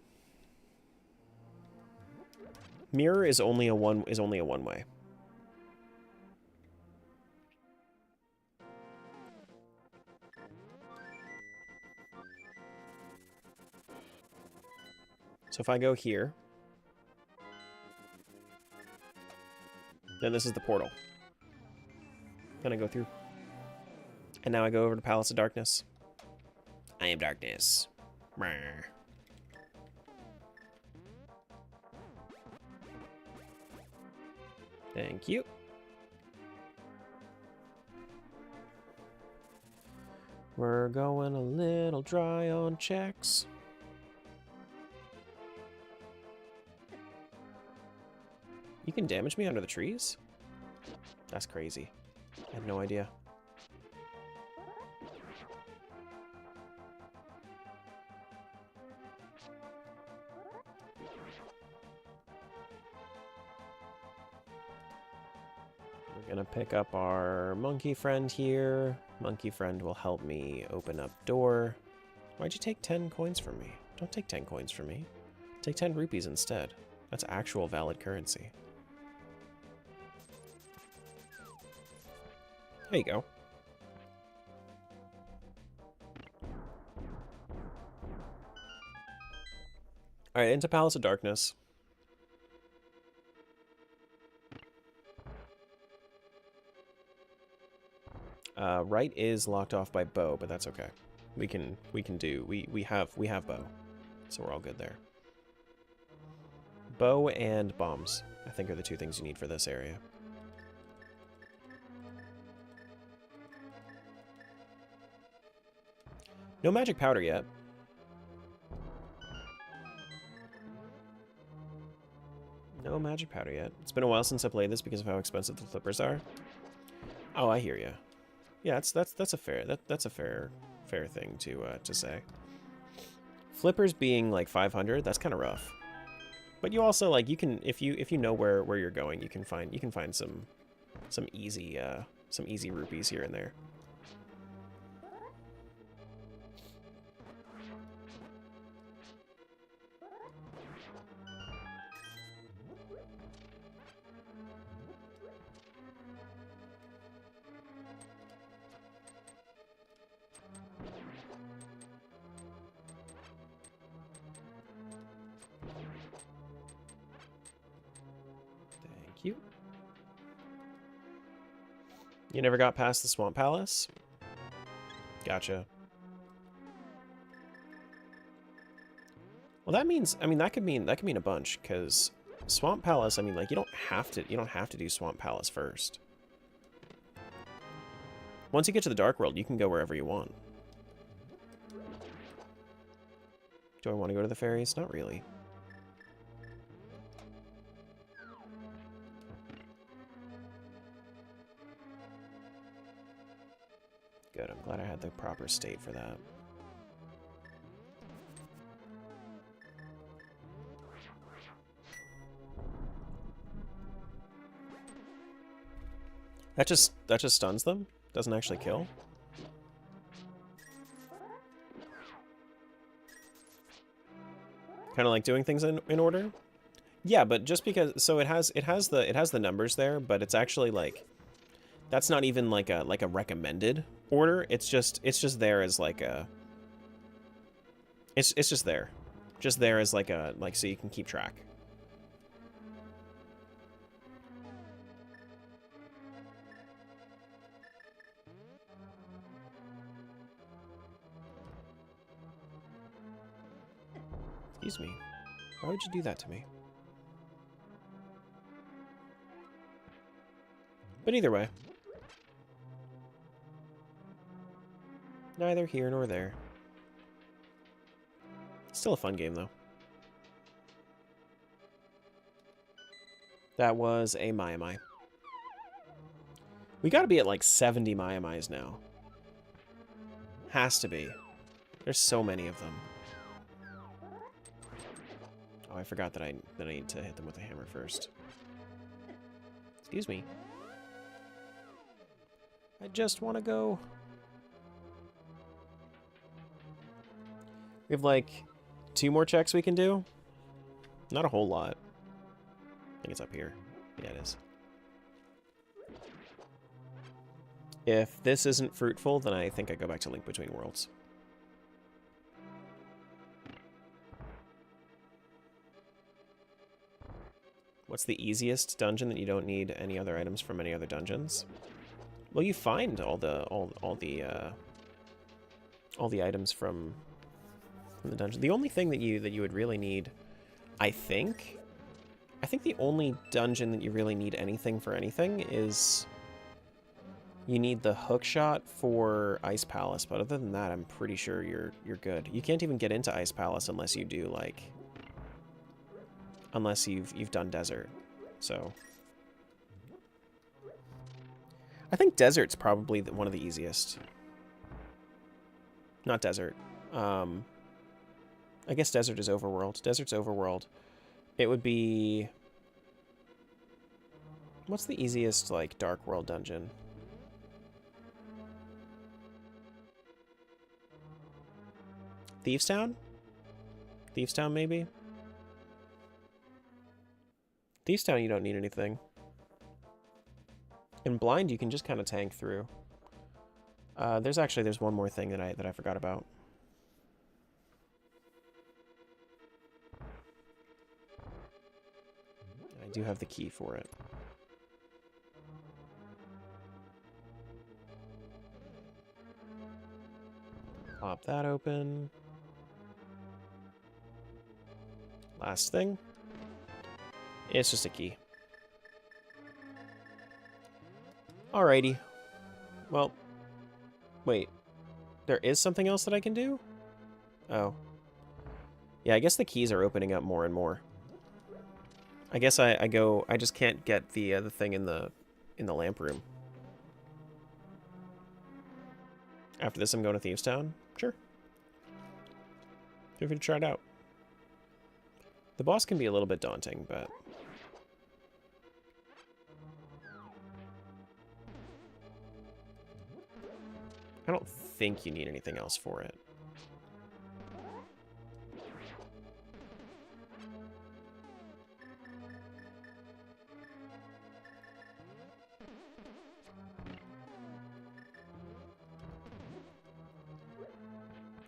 Mirror is only a one way. So if I go here, then this is the portal. Then I go through. And now I go over to Palace of Darkness. I am darkness. Rawr. Thank you. We're going a little dry on checks. You can damage me under the trees? That's crazy. I had no idea. We're gonna pick up our monkey friend here. Monkey friend will help me open up door. Why'd you take 10 coins from me? Don't take 10 coins from me. Take 10 rupees instead. That's actual valid currency. There you go. Alright, into Palace of Darkness. Right is locked off by bow, but that's okay. We have bow. So we're all good there. Bow and bombs, I think, are the two things you need for this area. No magic powder yet. No magic powder yet. It's been a while since I played this because of how expensive the flippers are. Oh, I hear you. Yeah, that's a fair thing to say. Flippers being like 500, that's kind of rough. But you also like you can if you know where you're going, you can find some easy rupees here and there. Thank you. You never got past the Swamp Palace? Gotcha. Well, that means, I mean, that could mean a bunch, because Swamp Palace, I mean, like, you don't have to do Swamp Palace first. Once you get to the Dark World, you can go wherever you want. Do I want to go to the fairies? Not really. Good, I'm glad I had the proper state for that. That just stuns them? Doesn't actually kill? Kind of like doing things in order? Yeah, but just because, so it has the numbers there, but it's actually like, that's not even like a recommended order. It's just there as like a, it's just there as like a, like, so you can keep track. Excuse me. Why would you do that to me? But either way. Neither here nor there. Still a fun game, though. That was a Maiamai. We gotta be at like 70 Maiamais now. Has to be. There's so many of them. Oh, I forgot that I need to hit them with a hammer first. Excuse me. I just want to go. We have like 2 more checks we can do. Not a whole lot. I think it's up here. Yeah, it is. If this isn't fruitful, then I think I go back to Link Between Worlds. What's the easiest dungeon that you don't need any other items from any other dungeons? Well, you find all the items from the dungeon. The only thing that you would really need, I think the only dungeon that you really need anything for anything is you need the hook shot for Ice Palace, but other than that, I'm pretty sure you're good. You can't even get into Ice Palace unless you do like, unless you've done Desert. So I think Desert's probably one of the easiest. Not Desert. I guess Desert is Overworld. Desert's Overworld. It would be, what's the easiest like Dark World dungeon? Thieves Town? Thieves Town, maybe? Thieves Town, you don't need anything. In Blind, you can just kind of tank through. There's one more thing that I forgot about. I do have the key for it. Pop that open. Last thing. It's just a key. Alrighty. Well, wait. There is something else that I can do? Oh. Yeah, I guess the keys are opening up more and more. I guess I just can't get the thing in the lamp room. After this, I'm going to Thieves Town? Sure. Feel free to try it out. The boss can be a little bit daunting, but... I don't think you need anything else for it.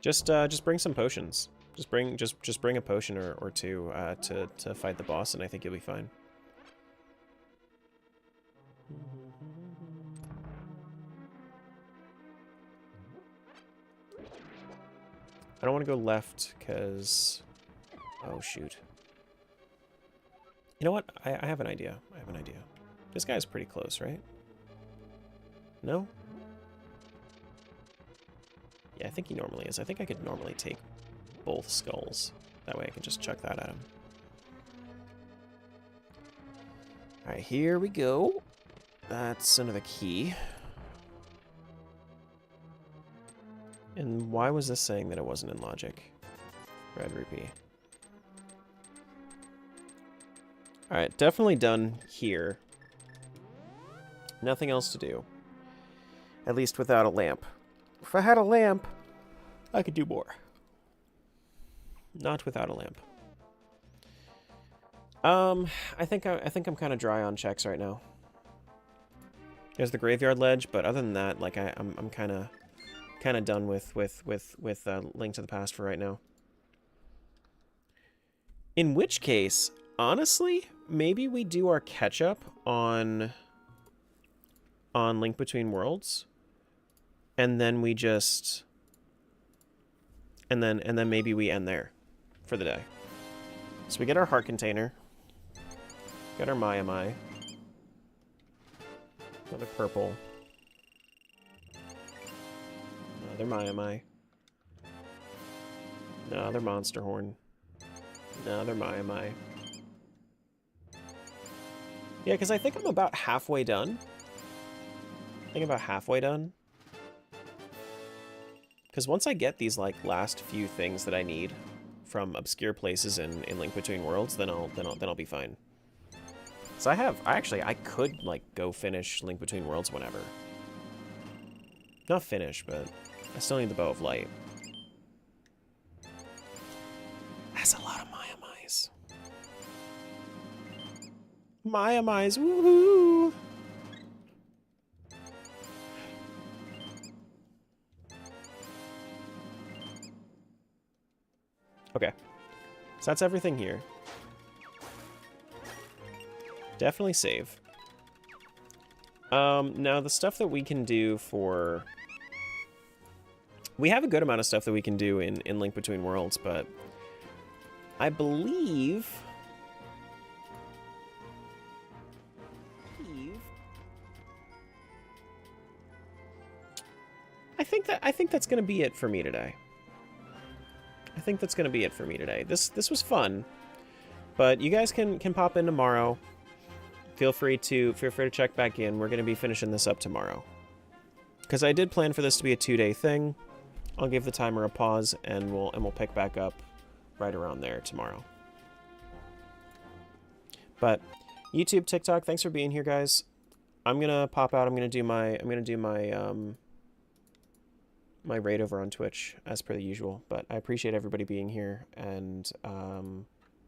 Just bring some potions. Just bring a potion or two to fight the boss, and I think you'll be fine. I don't want to go left because, oh shoot. You know what? I have an idea. I have an idea. This guy's pretty close, right? No? Yeah, I think he normally is. I think I could normally take both skulls. That way I can just chuck that at him. Alright, here we go. That's another key. And why was this saying that it wasn't in logic? Red rupee. Alright, definitely done here. Nothing else to do. At least without a lamp. If I had a lamp, I could do more. Not without a lamp. I think I'm kind of dry on checks right now. There's the graveyard ledge, but other than that, like I'm kind of done with Link to the Past for right now. In which case, honestly, maybe we do our catch up on Link Between Worlds. And then we just... And then maybe we end there for the day. So we get our heart container. Get our Mai. Another purple. Another Mai. Another monster horn. Another Mai. Yeah, because I think I'm about halfway done. Because once I get these like last few things that I need from obscure places in Link Between Worlds, then I'll be fine. So I could like go finish Link Between Worlds whenever. Not finish, but I still need the Bow of Light. That's a lot of Mai-Mais. Mai-Mais, woohoo! Okay, so that's everything here. Definitely save. Now the stuff that we can do for... We have a good amount of stuff that we can do in Link Between Worlds, but I believe... I think that's gonna be it for me today. This was fun, but you guys can pop in tomorrow. Feel free to check back in. We're gonna be finishing this up tomorrow, because I did plan for this to be a 2-day thing. I'll give the timer a pause, and we'll pick back up right around there tomorrow. But YouTube, TikTok, thanks for being here, guys. I'm gonna pop out. I'm gonna do my my raid over on Twitch as per the usual. But I appreciate everybody being here and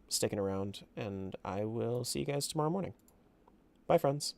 sticking around, and I will see you guys tomorrow morning. Bye, friends.